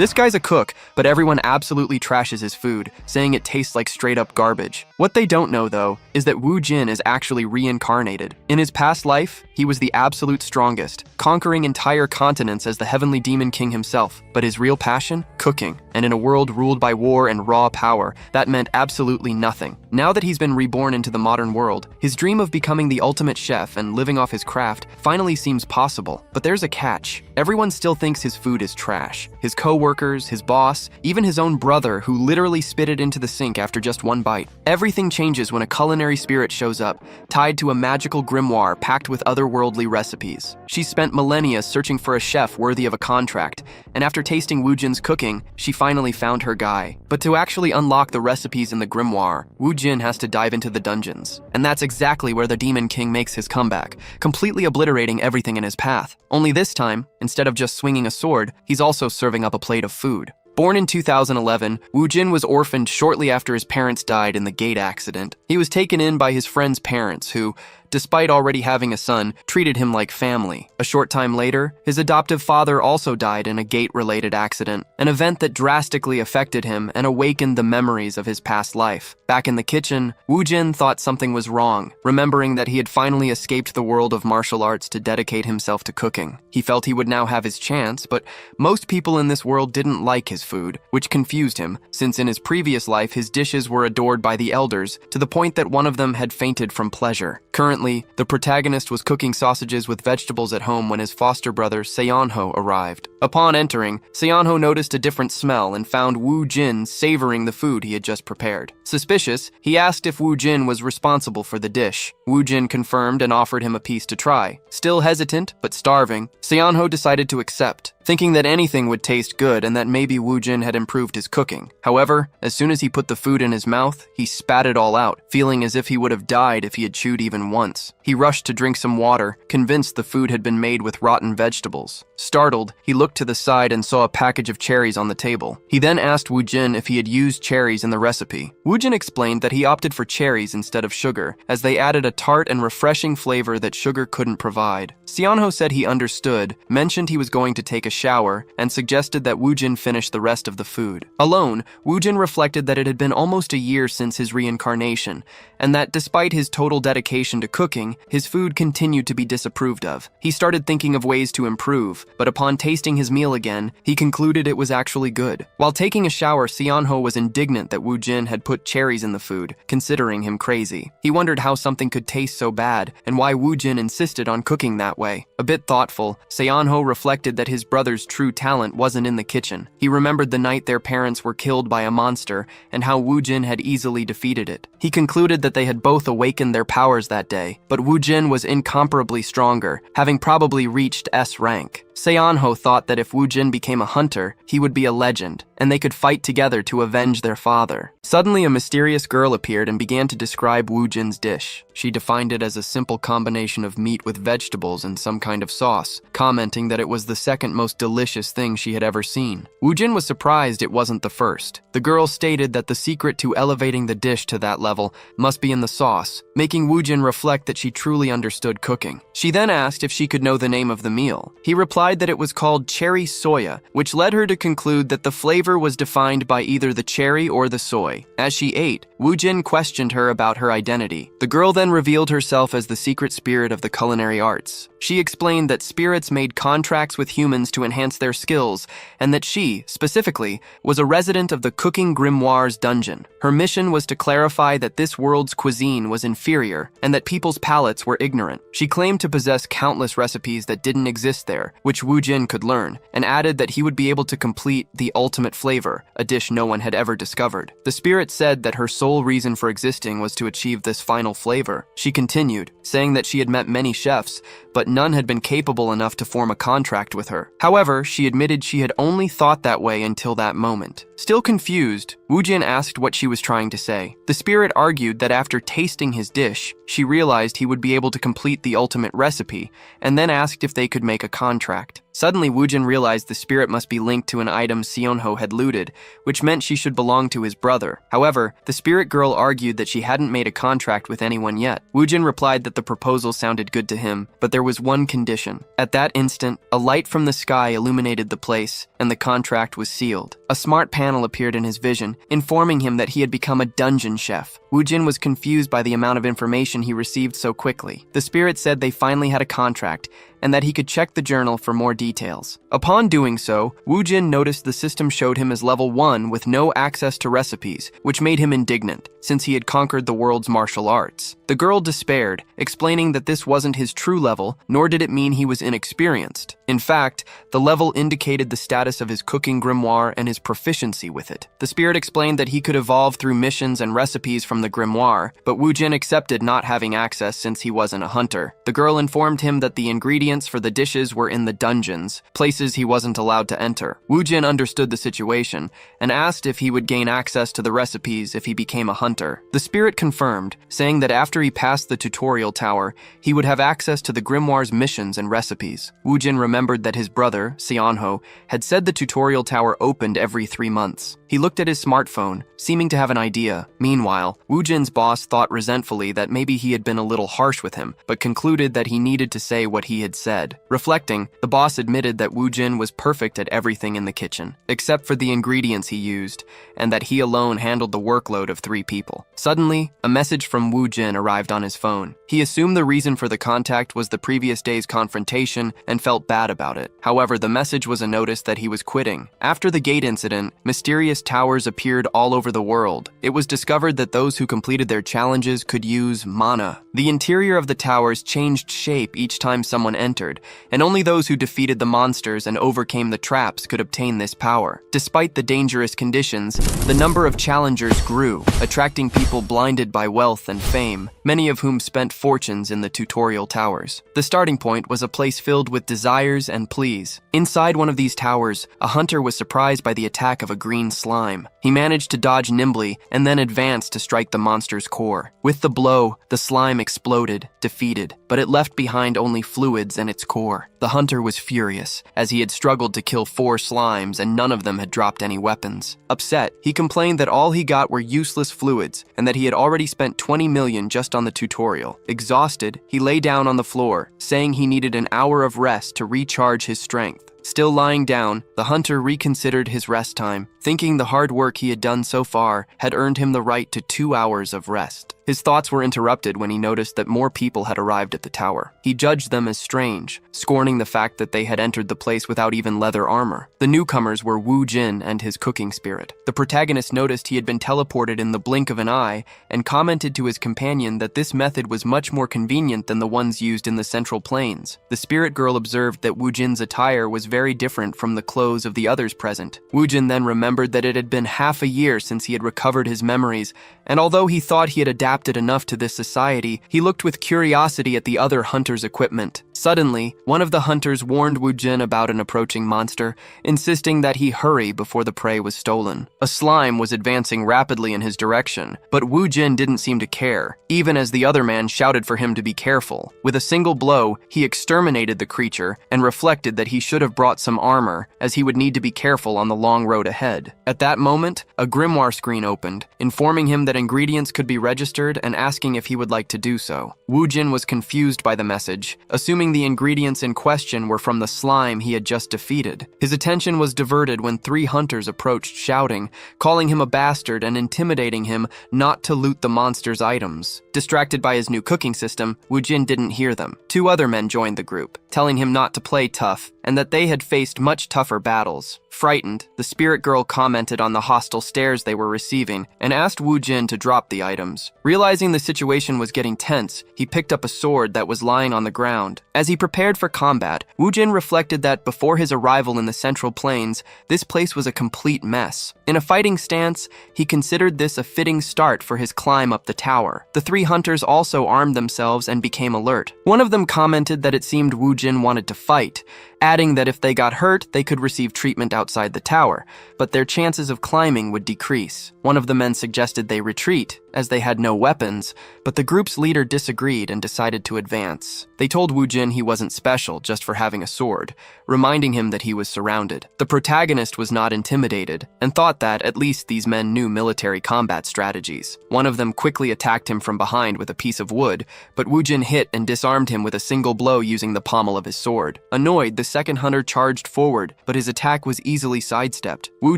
This guy's a cook, but everyone absolutely trashes his food, saying it tastes like straight-up garbage. What they don't know, though, is that Wu Jin is actually reincarnated. In his past life, he was the absolute strongest, conquering entire continents as the heavenly demon king himself. But his real passion? Cooking. And in a world ruled by war and raw power, that meant absolutely nothing. Now that he's been reborn into the modern world, his dream of becoming the ultimate chef and living off his craft finally seems possible. But there's a catch. Everyone still thinks his food is trash. His co-workers, his boss, even his own brother, who literally spit it into the sink after just one bite. Everything changes when a culinary spirit shows up, tied to a magical grimoire packed with otherworldly recipes. She spent millennia searching for a chef worthy of a contract, and after tasting Wu Jin's cooking, she finally found her guy. But to actually unlock the recipes in the grimoire, Wu Jin has to dive into the dungeons. And that's exactly where the Demon King makes his comeback, completely obliterating everything in his path. Only this time, instead of just swinging a sword, he's also serving up a plate of food. Born in 2011, Wu Jin was orphaned shortly after his parents died in the gate accident. He was taken in by his friend's parents, who, despite already having a son, treated him like family. A short time later, his adoptive father also died in a gate-related accident, an event that drastically affected him and awakened the memories of his past life. Back in the kitchen, Wu Jin thought something was wrong, remembering that he had finally escaped the world of martial arts to dedicate himself to cooking. He felt he would now have his chance, but most people in this world didn't like his food, which confused him, since in his previous life his dishes were adored by the elders, to the point that one of them had fainted from pleasure. Currently, the protagonist was cooking sausages with vegetables at home when his foster brother, Seonho, arrived. Upon entering, Seonho noticed a different smell and found Wu Jin savoring the food he had just prepared. Suspicious, he asked if Wu Jin was responsible for the dish. Wu Jin confirmed and offered him a piece to try. Still hesitant, but starving, Seonho decided to accept, thinking that anything would taste good and that maybe Wu Jin had improved his cooking. However, as soon as he put the food in his mouth, he spat it all out, feeling as if he would have died if he had chewed even once. He rushed to drink some water, convinced the food had been made with rotten vegetables. Startled, he looked to the side and saw a package of cherries on the table. He then asked Wu Jin if he had used cherries in the recipe. Wu Jin explained that he opted for cherries instead of sugar, as they added a tart and refreshing flavor that sugar couldn't provide. Seonho said he understood, mentioned he was going to take a shower, and suggested that Wu Jin finish the rest of the food. Alone, Wu Jin reflected that it had been almost a year since his reincarnation, and that despite his total dedication to cooking, his food continued to be disapproved of. He started thinking of ways to improve, but upon tasting his meal again, he concluded it was actually good. While taking a shower, Seonho was indignant that Wu Jin had put cherries in the food, considering him crazy. He wondered how something could taste so bad, and why Wu Jin insisted on cooking that way. A bit thoughtful, Seonho reflected that his brother's true talent wasn't in the kitchen. He remembered the night their parents were killed by a monster, and how Wu Jin had easily defeated it. He concluded that they had both awakened their powers that day, but Wu Jin was incomparably stronger, having probably reached S rank. Seonho thought that if Wu Jin became a hunter, he would be a legend, and they could fight together to avenge their father. Suddenly, a mysterious girl appeared and began to describe Wu Jin's dish. She defined it as a simple combination of meat with vegetables and some kind of sauce, commenting that it was the second most delicious thing she had ever seen. Wu Jin was surprised it wasn't the first. The girl stated that the secret to elevating the dish to that level must be in the sauce, making Wu Jin reflect that she truly understood cooking. She then asked if she could know the name of the meal. He replied that it was called cherry soya, which led her to conclude that the flavor was defined by either the cherry or the soy. As she ate, Wu Jin questioned her about her identity. The girl then revealed herself as the secret spirit of the culinary arts. She explained that spirits made contracts with humans to enhance their skills, and that she, specifically, was a resident of the Cooking Grimoire's dungeon. Her mission was to clarify that this world's cuisine was inferior, and that people's palates were ignorant. She claimed to possess countless recipes that didn't exist there, which Wu Jin could learn, and added that he would be able to complete the ultimate flavor, a dish no one had ever discovered. The spirit said that her sole reason for existing was to achieve this final flavor. She continued, saying that she had met many chefs, but none had been capable enough to form a contract with her. However, she admitted she had only thought that way until that moment. Still confused, Wu Jin asked what she was trying to say. The spirit argued that after tasting his dish, she realized he would be able to complete the ultimate recipe, and then asked if they could make a contract. Suddenly, Woojin realized the spirit must be linked to an item Seonho had looted, which meant she should belong to his brother. However, the spirit girl argued that she hadn't made a contract with anyone yet. Woojin replied that the proposal sounded good to him, but there was one condition. At that instant, a light from the sky illuminated the place, and the contract was sealed. A smart panel appeared in his vision, informing him that he had become a dungeon chef. Woojin was confused by the amount of information he received so quickly. The spirit said they finally had a contract, and that he could check the journal for more details. Upon doing so, Woojin noticed the system showed him as level 1 with no access to recipes, which made him indignant, since he had conquered the world's martial arts. The girl despaired, explaining that this wasn't his true level, nor did it mean he was inexperienced. In fact, the level indicated the status of his cooking grimoire and his proficiency with it. The spirit explained that he could evolve through missions and recipes from the grimoire, but Woojin accepted not having access since he wasn't a hunter. The girl informed him that the ingredients for the dishes were in the dungeons, places he wasn't allowed to enter. Woojin understood the situation and asked if he would gain access to the recipes if he became a hunter. The spirit confirmed, saying that after he passed the tutorial tower, he would have access to the grimoire's missions and recipes. Woojin remembered that his brother, Seonho, had said the tutorial tower opened every 3 months. He looked at his smartphone, seeming to have an idea. Meanwhile, Woojin's boss thought resentfully that maybe he had been a little harsh with him, but concluded that he needed to say what he had said. Reflecting, the boss admitted that Woojin was perfect at everything in the kitchen, except for the ingredients he used, and that he alone handled the workload of 3 people. Suddenly, a message from Woojin arrived on his phone. He assumed the reason for the contact was the previous day's confrontation and felt bad about it. However, the message was a notice that he was quitting. After the gate incident, mysterious towers appeared all over the world. It was discovered that those who completed their challenges could use mana. The interior of the towers changed shape each time someone entered, and only those who defeated the monsters and overcame the traps could obtain this power. Despite the dangerous conditions, the number of challengers grew, attracting people blinded by wealth and fame, many of whom spent fortunes in the tutorial towers. The starting point was a place filled with desires and pleas. Inside one of these towers, a hunter was surprised by the attack of a green slime. He managed to dodge nimbly and then advanced to strike the monster's core. With the blow, the slime exploded, defeated, but it left behind only fluids and its core. The hunter was furious, as he had struggled to kill 4 slimes and none of them had dropped any weapons. Upset, he complained that all he got were useless fluids and that he had already spent 20 million just on the tutorial. Exhausted, he lay down on the floor, saying he needed an hour of rest to recharge his strength. Still lying down, the hunter reconsidered his rest time, thinking the hard work he had done so far had earned him the right to 2 hours of rest. His thoughts were interrupted when he noticed that more people had arrived at the tower. He judged them as strange, scorning the fact that they had entered the place without even leather armor. The newcomers were Woojin and his cooking spirit. The protagonist noticed he had been teleported in the blink of an eye and commented to his companion that this method was much more convenient than the ones used in the Central Plains. The spirit girl observed that Woojin's attire was very different from the clothes of the others present. Woojin then remembered that it had been half a year since he had recovered his memories, and although he thought he had adapted enough to this society, he looked with curiosity at the other hunters' equipment. Suddenly, one of the hunters warned Woojin about an approaching monster, insisting that he hurry before the prey was stolen. A slime was advancing rapidly in his direction, but Woojin didn't seem to care, even as the other man shouted for him to be careful. With a single blow, he exterminated the creature and reflected that he should have brought some armor, as he would need to be careful on the long road ahead. At that moment, a grimoire screen opened, informing him that ingredients could be registered and asking if he would like to do so. Woojin was confused by the message, assuming the ingredients in question were from the slime he had just defeated. His attention was diverted when 3 hunters approached shouting, calling him a bastard and intimidating him not to loot the monster's items. Distracted by his new cooking system, Woojin didn't hear them. 2 other men joined the group, telling him not to play tough and that they had faced much tougher battles. Frightened, the spirit girl commented on the hostile stares they were receiving and asked Woojin to drop the items. Realizing the situation was getting tense, he picked up a sword that was lying on the ground. As he prepared for combat, Woojin reflected that before his arrival in the Central Plains, this place was a complete mess. In a fighting stance, he considered this a fitting start for his climb up the tower. The 3 hunters also armed themselves and became alert. One of them commented that it seemed Woojin wanted to fight, adding that if they got hurt, they could receive treatment outside the tower, but their chances of climbing would decrease. One of the men suggested they retreat, as they had no weapons, but the group's leader disagreed and decided to advance. They told Wu Jin he wasn't special just for having a sword, reminding him that he was surrounded. The protagonist was not intimidated and thought that at least these men knew military combat strategies. One of them quickly attacked him from behind with a piece of wood, but Wu Jin hit and disarmed him with a single blow using the pommel of his sword. Annoyed, the second hunter charged forward, but his attack was easily sidestepped. Wu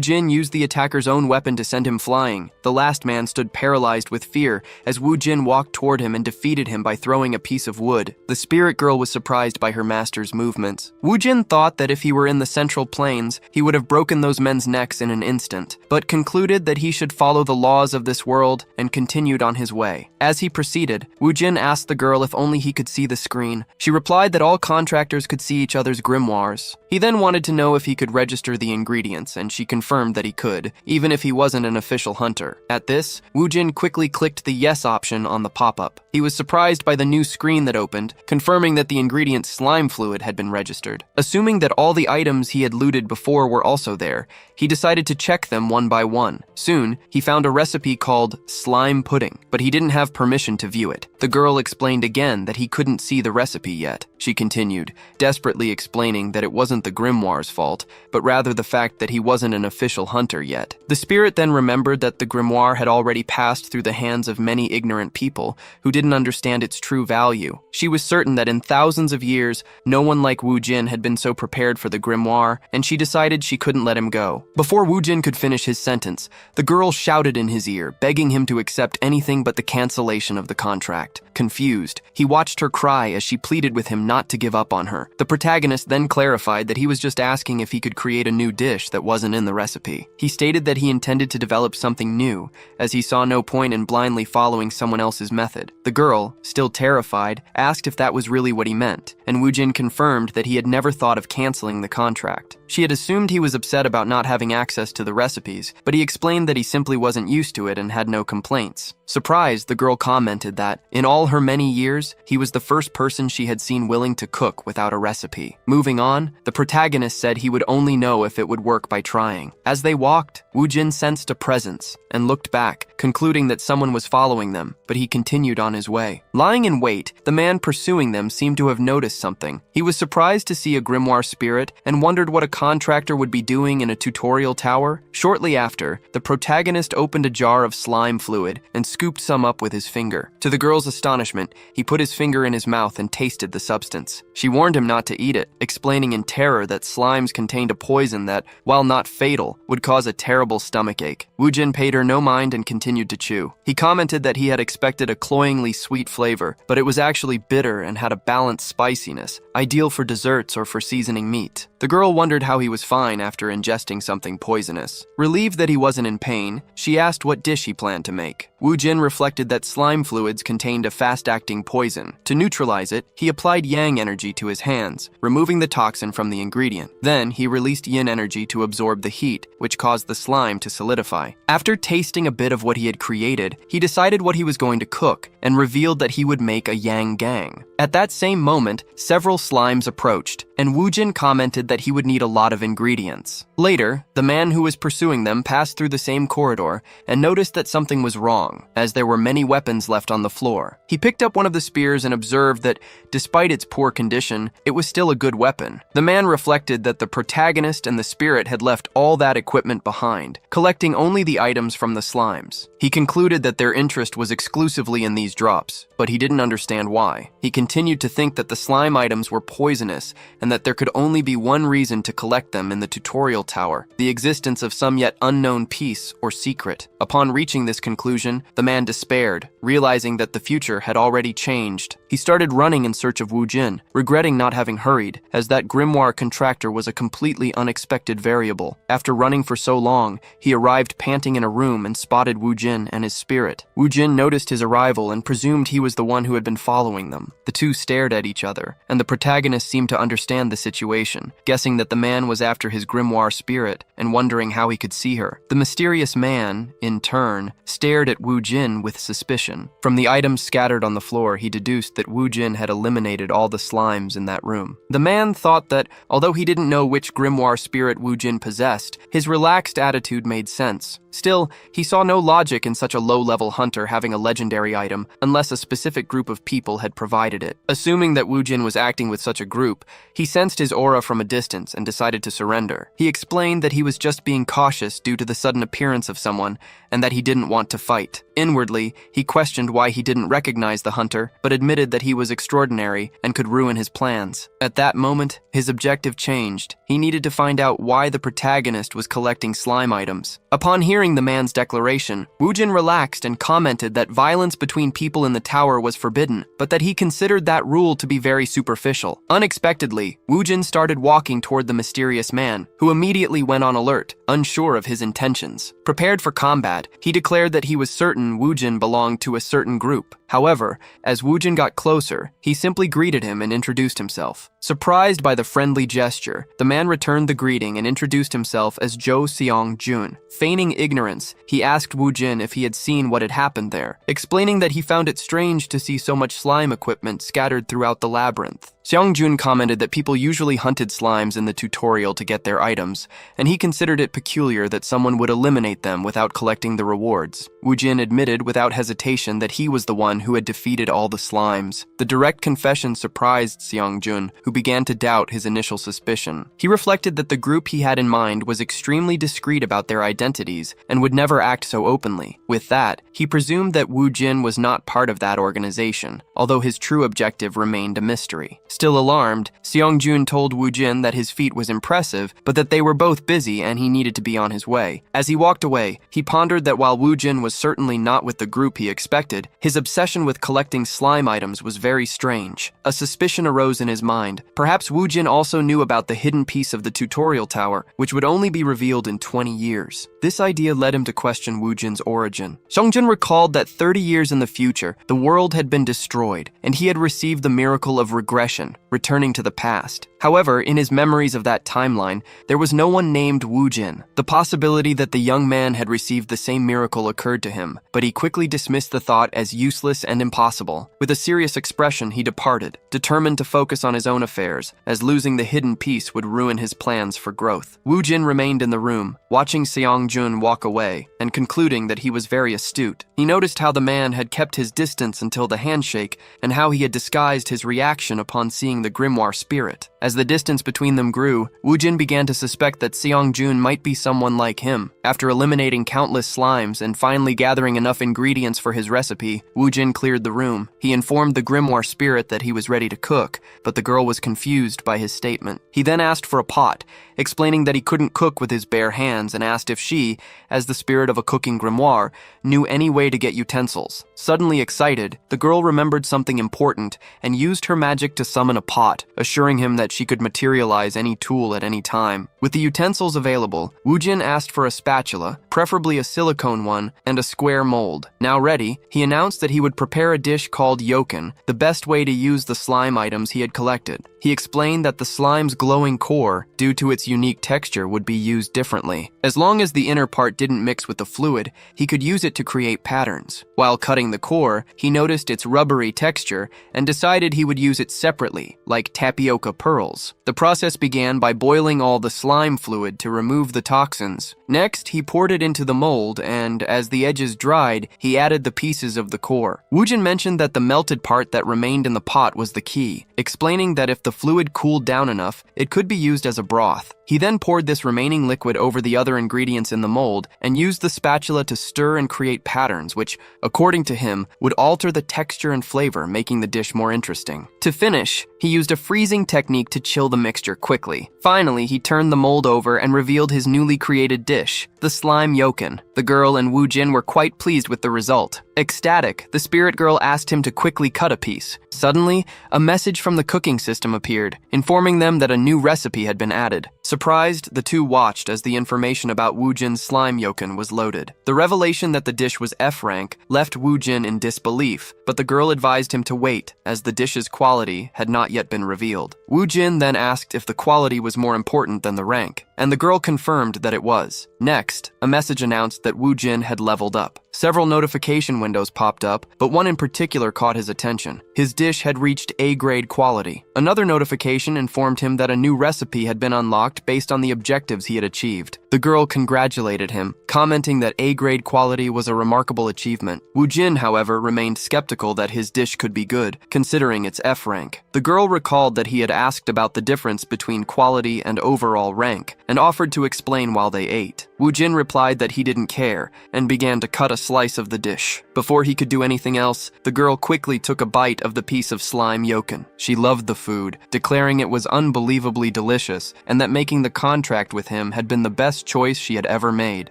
Jin used the attacker's own weapon to send him flying. The last man stood paralyzed with fear as Wu Jin walked toward him and defeated him by throwing a piece of wood. The spirit girl was surprised by her master's movements. Wu Jin thought that if he were in the Central Plains, he would have broken those men's necks in an instant, but concluded that he should follow the laws of this world and continued on his way. As he proceeded, Wu Jin asked the girl if only he could see the screen. She replied that all contractors could see each other's grimoires. He then wanted to know if he could register the ingredients, and she confirmed that he could, even if he wasn't an official hunter. At this, Wu Jin quickly clicked the yes option on the pop-up. He was surprised by the new screen that opened, confirming that the ingredient slime fluid had been registered. Assuming that all the items he had looted before were also there, he decided to check them one by one. Soon, he found a recipe called slime pudding, but he didn't have permission to view it. The girl explained again that he couldn't see the recipe yet. She continued, desperately explaining that it wasn't the grimoire's fault, but rather the fact that he wasn't an official hunter yet. The spirit then remembered that the grimoire had already passed through the hands of many ignorant people who didn't understand its true value. She was certain that in thousands of years, no one like Wu Jin had been so prepared for the grimoire, and she decided she couldn't let him go. Before Wu Jin could finish his sentence, the girl shouted in his ear, begging him to accept anything but the cancellation of the contract. Confused, he watched her cry as she pleaded with him not to give up on her. The protagonist then clarified that he was just asking if he could create a new dish that wasn't in the recipe. He stated that he intended to develop something new, as he saw no point in blindly following someone else's method. The girl, still terrified, asked if that was really what he meant, and Wu Jin confirmed that he had never thought of canceling the contract. She had assumed he was upset about not having access to the recipes, but he explained that he simply wasn't used to it and had no complaints. Surprised, the girl commented that, in all her many years, he was the first person she had seen willing to cook without a recipe. Moving on, the protagonist said he would only know if it would work by trying. As they walked, Wu Jin sensed a presence and looked back, concluding that someone was following them, but he continued on his way. Lying in wait, the man pursuing them seemed to have noticed something. He was surprised to see a grimoire spirit and wondered what a contractor would be doing in a tutorial tower. Shortly after, the protagonist opened a jar of slime fluid and scooped some up with his finger. To the girl's astonishment, he put his finger in his mouth and tasted the substance. She warned him not to eat it, explaining in terror that slimes contained a poison that, while not fatal, would cause a terrible stomachache. Wu Jin paid her no mind and continued to chew. He commented that he had expected a cloyingly sweet flavor, but it was actually bitter and had a balanced spiciness, ideal for desserts or for seasoning meat. The girl wondered how he was fine after ingesting something poisonous. Relieved that he wasn't in pain, she asked what dish he planned to make. Wu Jin reflected that slime fluids contained a fast-acting poison. To neutralize it, he applied yang energy to his hands, removing the toxin from the ingredient. Then, he released yin energy to absorb the heat, which caused the slime to solidify. After tasting a bit of what he had created, he decided what he was going to cook and revealed that he would make a yang gang. At that same moment, several slimes approached, and Wu Jin commented that he would need a lot of ingredients. Later, the man who was pursuing them passed through the same corridor and noticed that something was wrong, as there were many weapons left on the floor. He picked up one of the spears and observed that, despite its poor condition, it was still a good weapon. The man reflected that the protagonist and the spirit had left all that equipment behind, collecting only the items from the slimes. He concluded that their interest was exclusively in these drops, but he didn't understand why. He continued to think that the slime items were poisonous and that there could only be one reason to collect them in the tutorial tower, the existence of some yet unknown piece or secret. Upon reaching this conclusion, the man despaired, realizing that the future had already changed. He started running in search of Wu Jin, regretting not having hurried, as that grimoire contractor was a completely unexpected variable. After running for so long, he arrived panting in a room and spotted Wu Jin and his spirit. Wu Jin noticed his arrival and presumed he was the one who had been following them. The two stared at each other, and the protagonist seemed to understand the situation, guessing that the man was after his grimoire spirit and wondering how he could see her. The mysterious man, in turn, stared at Wu Jin with suspicion. From the items scattered on the floor, he deduced that Wu Jin had eliminated all the slimes in that room. The man thought that, although he didn't know which grimoire spirit Wu Jin possessed, his relaxed attitude made sense. Still, he saw no logic in such a low-level hunter having a legendary item unless a specific group of people had provided it. Assuming that Wu Jin was acting with such a group, he sensed his aura from a distance and decided to surrender. He explained that he was just being cautious due to the sudden appearance of someone and that he didn't want to fight. Inwardly, he questioned why he didn't recognize the hunter, but admitted that he was extraordinary and could ruin his plans. At that moment, his objective changed. He needed to find out why the protagonist was collecting slime items. Upon hearing the man's declaration, Wu Jin relaxed and commented that violence between people in the tower was forbidden, but that he considered that rule to be very superficial. Unexpectedly, Wu Jin started walking toward the mysterious man, who immediately went on alert, unsure of his intentions. Prepared for combat, he declared that he was certain Wu Jin belonged to a certain group. However, as Wu Jin got closer, he simply greeted him and introduced himself. Surprised by the friendly gesture, the man returned the greeting and introduced himself as Zhou Seong-jun. Feigning ignorance, he asked Wu Jin if he had seen what had happened there, explaining that he found it strange to see so much slime equipment scattered throughout the labyrinth. Seong-jun commented that people usually hunted slimes in the tutorial to get their items, and he considered it peculiar that someone would eliminate them without collecting the rewards. Wu Jin admitted without hesitation that he was the one who had defeated all the slimes. The direct confession surprised Seong-jun, who began to doubt his initial suspicion. He reflected that the group he had in mind was extremely discreet about their identities and would never act so openly. With that, he presumed that Wu Jin was not part of that organization, although his true objective remained a mystery. Still alarmed, Seong-jun told Wu Jin that his feat was impressive, but that they were both busy and he needed to be on his way. As he walked away, he pondered that while Wu Jin was certainly not with the group he expected, his obsession with collecting slime items was very strange. A suspicion arose in his mind. Perhaps Wu Jin also knew about the hidden piece of the tutorial tower, which would only be revealed in 20 years. This idea led him to question Wu Jin's origin. Seong-jun recalled that 30 years in the future, the world had been destroyed, and he had received the miracle of regression, returning to the past. However, in his memories of that timeline, there was no one named Wu Jin. The possibility that the young man had received the same miracle occurred to him, but he quickly dismissed the thought as useless and impossible. With a serious expression, he departed, determined to focus on his own affairs, as losing the hidden piece would ruin his plans for growth. Wu Jin remained in the room, watching Seong-jun walk away, and concluding that he was very astute. He noticed how the man had kept his distance until the handshake, and how he had disguised his reaction upon seeing the grimoire spirit. As the distance between them grew, Wu Jin began to suspect that Seong-jun might be someone like him. After eliminating countless slimes and finally gathering enough ingredients for his recipe, Wu Jin cleared the room. He informed the grimoire spirit that he was ready to cook, but the girl was confused by his statement. He then asked for a pot, explaining that he couldn't cook with his bare hands, and asked if she, as the spirit of a cooking grimoire, knew any way to get utensils. Suddenly excited, the girl remembered something important and used her magic to summon a pot, assuring him that she could materialize any tool at any time. With the utensils available, Wu Jin asked for a spatula, preferably a silicone one, and a square mold. Now ready, he announced that he would prepare a dish called yoken, the best way to use the slime items he had collected. He explained that the slime's glowing core, due to its unique texture, would be used differently. As long as the inner part didn't mix with the fluid, he could use it to create patterns. While cutting the core, he noticed its rubbery texture and decided he would use it separately, like tapioca pearls. The process began by boiling all the slime fluid to remove the toxins. Next, he poured it into the mold, and as the edges dried, he added the pieces of the core. Wu Jin mentioned that the melted part that remained in the pot was the key, explaining that if the fluid cooled down enough, it could be used as a broth. He then poured this remaining liquid over the other ingredients in the mold and used the spatula to stir and create patterns which, according to him, would alter the texture and flavor, making the dish more interesting. To finish, he used a freezing technique to chill the mixture quickly. Finally, he turned the mold over and revealed his newly created dish, the slime yoken. The girl and Wu Jin were quite pleased with the result. Ecstatic, the spirit girl asked him to quickly cut a piece. Suddenly, a message from the cooking system appeared, informing them that a new recipe had been added. Surprised, the two watched as the information about Wu Jin's slime yoken was loaded. The revelation that the dish was F rank left Wu Jin in disbelief, but the girl advised him to wait, as the dish's quality had not yet been revealed. Wu Jin then asked if the quality was more important than the rank, and the girl confirmed that it was. Next, a message announced that Wu Jin had leveled up. Several notification windows popped up, but one in particular caught his attention. His dish had reached A-grade quality. Another notification informed him that a new recipe had been unlocked based on the objectives he had achieved. The girl congratulated him, commenting that A-grade quality was a remarkable achievement. Wu Jin, however, remained skeptical that his dish could be good, considering its F rank. The girl recalled that he had asked about the difference between quality and overall rank, and offered to explain while they ate. Wu Jin replied that he didn't care, and began to cut a slice of the dish. Before he could do anything else, the girl quickly took a bite of the piece of slime yoken. She loved the food, declaring it was unbelievably delicious, and that making the contract with him had been the best choice she had ever made.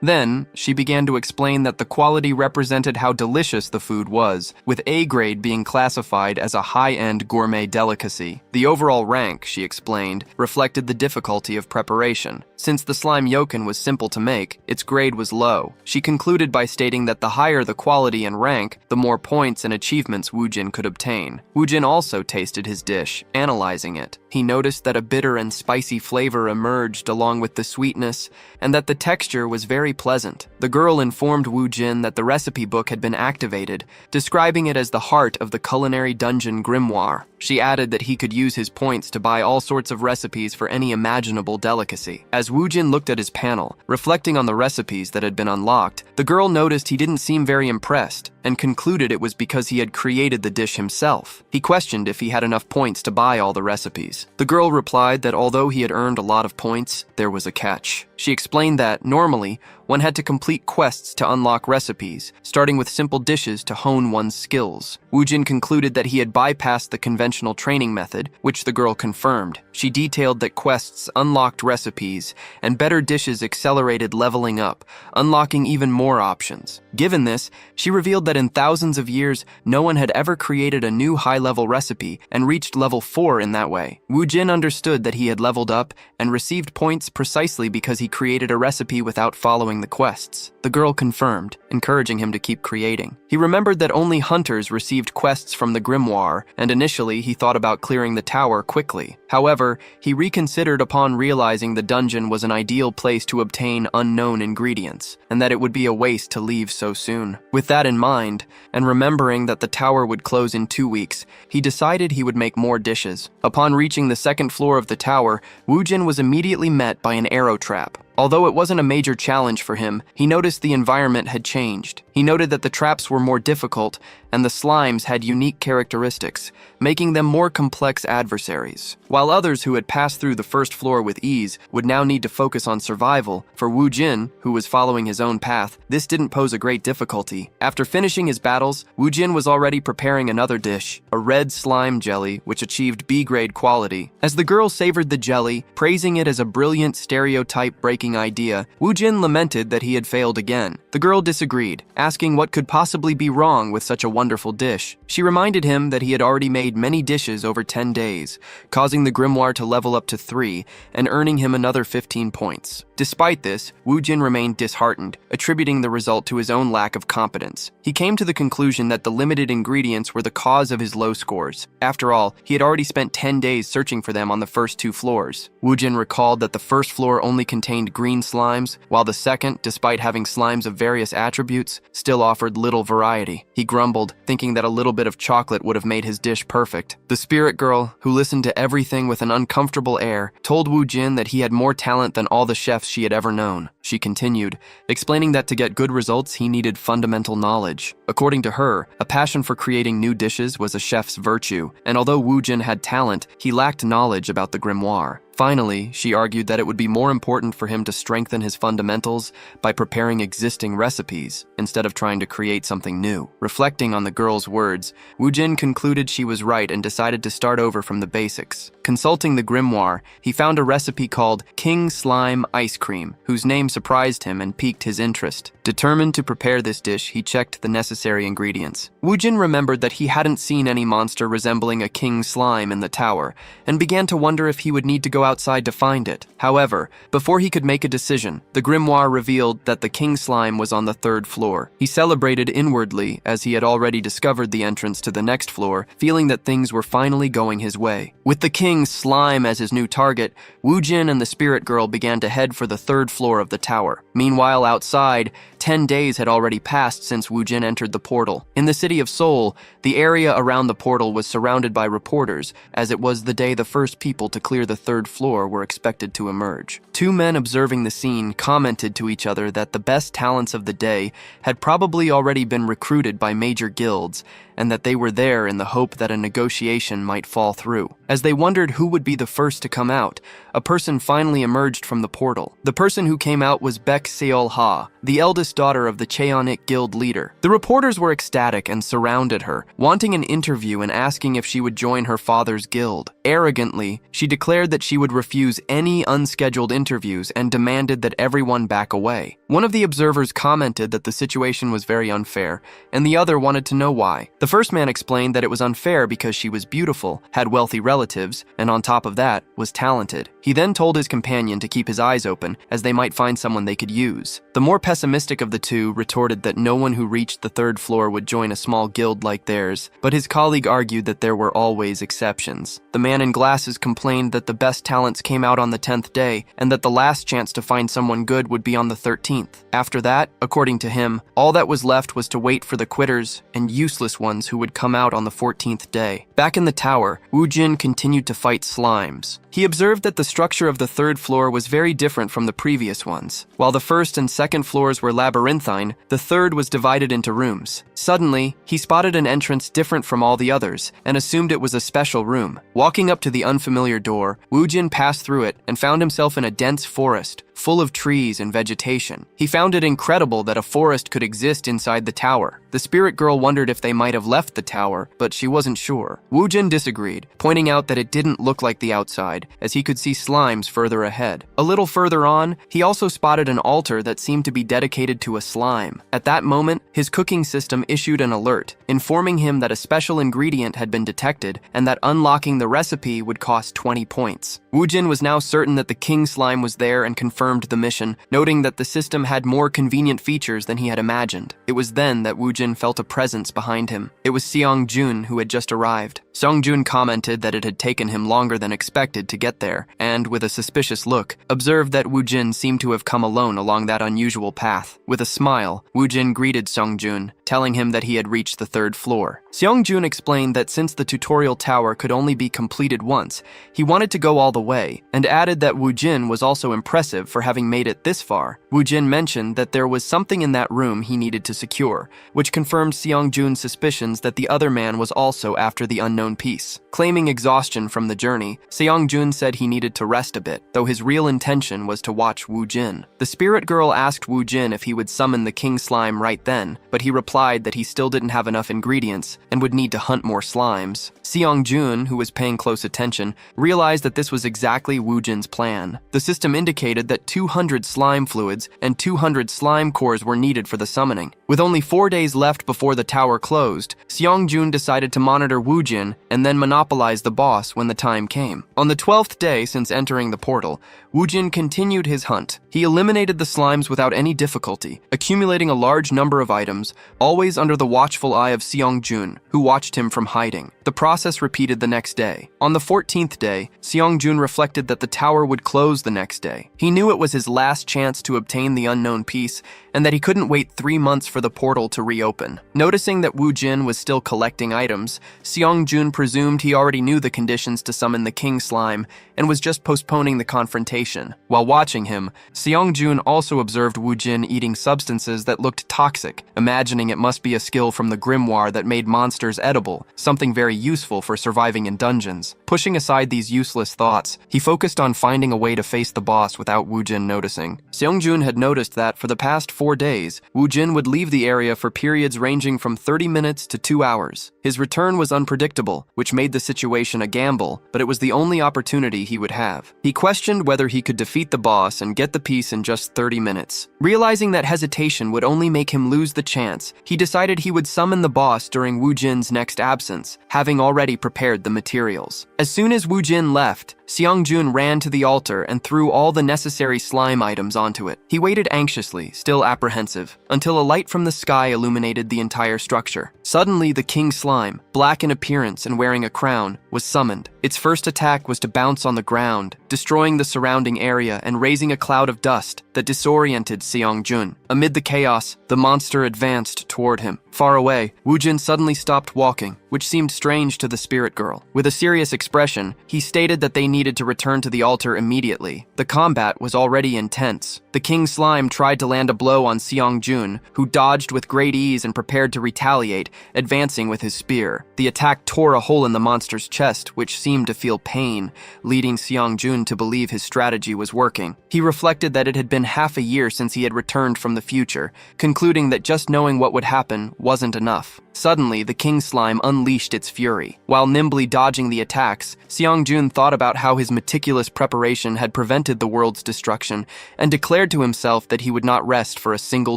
Then, she began to explain that the quality represented how delicious the food was, with A grade being classified as a high-end gourmet delicacy. The overall rank, she explained, reflected the difficulty of preparation. Since the slime yoken was simple to make, its grade was low. She concluded by stating that the higher the quality and rank, the more points and achievements Wu Jin could obtain. Wu Jin also tasted his dish, analyzing it. He noticed that a bitter and spicy flavor emerged along with the sweetness, and that the texture was very pleasant. The girl informed Wu Jin that the recipe book had been activated, describing it as the heart of the culinary dungeon grimoire. She added that he could use his points to buy all sorts of recipes for any imaginable delicacy. As Wu Jin looked at his panel, reflecting on the recipes that had been unlocked, the girl noticed he didn't seem very impressed, and concluded it was because he had created the dish himself. He questioned if he had enough points to buy all the recipes. The girl replied that although he had earned a lot of points, there was a catch. She explained that, normally, one had to complete quests to unlock recipes, starting with simple dishes to hone one's skills. Wu Jin concluded that he had bypassed the conventional training method, which the girl confirmed. She detailed that quests unlocked recipes, and better dishes accelerated leveling up, unlocking even more options. Given this, she revealed that in thousands of years, no one had ever created a new high-level recipe and reached level 4 in that way. Wu Jin understood that he had leveled up and received points precisely because he created a recipe without following the quests. The girl confirmed, encouraging him to keep creating. He remembered that only hunters received quests from the grimoire, and initially he thought about clearing the tower quickly. However, he reconsidered upon realizing the dungeon was an ideal place to obtain unknown ingredients, and that it would be a waste to leave so soon. With that in mind, and remembering that the tower would close in 2 weeks, he decided he would make more dishes. Upon reaching the second floor of the tower, Wu Jin was immediately met by an arrow trap. Although it wasn't a major challenge for him, he noticed the environment had changed. He noted that the traps were more difficult, and the slimes had unique characteristics, making them more complex adversaries. While others who had passed through the first floor with ease would now need to focus on survival, for Wu Jin, who was following his own path, this didn't pose a great difficulty. After finishing his battles, Wu Jin was already preparing another dish, a red slime jelly, which achieved B-grade quality. As the girl savored the jelly, praising it as a brilliant stereotype-breaking idea, Wu Jin lamented that he had failed again. The girl disagreed, asking what could possibly be wrong with such a wonderful dish. She reminded him that he had already made many dishes over 10 days, causing the grimoire to level up to 3 and earning him another 15 points. Despite this, Wu Jin remained disheartened, attributing the result to his own lack of competence. He came to the conclusion that the limited ingredients were the cause of his low scores. After all, he had already spent 10 days searching for them on the first 2 floors. Wu Jin recalled that the first floor only contained green slimes, while the second, despite having slimes of various attributes, still offered little variety. He grumbled, thinking that a little bit of chocolate would have made his dish perfect. The spirit girl, who listened to everything with an uncomfortable air, told Wu Jin that he had more talent than all the chefs she had ever known. She continued, explaining that to get good results, he needed fundamental knowledge. According to her, a passion for creating new dishes was a chef's virtue, and although Wu Jin had talent, he lacked knowledge about the grimoire. Finally, she argued that it would be more important for him to strengthen his fundamentals by preparing existing recipes instead of trying to create something new. Reflecting on the girl's words, Wu Jin concluded she was right and decided to start over from the basics. Consulting the grimoire, he found a recipe called King Slime Ice Cream, whose name surprised him and piqued his interest. Determined to prepare this dish, he checked the necessary ingredients. Wu Jin remembered that he hadn't seen any monster resembling a king slime in the tower, and began to wonder if he would need to go outside to find it. However, before he could make a decision, the grimoire revealed that the king slime was on the 3rd floor. He celebrated inwardly as he had already discovered the entrance to the next floor, feeling that things were finally going his way. With the king slime as his new target, Wu Jin and the spirit girl began to head for the 3rd floor of the tower. Meanwhile, outside, 10 days had already passed since Wu Jin entered the portal. In the city of Seoul, the area around the portal was surrounded by reporters, as it was the day the first people to clear the third floor were expected to emerge. Two men observing the scene commented to each other that the best talents of the day had probably already been recruited by major guilds, and that they were there in the hope that a negotiation might fall through. As they wondered who would be the first to come out, a person finally emerged from the portal. The person who came out was Baek Seol-ha, the eldest daughter of the Cheonik Guild leader. The reporters were ecstatic and surrounded her, wanting an interview and asking if she would join her father's guild. Arrogantly, she declared that she would refuse any unscheduled interviews and demanded that everyone back away. One of the observers commented that the situation was very unfair, and the other wanted to know why. The first man explained that it was unfair because she was beautiful, had wealthy relatives, and on top of that, was talented. He then told his companion to keep his eyes open, as they might find someone they could use. The more pessimistic of the two retorted that no one who reached the third floor would join a small guild like theirs, but his colleague argued that there were always exceptions. The man in glasses complained that the best talents came out on the 10th day, and that the last chance to find someone good would be on the 13th. After that, according to him, all that was left was to wait for the quitters and useless ones who would come out on the 14th day. Back in the tower, Wu Jin continued to fight slimes. He observed that the structure of the third floor was very different from the previous ones. While the first and second floors were labyrinthine, the third was divided into rooms. Suddenly, he spotted an entrance different from all the others and assumed it was a special room. Walking up to the unfamiliar door, Wu Jin passed through it and found himself in a dense forest, full of trees and vegetation. He found it incredible that a forest could exist inside the tower. The spirit girl wondered if they might have left the tower, but she wasn't sure. Wu Jin disagreed, pointing out that it didn't look like the outside, as he could see slimes further ahead. A little further on, he also spotted an altar that seemed to be dedicated to a slime. At that moment, his cooking system issued an alert, informing him that a special ingredient had been detected and that unlocking the recipe would cost 20 points. Wu Jin was now certain that the king slime was there and confirmed the mission, noting that the system had more convenient features than he had imagined. It was then that Wu Jin felt a presence behind him. It was Seong-jun, who had just arrived. Seong-jun commented that it had taken him longer than expected to get there, and, with a suspicious look, observed that Wu Jin seemed to have come alone along that unusual path. With a smile, Wu Jin greeted Seong-jun, telling him that he had reached the third floor. Seong-jun explained that since the tutorial tower could only be completed once, he wanted to go all the way, and added that Wu Jin was also impressive for having made it this far. Wu Jin mentioned that there was something in that room he needed to secure, which confirmed Seong-jun's suspicions that the other man was also after the unknown piece. Claiming exhaustion from the journey, Seong-jun said he needed to rest a bit, though his real intention was to watch Wu Jin. The spirit girl asked Wu Jin if he would summon the king slime right then, but he replied that he still didn't have enough ingredients and would need to hunt more slimes. Seong-jun, who was paying close attention, realized that this was exactly Wu Jin's plan. The system indicated that 200 slime fluids and 200 slime cores were needed for the summoning. With only 4 days left before the tower closed, Seong-jun decided to monitor Wu Jin and then monopolize the boss when the time came. On the 12th day since entering the portal, Wu Jin continued his hunt. He eliminated the slimes without any difficulty, accumulating a large number of items, always under the watchful eye of Seong-jun, who watched him from hiding. The process repeated the next day. On the 14th day, Seong-jun reflected that the tower would close the next day. He knew it was his last chance to obtain the unknown piece, and that he couldn't wait 3 months for the portal to reopen. Noticing that Wu Jin was still collecting items, Seong-jun presumed he already knew the conditions to summon the king slime and was just postponing the confrontation. While watching him, Seong-jun also observed Wu Jin eating substances that looked toxic, imagining it must be a skill from the grimoire that made monsters edible, something very useful for surviving in dungeons. Pushing aside these useless thoughts, he focused on finding a way to face the boss without Wu Jin noticing. Seong-jun had noticed that for the past 4 days, Wu Jin would leave the area for periods ranging from 30 minutes to 2 hours. His return was unpredictable, which made the situation a gamble, but it was the only opportunity he would have. He questioned whether he could defeat the boss and get the piece in just 30 minutes. Realizing that hesitation would only make him lose the chance, he decided he would summon the boss during Wu Jin's next absence, having already prepared the materials. As soon as Wu Jin left, Seong-jun ran to the altar and threw all the necessary slime items onto it. He waited anxiously, still apprehensive, until a light from the sky illuminated the entire structure. Suddenly, the king slime, black in appearance and wearing a crown, was summoned. Its first attack was to bounce on the ground, destroying the surrounding area and raising a cloud of dust that disoriented Seong-jun. Amid the chaos, the monster advanced toward him. Far away, Woo-jin suddenly stopped walking, which seemed strange to the spirit girl. With a serious expression, he stated that they needed to return to the altar immediately. The combat was already intense. The king slime tried to land a blow on Seong-jun, who dodged with great ease and prepared to retaliate, advancing with his spear. The attack tore a hole in the monster's chest, which seemed to feel pain, leading Seong-jun to believe his strategy was working. He reflected that it had been half a year since he had returned from the future, concluding that just knowing what would happen wasn't enough. Suddenly, the king slime unleashed its fury. While nimbly dodging the attacks, Seong-jun thought about how his meticulous preparation had prevented the world's destruction and declared to himself that he would not rest for a single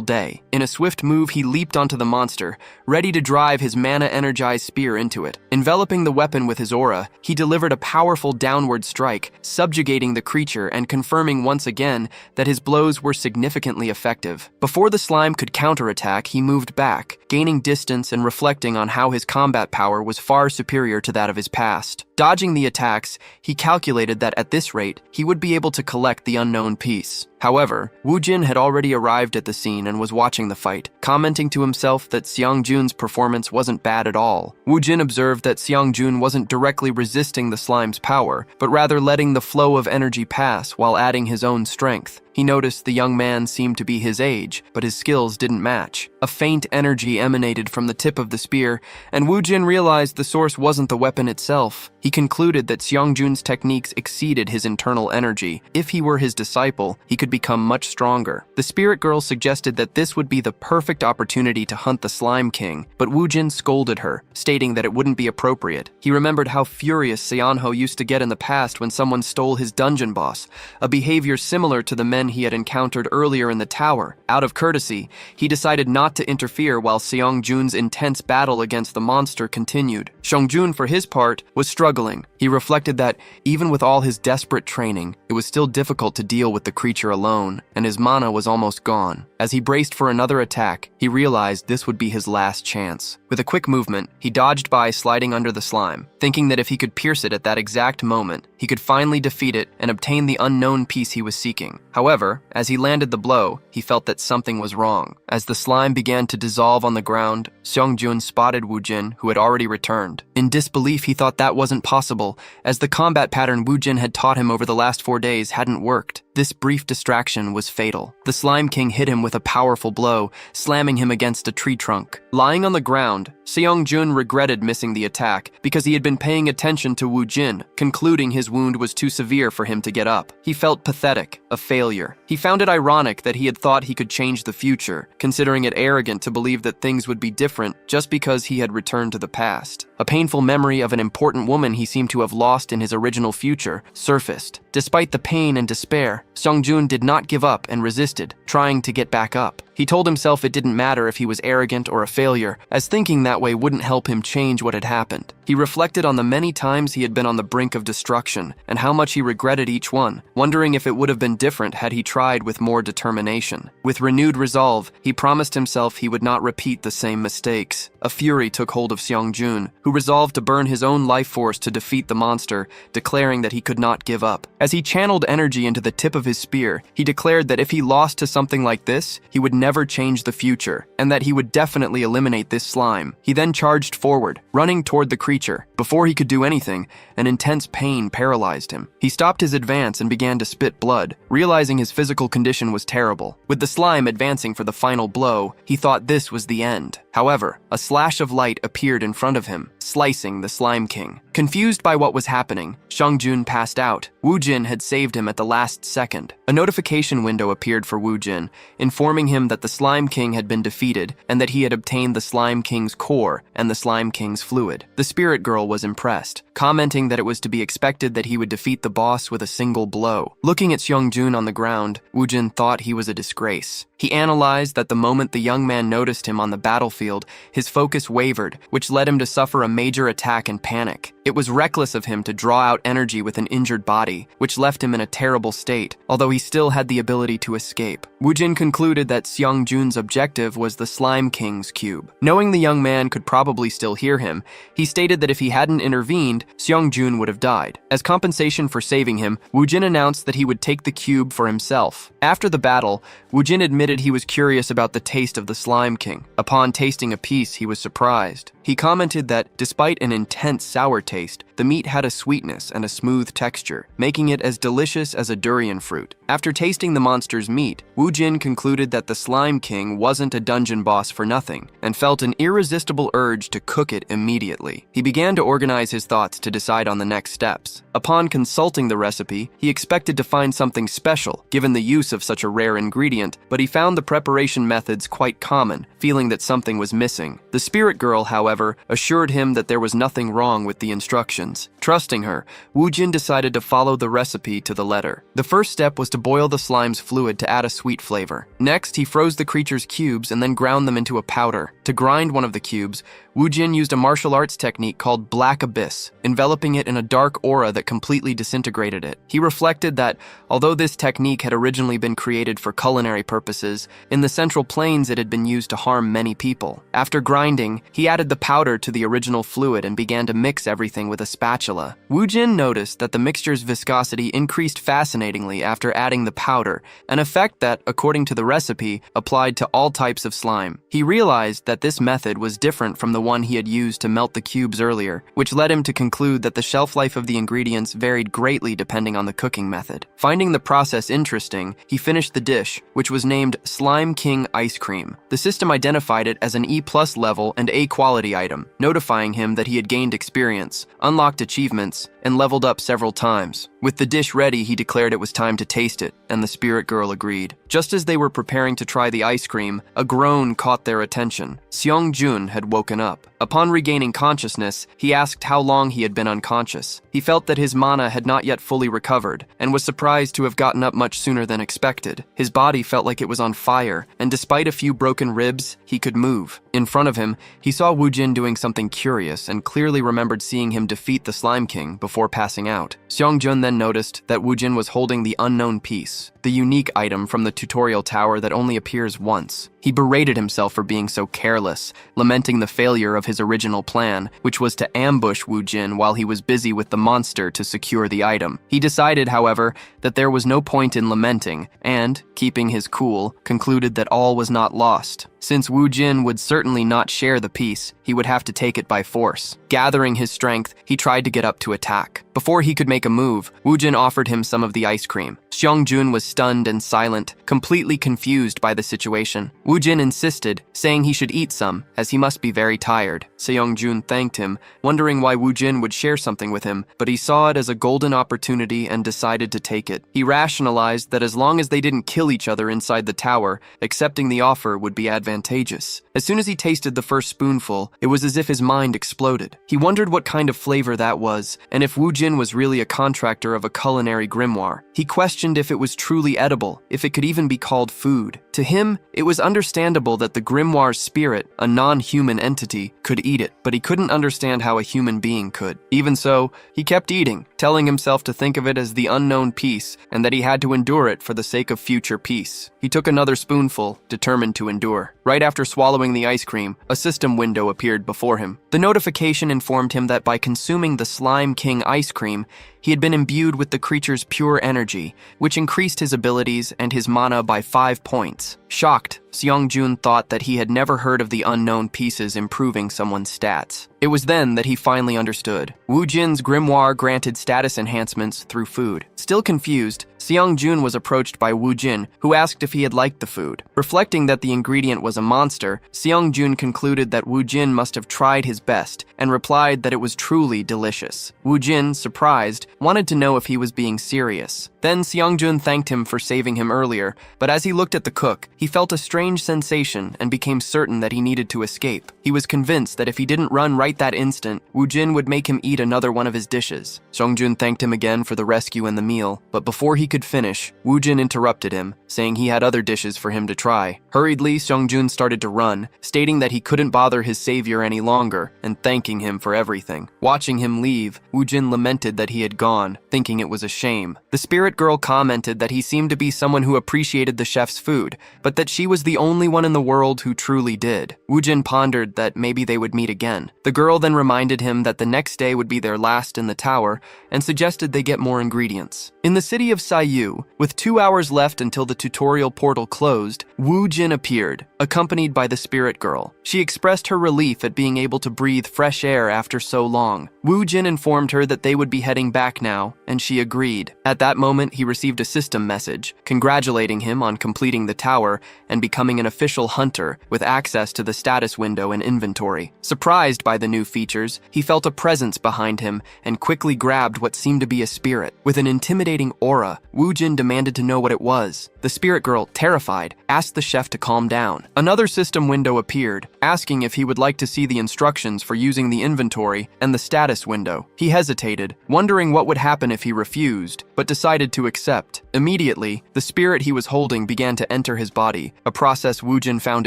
day. In a swift move, he leaped onto the monster, ready to drive his mana-energized spear into it. Enveloping the weapon with his aura, he delivered a powerful downward strike, subjugating the creature and confirming once again that his blows were significantly effective. Before the slime could counterattack, he moved back, gaining distance and reflecting on how his combat power was far superior to that of his past. Dodging the attacks, he calculated that at this rate, he would be able to collect the unknown piece. However, Woo-jin had already arrived at the scene and was watching the fight, commenting to himself that Seong-jun's performance wasn't bad at all. Woo-jin observed that Seong-jun wasn't directly resisting the slime's power, but rather letting the flow of energy pass while adding his own strength. He noticed the young man seemed to be his age, but his skills didn't match. A faint energy emanated from the tip of the spear, and Woo-jin realized the source wasn't the weapon itself. He concluded that Seong-jun's techniques exceeded his internal energy. If he were his disciple, he could become much stronger. The spirit girl suggested that this would be the perfect opportunity to hunt the Slime King, but Woo-jin scolded her, stating that it wouldn't be appropriate. He remembered how furious Seonho used to get in the past when someone stole his dungeon boss, a behavior similar to the men he had encountered earlier in the tower. Out of courtesy, he decided not to interfere while Seong-jun's intense battle against the monster continued. Seong-jun, for his part, was struggling. He reflected that, even with all his desperate training, it was still difficult to deal with the creature alone, and his mana was almost gone. As he braced for another attack, he realized this would be his last chance. With a quick movement, he dodged by, sliding under the slime, thinking that if he could pierce it at that exact moment, he could finally defeat it and obtain the unknown piece he was seeking. However, as he landed the blow, he felt that something was wrong. As the slime began to dissolve on the ground, Seong-jun spotted Woo-jin, who had already returned. In disbelief, he thought that wasn't possible, as the combat pattern Woo-jin had taught him over the last 4 days hadn't worked. This brief distraction was fatal. The Slime King hit him with a powerful blow, slamming him against a tree trunk. Lying on the ground, Seong-jun regretted missing the attack because he had been paying attention to Woo-jin, concluding his wound was too severe for him to get up. He felt pathetic, a failure. He found it ironic that he had thought he could change the future, considering it arrogant to believe that things would be different just because he had returned to the past. A painful memory of an important woman he seemed to have lost in his original future surfaced. Despite the pain and despair, Seong-jun did not give up and resisted, trying to get back up. He told himself it didn't matter if he was arrogant or a failure, as thinking that way wouldn't help him change what had happened. He reflected on the many times he had been on the brink of destruction, and how much he regretted each one, wondering if it would have been different had he tried with more determination. With renewed resolve, he promised himself he would not repeat the same mistakes. A fury took hold of Seong-jun, who resolved to burn his own life force to defeat the monster, declaring that he could not give up. As he channeled energy into the tip of his spear, he declared that if he lost to something like this, he would never change the future, and that he would definitely eliminate this slime. He then charged forward, running toward the creature. Before he could do anything, an intense pain paralyzed him. He stopped his advance and began to spit blood, realizing his physical condition was terrible. With the slime advancing for the final blow, he thought this was the end. However, a slash of light appeared in front of him, slicing the Slime King. Confused by what was happening, Seong-jun passed out. Woo-jin had saved him at the last second. A notification window appeared for Woo-jin, informing him that the Slime King had been defeated and that he had obtained the Slime King's core and the Slime King's fluid. The spirit girl was impressed, commenting that it was to be expected that he would defeat the boss with a single blow. Looking at Seong-jun on the ground, Woo-jin thought he was a disgrace. He analyzed that the moment the young man noticed him on the battlefield, his focus wavered, which led him to suffer a major attack and panic. It was reckless of him to draw out energy with an injured body, which left him in a terrible state, although he still had the ability to escape. Woojin concluded that Seong-jun's objective was the Slime King's cube. Knowing the young man could probably still hear him, he stated that if he hadn't intervened, Seong-jun would have died. As compensation for saving him, Woojin announced that he would take the cube for himself. After the battle, Woojin admitted he was curious about the taste of the Slime King. Upon tasting a piece, he was surprised. He commented that, despite an intense sour taste, the meat had a sweetness and a smooth texture, making it as delicious as a durian fruit. After tasting the monster's meat, Woojin concluded that the Slime King wasn't a dungeon boss for nothing, and felt an irresistible urge to cook it immediately. He began to organize his thoughts to decide on the next steps. Upon consulting the recipe, he expected to find something special, given the use of such a rare ingredient, but he found the preparation methods quite common, feeling that something was missing. The spirit girl, however, assured him that there was nothing wrong with the instructions. Trusting her, Woojin decided to follow the recipe to the letter. The first step was to boil the slime's fluid to add a sweet flavor. Next, he froze the creature's cubes and then ground them into a powder. To grind one of the cubes, Woojin used a martial arts technique called Black Abyss, enveloping it in a dark aura that completely disintegrated it. He reflected that, although this technique had originally been created for culinary purposes, in the Central Plains it had been used to harm many people. After grinding, he added the powder to the original fluid and began to mix everything with a spatula. Woojin noticed that the mixture's viscosity increased fascinatingly after adding the powder, an effect that, according to the recipe, applied to all types of slime. He realized that this method was different from the one he had used to melt the cubes earlier, which led him to conclude that the shelf life of the ingredients varied greatly depending on the cooking method. Finding the process interesting, he finished the dish, which was named Slime King Ice Cream. The system identified it as an E+ level and A quality item, notifying him that he had gained experience, unlocked achievements, and leveled up several times. With the dish ready, he declared it was time to taste it, and the spirit girl agreed. Just as they were preparing to try the ice cream, a groan caught their attention. Seong-jun had woken up. Upon regaining consciousness, he asked how long he had been unconscious. He felt that his mana had not yet fully recovered, and was surprised to have gotten up much sooner than expected. His body felt like it was on fire, and despite a few broken ribs, he could move. In front of him, he saw Woojin doing something curious and clearly remembered seeing him defeat the Slime King before passing out. Seong-jun then noticed that Woojin was holding the unknown piece, the unique item from the tutorial tower that only appears once. He berated himself for being so careless, lamenting the failure of his original plan, which was to ambush Woojin while he was busy with the monster to secure the item. He decided, however, that there was no point in lamenting, and, keeping his cool, concluded that all was not lost. Since Woojin would certainly not share the piece, he would have to take it by force. Gathering his strength, he tried to get up to attack. Before he could make a move, Woojin offered him some of the ice cream. Seong-jun was stunned and silent, completely confused by the situation. Woojin insisted, saying he should eat some, as he must be very tired. Seong-jun thanked him, wondering why Woojin would share something with him, but he saw it as a golden opportunity and decided to take it. He rationalized that as long as they didn't kill each other inside the tower, accepting the offer would be advantageous. As soon as he tasted the first spoonful, it was as if his mind exploded. He wondered what kind of flavor that was, and if Woojin was really a contractor of a culinary grimoire. He questioned if it was truly edible, if it could even be called food. To him, it was understandable that the grimoire's spirit, a non-human entity, could eat it, but he couldn't understand how a human being could. Even so, he kept eating, telling himself to think of it as the unknown peace, and that he had to endure it for the sake of future peace. He took another spoonful, determined to endure. Right after swallowing the ice cream, a system window appeared before him. The notification informed him that by consuming the Slime King ice cream, he had been imbued with the creature's pure energy, which increased his abilities and his mana by 5 points. Shocked, Seong-jun thought that he had never heard of the unknown pieces improving someone's stats. It was then that he finally understood. Woojin's grimoire granted status enhancements through food. Still confused, Seong-jun was approached by Woojin, who asked if he had liked the food. Reflecting that the ingredient was a monster, Seong-jun concluded that Woojin must have tried his best, and replied that it was truly delicious. Woojin, surprised, wanted to know if he was being serious. Then Seong-jun thanked him for saving him earlier, but as he looked at the cook, he he felt a strange sensation and became certain that he needed to escape. He was convinced that if he didn't run right that instant, Woo Jin would make him eat another one of his dishes. Seongjun thanked him again for the rescue and the meal, but before he could finish, Woo Jin interrupted him, saying he had other dishes for him to try. Hurriedly, Seongjun started to run, stating that he couldn't bother his savior any longer and thanking him for everything. Watching him leave, Woo Jin lamented that he had gone, thinking it was a shame. The spirit girl commented that he seemed to be someone who appreciated the chef's food, but that she was the only one in the world who truly did. Woo Jin pondered that maybe they would meet again. The girl then reminded him that the next day would be their last in the tower and suggested they get more ingredients. In the city of Sayu, with 2 hours left until the tutorial portal closed, Woo Jin appeared, accompanied by the spirit girl. She expressed her relief at being able to breathe fresh air after so long. Woo Jin informed her that they would be heading back now, and she agreed. At that moment, he received a system message, congratulating him on completing the tower and becoming an official hunter with access to the status window and inventory. Surprised by the new features, he felt a presence behind him and quickly grabbed what seemed to be a spirit. With an intimidating aura, Woo Jin demanded to know what it was. The spirit girl, terrified, asked the chef to calm down. Another system window appeared, asking if he would like to see the instructions for using the inventory and the status window. He hesitated, wondering what would happen if he refused, but decided to accept. Immediately, the spirit he was holding began to enter his body, a process Woo Jin found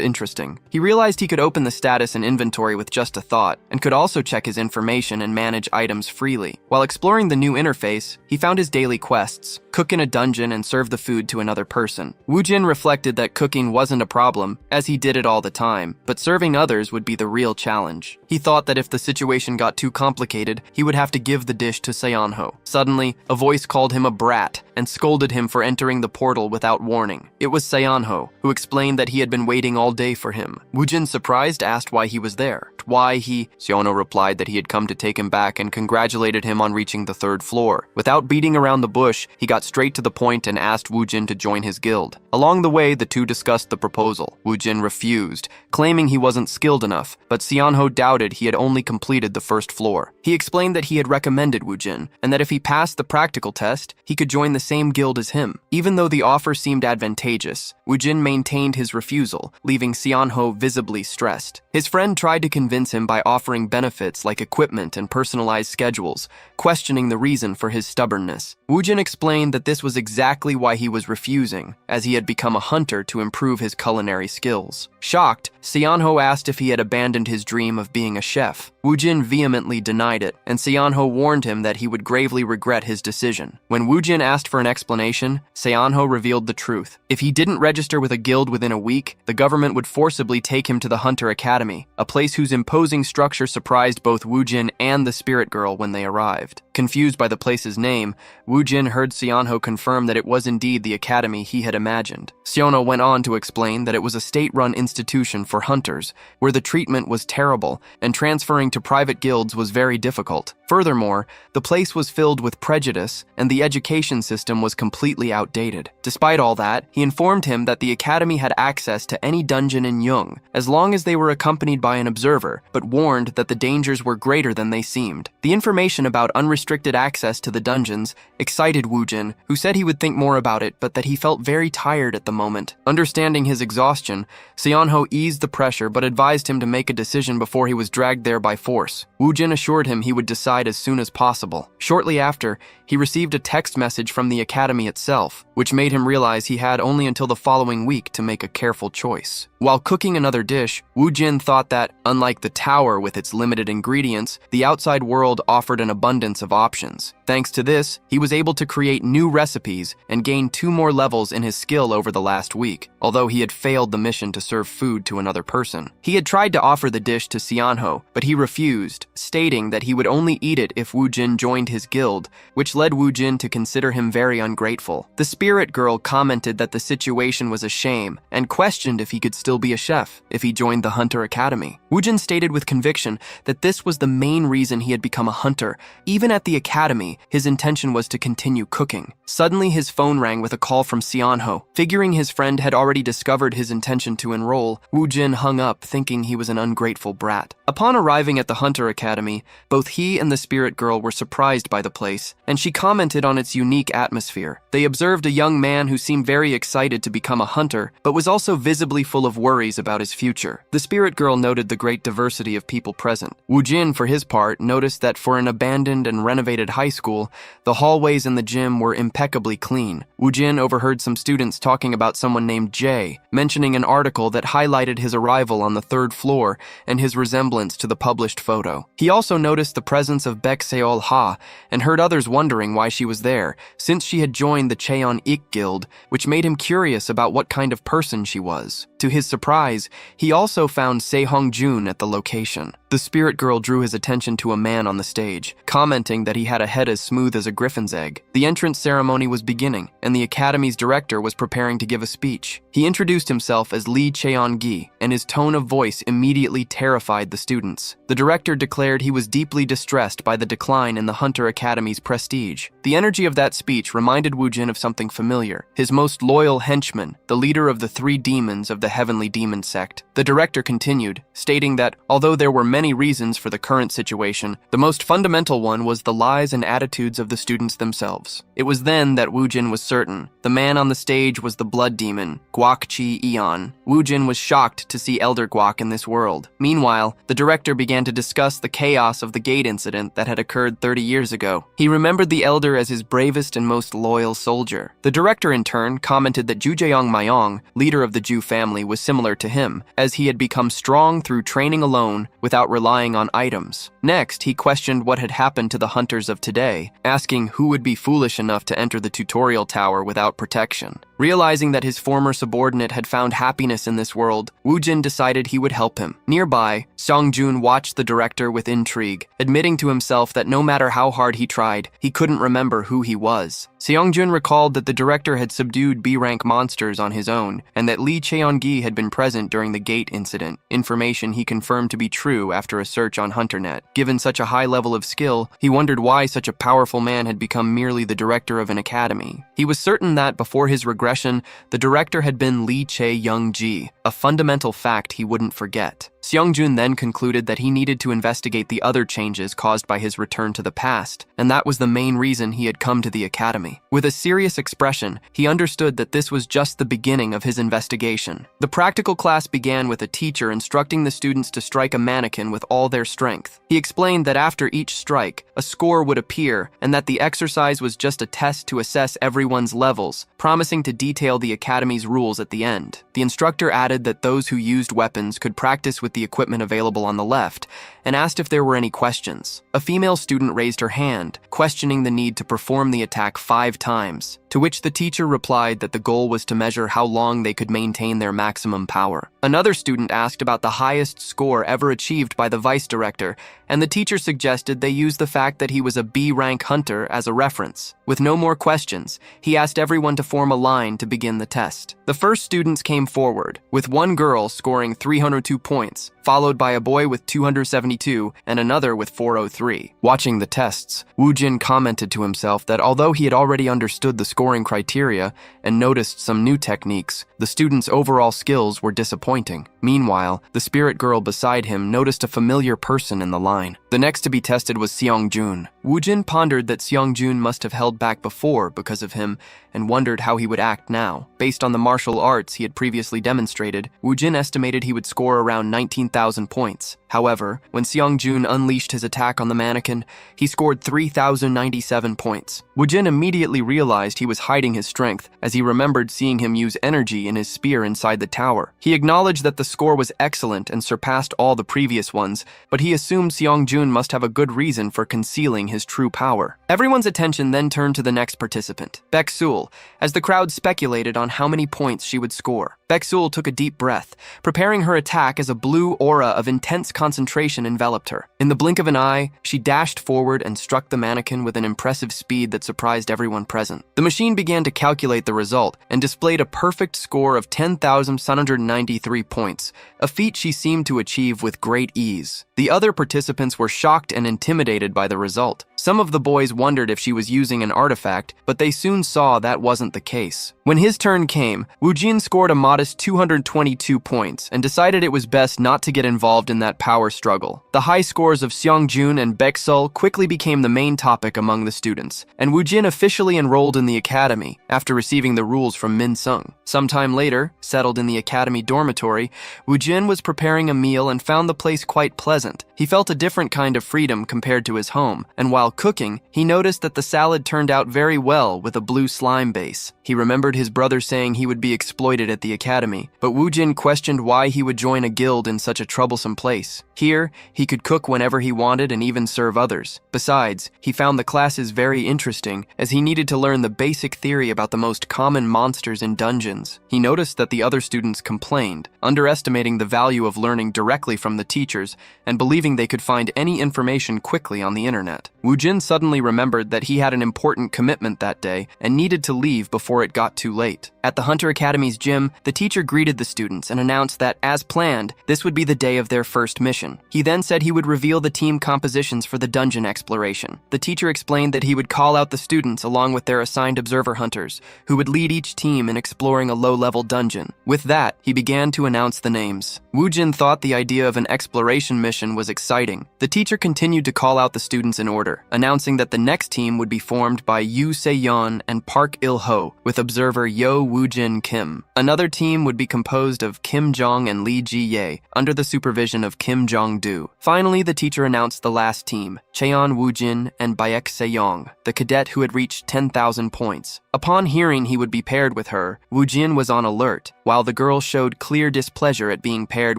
interesting. He realized he could open the status and inventory with just a thought, and could also check his information and manage items freely. While exploring the new interface, he found his daily quests: cook in a dungeon and serve the food to another person. Woo Jin reflected that cooking wasn't a problem, as he did it all the time, but serving others would be the real challenge. He thought that if the situation got too complicated, he would have to give the dish to Seonho. Suddenly, a voice called him a brat and scolded him for entering the portal without warning. It was Seonho, who explained that he had been waiting all day for him. Woo Jin, surprised, asked why he was there. Seonho replied that he had come to take him back and congratulated him on reaching the 3rd floor. Without beating around the bush, he got straight to the point and asked Woo Jin to join his guild. Along the way, the two discussed the proposal. Woo Jin refused, claiming he wasn't skilled enough, but Seonho doubted he had only completed the 1st floor. He explained that he had recommended Woo Jin, and that if he passed the practical test, he could join the same guild as him. Even though the offer seemed advantageous, Woo Jin maintained his refusal, leaving Seonho visibly stressed. His friend tried to convince him by offering benefits like equipment and personalized schedules, questioning the reason for his stubbornness. Woo Jin explained that this was exactly why he was refusing, as he had become a hunter to improve his culinary skills. Shocked, Seonho asked if he had abandoned his dream of being a chef. Woo Jin vehemently denied it, and Seonho warned him that he would gravely regret his decision. When Woo Jin asked for an explanation, Seonho revealed the truth. If he didn't register with a guild within a week, the government would forcibly take him to the Hunter Academy, a place whose imposing structure surprised both Woo Jin and the spirit girl when they arrived. Confused by the place's name, Woo Jin heard Seonho confirm that it was indeed the academy he had imagined. Seonho went on to explain that it was a state-run institution for hunters, where the treatment was terrible and transferring to private guilds was very difficult. Furthermore, the place was filled with prejudice and the education system was completely outdated. Despite all that, he informed him that the academy had access to any dungeon in Yeong, as long as they were accompanied by an observer, but warned that the dangers were greater than they seemed. The information about unrestricted access to the dungeons excited Woo Jin, who said he would think more about it, but that he felt very tired at the moment. Understanding his exhaustion, Seonho eased the pressure but advised him to make a decision before he was dragged there by force. Woo Jin assured him he would decide as soon as possible. Shortly after, he received a text message from the academy itself, which made him realize he had only until the following week to make a careful choice. While cooking another dish, Woo Jin thought that, unlike the tower with its limited ingredients, the outside world offered an abundance of options. Thanks to this, he was able to create new recipes and gain 2 more levels in his skill over the last week, although he had failed the mission to serve food to another person. He had tried to offer the dish to Seonho, but he refused, stating that he would only eat it if Woo Jin joined his guild, which led Woo Jin to consider him very ungrateful. The spirit girl commented that the situation was a shame and questioned if he could still be a chef if he joined the Hunter Academy. Woo Jin stated with conviction that this was the main reason he had become a hunter. Even at the academy, academy, his intention was to continue cooking. Suddenly, his phone rang with a call from Seonho. Figuring his friend had already discovered his intention to enroll, Woo Jin hung up, thinking he was an ungrateful brat. Upon arriving at the Hunter Academy, both he and the spirit girl were surprised by the place, and she commented on its unique atmosphere. They observed a young man who seemed very excited to become a hunter, but was also visibly full of worries about his future. The spirit girl noted the great diversity of people present. Woo Jin, for his part, noticed that for an abandoned and renovated high school, the hallways and the gym were impeccably clean. Woo Jin overheard some students talking about someone named Jay, mentioning an article that highlighted his arrival on the 3rd floor and his resemblance to the published photo. He also noticed the presence of Baek Seol Ha and heard others wondering why she was there, since she had joined the Cheon Ik Guild, which made him curious about what kind of person she was. To his surprise, he also found Se Hong Jun at the location. The spirit girl drew his attention to a man on the stage, commenting that he had a head as smooth as a griffin's egg. The entrance ceremony was beginning, and the academy's director was preparing to give a speech. He introduced himself as Lee Cheon-gi, and his tone of voice immediately terrified the students. The director declared he was deeply distressed by the decline in the Hunter Academy's prestige. The energy of that speech reminded Woo Jin of something familiar: his most loyal henchman, the leader of the 3 demons of the Heavenly Demon sect. The director continued, stating that although there were many reasons for the current situation, the most fundamental one was the lies and attitudes of the students themselves. It was then that Woo Jin was certain. The man on the stage was the blood demon, Guak Chi Eon. Woo Jin was shocked to see Elder Guak in this world. Meanwhile, the director began to discuss the chaos of the gate incident that had occurred 30 years ago. He remembered the elder as his bravest and most loyal soldier. The director, in turn, commented that Jujeong Mayong, leader of the Ju family, was similar to him, as he had become strong through training alone without relying on items. Next, he questioned what had happened to the hunters of today, asking who would be foolish enough to enter the tutorial tower without protection. Realizing that his former subordinate had found happiness in this world, Woo Jin decided he would help him. Nearby, Seong-jun watched the director with intrigue, admitting to himself that no matter how hard he tried, he couldn't remember who he was. Seong-jun recalled that the director had subdued B-rank monsters on his own, and that Lee Cheon-gi had been present during the gate incident, information he confirmed to be true after a search on HunterNet. Given such a high level of skill, he wondered why such a powerful man had become merely the director of an academy. He was certain that, before his regression, the director had been Lee Chae-young-ji, a fundamental fact he wouldn't forget. Seong-jun then concluded that he needed to investigate the other changes caused by his return to the past, and that was the main reason he had come to the academy. With a serious expression, he understood that this was just the beginning of his investigation. The practical class began with a teacher instructing the students to strike a mannequin with all their strength. He explained that after each strike, a score would appear, and that the exercise was just a test to assess everyone's levels, promising to detail the academy's rules at the end. The instructor added that those who used weapons could practice with the equipment available on the left, and asked if there were any questions. A female student raised her hand, questioning the need to perform the attack 5 times, to which the teacher replied that the goal was to measure how long they could maintain their maximum power. Another student asked about the highest score ever achieved by the vice director, and the teacher suggested they use the fact that he was a B-rank hunter as a reference. With no more questions, he asked everyone to form a line to begin the test. The first students came forward, with one girl scoring 302 points, followed by a boy with 272 and another with 403. Watching the tests, Woo Jin commented to himself that although he had already understood the scoring criteria and noticed some new techniques, the students' overall skills were disappointing. Meanwhile, the spirit girl beside him noticed a familiar person in the line. The next to be tested was Seong-jun. Woo Jin pondered that Seong-jun must have held back before because of him and wondered how he would act now. Based on the martial arts he had previously demonstrated, Woo Jin estimated he would score around 19,000 points. However, when Seong-jun unleashed his attack on the mannequin, he scored 3,097 points. Woo Jin immediately realized he was hiding his strength, as he remembered seeing him use energy in his spear inside the tower. He acknowledged that the score was excellent and surpassed all the previous ones, but he assumed Seong-jun must have a good reason for concealing his true power. Everyone's attention then turned to the next participant, Baek-sul, as the crowd speculated on how many points she would score. Baek-sul took a deep breath, preparing her attack as a blue aura of intense concentration enveloped her. In the blink of an eye, she dashed forward and struck the mannequin with an impressive speed that surprised everyone present. The machine began to calculate the result and displayed a perfect score of 10,793 points, a feat she seemed to achieve with great ease. The other participants were shocked and intimidated by the result. Some of the boys wondered if she was using an artifact, but they soon saw that wasn't the case. When his turn came, Woojin scored a modest 222 points and decided it was best not to get involved in that power struggle. The high scores of Seongjun and Baekseol quickly became the main topic among the students, and Woojin officially enrolled in the academy after receiving the rules from Min Sung. Sometime later, settled in the academy dormitory, Woojin was preparing a meal and found the place quite pleasant. He felt a different kind of freedom compared to his home, and while cooking, he noticed that the salad turned out very well with a blue slime base. He remembered his brother saying he would be exploited at the academy, but Woojin questioned why he would join a guild in such a troublesome place. Here, he could cook whenever he wanted and even serve others. Besides, he found the classes very interesting, as he needed to learn the basic theory about the most common monsters in dungeons. He noticed that the other students complained, underestimating the value of learning directly from the teachers and believing they could find any information quickly on the internet. Woojin suddenly remembered that he had an important commitment that day and needed to leave before it got too late. At the Hunter Academy's gym, the teacher greeted the students and announced that, as planned, this would be the day of their first mission. He then said he would reveal the team compositions for the dungeon exploration. The teacher explained that he would call out the students along with their assigned observer hunters, who would lead each team in exploring a low-level dungeon. With that, he began to announce the names. Woojin thought the idea of an exploration mission was exciting. The teacher continued to call out the students in order, announcing that the next team would be formed by Yoo Se-yeon and Park Il-ho, with observer Yo Woojin Kim. Another team would be composed of Kim Jong and Lee Ji-ye, under the supervision of Kim Jong-do. Finally, the teacher announced the last team, Cheon Woojin and Baek Se-young, the cadet who had reached 10,000 points. Upon hearing he would be paired with her, Woojin was on alert, while the girl showed clear displeasure at being paired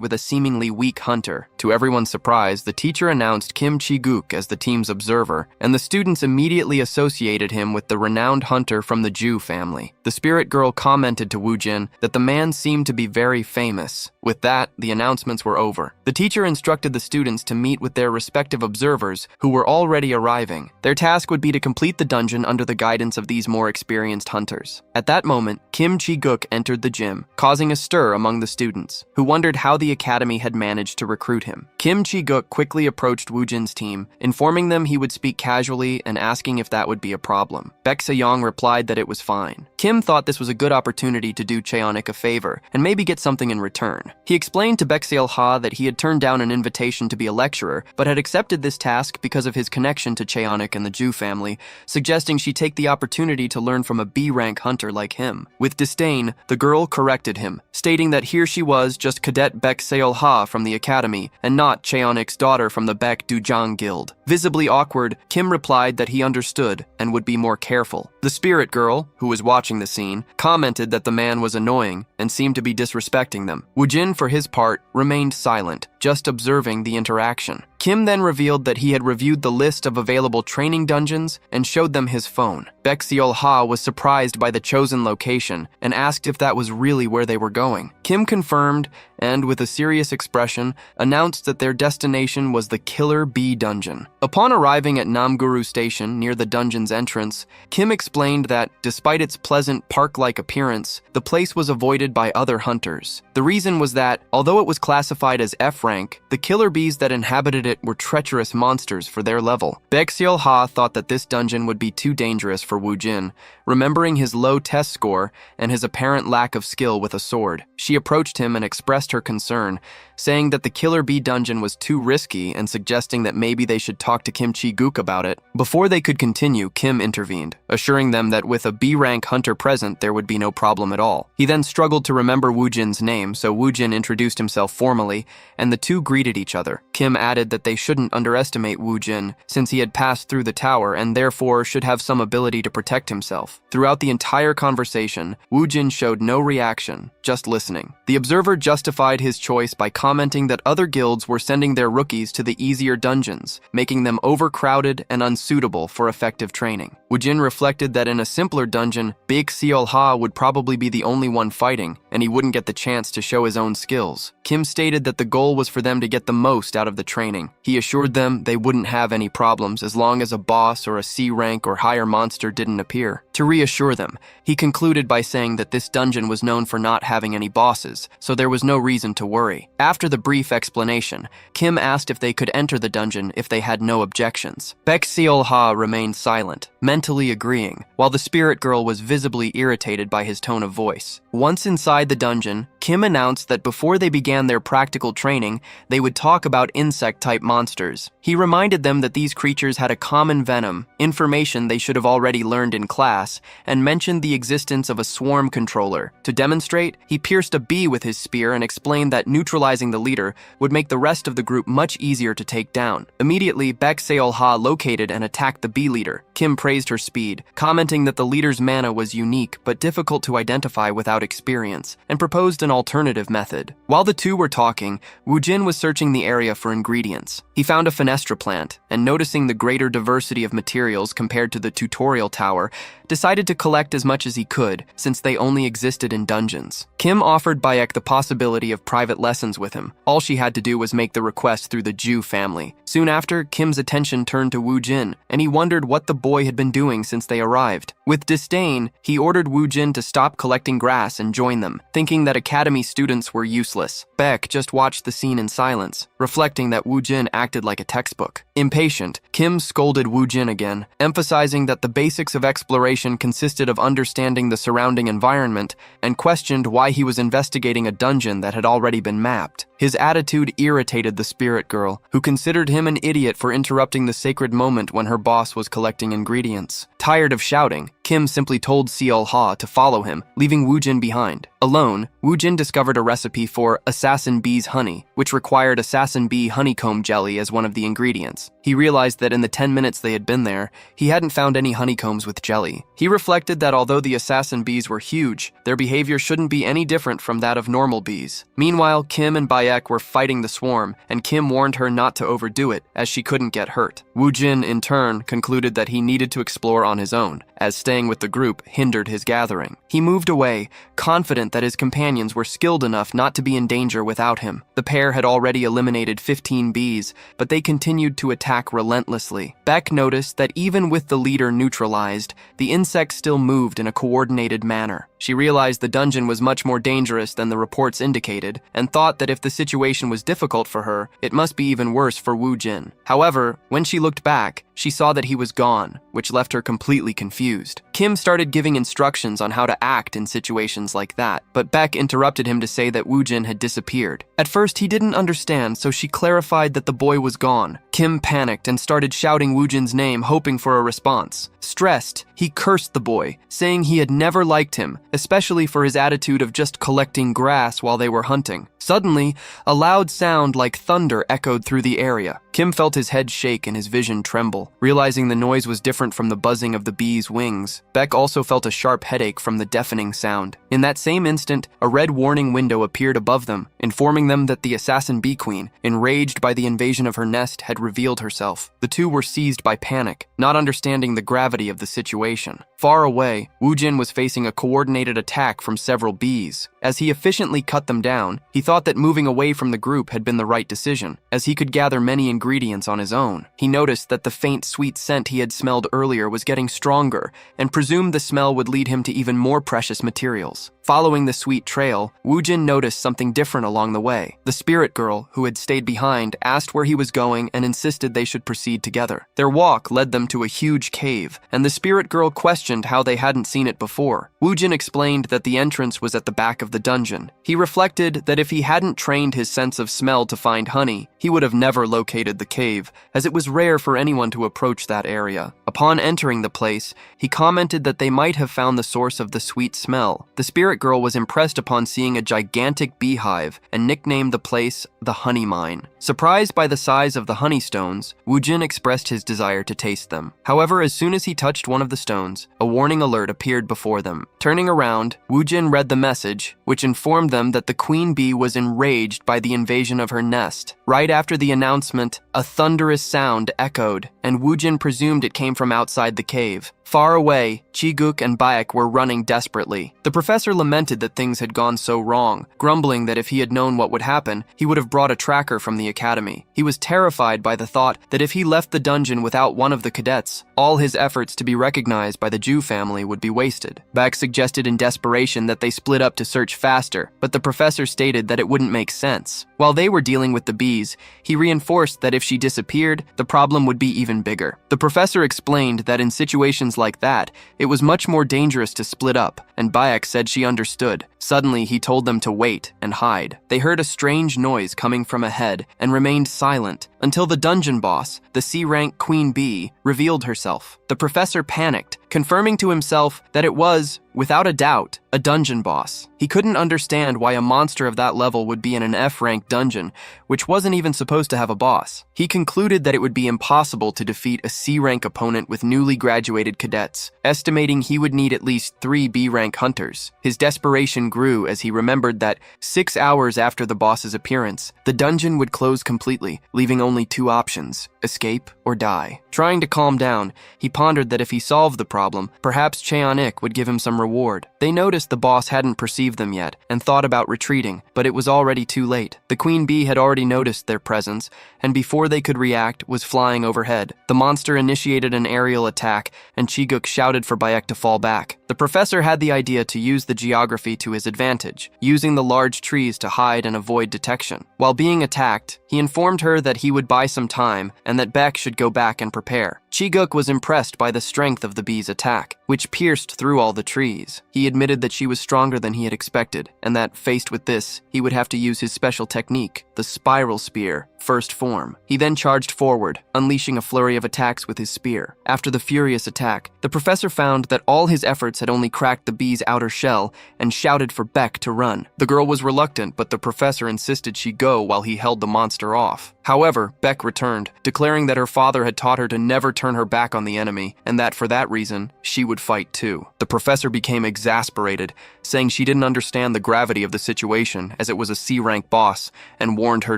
with a seemingly weak hunter. To everyone's surprise, the teacher announced Kim Chi-guk as the team's observer, and the students immediately associated him with the renowned hunter from the Ju family. The spirit girl commented to Woojin that the man seemed to be very famous. With that, the announcements were over. The teacher instructed the students to meet with their respective observers, who were already arriving. Their task would be to complete the dungeon under the guidance of these more experienced hunters. At that moment, Kim Chi-guk entered the gym, causing a stir among the students, who wondered how the academy had managed to recruit him. Kim Chi-guk quickly approached Woojin's team, informing them he would speak casually and asking if that would be a problem. Baek Se-young replied that it was fine. Kim thought this was a good opportunity to do Cheonik a favor and maybe get something in return. He explained to Baekseol-ha that he had turned down an invitation to be a lecturer, but had accepted this task because of his connection to Cheonik and the Ju family, suggesting she take the opportunity to learn from a B-rank hunter like him. With disdain, the girl corrected him, stating that here she was just Cadet Baekseol-ha from the academy, and not Cheonik's daughter from the Baek Dujang Guild. Visibly awkward, Kim replied that he understood and would be more careful. The spirit girl, who was watching the scene, commented that the man was annoying and seemed to be disrespecting them. Woojin, for his part, remained silent, just observing the interaction. Kim then revealed that he had reviewed the list of available training dungeons and showed them his phone. Baekseol-ha was surprised by the chosen location and asked if that was really where they were going. Kim confirmed and, with a serious expression, announced that their destination was the Killer Bee Dungeon. Upon arriving at Namguru Station near the dungeon's entrance, Kim explained that, despite its pleasant park-like appearance, the place was avoided by other hunters. The reason was that, although it was classified as F rank, the killer bees that inhabited it were treacherous monsters for their level. Baekseol-ha thought that this dungeon would be too dangerous for Woojin, remembering his low test score and his apparent lack of skill with a sword. She approached him and expressed her concern, saying that the Killer Bee dungeon was too risky and suggesting that maybe they should talk to Kim Chi-guk about it. Before they could continue, Kim intervened, assuring them that with a B-rank hunter present, there would be no problem at all. He then struggled to remember Woojin's name, so Woojin introduced himself formally, and the two greeted each other. Kim added that they shouldn't underestimate Woojin, since he had passed through the tower and therefore should have some ability to protect himself. Throughout the entire conversation, Woojin showed no reaction, just listening. The observer justified his choice by commenting that other guilds were sending their rookies to the easier dungeons, making them overcrowded and unsuitable for effective training. Woojin reflected that in a simpler dungeon, Baekseol-ha would probably be the only one fighting, and he wouldn't get the chance to show his own skills. Kim stated that the goal was for them to get the most out of the training, everything. He assured them they wouldn't have any problems as long as a boss or a C rank or higher monster didn't appear. To reassure them, he concluded by saying that this dungeon was known for not having any bosses, so there was no reason to worry. After the brief explanation, Kim asked if they could enter the dungeon if they had no objections. Baek Seol-ha remained silent, mentally agreeing, while the spirit girl was visibly irritated by his tone of voice. Once inside the dungeon, Kim announced that before they began their practical training, they would talk about insect-type monsters. He reminded them that these creatures had a common venom, information they should have already learned in class, and mentioned the existence of a swarm controller. To demonstrate, he pierced a bee with his spear and explained that neutralizing the leader would make the rest of the group much easier to take down. Immediately, Baek Seol-ha located and attacked the bee leader. Kim praised her speed, commenting that the leader's mana was unique but difficult to identify without experience, and proposed an alternative method. While the two were talking, Woo-jin was searching the area for ingredients. He found a fenestra plant, and noticing the greater diversity of materials compared to the tutorial tower, decided to collect as much as he could, since they only existed in dungeons. Kim offered Bayek the possibility of private lessons with him. All she had to do was make the request through the Ju family. Soon after, Kim's attention turned to Woo-jin, and he wondered what the boy had been doing since they arrived. With disdain, he ordered Woo-jin to stop collecting grass and join them, thinking that academy students were useless. Baek just watched the scene in silence, reflecting that Woo-jin acted like a textbook. Impatient, Kim scolded Woo-jin again, emphasizing that the basics of exploration consisted of understanding the surrounding environment, and questioned why he was investigating a dungeon that had already been mapped. His attitude irritated the spirit girl, who considered him an idiot for interrupting the sacred moment when her boss was collecting ingredients. Tired of shouting, Kim simply told Seol-ha to follow him, leaving Woo-jin behind. Alone, Woo-jin discovered a recipe for assassin bee's honey, which required assassin bee honeycomb jelly as one of the ingredients. He realized that in the 10 minutes they had been there, he hadn't found any honeycombs with jelly. He reflected that although the assassin bees were huge, their behavior shouldn't be any different from that of normal bees. Meanwhile, Kim and Bayek were fighting the swarm, and Kim warned her not to overdo it, as she couldn't get hurt. Woo-jin, in turn, concluded that he needed to explore on his own, as staying with the group hindered his gathering. He moved away, confident that his companions were skilled enough not to be in danger without him. The pair had already eliminated 15 bees, but they continued to attack relentlessly. Baek noticed that even with the leader neutralized, the insects still moved in a coordinated manner. She realized the dungeon was much more dangerous than the reports indicated, and thought that if the situation was difficult for her, it must be even worse for Woo-jin. However, when she looked back, she saw that he was gone, which left her completely confused. Kim started giving instructions on how to act in situations like that, but Baek interrupted him to say that Woo-jin had disappeared. At first, he didn't understand, so she clarified that the boy was gone. Kim panicked and started shouting Woo-jin's name, hoping for a response. Stressed, he cursed the boy, saying he had never liked him, especially for his attitude of just collecting grass while they were hunting. Suddenly, a loud sound like thunder echoed through the area. Kim felt his head shake and his vision tremble, realizing the noise was different from the buzzing of the bee's wings. Baek also felt a sharp headache from the deafening sound. In that same instant, a red warning window appeared above them, informing them that the assassin bee queen, enraged by the invasion of her nest, had revealed herself. The two were seized by panic, not understanding the gravity of the situation. Far away, Woo-jin was facing a coordinated attack from several bees. As he efficiently cut them down, he thought that moving away from the group had been the right decision, as he could gather many ingredients on his own. He noticed that the faint sweet scent he had smelled earlier was getting stronger, and presumed the smell would lead him to even more precious materials. Following the sweet trail, Woo-jin noticed something different along the way. The spirit girl, who had stayed behind, asked where he was going and insisted they should proceed together. Their walk led them to a huge cave, and the spirit girl questioned how they hadn't seen it before. Woo-jin explained that the entrance was at the back of the dungeon. He reflected that if he hadn't trained his sense of smell to find honey, he would have never located the cave, as it was rare for anyone to approach that area. Upon entering the place, he commented that they might have found the source of the sweet smell. The spirit girl was impressed upon seeing a gigantic beehive and nicknamed the place the Honey Mine. Surprised by the size of the honey stones, Woo-jin expressed his desire to taste them. However, as soon as he touched one of the stones, a warning alert appeared before them. Turning around, Woo-jin read the message, which informed them that the queen bee was enraged by the invasion of her nest. Right after the announcement, a thunderous sound echoed, and and Woojin presumed it came from outside the cave. Far away, Chi-guk and Baek were running desperately. The professor lamented that things had gone so wrong, grumbling that if he had known what would happen, he would have brought a tracker from the academy. He was terrified by the thought that if he left the dungeon without one of the cadets, all his efforts to be recognized by the Ju family would be wasted. Baek suggested in desperation that they split up to search faster, but the professor stated that it wouldn't make sense. While they were dealing with the bees, he reinforced that if she disappeared, the problem would be even bigger. The professor explained that in situations like that, it was much more dangerous to split up, and Baek said she understood. Suddenly, he told them to wait and hide. They heard a strange noise coming from ahead and remained silent until the dungeon boss, the C-rank Queen Bee, revealed herself. The professor panicked, confirming to himself that it was, without a doubt, a dungeon boss. He couldn't understand why a monster of that level would be in an F-rank dungeon, which wasn't even supposed to have a boss. He concluded that it would be impossible to defeat a C-rank opponent with newly graduated cadets, estimating he would need at least 3 B-rank hunters. His desperation grew as he remembered that 6 hours after the boss's appearance, the dungeon would close completely, leaving only 2 options: escape or die. Trying to calm down, he pondered that if he solved the problem, perhaps Cheon-ik would give him some reward. They noticed the boss hadn't perceived them yet and thought about retreating, but it was already too late. The Queen Bee had already noticed their presence, and before they could react, was flying overhead. The monster initiated an aerial attack, and Chi-guk shouted for Baek to fall back. The professor had the idea to use the geography to his advantage, using the large trees to hide and avoid detection. While being attacked, he informed her that he would buy some time and that Baek should go back and prepare. Chi-guk was impressed by the strength of the bee's attack, which pierced through all the trees. He admitted that she was stronger than he had expected, and that, faced with this, he would have to use his special technique, the spiral spear, first form. He then charged forward, unleashing a flurry of attacks with his spear. After the furious attack, the professor found that all his efforts had only cracked the bee's outer shell and shouted for Baek to run. The girl was reluctant, but the professor insisted she go while he held the monster off. However, Baek returned, declaring that her father had taught her to never turn her back on the enemy, and that for that reason, she would fight too. The professor became exasperated, saying she didn't understand the gravity of the situation as it was a C-rank boss, and warned her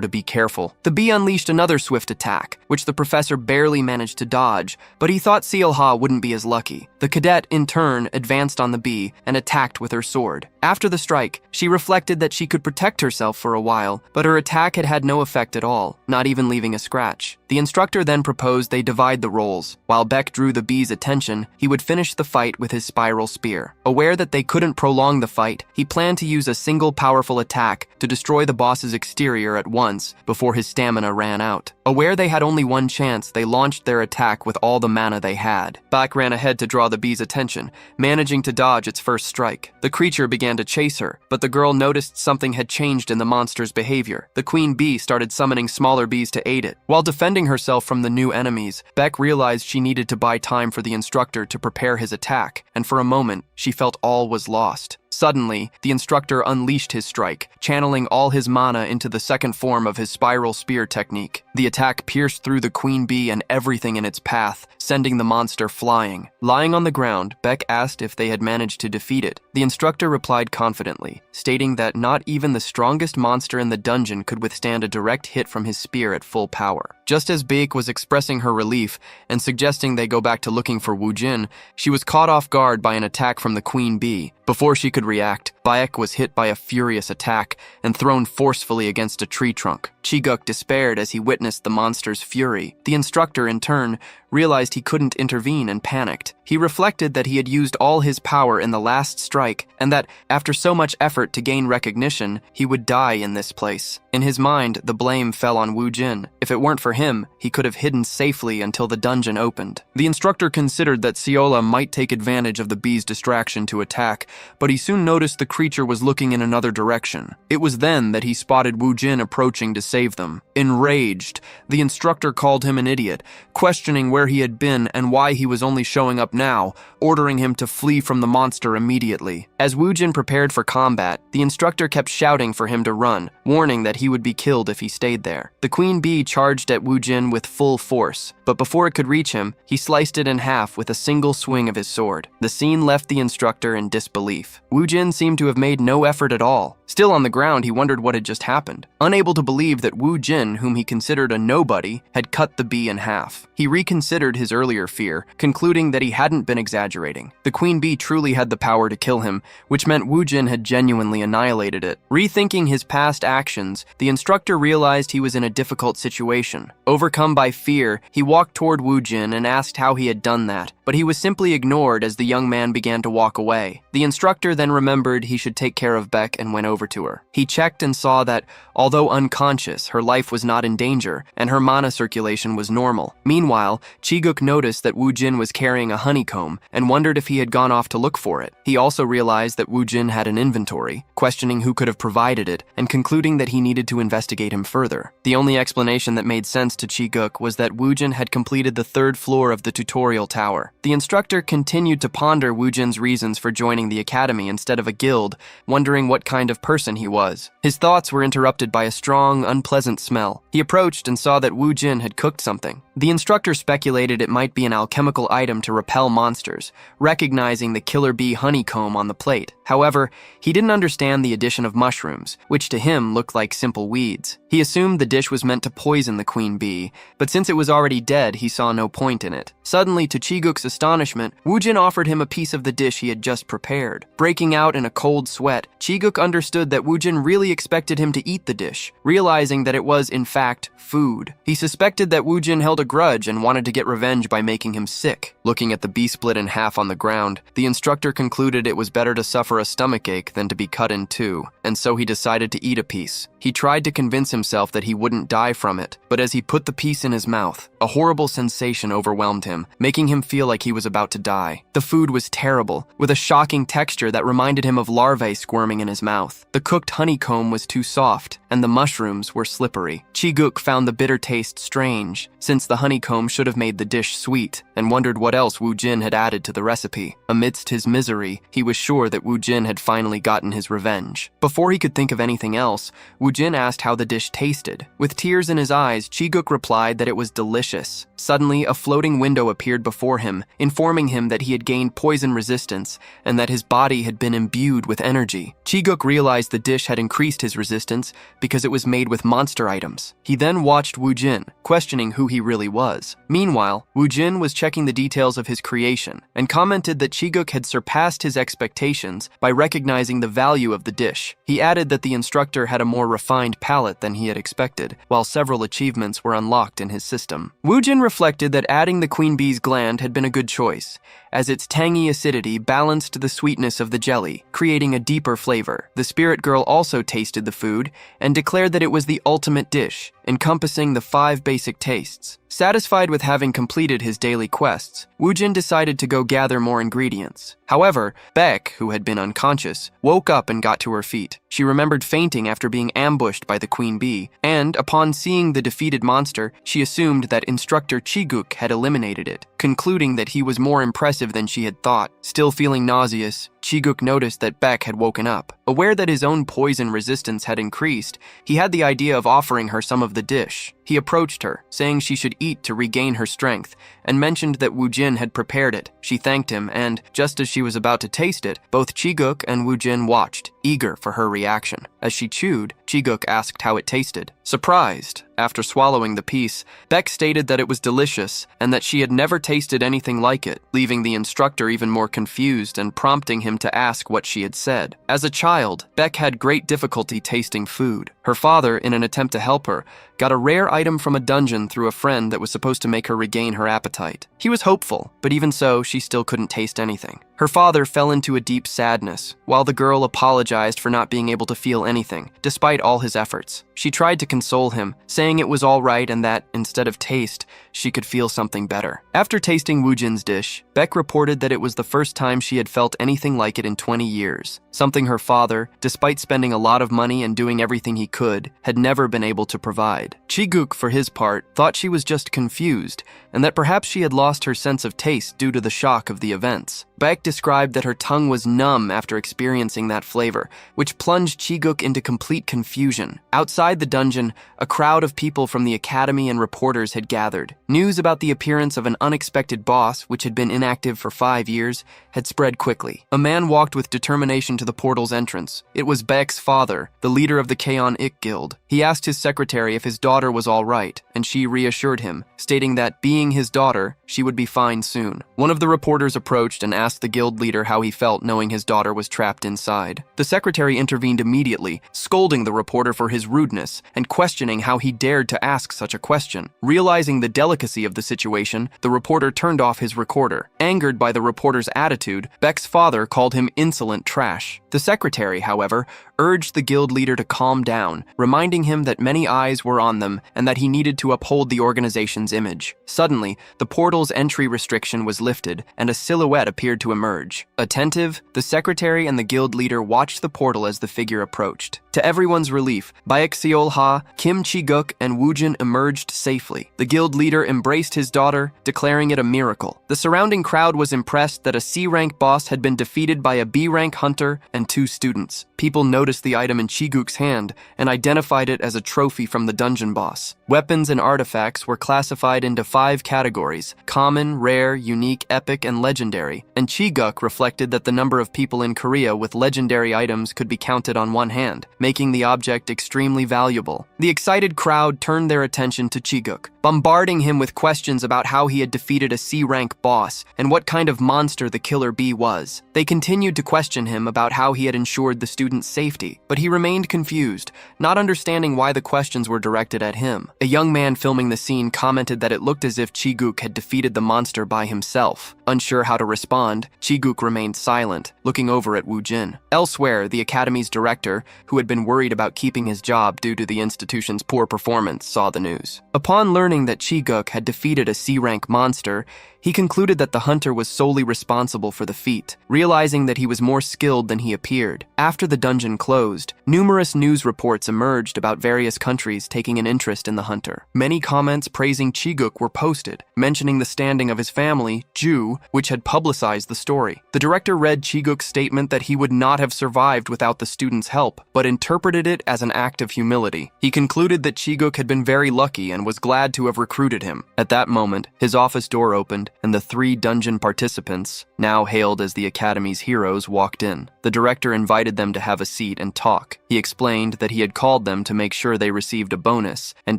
to be careful. The bee unleashed another swift attack, which the professor barely managed to dodge, but he thought Seol-ha wouldn't be as lucky. The cadet, in turn, advanced on the bee and attacked with her sword. After the strike, she reflected that she could protect herself for a while, but her attack had had no effect at all, not even leaving a scratch. The instructor then proposed they divide the roles. While Baek drew the bee's attention, he would finish the fight with his spiral spear. Aware that they couldn't prolong the fight, he planned to use a single powerful attack to destroy the boss's exterior at once before his stamina ran out. Aware they had only one chance, they launched their attack with all the mana they had. Baek ran ahead to draw the bee's attention, managing to dodge its first strike. The creature began to chase her, but the girl noticed something had changed in the monster's behavior. The queen bee started summoning smaller bees to aid it. While defending herself from the new enemies, Baek realized she needed to buy time for the instructor to prepare his attack, and for a moment, she felt all was lost. Suddenly, the instructor unleashed his strike, channeling all his mana into the second form of his spiral spear technique. The attack pierced through the queen bee and everything in its path, sending the monster flying. Lying on the ground, Baek asked if they had managed to defeat it. The instructor replied confidently, stating that not even the strongest monster in the dungeon could withstand a direct hit from his spear at full power. Just as Baek was expressing her relief and suggesting they go back to looking for Woojin, she was caught off guard by an attack from the queen bee. Before she could react, Baek was hit by a furious attack and thrown forcefully against a tree trunk. Chi-guk despaired as he witnessed the monster's fury. The instructor, in turn, realized he couldn't intervene and panicked. He reflected that he had used all his power in the last strike and that, after so much effort to gain recognition, he would die in this place. In his mind, the blame fell on Woojin. If it weren't for him, he could have hidden safely until the dungeon opened. The instructor considered that Seol-ha might take advantage of the bee's distraction to attack, but he soon noticed the creature was looking in another direction. It was then that he spotted Woojin approaching to save them. Enraged, the instructor called him an idiot, questioning where he had been and why he was only showing up now, ordering him to flee from the monster immediately. As Woojin prepared for combat, the instructor kept shouting for him to run, warning that he would be killed if he stayed there. The queen bee charged at Woojin with full force, but before it could reach him, he sliced it in half with a single swing of his sword. The scene left the instructor in disbelief. Woojin seemed to have made no effort at all. Still on the ground, he wondered what had just happened. Unable to believe that Wu Jin, whom he considered a nobody, had cut the bee in half. He reconsidered his earlier fear, concluding that he hadn't been exaggerating. The queen bee truly had the power to kill him, which meant Wu Jin had genuinely annihilated it. Rethinking his past actions, the instructor realized he was in a difficult situation. Overcome by fear, he walked toward Wu Jin and asked how he had done that, but he was simply ignored as the young man began to walk away. The instructor then remembered he should take care of Beck and went over to her. He checked and saw that, although unconscious, her life was not in danger, and her mana circulation was normal. Meanwhile, Chiguk noticed that Wu Jin was carrying a honeycomb and wondered if he had gone off to look for it. He also realized that Wu Jin had an inventory, questioning who could have provided it, and concluding that he needed to investigate him further. The only explanation that made sense to Chiguk was that Wu Jin had completed the 3rd floor of the tutorial tower. The instructor continued to ponder Wu Jin's reasons for joining the academy instead of a guild, wondering what kind of person he was. His thoughts were interrupted by a strong, unpleasant smell. He approached and saw that Wu Jin had cooked something. The instructor speculated it might be an alchemical item to repel monsters, recognizing the killer bee honeycomb on the plate. However, he didn't understand the addition of mushrooms, which to him looked like simple weeds. He assumed the dish was meant to poison the queen bee, but since it was already dead, he saw no point in it. Suddenly, to Chiguk's astonishment, Wu Jin offered him a piece of the dish he had just prepared. Breaking out in a cold sweat, Chiguk understood that Wu Jin really expected him to eat the dish, realizing that it was, in fact, food. He suspected that Wu Jin held a grudge and wanted to get revenge by making him sick. Looking at the bee split in half on the ground, the instructor concluded it was better to suffer a stomachache than to be cut in two, and so he decided to eat a piece. He tried to convince himself that he wouldn't die from it, but as he put the piece in his mouth, a horrible sensation overwhelmed him, making him feel like he was about to die. The food was terrible, with a shocking texture that reminded him of larvae squirming in his mouth. The cooked honeycomb was too soft, and the mushrooms were slippery. Chiguk found the bitter taste strange, since the honeycomb should have made the dish sweet, and wondered what else Wu Jin had added to the recipe. Amidst his misery, he was sure that Wu Jin had finally gotten his revenge. Before he could think of anything else, Wu Jin asked how the dish tasted. With tears in his eyes, Chiguk replied that it was delicious. Suddenly, a floating window appeared before him, informing him that he had gained poison resistance and that his body had been imbued with energy. Chiguk realized the dish had increased his resistance because it was made with monster items. He then watched Wu Jin, questioning who he really was. Meanwhile, Wu Jin was checking the details of his creation and commented that Chiguk had surpassed his expectations by recognizing the value of the dish. He added that the instructor had a more refined palate than he had expected, while several achievements were unlocked in his system. Wu Jin reflected that adding the queen bee's gland had been a good choice, as its tangy acidity balanced the sweetness of the jelly, creating a deeper flavor. The spirit girl also tasted the food and declared that it was the ultimate dish, encompassing the 5 basic tastes. Satisfied with having completed his daily quests, Wu Jin decided to go gather more ingredients. However, Beck, who had been unconscious, woke up and got to her feet. She remembered fainting after being ambushed by the queen bee, and upon seeing the defeated monster, she assumed that Instructor Chiguk had eliminated it, concluding that he was more impressive than she had thought. Still feeling nauseous, Chiguk noticed that Beck had woken up. Aware that his own poison resistance had increased, he had the idea of offering her some of the dish. He approached her, saying she should eat to regain her strength, and mentioned that Wu Jin had prepared it. She thanked him, and, just as she was about to taste it, both Chiguk and Wu Jin watched, eager for her reaction. As she chewed, Chiguk asked how it tasted. Surprised, after swallowing the piece, Beck stated that it was delicious and that she had never tasted anything like it, leaving the instructor even more confused and prompting him to ask what she had said. As a child, Beck had great difficulty tasting food. Her father, in an attempt to help her, got a rare item from a dungeon through a friend that was supposed to make her regain her appetite. He was hopeful, but even so, she still couldn't taste anything. Her father fell into a deep sadness, while the girl apologized for not being able to feel anything, despite all his efforts. She tried to console him, saying it was all right and that, instead of taste, she could feel something better. After tasting Wu Jin's dish, Beck reported that it was the first time she had felt anything like it in 20 years, something her father, despite spending a lot of money and doing everything he could, had never been able to provide. Chi-guk, for his part, thought she was just confused, and that perhaps she had lost her sense of taste due to the shock of the events. Baek described that her tongue was numb after experiencing that flavor, which plunged Chi-guk into complete confusion. Outside the dungeon, a crowd of people from the academy and reporters had gathered. News about the appearance of an unexpected boss, which had been inactive for 5 years, had spread quickly. A man walked with determination to the portal's entrance. It was Baek's father, the leader of the Kaon-ik Guild. He asked his secretary if his daughter was all right, and she reassured him, stating that, being his daughter, she would be fine soon. One of the reporters approached and asked the guild leader how he felt knowing his daughter was trapped inside. The secretary intervened immediately, scolding the reporter for his rudeness and questioning how he dared to ask such a question. Realizing the delicacy of the situation, the reporter turned off his recorder. Angered by the reporter's attitude, Baek's father called him insolent trash. The secretary, however, urged the guild leader to calm down, reminding him that many eyes were on them and that he needed to uphold the organization's image. Suddenly, the portal's entry restriction was lifted and a silhouette appeared to emerge. Attentive, the secretary and the guild leader watched the portal as the figure approached. To everyone's relief, Baek Seol-ha, Kim Chi-guk, and Woojin emerged safely. The guild leader embraced his daughter, declaring it a miracle. The surrounding crowd was impressed that a C-rank boss had been defeated by a B-rank hunter and 2 students. People noticed the item in Chi-guk's hand and identified it as a trophy from the dungeon boss. Weapons and artifacts were classified into 5 categories: common, rare, unique, epic, and legendary, and Chi-guk reflected that the number of people in Korea with legendary items could be counted on one hand, making the object extremely valuable. The excited crowd turned their attention to Chi-guk, bombarding him with questions about how he had defeated a C-rank boss and what kind of monster the killer bee was. They continued to question him about how he had ensured the students' safety, but he remained confused, not understanding why the questions were directed at him. A young man filming the scene commented that it looked as if Chi-guk had defeated the monster by himself. Unsure how to respond, Chi-guk remained silent, looking over at Woojin. Elsewhere, the academy's director, who had been worried about keeping his job due to the institution's poor performance, saw the news. Upon learning that Chi-guk had defeated a C-rank monster, he concluded that the hunter was solely responsible for the feat, realizing that he was more skilled than he appeared. After the dungeon closed, numerous news reports emerged about various countries taking an interest in the hunter. Many comments praising Chi-guk were posted, mentioning the standing of his family, Ju, which had publicized the story. The director read Chi-guk's statement that he would not have survived without the students' help, but interpreted it as an act of humility. He concluded that Chi-guk had been very lucky and was glad to have recruited him. At that moment, his office door opened, and the 3 dungeon participants, now hailed as the Academy's heroes, walked in. The director invited them to have a seat and talk. He explained that he had called them to make sure they received a bonus and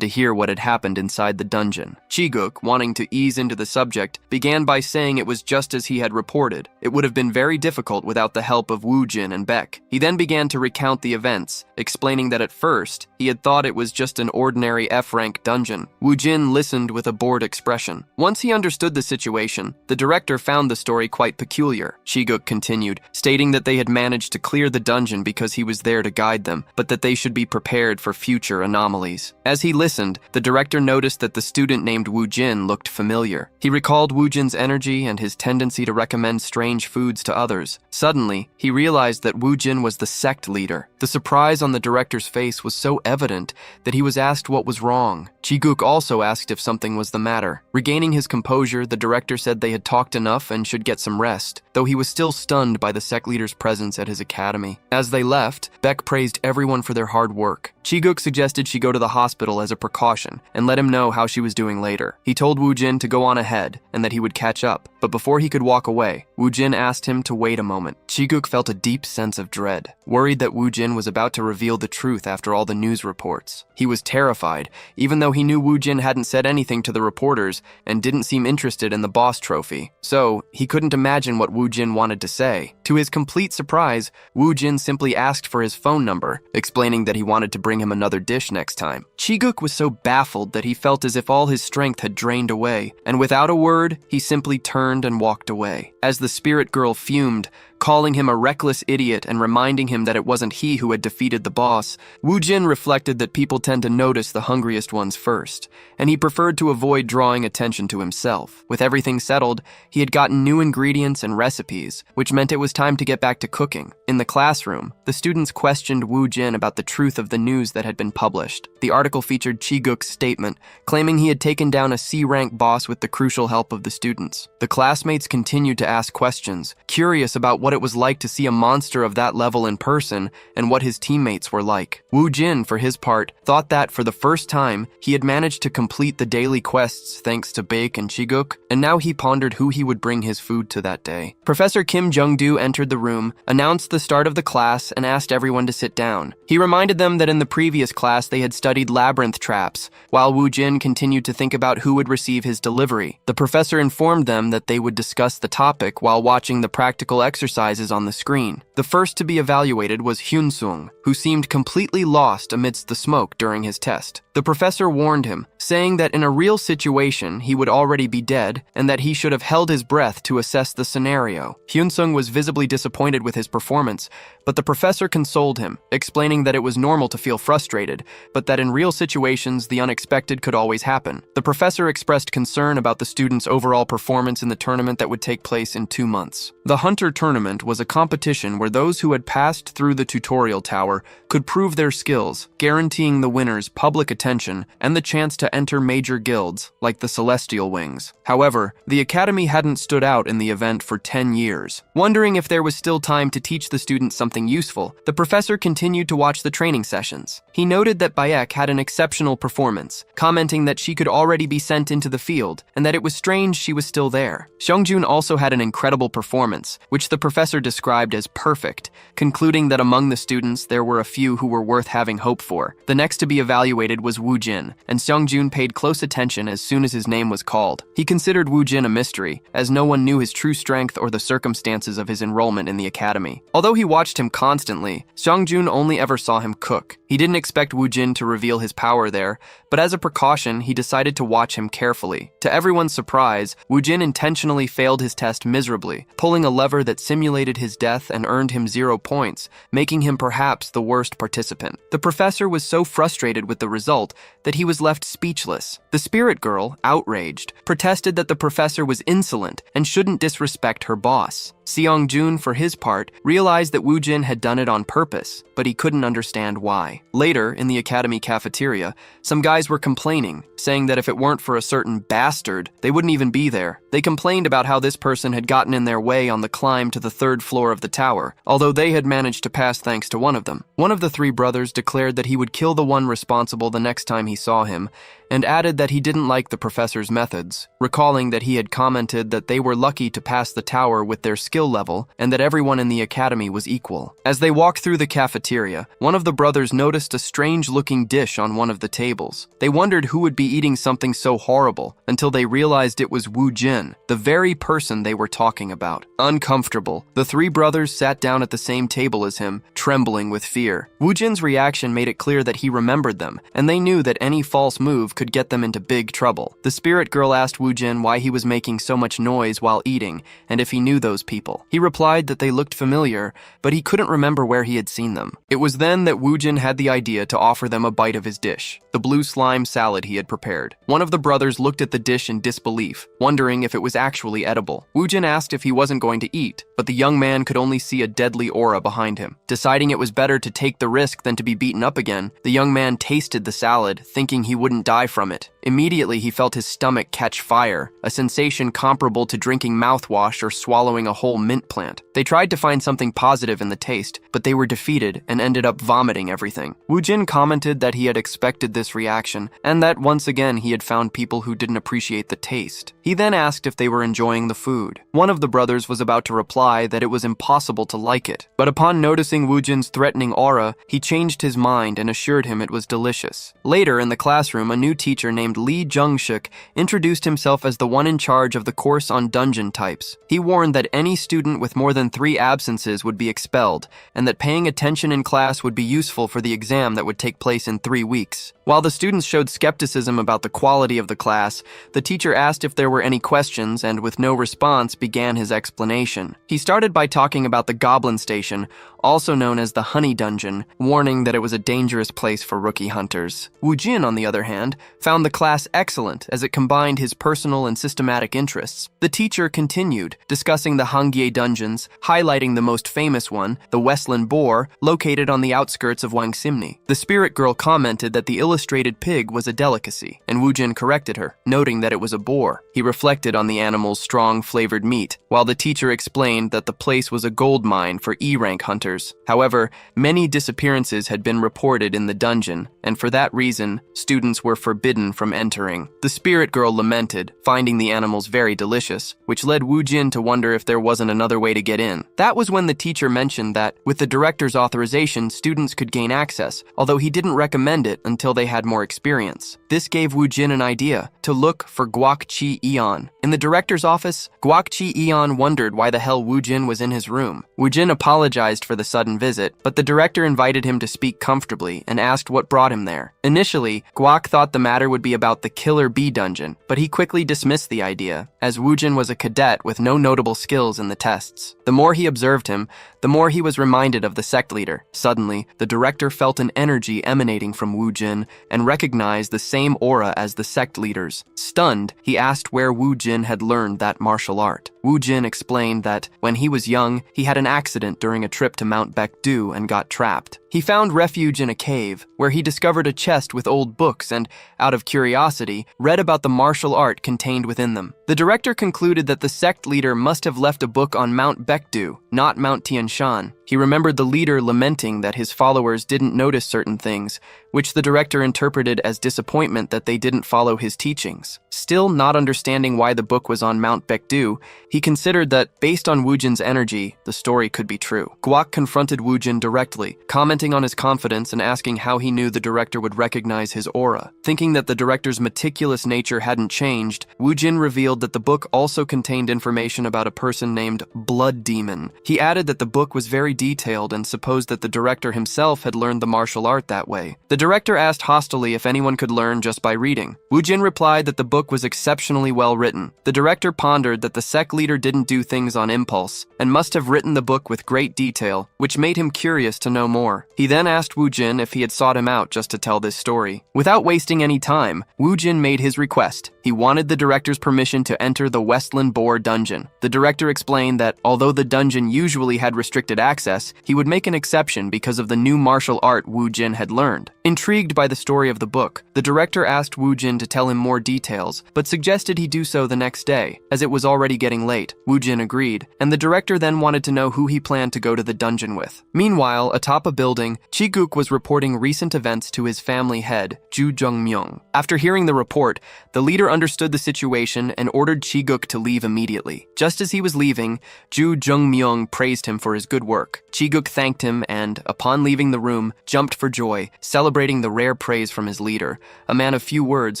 to hear what had happened inside the dungeon. Chi-guk, wanting to ease into the subject, began by saying it was just as he had reported. It would have been very difficult without the help of Woojin and Baek. He then began to recount the events, explaining that at first, he had thought it was just an ordinary F-rank dungeon. Woojin listened with a bored expression. Once he understood the situation, the director found the story quite peculiar. Chi-guk continued, stating that they had managed to clear the dungeon because he was there to guide them, but that they should be prepared for future anomalies. As he listened, the director noticed that the student named Woojin looked familiar. He recalled Woojin's energy and his tendency to recommend strange foods to others. Suddenly, he realized that Woojin was the sect leader. The surprise on the director's face was so evident that he was asked what was wrong. Chi-guk also asked if something was the matter. Regaining his composure, the director said they had talked enough and should get some rest, though he was still stunned by the sect leader's presence at his academy. As they left, Baek praised everyone for their hard work. Chi-guk suggested she go to the hospital as a precaution and let him know how she was doing later. He told Woojin to go on ahead and that he would catch up, but before he could walk away, Woojin asked him to wait a moment. Chi-guk felt a deep sense of dread, worried that Woojin was about to reveal the truth after all the news reports. He was terrified, even though he knew Woojin hadn't said anything to the reporters and didn't seem interested in the boss trophy. So, he couldn't imagine what Woojin wanted to say. To his complete surprise, Woojin simply asked for his phone number, explaining that he wanted to bring him another dish next time. Chi-guk was so baffled that he felt as if all his strength had drained away, and without a word, he simply turned and walked away. As the spirit girl fumed, calling him a reckless idiot and reminding him that it wasn't he who had defeated the boss. Woo Jin reflected that people tend to notice the hungriest ones first, and he preferred to avoid drawing attention to himself. With everything settled, he had gotten new ingredients and recipes, which meant it was time to get back to cooking. In the classroom, the students questioned Woo Jin about the truth of the news that had been published. The article featured Chi-guk's statement, claiming he had taken down a C-rank boss with the crucial help of the students. The classmates continued to ask questions, curious about what it was like to see a monster of that level in person and what his teammates were like. Woo Jin, for his part, thought that for the first time, he had managed to complete the daily quests thanks to Baek and Chi-guk, and now he pondered who he would bring his food to that day. Professor Kim Jung-do entered the room, announced the start of the class, and asked everyone to sit down. He reminded them that in the previous class they had studied labyrinth traps, while Woo Jin continued to think about who would receive his delivery. The professor informed them that they would discuss the topic while watching the practical exercises on the screen. The first to be evaluated was Hyun-sung, who seemed completely lost amidst the smoke during his test. The professor warned him, saying that in a real situation he would already be dead and that he should have held his breath to assess the scenario. Hyun-sung was visibly disappointed with his performance, but the professor consoled him, explaining that it was normal to feel frustrated, but that in real situations the unexpected could always happen. The professor expressed concern about the students' overall performance in the tournament that would take place in 2 months. The Hunter Tournament was a competition where those who had passed through the tutorial tower could prove their skills, guaranteeing the winners public attention and the chance to enter major guilds, like the Celestial Wings. However, the Academy hadn't stood out in the event for 10 years. Wondering if there was still time to teach the students something useful, the professor continued to watch the training sessions. He noted that Baek had an exceptional performance, commenting that she could already be sent into the field, and that it was strange she was still there. Seongjun also had an incredible performance, which the professor described as perfect, concluding that among the students there were a few who were worth having hope for. The next to be evaluated was Woo Jin, and Seongjun paid close attention as soon as his name was called. He considered Woo Jin a mystery, as no one knew his true strength or the circumstances of his enrollment in the academy. Although he watched him constantly, Seongjun only ever saw him cook. He didn't expect Woo Jin to reveal his power there, but as a precaution, he decided to watch him carefully. To everyone's surprise, Woo Jin intentionally failed his test miserably, pulling a lever that simulated his death and earned him 0 points, making him perhaps the worst participant. The professor was so frustrated with the result that he was left speechless. The spirit girl, outraged, protested that the professor was insolent and shouldn't disrespect her boss. Seongjun, for his part, realized that Woo Jin had done it on purpose, but he couldn't understand why. Later, in the academy cafeteria, some guys were complaining, saying that if it weren't for a certain bastard, they wouldn't even be there. They complained about how this person had gotten in their way on the climb to the 3rd floor of the tower, although they had managed to pass thanks to one of them. One of the 3 brothers declared that he would kill the one responsible the next time he saw him, and added that he didn't like the professor's methods, recalling that he had commented that they were lucky to pass the tower with their skill level and that everyone in the academy was equal. As they walked through the cafeteria, one of the brothers noticed a strange-looking dish on one of the tables. They wondered who would be eating something so horrible until they realized it was Woo Jin, the very person they were talking about. Uncomfortable, the 3 brothers sat down at the same table as him, trembling with fear. Woo Jin's reaction made it clear that he remembered them, and they knew that any false move could get them into big trouble. The spirit girl asked Woo Jin why he was making so much noise while eating, and if he knew those people. He replied that they looked familiar, but he couldn't remember where he had seen them. It was then that Woo Jin had the idea to offer them a bite of his dish, the blue slime salad he had prepared. One of the brothers looked at the dish in disbelief, wondering if it was actually edible. Woo Jin asked if he wasn't going to eat, but the young man could only see a deadly aura behind him. Deciding it was better to take the risk than to be beaten up again, the young man tasted the salad, thinking he wouldn't die from it. Immediately, he felt his stomach catch fire, a sensation comparable to drinking mouthwash or swallowing a whole mint plant. They tried to find something positive in the taste, but they were defeated and ended up vomiting everything. Woo Jin commented that he had expected this reaction, and that once again he had found people who didn't appreciate the taste. He then asked if they were enjoying the food. One of the brothers was about to reply that it was impossible to like it, but upon noticing Woo Jin's threatening aura, he changed his mind and assured him it was delicious. Later, in the classroom, a new teacher named Lee Jung-suk introduced himself as the one in charge of the course on dungeon types. He warned that any student with more than 3 absences would be expelled, and that paying attention in class would be useful for the exam that would take place in 3 weeks. While the students showed skepticism about the quality of the class, the teacher asked if there were any questions and, with no response, began his explanation. He started by talking about the Goblin Station, also known as the Honey Dungeon, warning that it was a dangerous place for rookie hunters. Wu Jin, on the other hand, found the class excellent as it combined his personal and systematic interests. The teacher continued, discussing the Hangye dungeons, highlighting the most famous one, the Westland Boar, located on the outskirts of Wangsimni. The spirit girl commented that the illustrated pig was a delicacy, and Wu Jin corrected her, noting that it was a boar. He reflected on the animal's strong, flavored meat, while the teacher explained that the place was a gold mine for E-rank hunters. However, many disappearances had been reported in the dungeon, and for that reason, students were forbidden from entering. The spirit girl lamented, finding the animals very delicious, which led Wu Jin to wonder if there wasn't another way to get in. That was when the teacher mentioned that, with the director's authorization, students could gain access, although he didn't recommend it until they had more experience. This gave Wu Jin an idea, to look for Guak Chi Eon. In the director's office, Guak Chi Eon wondered why the hell Wu Jin was in his room. Wu Jin apologized for the sudden visit, but the director invited him to speak comfortably and asked what brought him there. Initially, Guak thought the matter would be about the Killer Bee dungeon, but he quickly dismissed the idea, as Wu Jin was a cadet with no notable skills in the tests. The more he observed him, the more he was reminded of the sect leader. Suddenly, the director felt an energy emanating from Wu Jin and recognized the same aura as the sect leader's. Stunned, he asked where Wu Jin had learned that martial art. Wu Jin explained that, when he was young, he had an accident during a trip to Mount Baekdu and got trapped. He found refuge in a cave, where he discovered a chest with old books and, out of curiosity, read about the martial art contained within them. The director concluded that the sect leader must have left a book on Mount Baekdu, not Mount Tian Shan. He remembered the leader lamenting that his followers didn't notice certain things, which the director interpreted as disappointment that they didn't follow his teachings. Still not understanding why the book was on Mount Baekdu, he considered that, based on Wu Jin's energy, the story could be true. Guak confronted Wu Jin directly, commenting on his confidence and asking how he knew the director would recognize his aura. Thinking that the director's meticulous nature hadn't changed, Wu Jin revealed that the book also contained information about a person named Blood Demon. He added that the book was very detailed and supposed that the director himself had learned the martial art that way. The director asked hostilely if anyone could learn just by reading. Wu Jin replied that the book was exceptionally well written. The director pondered that the sect leader didn't do things on impulse and must have written the book with great detail, which made him curious to know more. He then asked Wu Jin if he had sought him out just to tell this story. Without wasting any time, Wu Jin made his request. He wanted the director's permission to enter the Westland Boar dungeon. The director explained that, although the dungeon usually had restricted access, he would make an exception because of the new martial art Wu Jin had learned. Intrigued by the story of the book, the director asked Wu Jin to tell him more details, but suggested he do so the next day, as it was already getting late. Wu Jin agreed, and the director then wanted to know who he planned to go to the dungeon with. Meanwhile, atop a building, Chi-guk was reporting recent events to his family head, Ju Jung-myung. After hearing the report, the leader understood the situation and ordered Chi-guk to leave immediately. Just as he was leaving, Ju Jung-myung praised him for his good work. Chi-guk thanked him and, upon leaving the room, jumped for joy, celebrating the rare praise from his leader, a man of few words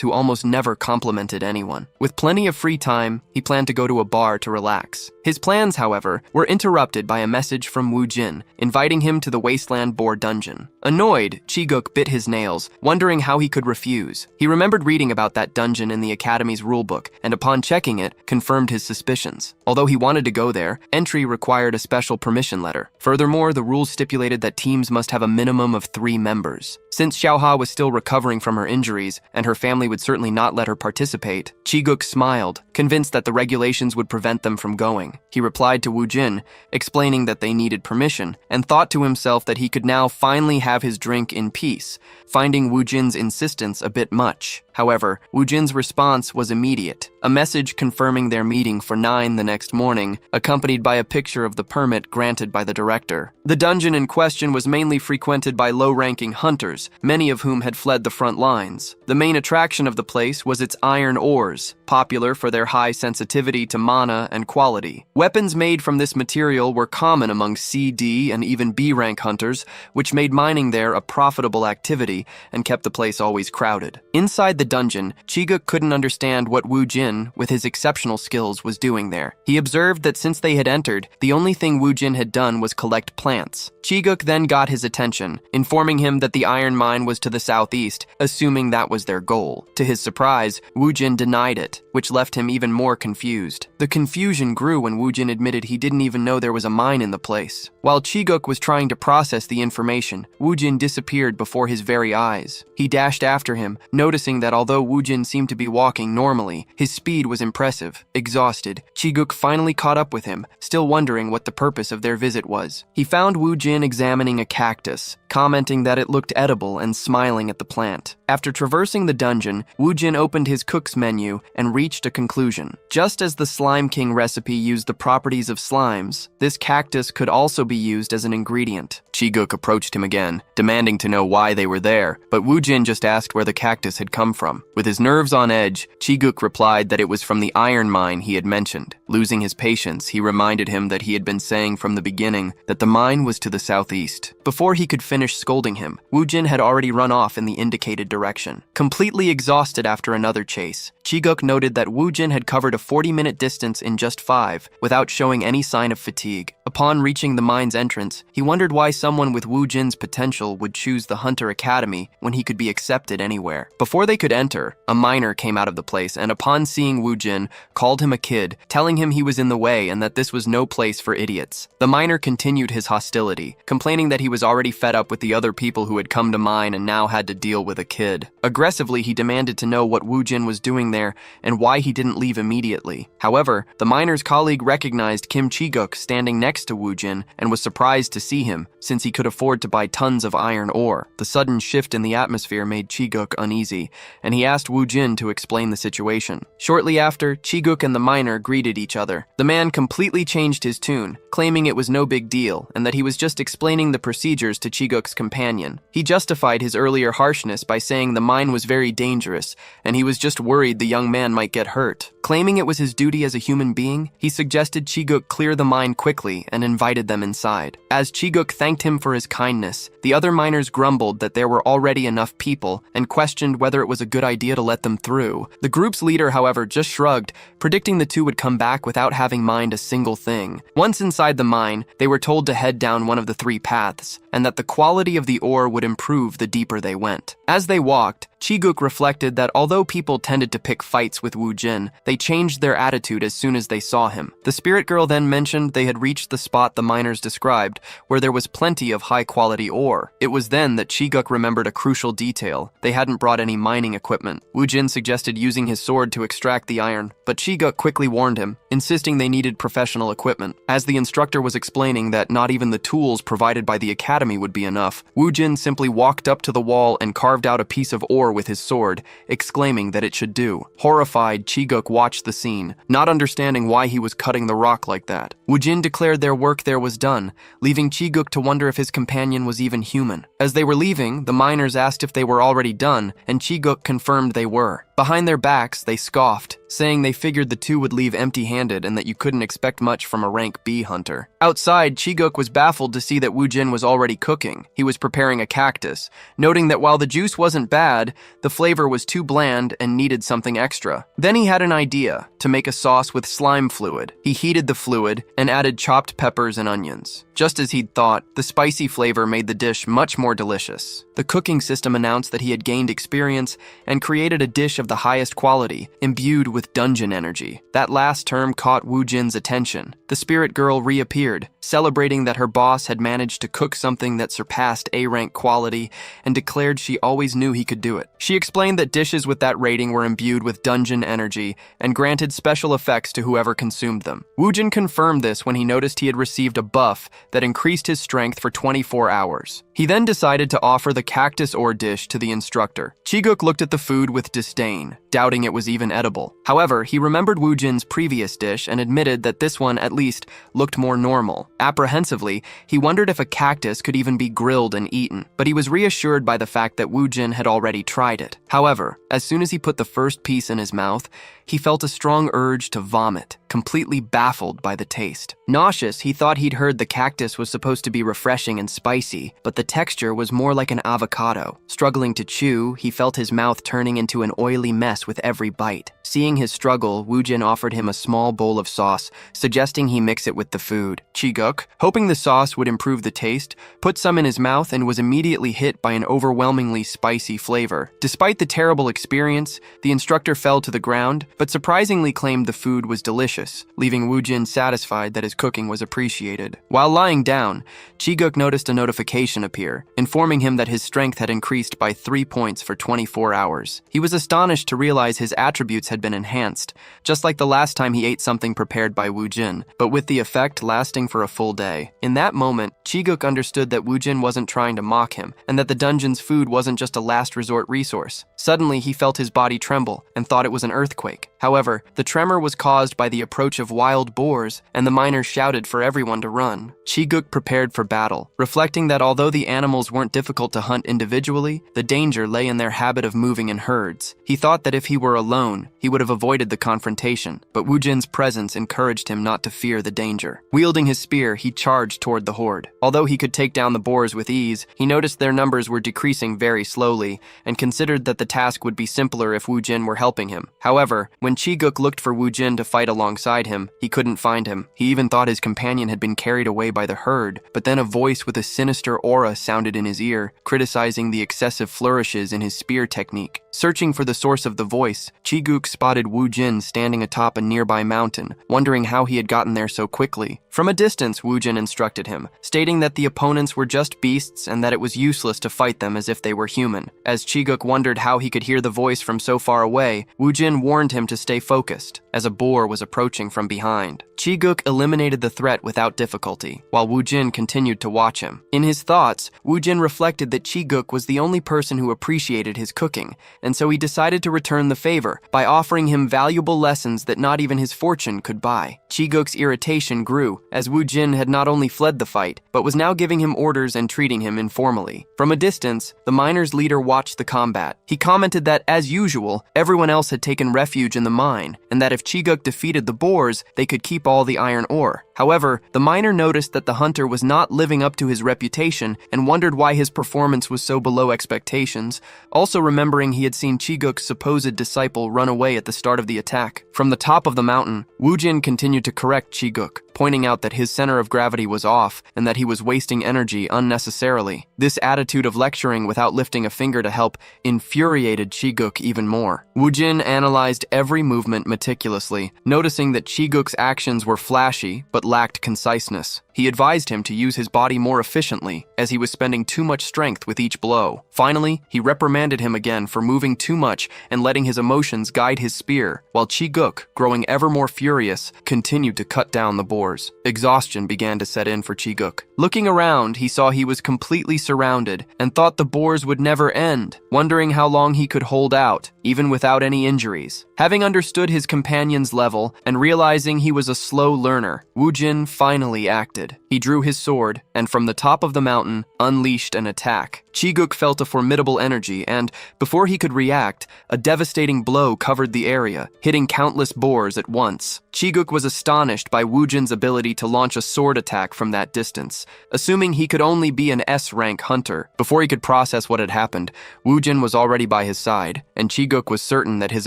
who almost never complimented anyone. With plenty of free time, he planned to go to a bar to relax. His plans, however, were interrupted by a message from Wu Jin, inviting him to the Wasteland Boar dungeon. Annoyed, Chi-guk bit his nails, wondering how he could refuse. He remembered reading about that dungeon in the Academy's rulebook, and upon checking it, confirmed his suspicions. Although he wanted to go there, entry required a special permission letter. Furthermore, the rules stipulated that teams must have a minimum of 3 members. Since Xiaoha was still recovering from her injuries, and her family would certainly not let her participate, Chi-guk smiled, convinced that the regulations would prevent them from going. He replied to Wu Jin, explaining that they needed permission, and thought to himself that he could now finally have his drink in peace, finding Wu Jin's insistence a bit much. However, Wu Jin's response was immediate, a message confirming their meeting for 9 the next morning, accompanied by a picture of the permit granted by the director. The dungeon in question was mainly frequented by low-ranking hunters, many of whom had fled the front lines. The main attraction of the place was its iron ores, popular for their high sensitivity to mana and quality. Weapons made from this material were common among C, D, and even B-rank hunters, which made mining there a profitable activity and kept the place always crowded. Inside the dungeon, Chi-guk couldn't understand what Wu Jin Jin, with his exceptional skills, was doing there. He observed that since they had entered, the only thing Wu Jin had done was collect plants. Chi-guk then got his attention, informing him that the iron mine was to the southeast, assuming that was their goal. To his surprise, Wu Jin denied it, which left him even more confused. The confusion grew when Wu Jin admitted he didn't even know there was a mine in the place. While Chi-guk was trying to process the information, Wu Jin disappeared before his very eyes. He dashed after him, noticing that although Wu Jin seemed to be walking normally, his speed was impressive. Exhausted, Chi-guk finally caught up with him, still wondering what the purpose of their visit was. He found Wu Jin examining a cactus, commenting that it looked edible and smiling at the plant. After traversing the dungeon, Wu Jin opened his cook's menu and reached a conclusion. Just as the Slime King recipe used the properties of slimes, this cactus could also be used as an ingredient. Chi-guk approached him again, demanding to know why they were there, but Wu Jin just asked where the cactus had come from. With his nerves on edge, Chi-guk replied that it was from the iron mine he had mentioned. Losing his patience, he reminded him that he had been saying from the beginning that the mine was to the southeast. Before he could finish scolding him, Wu Jin had already run off in the indicated direction. Completely exhausted after another chase, Chi-guk noted that Wu Jin had covered a 40-minute distance in just 5, without showing any sign of fatigue. Upon reaching the mine's entrance, he wondered why someone with Wu Jin's potential would choose the Hunter Academy when he could be accepted anywhere. Before they could enter, a miner came out of the place and upon seeing Wu Jin, called him a kid, telling him he was in the way and that this was no place for idiots. The miner continued his hostility, complaining that he was already fed up with the other people who had come to mine and now had to deal with a kid. Aggressively, he demanded to know what Wu Jin was doing there and why he didn't leave immediately. However, the miner's colleague recognized Kim Chi-guk standing next to Wu Jin and was surprised to see him, since he could afford to buy tons of iron ore. The sudden shift in the atmosphere made Chi-guk uneasy, and he asked Wu Jin to explain the situation. Shortly after, Chi-guk and the miner greeted each other. The man completely changed his tune, claiming it was no big deal and that he was just explaining the procedures to Chi-guk's companion. He justified his earlier harshness by saying the mine was very dangerous and he was just worried the young man might get hurt. Claiming it was his duty as a human being, he suggested Chi-guk clear the mine quickly and invited them inside. As Chi-guk thanked him for his kindness, the other miners grumbled that there were already enough people and questioned whether it was a good idea to let them through. The group's leader, however, just shrugged, predicting the two would come back without having mined a single thing. Once inside the mine, they were told to head down one of the 3 paths, and that the quality of the ore would improve the deeper they went. As they walked, Chi-guk reflected that although people tended to pick fights with Wu Jin, they changed their attitude as soon as they saw him. The spirit girl then mentioned they had reached the spot the miners described, where there was plenty of high-quality ore. It was then that Chi-guk remembered a crucial detail. They hadn't brought any mining equipment. Wu Jin suggested using his sword to extract the iron, but Chi-guk quickly warned him, insisting they needed professional equipment. As the instructor was explaining that not even the tools provided by the academy would be enough, Wu Jin simply walked up to the wall and carved out a piece of ore with his sword, exclaiming that it should do. Horrified, Chi-guk watched the scene, not understanding why he was cutting the rock like that. Wu Jin declared their work there was done, leaving Chi-guk to wonder if his companion was even human. As they were leaving, the miners asked if they were already done, and Chi-guk confirmed they were. Behind their backs, they scoffed, saying they figured the two would leave empty-handed and that you couldn't expect much from a rank B hunter. Outside, Chi-guk was baffled to see that Wu Jin was already cooking. He was preparing a cactus, noting that while the juice wasn't bad, the flavor was too bland and needed something extra. Then he had an idea, to make a sauce with slime fluid. He heated the fluid and added chopped peppers and onions. Just as he'd thought, the spicy flavor made the dish much more delicious. The cooking system announced that he had gained experience and created a dish of the highest quality, imbued with dungeon energy. That last term caught Wu Jin's attention. The spirit girl reappeared, celebrating that her boss had managed to cook something that surpassed A-rank quality and declared she always knew he could do it. She explained that dishes with that rating were imbued with dungeon energy and granted special effects to whoever consumed them. Wu Jin confirmed this when he noticed he had received a buff that increased his strength for 24 hours. He then decided to offer the cactus ore dish to the instructor. Chi-guk looked at the food with disdain, doubting it was even edible. However, he remembered Wu Jin's previous dish and admitted that this one, at least, looked more normal. Apprehensively, he wondered if a cactus could even be grilled and eaten, but he was reassured by the fact that Wu Jin had already tried it. However, as soon as he put the first piece in his mouth, he felt a strong urge to vomit, completely baffled by the taste. Nauseous, he thought he'd heard the cactus was supposed to be refreshing and spicy, but the the texture was more like an avocado. Struggling to chew, he felt his mouth turning into an oily mess with every bite. Seeing his struggle, Woojin offered him a small bowl of sauce, suggesting he mix it with the food. Chi-guk, hoping the sauce would improve the taste, put some in his mouth and was immediately hit by an overwhelmingly spicy flavor. Despite the terrible experience, the instructor fell to the ground, but surprisingly claimed the food was delicious, leaving Woojin satisfied that his cooking was appreciated. While lying down, Chi-guk noticed a notification appear, informing him that his strength had increased by 3 points for 24 hours. He was astonished to realize his attributes had been enhanced, just like the last time he ate something prepared by Woojin, but with the effect lasting for a full day. In that moment, Chi-guk understood that Woojin wasn't trying to mock him, and that the dungeon's food wasn't just a last resort resource. Suddenly, he felt his body tremble and thought it was an earthquake. However, the tremor was caused by the approach of wild boars, and the miners shouted for everyone to run. Chi-guk prepared for battle, reflecting that although the animals weren't difficult to hunt individually, the danger lay in their habit of moving in herds. He thought that if he were alone, he would have avoided the confrontation, but Woojin's presence encouraged him not to fear the danger. Wielding his spear, he charged toward the horde. Although he could take down the boars with ease, he noticed their numbers were decreasing very slowly, and considered that the task would be simpler if Woojin were helping him. However, when Chi-guk looked for Woojin to fight alongside him, he couldn't find him. He even thought his companion had been carried away by the herd, but then a voice with a sinister aura sounded in his ear, criticizing the excessive flourishes in his spear technique. Searching for the source of the voice, Chi-guk spotted Woojin standing atop a nearby mountain, wondering how he had gotten there so quickly. From a distance, Woojin instructed him, stating that the opponents were just beasts and that it was useless to fight them as if they were human. As Chi-guk wondered how he could hear the voice from so far away, Woojin warned him to stay focused, as a boar was approaching from behind. Chi-guk eliminated the threat without difficulty, while Woojin continued to watch him. In his thoughts, Woojin reflected that Chi-guk was the only person who appreciated his cooking, and so he decided to return the favor by offering him valuable lessons that not even his fortune could buy. Chi-guk's irritation grew, as Woojin had not only fled the fight, but was now giving him orders and treating him informally. From a distance, the miners' leader watched the combat. He commented that, as usual, everyone else had taken refuge in the mine, and that if Chi-guk defeated the boars, they could keep all the iron ore. However, the miner noticed that the hunter was not living up to his reputation and wondered why his performance was so below expectations, also remembering he had seen Chi-guk's supposed disciple run away at the start of the attack. From the top of the mountain, Woojin continued to correct Chi-guk, pointing out that his center of gravity was off and that he was wasting energy unnecessarily. This attitude of lecturing without lifting a finger to help infuriated Chi-guk even more. Woojin analyzed every movement meticulously, noticing that Chi-guk's actions were flashy but lacked conciseness. He advised him to use his body more efficiently, as he was spending too much strength with each blow. Finally, he reprimanded him again for moving too much and letting his emotions guide his spear, while Chi-guk, growing ever more furious, continued to cut down the boars. Exhaustion began to set in for Chi-guk. Looking around, he saw he was completely surrounded and thought the boars would never end, wondering how long he could hold out, even without any injuries. Having understood his companion's level and realizing he was a slow learner, Woojin finally acted. He drew his sword and from the top of the mountain unleashed an attack. Chi-guk felt a formidable energy and, before he could react, a devastating blow covered the area, hitting countless boars at once. Chi-guk was astonished by Woojin's ability to launch a sword attack from that distance, assuming he could only be an S-rank hunter. Before he could process what had happened, Woojin was already by his side, and Chi-guk was certain that his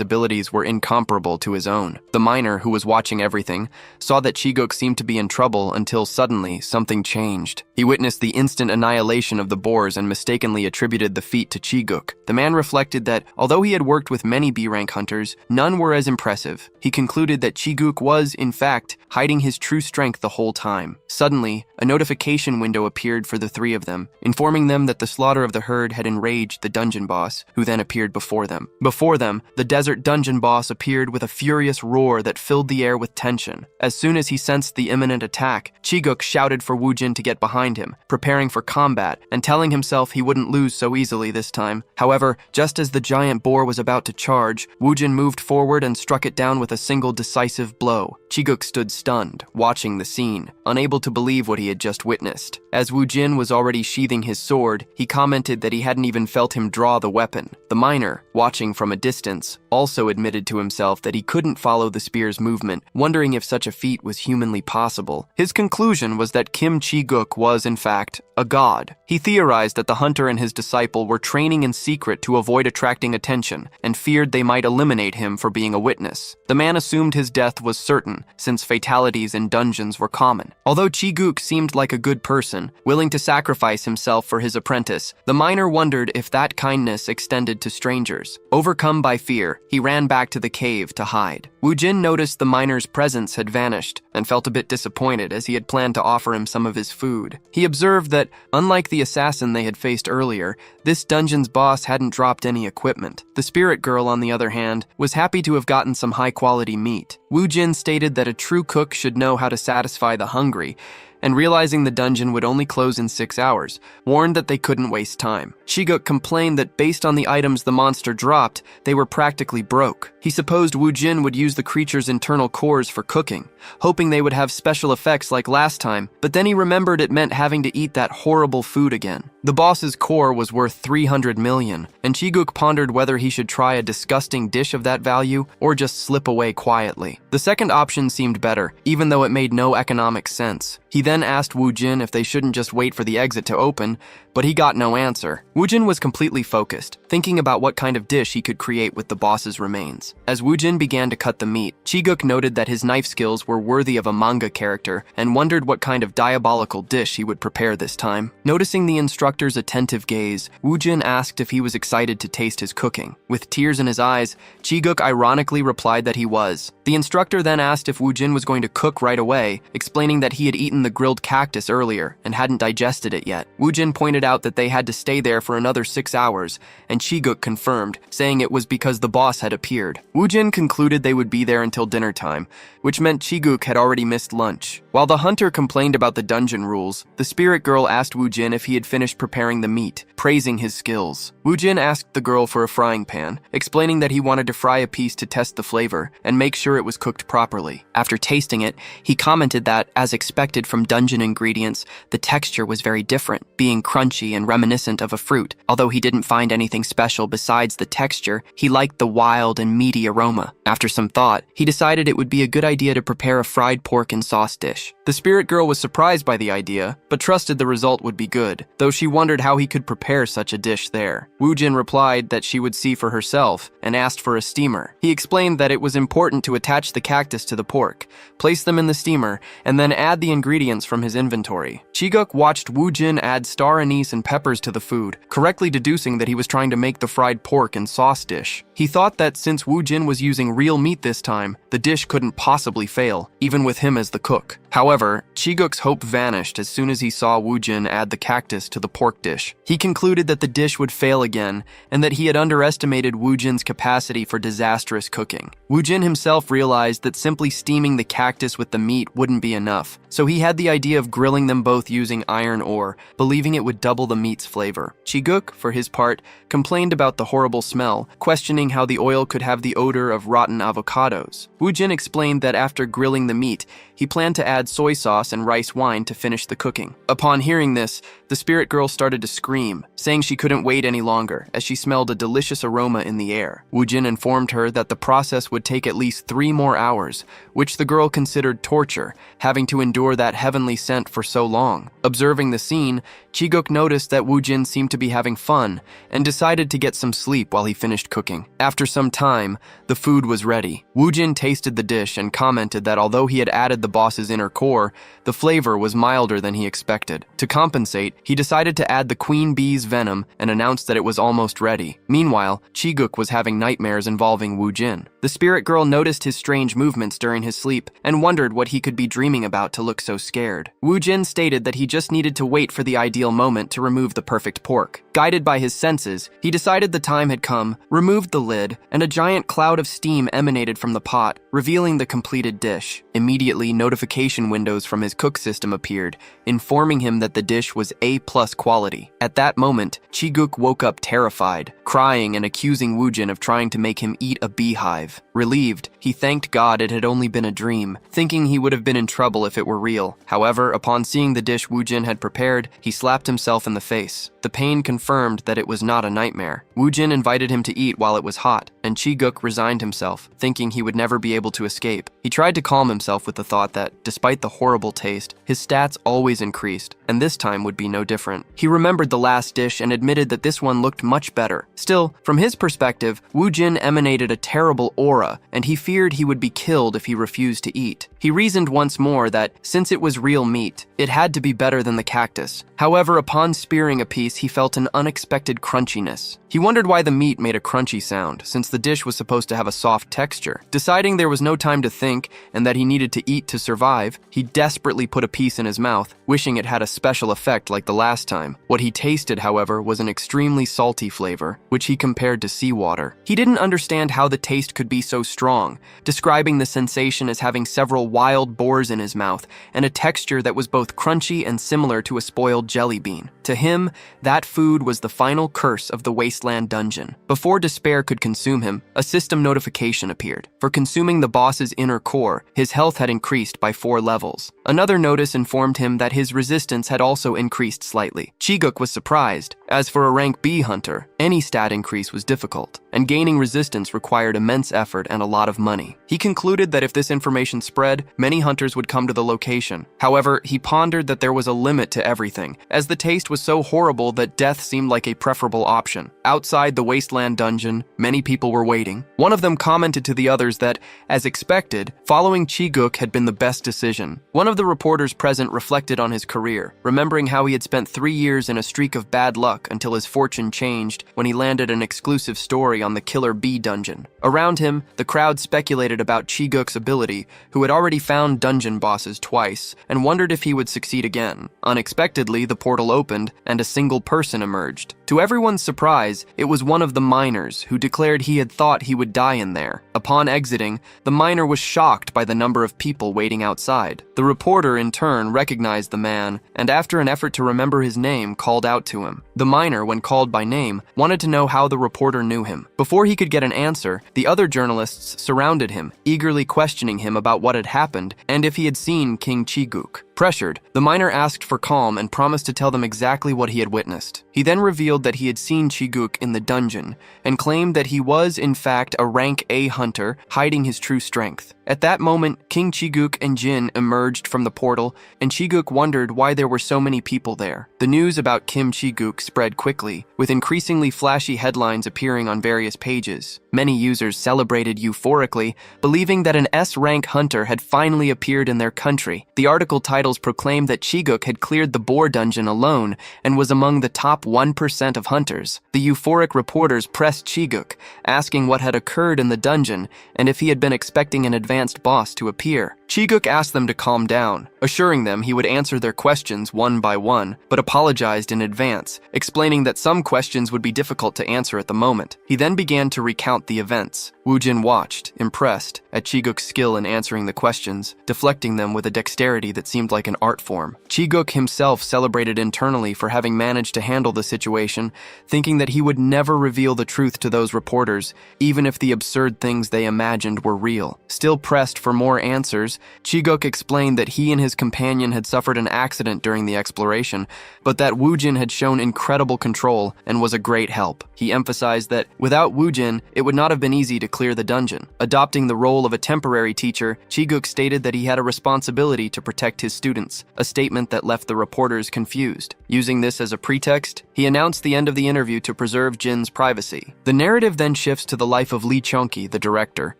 abilities were incomparable to his own. The miner, who was watching everything, saw that Chi-guk seemed to be in trouble until suddenly something changed. He witnessed the instant annihilation of the boars and mistakenly attributed the feat to Chi-guk. The man reflected that, although he had worked with many B-rank hunters, none were as impressive. He concluded that Chi-guk was, in fact, hiding his true strength the whole time. Suddenly, a notification window appeared for the three of them, informing them that the slaughter of the herd had enraged the dungeon boss, who then appeared before them. Before them, the desert dungeon boss appeared with a furious roar that filled the air with tension. As soon as he sensed the imminent attack, Chi-guk shouted for Woojin to get behind him, preparing for combat and telling himself he wouldn't lose so easily this time. However, just as the giant boar was about to charge, Woojin moved forward and struck it down with a single decisive blow. Chiguk stood stunned, watching the scene, unable to believe what he had just witnessed. As Woojin was already sheathing his sword, he commented that he hadn't even felt him draw the weapon. The miner, watching from a distance, also admitted to himself that he couldn't follow the spear's movement, wondering if such a feat was humanly possible. His conclusion was that Kim Chi-guk was, in fact, a god. He theorized that the hunter and his disciple were training in secret to avoid attracting attention, and feared they might eliminate him for being a witness. The man assumed his death was certain, since fatalities in dungeons were common. Although Chi-guk seemed like a good person, willing to sacrifice himself for his apprentice, the miner wondered if that kindness extended to strangers. Overcome by fear, he ran back to the cave to hide. Woojin noticed the miner's presence had vanished, and felt a bit disappointed as he had planned to offer him some of his food. He observed that, unlike the assassin they had faced earlier, this dungeon's boss hadn't dropped any equipment. The spirit girl, on the other hand, was happy to have gotten some high-quality meat. Woojin stated that a true cook should know how to satisfy the hungry, and realizing the dungeon would only close in 6 hours, warned that they couldn't waste time. Chiguk complained that based on the items the monster dropped, they were practically broke. He supposed Woojin would use the creature's internal cores for cooking, hoping they would have special effects like last time, but then he remembered it meant having to eat that horrible food again. The boss's core was worth 300 million, and Chiguk pondered whether he should try a disgusting dish of that value or just slip away quietly. The second option seemed better, even though it made no economic sense. He then asked Woojin if they shouldn't just wait for the exit to open, but he got no answer. Woojin was completely focused, thinking about what kind of dish he could create with the boss's remains. As Woojin began to cut the meat, Chiguk noted that his knife skills were worthy of a manga character and wondered what kind of diabolical dish he would prepare this time. Noticing the instructor's attentive gaze, Woojin asked if he was excited to taste his cooking. With tears in his eyes, Chiguk ironically replied that he was. The instructor then asked if Woojin was going to cook right away, explaining that he had eaten the grilled cactus earlier and hadn't digested it yet. Woojin pointed out that they had to stay there for another 6 hours, and Chiguk confirmed, saying it was because the boss had appeared. Woojin concluded they would be there until dinner time, which meant Chiguk had already missed lunch. While the hunter complained about the dungeon rules, the spirit girl asked Woojin if he had finished preparing the meat, praising his skills. Woojin asked the girl for a frying pan, explaining that he wanted to fry a piece to test the flavor and make sure it was cooked properly. After tasting it, he commented that, as expected from dungeon ingredients, the texture was very different, being crunchy and reminiscent of a fruit. Although he didn't find anything special besides the texture, he liked the wild and meaty aroma. After some thought, he decided it would be a good idea to prepare a fried pork and sauce dish. The spirit girl was surprised by the idea, but trusted the result would be good, though she wondered how he could prepare such a dish there. Woojin replied that she would see for herself and asked for a steamer. He explained that it was important to attach the cactus to the pork, place them in the steamer, and then add the ingredients from his inventory. Chiguk watched Woojin add star anise and peppers to the food, correctly deducing that he was trying to make the fried pork and sauce dish. He thought that since Woojin was using real meat this time, the dish couldn't possibly fail, even with him as the cook. However, Chiguk's hope vanished as soon as he saw Woojin add the cactus to the pork dish. He concluded that the dish would fail again, and that he had underestimated Woojin's capacity for disastrous cooking. Woojin himself realized that simply steaming the cactus with the meat wouldn't be enough, so he had the idea of grilling them both using iron ore, believing it would double the meat's flavor. Chiguk, for his part, complained about the horrible smell, questioning how the oil could have the odor of rotten avocados. Woojin explained that after grilling the meat, he planned to add soy sauce and rice wine to finish the cooking. Upon hearing this, the spirit girl started to scream, saying she couldn't wait any longer as she smelled a delicious aroma in the air. Woojin informed her that the process would take at least 3 more hours, which the girl considered torture, having to endure that heavenly scent for so long. Observing the scene, Chiguk noticed that Woojin seemed to be having fun and decided to get some sleep while he finished cooking. After some time, the food was ready. Woojin tasted the dish and commented that although he had added the boss's inner core, the flavor was milder than he expected. To compensate, he decided to add the queen bee's venom and announced that it was almost ready. Meanwhile, Chiguk was having nightmares involving Woojin. The spirit girl noticed his strange movements during his sleep and wondered what he could be dreaming about to look so scared. Woojin stated that he just needed to wait for the ideal moment to remove the perfect pork. Guided by his senses, he decided the time had come, removed the lid, and a giant cloud of steam emanated from the pot, revealing the completed dish. Immediately, notification windows from his cook system appeared, informing him that the dish was A+ quality. At that moment, moment, Chi-guk woke up terrified, crying and accusing Woojin of trying to make him eat a beehive. Relieved, he thanked God it had only been a dream, thinking he would have been in trouble if it were real. However, upon seeing the dish Woojin had prepared, he slapped himself in the face. The pain confirmed that it was not a nightmare. Woojin invited him to eat while it was hot, and Chi-guk resigned himself, thinking he would never be able to escape. He tried to calm himself with the thought that, despite the horrible taste, his stats always increased, and this time would be no different. He remembered the last dish and admitted that this one looked much better. Still, from his perspective, Woojin emanated a terrible aura, and he feared he would be killed if he refused to eat. He reasoned once more that, since it was real meat, it had to be better than the cactus. However, upon spearing a piece, he felt an unexpected crunchiness. He wondered why the meat made a crunchy sound, since the dish was supposed to have a soft texture. Deciding there was no time to think and that he needed to eat to survive, he desperately put a piece in his mouth, wishing it had a special effect like the last time. What he tasted, however, was an extremely salty flavor, which he compared to seawater. He didn't understand how the taste could be so strong, describing the sensation as having several wild boars in his mouth and a texture that was both crunchy and similar to a spoiled jelly bean. To him, that food was the final curse of the Wasteland Dungeon. Before despair could consume him, a system notification appeared. For consuming the boss's inner core, his health had increased by 4 levels. Another notice informed him that his resistance had also increased slightly. Chi-guk was surprised, as for a rank B hunter, any stat increase was difficult, and gaining resistance required immense effort and a lot of money. He concluded that if this information spread, many hunters would come to the location. However, he pondered that there was a limit to everything, as the taste was so horrible that death seemed like a preferable option. Outside the Wasteland Dungeon, many people were waiting. One of them commented to the others that, as expected, following Chi-guk had been the best decision. One of the reporters present reflected on his career, remembering how he had spent 3 years in a streak of bad luck until his fortune changed when he landed an exclusive story on the Killer Bee Dungeon. Around him, the crowd speculated about Chi-guk's ability, who had already found dungeon bosses twice, and wondered if he would succeed again. Unexpectedly, the portal opened, and a single person emerged. To everyone's surprise, it was one of the miners, who declared he had thought he would die in there. Upon exiting, the miner was shocked by the number of people waiting outside. The reporter, in turn, recognized the man, and after an effort to remember his name, called out to him. The miner, when called by name, wanted to know how the reporter knew him. Before he could get an answer, the other journalists surrounded him, eagerly questioning him about what had happened and if he had seen King Chi-guk. Pressured, the miner asked for calm and promised to tell them exactly what he had witnessed. He then revealed that he had seen Chi-guk in the dungeon and claimed that he was, in fact, a rank A hunter hiding his true strength. At that moment, King Chi-guk and Jin emerged from the portal, and Chi-guk wondered why there were so many people there. The news about Kim Chi-guk spread quickly, with increasingly flashy headlines appearing on various pages. Many users celebrated euphorically, believing that an S-rank hunter had finally appeared in their country. The article titles proclaimed that Chi-guk had cleared the boar dungeon alone and was among the top 1% of hunters. The euphoric reporters pressed Chi-guk, asking what had occurred in the dungeon and if he had been expecting an advanced boss to appear. Chi-guk asked them to calm down, assuring them he would answer their questions one by one, but apologized in advance, explaining that some questions would be difficult to answer at the moment. He then began to recount the events. Woojin watched, impressed, at Chi-guk's skill in answering the questions, deflecting them with a dexterity that seemed like an art form. Chi-guk himself celebrated internally for having managed to handle the situation, thinking that he would never reveal the truth to those reporters, even if the absurd things they imagined were real. Still pressed for more answers, Chi-guk explained that he and his companion had suffered an accident during the exploration, but that Woojin had shown incredible control and was a great help. He emphasized that without Woojin, it would not have been easy to clear the dungeon. Adopting the role of a temporary teacher, Chi-guk stated that he had a responsibility to protect his students, a statement that left the reporters confused. Using this as a pretext, he announced the end of the interview to preserve Jin's privacy. The narrative then shifts to the life of Lee Chunky, the director,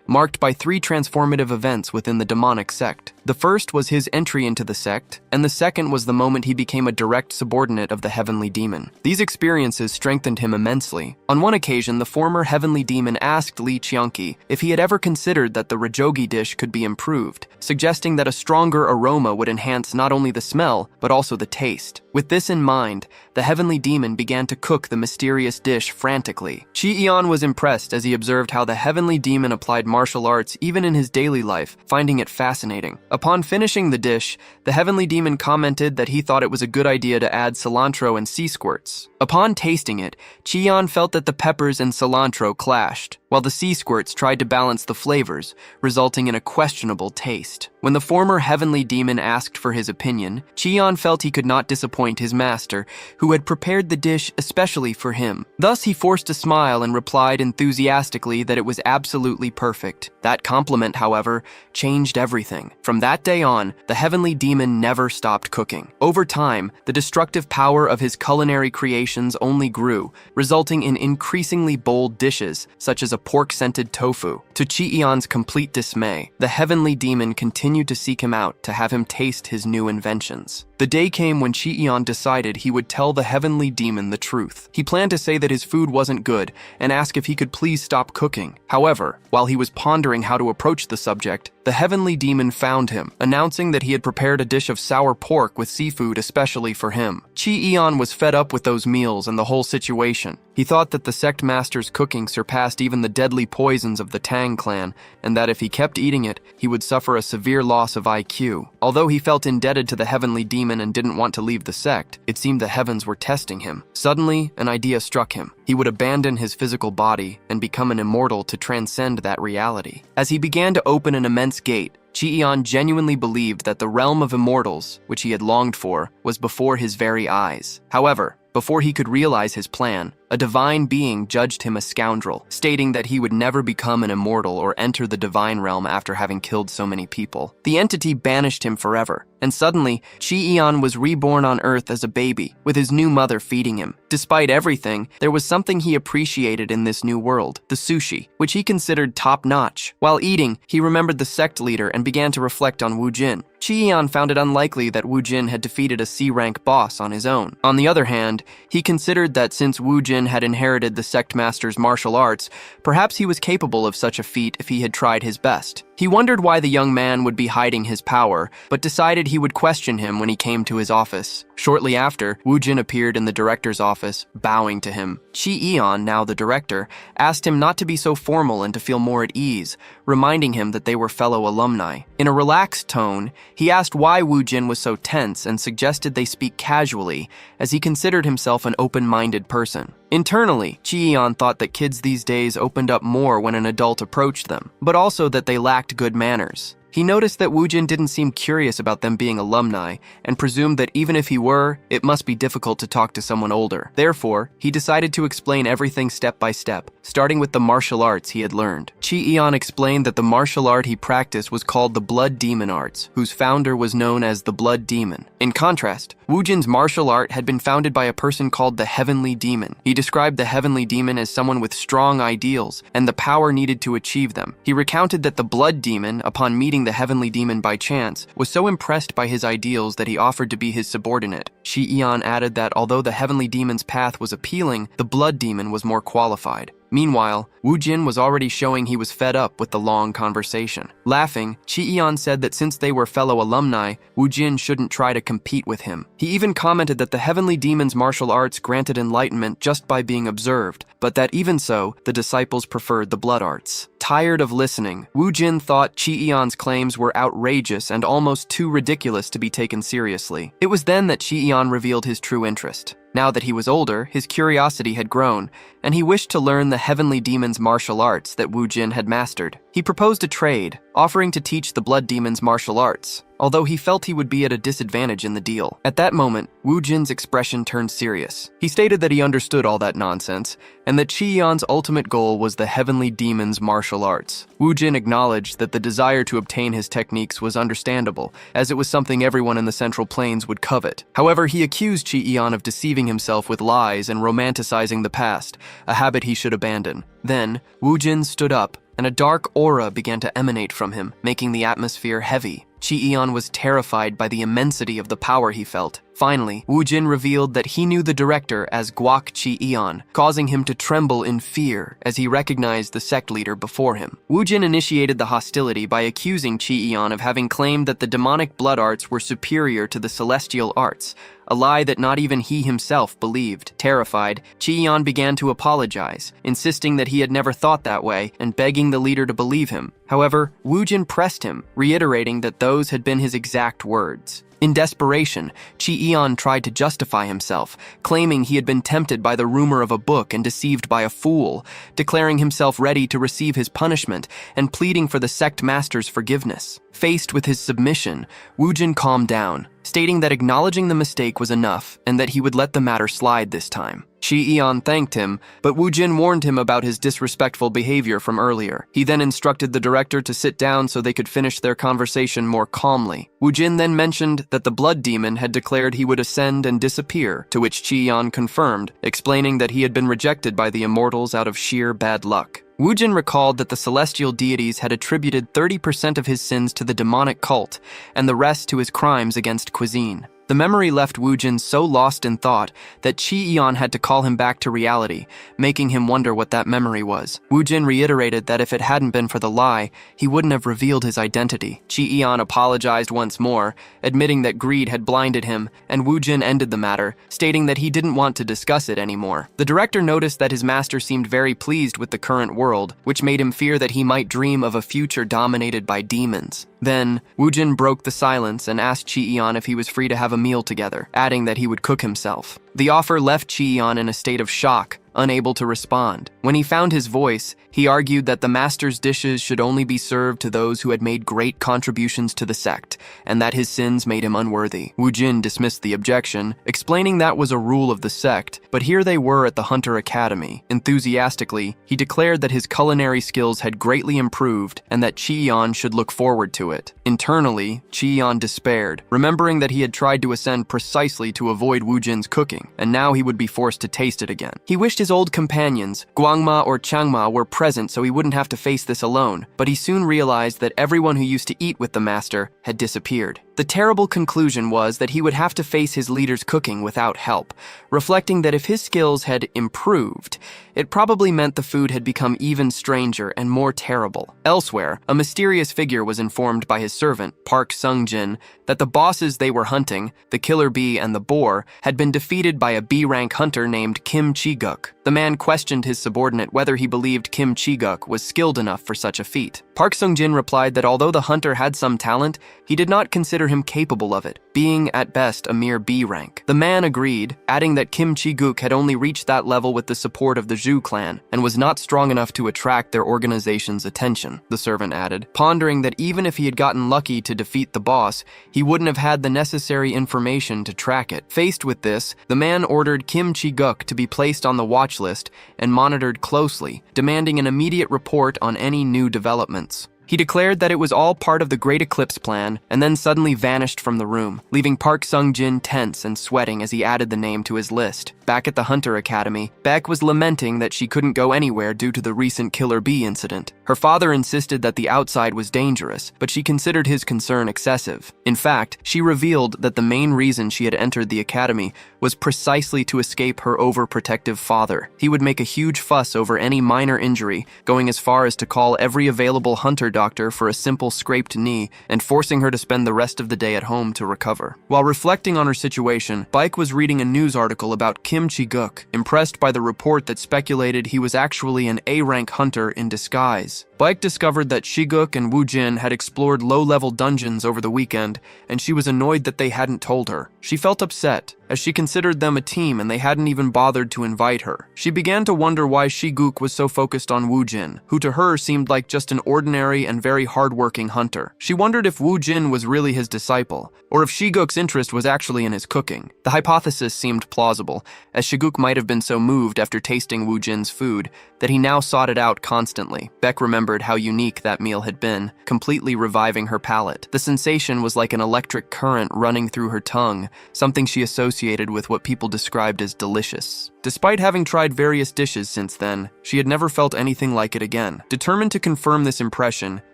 marked by 3 transformative events within the demonic sect. The first was his entry into the sect, and the second was the moment he became a direct subordinate of the Heavenly Demon. These experiences strengthened him immensely. On one occasion, the former Heavenly Demon asked Lee Chunky if he had ever considered that the Rajogi dish could be improved, suggesting that a stronger aroma would enhance not only the smell, but also the taste. With this in mind, the Heavenly Demon began to cook the mysterious dish frantically. Chi-eon was impressed as he observed how the Heavenly Demon applied martial arts even in his daily life, finding it fascinating. Upon finishing the dish, the Heavenly Demon commented that he thought it was a good idea to add cilantro and sea squirts. Upon tasting it, Cheon felt that the peppers and cilantro clashed, while the sea squirts tried to balance the flavors, resulting in a questionable taste. When the former heavenly demon asked for his opinion, Cheon felt he could not disappoint his master, who had prepared the dish especially for him. Thus, he forced a smile and replied enthusiastically that it was absolutely perfect. That compliment, however, changed everything. From that day on, the heavenly demon never stopped cooking. Over time, the destructive power of his culinary creations only grew, resulting in increasingly bold dishes, such as a pork-scented tofu. To Cheon's complete dismay, the heavenly demon continued to seek him out to have him taste his new inventions. The day came when Cheon decided he would tell the heavenly demon the truth. He planned to say that his food wasn't good and ask if he could please stop cooking. However, while he was pondering how to approach the subject, the heavenly demon found him, announcing that he had prepared a dish of sour pork with seafood especially for him. Cheon was fed up with those meals and the whole situation. He thought that the sect master's cooking surpassed even the deadly poisons of the Tang clan, and that if he kept eating it, he would suffer a severe loss of IQ. Although he felt indebted to the heavenly demon and didn't want to leave the sect, it seemed the heavens were testing him. Suddenly, an idea struck him. He would abandon his physical body and become an immortal to transcend that reality. As he began to open an immense gate, Cheon genuinely believed that the realm of immortals, which he had longed for, was before his very eyes. However, before he could realize his plan, a divine being judged him a scoundrel, stating that he would never become an immortal or enter the divine realm after having killed so many people. The entity banished him forever, and suddenly, Cheon was reborn on Earth as a baby, with his new mother feeding him. Despite everything, there was something he appreciated in this new world, the sushi, which he considered top-notch. While eating, he remembered the sect leader and began to reflect on Wu Jin. Cheon found it unlikely that Wu Jin had defeated a C-rank boss on his own. On the other hand, he considered that since Wu Jin had inherited the sect master's martial arts, perhaps he was capable of such a feat if he had tried his best. He wondered why the young man would be hiding his power, but decided he would question him when he came to his office. Shortly after, Wu Jin appeared in the director's office, bowing to him. Cheon, now the director, asked him not to be so formal and to feel more at ease, reminding him that they were fellow alumni. In a relaxed tone, he asked why Wu Jin was so tense and suggested they speak casually, as he considered himself an open-minded person. Internally, Cheon thought that kids these days opened up more when an adult approached them, but also that they lacked good manners. He noticed that Wu Jin didn't seem curious about them being alumni, and presumed that even if he were, it must be difficult to talk to someone older. Therefore, he decided to explain everything step by step, starting with the martial arts he had learned. Cheon explained that the martial art he practiced was called the Blood Demon Arts, whose founder was known as the Blood Demon. In contrast, Wu Jin's martial art had been founded by a person called the Heavenly Demon. He described the Heavenly Demon as someone with strong ideals and the power needed to achieve them. He recounted that the Blood Demon, upon meeting the Heavenly Demon by chance, was so impressed by his ideals that he offered to be his subordinate. Cheon added that although the Heavenly Demon's path was appealing, the Blood Demon was more qualified. Meanwhile, Wu Jin was already showing he was fed up with the long conversation. Laughing, Cheon said that since they were fellow alumni, Wu Jin shouldn't try to compete with him. He even commented that the Heavenly Demon's martial arts granted enlightenment just by being observed, but that even so, the disciples preferred the blood arts. Tired of listening, Wu Jin thought Cheon's claims were outrageous and almost too ridiculous to be taken seriously. It was then that Cheon revealed his true interest. Now that he was older, his curiosity had grown, and he wished to learn the Heavenly Demon's martial arts that Wu Jin had mastered. He proposed a trade, offering to teach the Blood Demon's martial arts, although he felt he would be at a disadvantage in the deal. At that moment, Wu Jin's expression turned serious. He stated that he understood all that nonsense, and that Cheon's ultimate goal was the Heavenly Demon's martial arts. Wu Jin acknowledged that the desire to obtain his techniques was understandable, as it was something everyone in the Central Plains would covet. However, he accused Cheon of deceiving himself with lies and romanticizing the past, a habit he should abandon. Then, Wu Jin stood up, and a dark aura began to emanate from him, making the atmosphere heavy. Cheon was terrified by the immensity of the power he felt. Finally, Wu Jin revealed that he knew the director as Guak Cheon, causing him to tremble in fear as he recognized the sect leader before him. Wu Jin initiated the hostility by accusing Cheon of having claimed that the demonic blood arts were superior to the celestial arts, a lie that not even he himself believed. Terrified, Cheon began to apologize, insisting that he had never thought that way and begging the leader to believe him. However, Wu Jin pressed him, reiterating that those had been his exact words. In desperation, Chi-eon tried to justify himself, claiming he had been tempted by the rumor of a book and deceived by a fool, declaring himself ready to receive his punishment and pleading for the sect master's forgiveness. Faced with his submission, Woojin calmed down, stating that acknowledging the mistake was enough and that he would let the matter slide this time. Chi-eon thanked him, but Woojin warned him about his disrespectful behavior from earlier. He then instructed the director to sit down so they could finish their conversation more calmly. Woojin then mentioned that the blood demon had declared he would ascend and disappear, to which Chi-eon confirmed, explaining that he had been rejected by the immortals out of sheer bad luck. Woojin recalled that the celestial deities had attributed 30% of his sins to the demonic cult and the rest to his crimes against cuisine. The memory left Woojin so lost in thought that Chi-eon had to call him back to reality, making him wonder what that memory was. Woojin reiterated that if it hadn't been for the lie, he wouldn't have revealed his identity. Chi-eon apologized once more, admitting that greed had blinded him, and Woojin ended the matter, stating that he didn't want to discuss it anymore. The director noticed that his master seemed very pleased with the current world, which made him fear that he might dream of a future dominated by demons. Then, Woojin broke the silence and asked Chi-eon if he was free to have a meal together, adding that he would cook himself. The offer left Chi-eon in a state of shock, unable to respond. When he found his voice, he argued that the master's dishes should only be served to those who had made great contributions to the sect, and that his sins made him unworthy. Woojin dismissed the objection, explaining that was a rule of the sect, but here they were at the Hunter Academy. Enthusiastically, he declared that his culinary skills had greatly improved and that Chi-eon should look forward to it. Internally, Chi-eon despaired, remembering that he had tried to ascend precisely to avoid Woojin's cooking, and now he would be forced to taste it again. He wished his old companions, Guangma or Changma, were present so he wouldn't have to face this alone, but he soon realized that everyone who used to eat with the master had disappeared. The terrible conclusion was that he would have to face his leader's cooking without help, reflecting that if his skills had improved, it probably meant the food had become even stranger and more terrible. Elsewhere, a mysterious figure was informed by his servant, Park Sung-jin, that the bosses they were hunting, the killer bee and the boar, had been defeated by a B-rank hunter named Kim Chi-guk. The man questioned his subordinate whether he believed Kim Chi-guk was skilled enough for such a feat. Park Sung-jin replied that although the hunter had some talent, he did not consider him capable of it, being at best a mere B rank. The man agreed, adding that Kim Chi-guk had only reached that level with the support of the Zhu clan and was not strong enough to attract their organization's attention, the servant added, pondering that even if he had gotten lucky to defeat the boss, he wouldn't have had the necessary information to track it. Faced with this, the man ordered Kim Chi-guk to be placed on the watch list and monitored closely, demanding an immediate report on any new developments. He declared that it was all part of the Great Eclipse plan and then suddenly vanished from the room, leaving Park Sung-jin tense and sweating as he added the name to his list. Back at the Hunter Academy, Beck was lamenting that she couldn't go anywhere due to the recent Killer Bee incident. Her father insisted that the outside was dangerous, but she considered his concern excessive. In fact, she revealed that the main reason she had entered the academy was precisely to escape her overprotective father. He would make a huge fuss over any minor injury, going as far as to call every available hunter doctor for a simple scraped knee and forcing her to spend the rest of the day at home to recover. While reflecting on her situation, Baek was reading a news article about Kim Chi-guk, impressed by the report that speculated he was actually an A-rank hunter in disguise. Baek discovered that Chi-guk and Woojin had explored low-level dungeons over the weekend, and she was annoyed that they hadn't told her. She felt upset, as she considered them a team and they hadn't even bothered to invite her. She began to wonder why Chi-guk was so focused on Woojin, who to her seemed like just an ordinary and very hardworking hunter. She wondered if Woojin was really his disciple, or if Chi-guk's interest was actually in his cooking. The hypothesis seemed plausible, as Chi-guk might have been so moved after tasting Woojin's food that he now sought it out constantly. Beck remembered how unique that meal had been, completely reviving her palate. The sensation was like an electric current running through her tongue, something she associated with what people described as delicious. Despite having tried various dishes since then, she had never felt anything like it again. Determined to confirm this impression,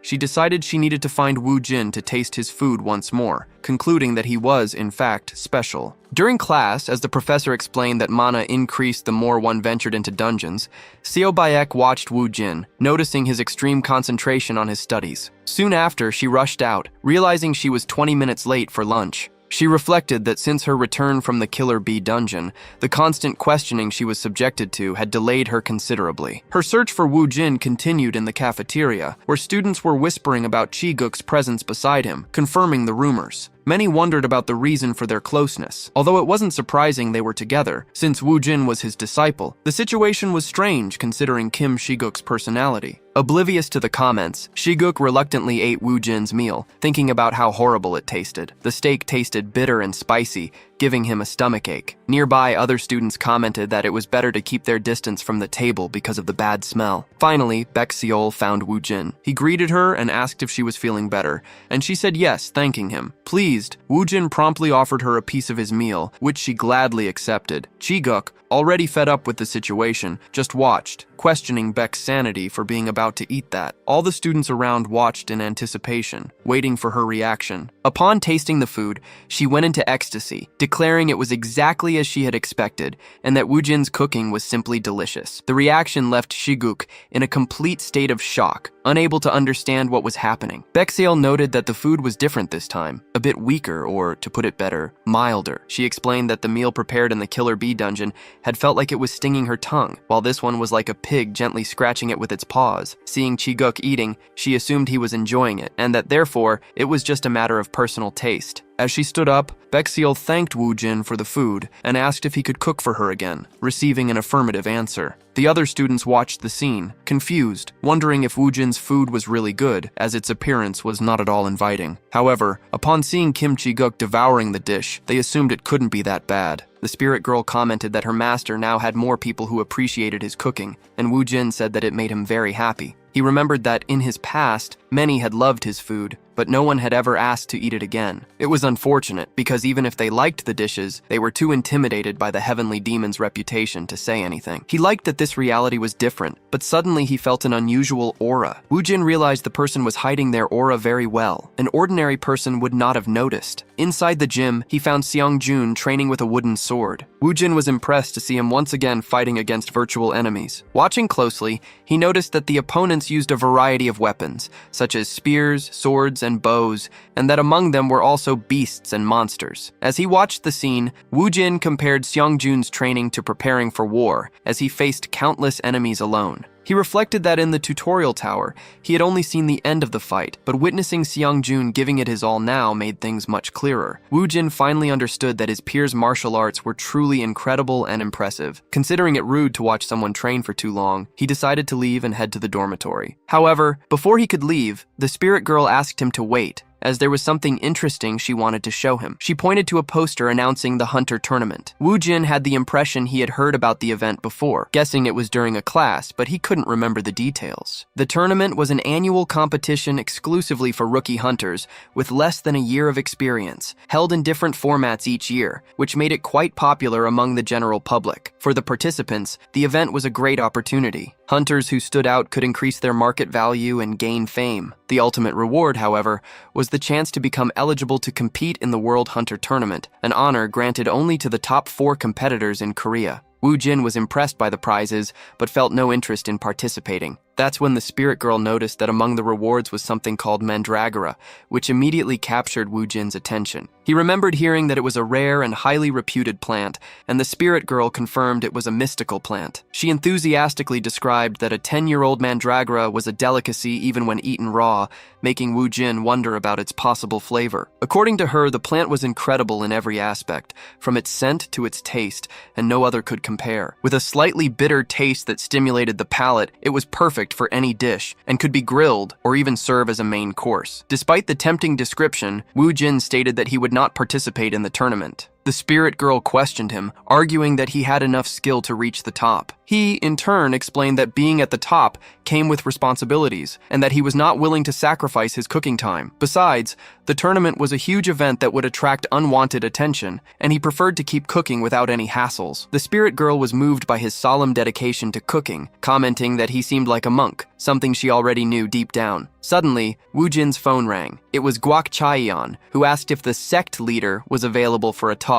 she decided she needed to find Woojin to taste his food once more, concluding that he was, in fact, special. During class, as the professor explained that mana increased the more one ventured into dungeons, Seo Baek watched Woojin, noticing his extreme concentration on his studies. Soon after, she rushed out, realizing she was 20 minutes late for lunch. She reflected that since her return from the Killer Bee dungeon, the constant questioning she was subjected to had delayed her considerably. Her search for Woojin continued in the cafeteria, where students were whispering about Chi-guk's presence beside him, confirming the rumors. Many wondered about the reason for their closeness. Although it wasn't surprising they were together, since Woo Jin was his disciple, the situation was strange considering Kim Shiguk's personality. Oblivious to the comments, Shiguk reluctantly ate Woo Jin's meal, thinking about how horrible it tasted. The steak tasted bitter and spicy, giving him a stomachache. Nearby, other students commented that it was better to keep their distance from the table because of the bad smell. Finally, Baek-seol found Woo Jin. He greeted her and asked if she was feeling better, and she said yes, thanking him. Pleased, Woo Jin promptly offered her a piece of his meal, which she gladly accepted. Shiguk, already fed up with the situation, just watched, questioning Beck's sanity for being about to eat that. All the students around watched in anticipation, waiting for her reaction. Upon tasting the food, she went into ecstasy, declaring it was exactly as she had expected, and that Woo Jin's cooking was simply delicious. The reaction left Shiguk in a complete state of shock, unable to understand what was happening. Baek-seol noted that the food was different this time, a bit weaker, or, to put it better, milder. She explained that the meal prepared in the Killer Bee dungeon had felt like it was stinging her tongue, while this one was like a pig gently scratching it with its paws. Seeing Shiguk eating, she assumed he was enjoying it, and that therefore, it was just a matter of personal taste. As she stood up, Baek-seol thanked Woo Jin for the food and asked if he could cook for her again, receiving an affirmative answer. The other students watched the scene, confused, wondering if Woo Jin's food was really good, as its appearance was not at all inviting. However, upon seeing Kim Shiguk devouring the dish, they assumed it couldn't be that bad. The spirit girl commented that her master now had more people who appreciated his cooking, and Woo Jin said that it made him very happy. He remembered that, in his past, many had loved his food, but no one had ever asked to eat it again. It was unfortunate, because even if they liked the dishes, they were too intimidated by the heavenly demon's reputation to say anything. He liked that this reality was different, but suddenly he felt an unusual aura. Woo Jin realized the person was hiding their aura very well. An ordinary person would not have noticed. Inside the gym, he found Seong-jun training with a wooden sword. Woo Jin was impressed to see him once again fighting against virtual enemies. Watching closely, he noticed that the opponents used a variety of weapons, such as spears, swords, and bows, and that among them were also beasts and monsters. As he watched the scene, Woo Jin compared Seong-jun's training to preparing for war, as he faced countless enemies alone. He reflected that in the tutorial tower, he had only seen the end of the fight, but witnessing Seong-jun giving it his all now made things much clearer. Woo Jin finally understood that his peers' martial arts were truly incredible and impressive. Considering it rude to watch someone train for too long, he decided to leave and head to the dormitory. However, before he could leave, the spirit girl asked him to wait, as there was something interesting she wanted to show him. She pointed to a poster announcing the Hunter Tournament. Woo Jin had the impression he had heard about the event before, guessing it was during a class, but he couldn't remember the details. The tournament was an annual competition exclusively for rookie hunters with less than a year of experience, held in different formats each year, which made it quite popular among the general public. For the participants, the event was a great opportunity. Hunters who stood out could increase their market value and gain fame. The ultimate reward, however, was the chance to become eligible to compete in the World Hunter Tournament, an honor granted only to the top 4 competitors in Korea. Woo Jin was impressed by the prizes, but felt no interest in participating. That's when the spirit girl noticed that among the rewards was something called Mandragora, which immediately captured Woo Jin's attention. He remembered hearing that it was a rare and highly reputed plant, and the spirit girl confirmed it was a mystical plant. She enthusiastically described that a 10-year-old Mandragora was a delicacy even when eaten raw, making Woo Jin wonder about its possible flavor. According to her, the plant was incredible in every aspect, from its scent to its taste, and no other could compare. With a slightly bitter taste that stimulated the palate, it was perfect for any dish, and could be grilled or even serve as a main course. Despite the tempting description, Woo Jin stated that he would not participate in the tournament. The spirit girl questioned him, arguing that he had enough skill to reach the top. He, in turn, explained that being at the top came with responsibilities, and that he was not willing to sacrifice his cooking time. Besides, the tournament was a huge event that would attract unwanted attention, and he preferred to keep cooking without any hassles. The spirit girl was moved by his solemn dedication to cooking, commenting that he seemed like a monk, something she already knew deep down. Suddenly, Woo Jin's phone rang. It was Guak Chaeyeon, who asked if the sect leader was available for a talk.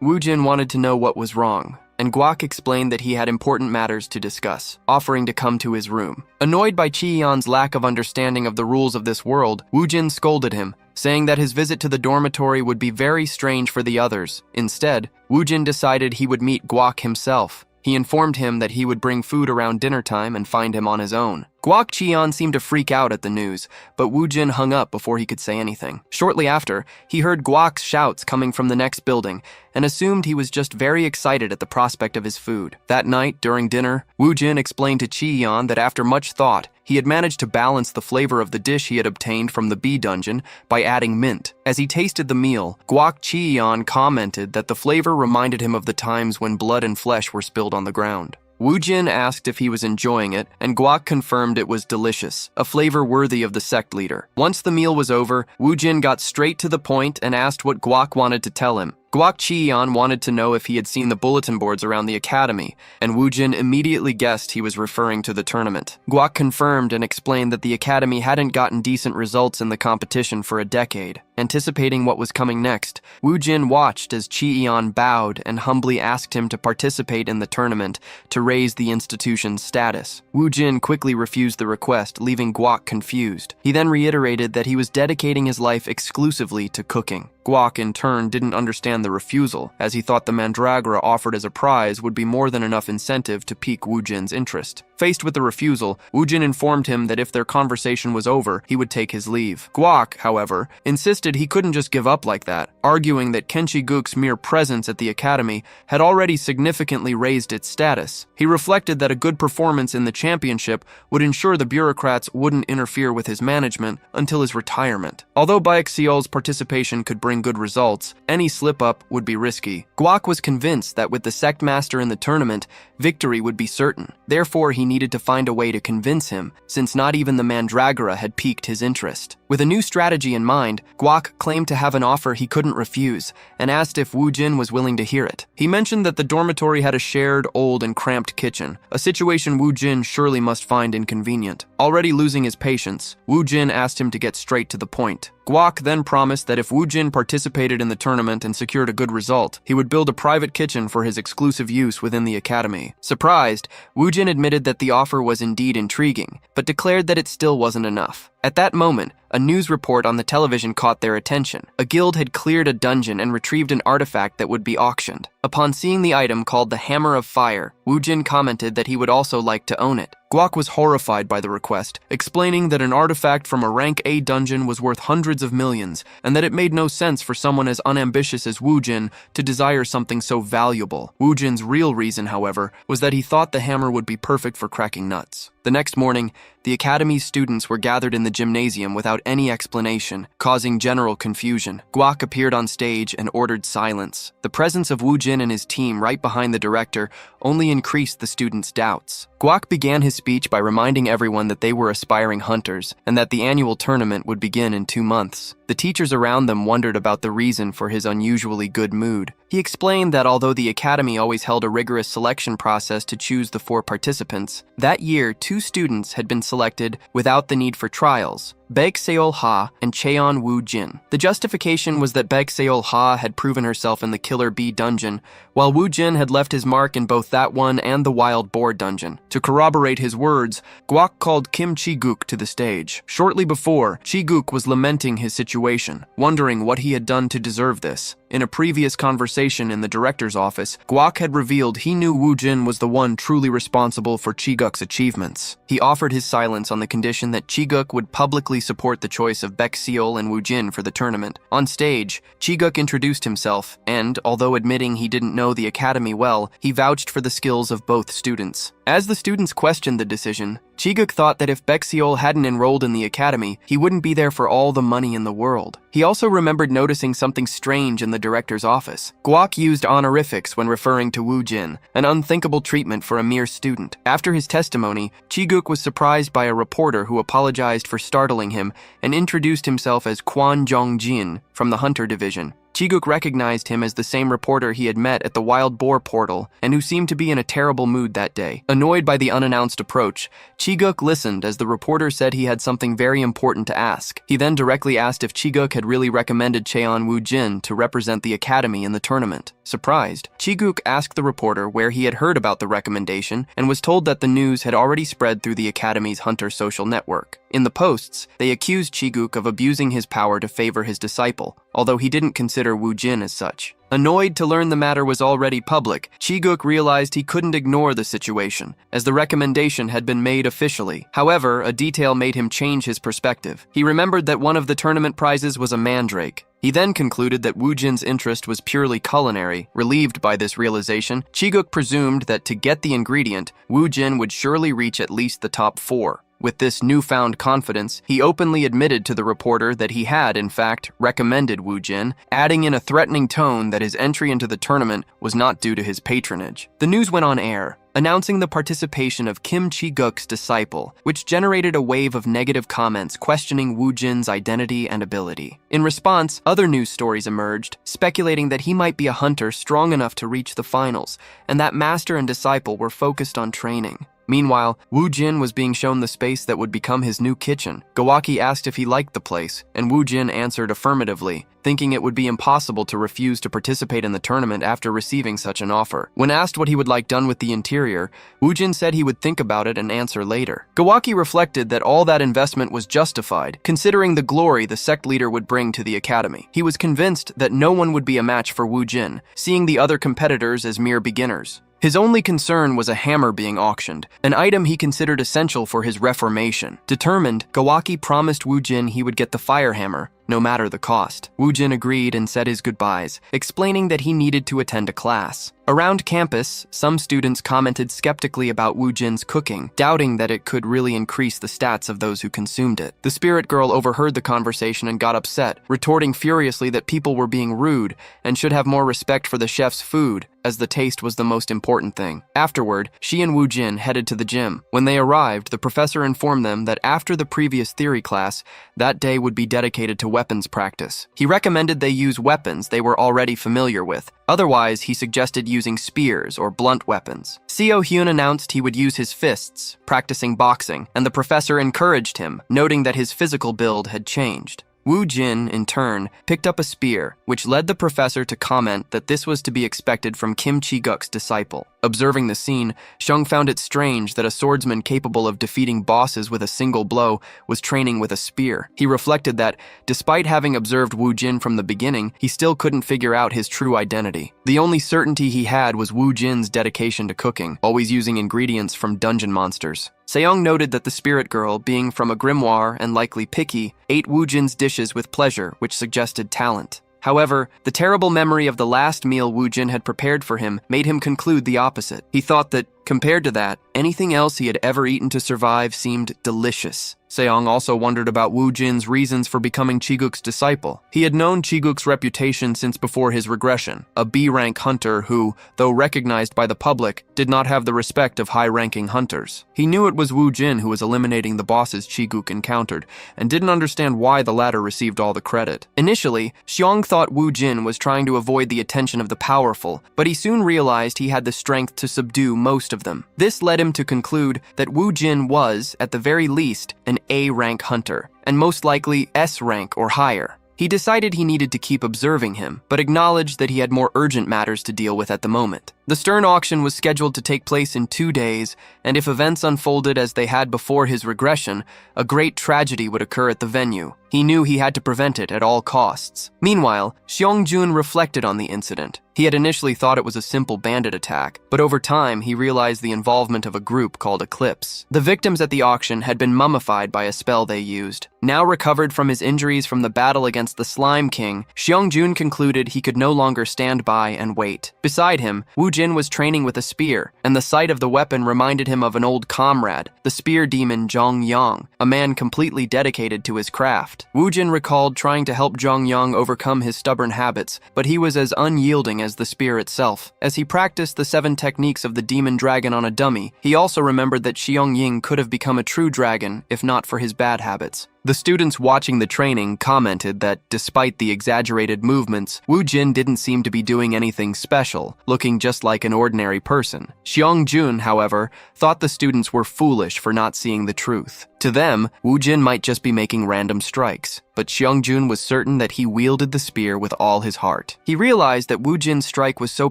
Woo Jin wanted to know what was wrong, and Guak explained that he had important matters to discuss, offering to come to his room. Annoyed by Chaeyeon's lack of understanding of the rules of this world, Woo Jin scolded him, saying that his visit to the dormitory would be very strange for the others. Instead, Woo Jin decided he would meet Guak himself. He informed him that he would bring food around dinner time and find him on his own. Guak Qian seemed to freak out at the news, but Wu Jin hung up before he could say anything. Shortly after, he heard Guak's shouts coming from the next building and assumed he was just very excited at the prospect of his food. That night, during dinner, Wu Jin explained to Qian that after much thought, he had managed to balance the flavor of the dish he had obtained from the bee dungeon by adding mint. As he tasted the meal, Guak Qian commented that the flavor reminded him of the times when blood and flesh were spilled on the ground. Wu Jin asked if he was enjoying it, and Guak confirmed it was delicious, a flavor worthy of the sect leader. Once the meal was over, Wu Jin got straight to the point and asked what Guak wanted to tell him. Guak Qian wanted to know if he had seen the bulletin boards around the academy, and Wu Jin immediately guessed he was referring to the tournament. Guak confirmed and explained that the academy hadn't gotten decent results in the competition for a decade. Anticipating what was coming next, Wu Jin watched as Qian bowed and humbly asked him to participate in the tournament to raise the institution's status. Wu Jin quickly refused the request, leaving Guak confused. He then reiterated that he was dedicating his life exclusively to cooking. Guak, in turn, didn't understand the refusal, as he thought the mandragora offered as a prize would be more than enough incentive to pique Wu Jin's interest. Faced with the refusal, Wu Jin informed him that if their conversation was over, he would take his leave. Guak, however, insisted he couldn't just give up like that, arguing that Kenshi Guk's mere presence at the academy had already significantly raised its status. He reflected that a good performance in the championship would ensure the bureaucrats wouldn't interfere with his management until his retirement. Although Baekseol's participation could bring good results, any slip-up would be risky. Guak was convinced that with the sect master in the tournament, victory would be certain. Therefore, he needed to find a way to convince him, since not even the mandragora had piqued his interest. With a new strategy in mind, Guak claimed to have an offer he couldn't refuse, and asked if Wu Jin was willing to hear it. He mentioned that the dormitory had a shared, old, and cramped kitchen, a situation Wu Jin surely must find inconvenient. Already losing his patience, Wu Jin asked him to get straight to the point. Guak then promised that if Wu Jin participated in the tournament and secured a good result, he would build a private kitchen for his exclusive use within the academy. Surprised, Wu Jin admitted that the offer was indeed intriguing, but declared that it still wasn't enough. At that moment, a news report on the television caught their attention. A guild had cleared a dungeon and retrieved an artifact that would be auctioned. Upon seeing the item called the Hammer of Fire, Wu Jin commented that he would also like to own it. Guak was horrified by the request, explaining that an artifact from a rank A dungeon was worth hundreds of millions, and that it made no sense for someone as unambitious as Wu Jin to desire something so valuable. Wu Jin's real reason, however, was that he thought the hammer would be perfect for cracking nuts. The next morning, the academy's students were gathered in the gymnasium without any explanation, causing general confusion. Guak appeared on stage and ordered silence. The presence of Wu Jin and his team right behind the director only increased the students' doubts. Guak began his speech by reminding everyone that they were aspiring hunters and that the annual tournament would begin in 2 months. The teachers around them wondered about the reason for his unusually good mood. He explained that although the academy always held a rigorous selection process to choose the 4 participants, that year 2 students had been selected without the need for trials: Baekseol Ha and Cheon Wu Jin. The justification was that Baekseol Ha had proven herself in the Killer Bee dungeon, while Wu Jin had left his mark in both that one and the Wild Boar dungeon. To corroborate his words, Guak called Kim Chi-guk to the stage. Shortly before, Chi-guk was lamenting his situation, wondering what he had done to deserve this. In a previous conversation in the director's office, Guak had revealed he knew Wu Jin was the one truly responsible for Chi-guk's achievements. He offered his silence on the condition that Chi-guk would publicly support the choice of Baekseol and Wu Jin for the tournament. On stage, Chi-guk introduced himself, and, although admitting he didn't know the academy well, he vouched for the skills of both students. As the students questioned the decision, Chi-guk thought that if Baekseol hadn't enrolled in the academy, he wouldn't be there for all the money in the world. He also remembered noticing something strange in the director's office. Guak used honorifics when referring to Wu Jin, an unthinkable treatment for a mere student. After his testimony, Chi-guk was surprised by a reporter who apologized for startling him and introduced himself as Kwon Jong-jin from the Hunter Division. Chi-guk recognized him as the same reporter he had met at the Wild Boar portal and who seemed to be in a terrible mood that day. Annoyed by the unannounced approach, Chi-guk listened as the reporter said he had something very important to ask. He then directly asked if Chi-guk had really recommended Cheon Wu Jin to represent the academy in the tournament. Surprised, Chi-guk asked the reporter where he had heard about the recommendation and was told that the news had already spread through the academy's Hunter social network. In the posts, they accused Chi-guk of abusing his power to favor his disciple, although he didn't consider Wu Jin as such. Annoyed to learn the matter was already public, Chi-guk realized he couldn't ignore the situation, as the recommendation had been made officially. However, a detail made him change his perspective. He remembered that one of the tournament prizes was a mandrake. He then concluded that Woo Jin's interest was purely culinary. Relieved by this realization, Chi-guk presumed that to get the ingredient, Woo Jin would surely reach at least the top 4. With this newfound confidence, he openly admitted to the reporter that he had, in fact, recommended Woo Jin, adding in a threatening tone that his entry into the tournament was not due to his patronage. The news went on air, announcing the participation of Kim Chi-guk's disciple, which generated a wave of negative comments questioning Woo Jin's identity and ability. In response, other news stories emerged, speculating that he might be a hunter strong enough to reach the finals, and that master and disciple were focused on training. Meanwhile, Woo Jin was being shown the space that would become his new kitchen. Gawaki asked if he liked the place, and Woo Jin answered affirmatively, thinking it would be impossible to refuse to participate in the tournament after receiving such an offer. When asked what he would like done with the interior, Woo Jin said he would think about it and answer later. Gawaki reflected that all that investment was justified, considering the glory the sect leader would bring to the academy. He was convinced that no one would be a match for Woo Jin, seeing the other competitors as mere beginners. His only concern was a hammer being auctioned, an item he considered essential for his reformation. Determined, Gawaki promised Woo Jin he would get the fire hammer, no matter the cost. Woo Jin agreed and said his goodbyes, explaining that he needed to attend a class. Around campus, some students commented skeptically about Woo Jin's cooking, doubting that it could really increase the stats of those who consumed it. The spirit girl overheard the conversation and got upset, retorting furiously that people were being rude and should have more respect for the chef's food, as the taste was the most important thing. Afterward, she and Woo Jin headed to the gym. When they arrived, the professor informed them that after the previous theory class, that day would be dedicated to weapons practice. He recommended they use weapons they were already familiar with. Otherwise, he suggested using spears or blunt weapons. Seo Hyun announced he would use his fists, practicing boxing, and the professor encouraged him, noting that his physical build had changed. Woo Jin, in turn, picked up a spear, which led the professor to comment that this was to be expected from Kim Chi-guk's disciple. Observing the scene, Xiong found it strange that a swordsman capable of defeating bosses with a single blow was training with a spear. He reflected that, despite having observed Woo Jin from the beginning, he still couldn't figure out his true identity. The only certainty he had was Woo Jin's dedication to cooking, always using ingredients from dungeon monsters. Seong noted that the spirit girl, being from a grimoire and likely picky, ate Woo Jin's dishes with pleasure, which suggested talent. However, the terrible memory of the last meal Woo Jin had prepared for him made him conclude the opposite. He thought that, compared to that, anything else he had ever eaten to survive seemed delicious. Seong also wondered about Woo Jin's reasons for becoming Chi-guk's disciple. He had known Chi-guk's reputation since before his regression, a B-rank hunter who, though recognized by the public, did not have the respect of high-ranking hunters. He knew it was Woo Jin who was eliminating the bosses Chi-guk encountered, and didn't understand why the latter received all the credit. Initially, Xiong thought Woo Jin was trying to avoid the attention of the powerful, but he soon realized he had the strength to subdue most of them. This led him to conclude that Woo Jin was, at the very least, an A-rank hunter, and most likely S-rank or higher. He decided he needed to keep observing him, but acknowledged that he had more urgent matters to deal with at the moment. The stern auction was scheduled to take place in 2 days, and if events unfolded as they had before his regression, a great tragedy would occur at the venue. He knew he had to prevent it at all costs. Meanwhile, Xiong-jun reflected on the incident. He had initially thought it was a simple bandit attack, but over time he realized the involvement of a group called Eclipse. The victims at the auction had been mummified by a spell they used. Now recovered from his injuries from the battle against the Slime King, Xiong-jun concluded he could no longer stand by and wait. Beside him, Woo Jin was training with a spear, and the sight of the weapon reminded him of an old comrade, the spear demon Zhong Yang, a man completely dedicated to his craft. Woo Jin recalled trying to help Zhong Yang overcome his stubborn habits, but he was as unyielding as the spear itself. As he practiced the 7 techniques of the demon dragon on a dummy, he also remembered that Xiong Ying could have become a true dragon if not for his bad habits. The students watching the training commented that despite the exaggerated movements, Woo Jin didn't seem to be doing anything special, looking just like an ordinary person. Xiong-jun, however, thought the students were foolish for not seeing the truth. To them, Woo Jin might just be making random strikes. but Xiangjun was certain that he wielded the spear with all his heart. He realized that Wu Jin's strike was so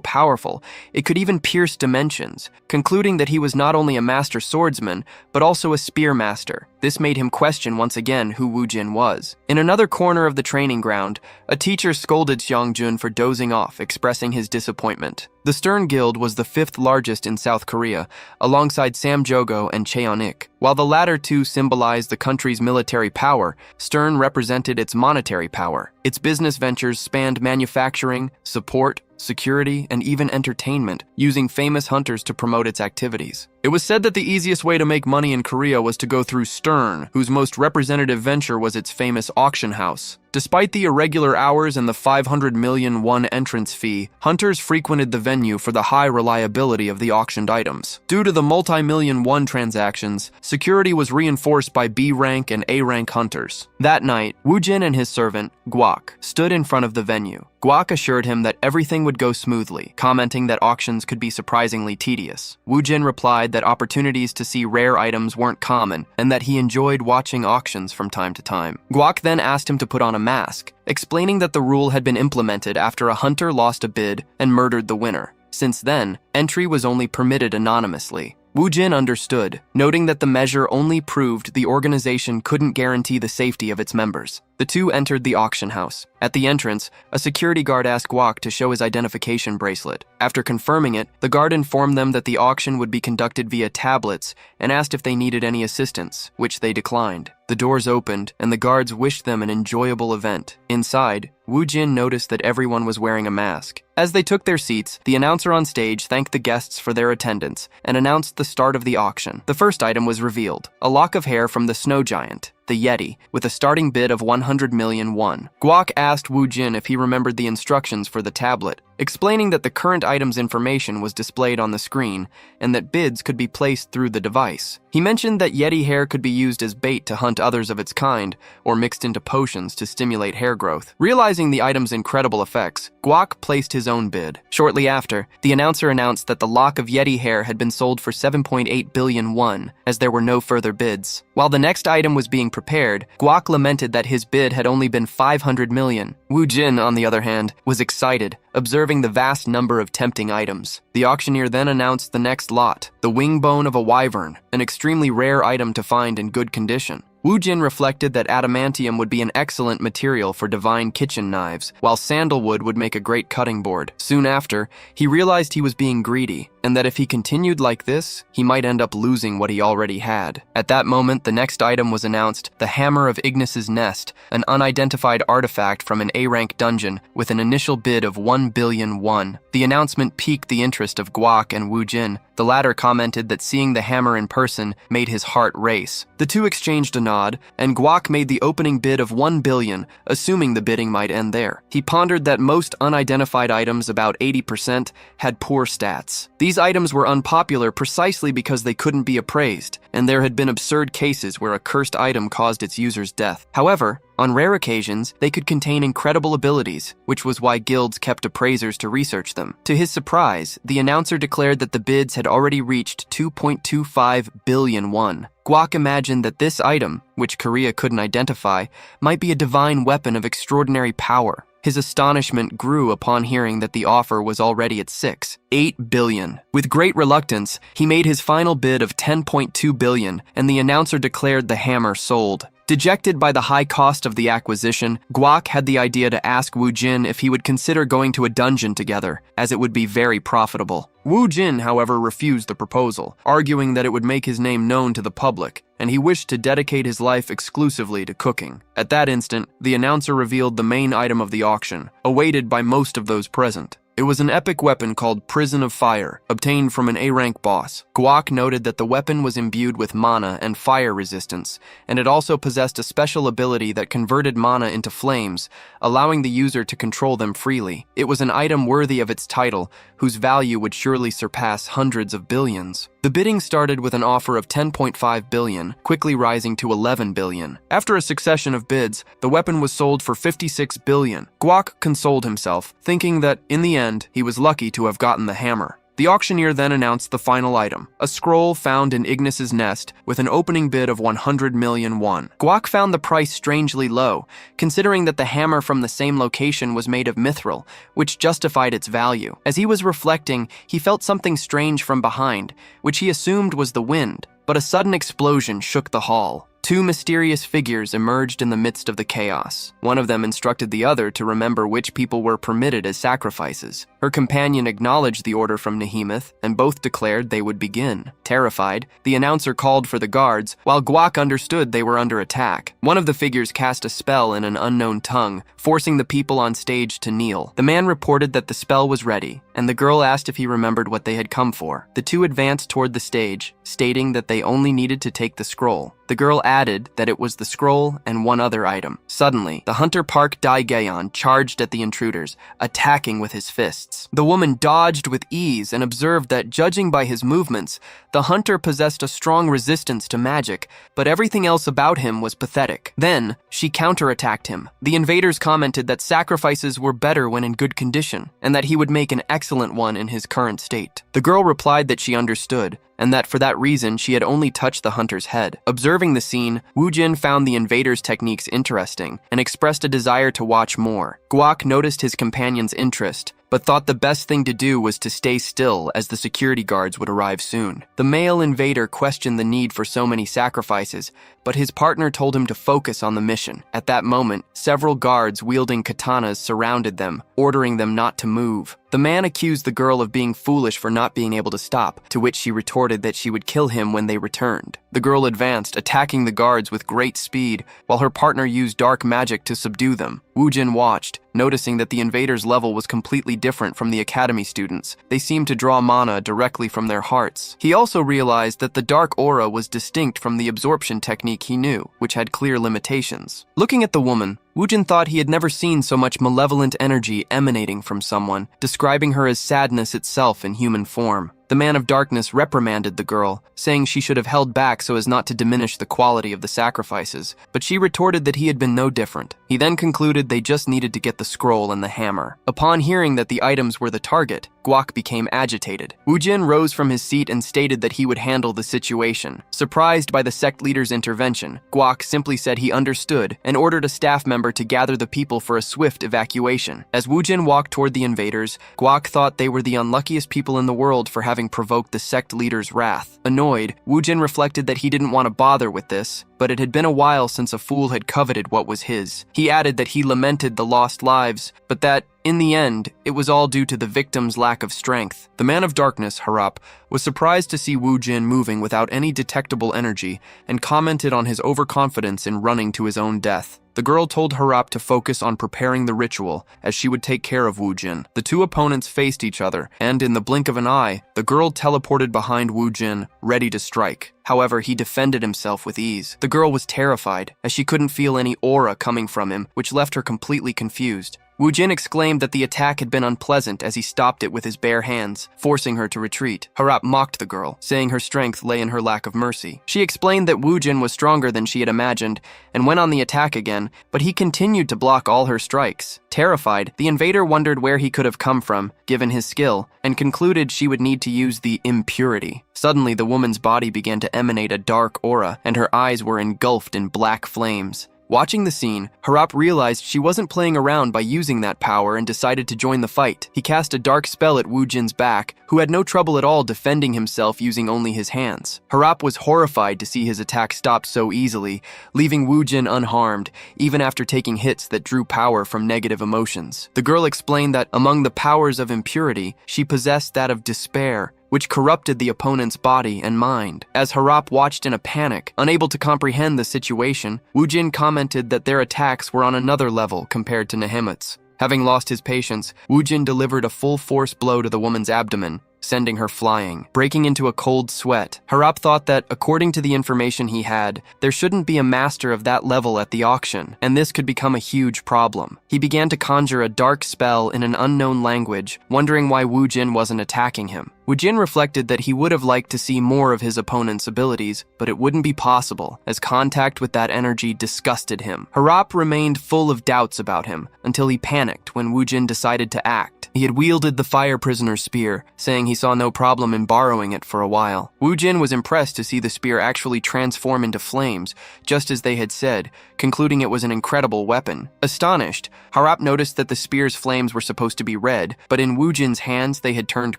powerful, it could even pierce dimensions, concluding that he was not only a master swordsman, but also a spear master. This made him question once again who Wu Jin was. In another corner of the training ground, a teacher scolded Xiangjun for dozing off, expressing his disappointment. The Stern Guild was the 5th largest in South Korea, alongside Samjogo and Cheonik. While the latter two symbolized the country's military power, Stern represented its monetary power. Its business ventures spanned manufacturing, support, security, and even entertainment, using famous hunters to promote its activities. It was said that the easiest way to make money in Korea was to go through Stern, whose most representative venture was its famous auction house. Despite the irregular hours and the 500 million won entrance fee, hunters frequented the venue for the high reliability of the auctioned items. Due to the multi-million won transactions, security was reinforced by B-rank and A-rank hunters. That night, Wu Jin and his servant, Guak, stood in front of the venue. Guak assured him that everything would go smoothly, commenting that auctions could be surprisingly tedious. Wu Jin replied that opportunities to see rare items weren't common, and that he enjoyed watching auctions from time to time. Guak then asked him to put on a mask, explaining that the rule had been implemented after a hunter lost a bid and murdered the winner. Since then, entry was only permitted anonymously. Wu Jin understood, noting that the measure only proved the organization couldn't guarantee the safety of its members. The two entered the auction house. At the entrance, a security guard asked Guak to show his identification bracelet. After confirming it, the guard informed them that the auction would be conducted via tablets and asked if they needed any assistance, which they declined. The doors opened, and the guards wished them an enjoyable event. Inside, Wu Jin noticed that everyone was wearing a mask. As they took their seats, the announcer on stage thanked the guests for their attendance and announced the start of the auction. The first item was revealed, a lock of hair from the snow giant, the Yeti, with a starting bid of 100 million won. Guak asked Wu Jin if he remembered the instructions for the tablet, explaining that the current item's information was displayed on the screen and that bids could be placed through the device. He mentioned that Yeti hair could be used as bait to hunt others of its kind or mixed into potions to stimulate hair growth. Realizing the item's incredible effects, Guak placed his own bid. Shortly after, the announcer announced that the lock of Yeti hair had been sold for 7.8 billion won, as there were no further bids. While the next item was being prepared, Guak lamented that his bid had only been 500 million. Wu Jin, on the other hand, was excited, observing the vast number of tempting items. The auctioneer then announced the next lot, the wing bone of a wyvern, an extremely rare item to find in good condition. Wu Jin reflected that adamantium would be an excellent material for divine kitchen knives, while sandalwood would make a great cutting board. Soon after, he realized he was being greedy, and that if he continued like this, he might end up losing what he already had. At that moment, the next item was announced, the Hammer of Ignis's Nest, an unidentified artifact from an A-rank dungeon with an initial bid of 1 billion won. The announcement piqued the interest of Guak and Wu Jin. The latter commented that seeing the hammer in person made his heart race. The two exchanged a nod, and Guak made the opening bid of 1 billion, assuming the bidding might end there. He pondered that most unidentified items, about 80%, had poor stats. These items were unpopular precisely because they couldn't be appraised, and there had been absurd cases where a cursed item caused its user's death. However, on rare occasions, they could contain incredible abilities, which was why guilds kept appraisers to research them. To his surprise, the announcer declared that the bids had already reached 2.25 billion won. Guak imagined that this item, which Korea couldn't identify, might be a divine weapon of extraordinary power. His astonishment grew upon hearing that the offer was already at 8 billion. With great reluctance, he made his final bid of 10.2 billion, and the announcer declared the hammer sold. Dejected by the high cost of the acquisition, Guak had the idea to ask Wu Jin if he would consider going to a dungeon together, as it would be very profitable. Wu Jin, however, refused the proposal, arguing that it would make his name known to the public, and he wished to dedicate his life exclusively to cooking. At that instant, the announcer revealed the main item of the auction, awaited by most of those present. It was an epic weapon called Prison of Fire, obtained from an A-rank boss. Guak noted that the weapon was imbued with mana and fire resistance, and it also possessed a special ability that converted mana into flames, allowing the user to control them freely. It was an item worthy of its title, whose value would surely surpass hundreds of billions. The bidding started with an offer of 10.5 billion, quickly rising to 11 billion. After a succession of bids, the weapon was sold for 56 billion. Guak consoled himself, thinking that, in the end, he was lucky to have gotten the hammer. The auctioneer then announced the final item, a scroll found in Ignis's nest with an opening bid of 100 million won. Guak found the price strangely low, considering that the hammer from the same location was made of mithril, which justified its value. As he was reflecting, he felt something strange from behind, which he assumed was the wind, but a sudden explosion shook the hall. Two mysterious figures emerged in the midst of the chaos. One of them instructed the other to remember which people were permitted as sacrifices. Her companion acknowledged the order from Nehemoth, and both declared they would begin. Terrified, the announcer called for the guards, while Guak understood they were under attack. One of the figures cast a spell in an unknown tongue, forcing the people on stage to kneel. The man reported that the spell was ready, and the girl asked if he remembered what they had come for. The two advanced toward the stage, stating that they only needed to take the scroll. The girl added that it was the scroll and one other item. Suddenly, the Hunter Park Daegaeon charged at the intruders, attacking with his fists. The woman dodged with ease and observed that, judging by his movements, the hunter possessed a strong resistance to magic, but everything else about him was pathetic. Then, she counterattacked him. The invaders commented that sacrifices were better when in good condition, and that he would make an excellent one in his current state. The girl replied that she understood, and that for that reason she had only touched the hunter's head. Observing the scene, Wu Jin found the invaders' techniques interesting and expressed a desire to watch more. Guak noticed his companion's interest, but thought the best thing to do was to stay still as the security guards would arrive soon. The male invader questioned the need for so many sacrifices, but his partner told him to focus on the mission. At that moment, several guards wielding katanas surrounded them, ordering them not to move. The man accused the girl of being foolish for not being able to stop, to which she retorted that she would kill him when they returned. The girl advanced, attacking the guards with great speed, while her partner used dark magic to subdue them. Wu Jin watched, noticing that the invaders' level was completely different from the academy students. They seemed to draw mana directly from their hearts. He also realized that the dark aura was distinct from the absorption technique he knew, which had clear limitations. Looking at the woman, Wu Jin thought he had never seen so much malevolent energy emanating from someone, describing her as sadness itself in human form. The man of darkness reprimanded the girl, saying she should have held back so as not to diminish the quality of the sacrifices, but she retorted that he had been no different. He then concluded they just needed to get the scroll and the hammer. Upon hearing that the items were the target, Guak became agitated. Wu Jin rose from his seat and stated that he would handle the situation. Surprised by the sect leader's intervention, Guak simply said he understood and ordered a staff member to gather the people for a swift evacuation. As Wu Jin walked toward the invaders, Guak thought they were the unluckiest people in the world for having provoked the sect leader's wrath. Annoyed, Wu Jin reflected that he didn't want to bother with this, but it had been a while since a fool had coveted what was his. He added that he lamented the lost lives, but that, in the end, it was all due to the victim's lack of strength. The man of darkness, Harap, was surprised to see Wu Jin moving without any detectable energy and commented on his overconfidence in running to his own death. The girl told Harap to focus on preparing the ritual, as she would take care of Wu Jin. The two opponents faced each other, and in the blink of an eye, the girl teleported behind Wu Jin, ready to strike. However, he defended himself with ease. The girl was terrified, as she couldn't feel any aura coming from him, which left her completely confused. Wu Jin exclaimed that the attack had been unpleasant as he stopped it with his bare hands, forcing her to retreat. Harap mocked the girl, saying her strength lay in her lack of mercy. She explained that Wu Jin was stronger than she had imagined and went on the attack again, but he continued to block all her strikes. Terrified, the invader wondered where he could have come from, given his skill, and concluded she would need to use the impurity. Suddenly, the woman's body began to emanate a dark aura, and her eyes were engulfed in black flames. Watching the scene, Harap realized she wasn't playing around by using that power and decided to join the fight. He cast a dark spell at Wu Jin's back, who had no trouble at all defending himself using only his hands. Harap was horrified to see his attack stop so easily, leaving Wu Jin unharmed, even after taking hits that drew power from negative emotions. The girl explained that among the powers of impurity, she possessed that of despair, which corrupted the opponent's body and mind. As Harap watched in a panic, unable to comprehend the situation, Wu Jin commented that their attacks were on another level compared to Nehemoth's. Having lost his patience, Wu Jin delivered a full-force blow to the woman's abdomen, sending her flying, breaking into a cold sweat. Harap thought that, according to the information he had, there shouldn't be a master of that level at the auction, and this could become a huge problem. He began to conjure a dark spell in an unknown language, wondering why Wu Jin wasn't attacking him. Wu Jin reflected that he would have liked to see more of his opponent's abilities, but it wouldn't be possible, as contact with that energy disgusted him. Harap remained full of doubts about him, until he panicked when Wu Jin decided to act. He had wielded the fire prisoner's spear, saying he saw no problem in borrowing it for a while. Wu Jin was impressed to see the spear actually transform into flames, just as they had said, concluding it was an incredible weapon. Astonished, Harap noticed that the spear's flames were supposed to be red, but in Wu Jin's hands they had turned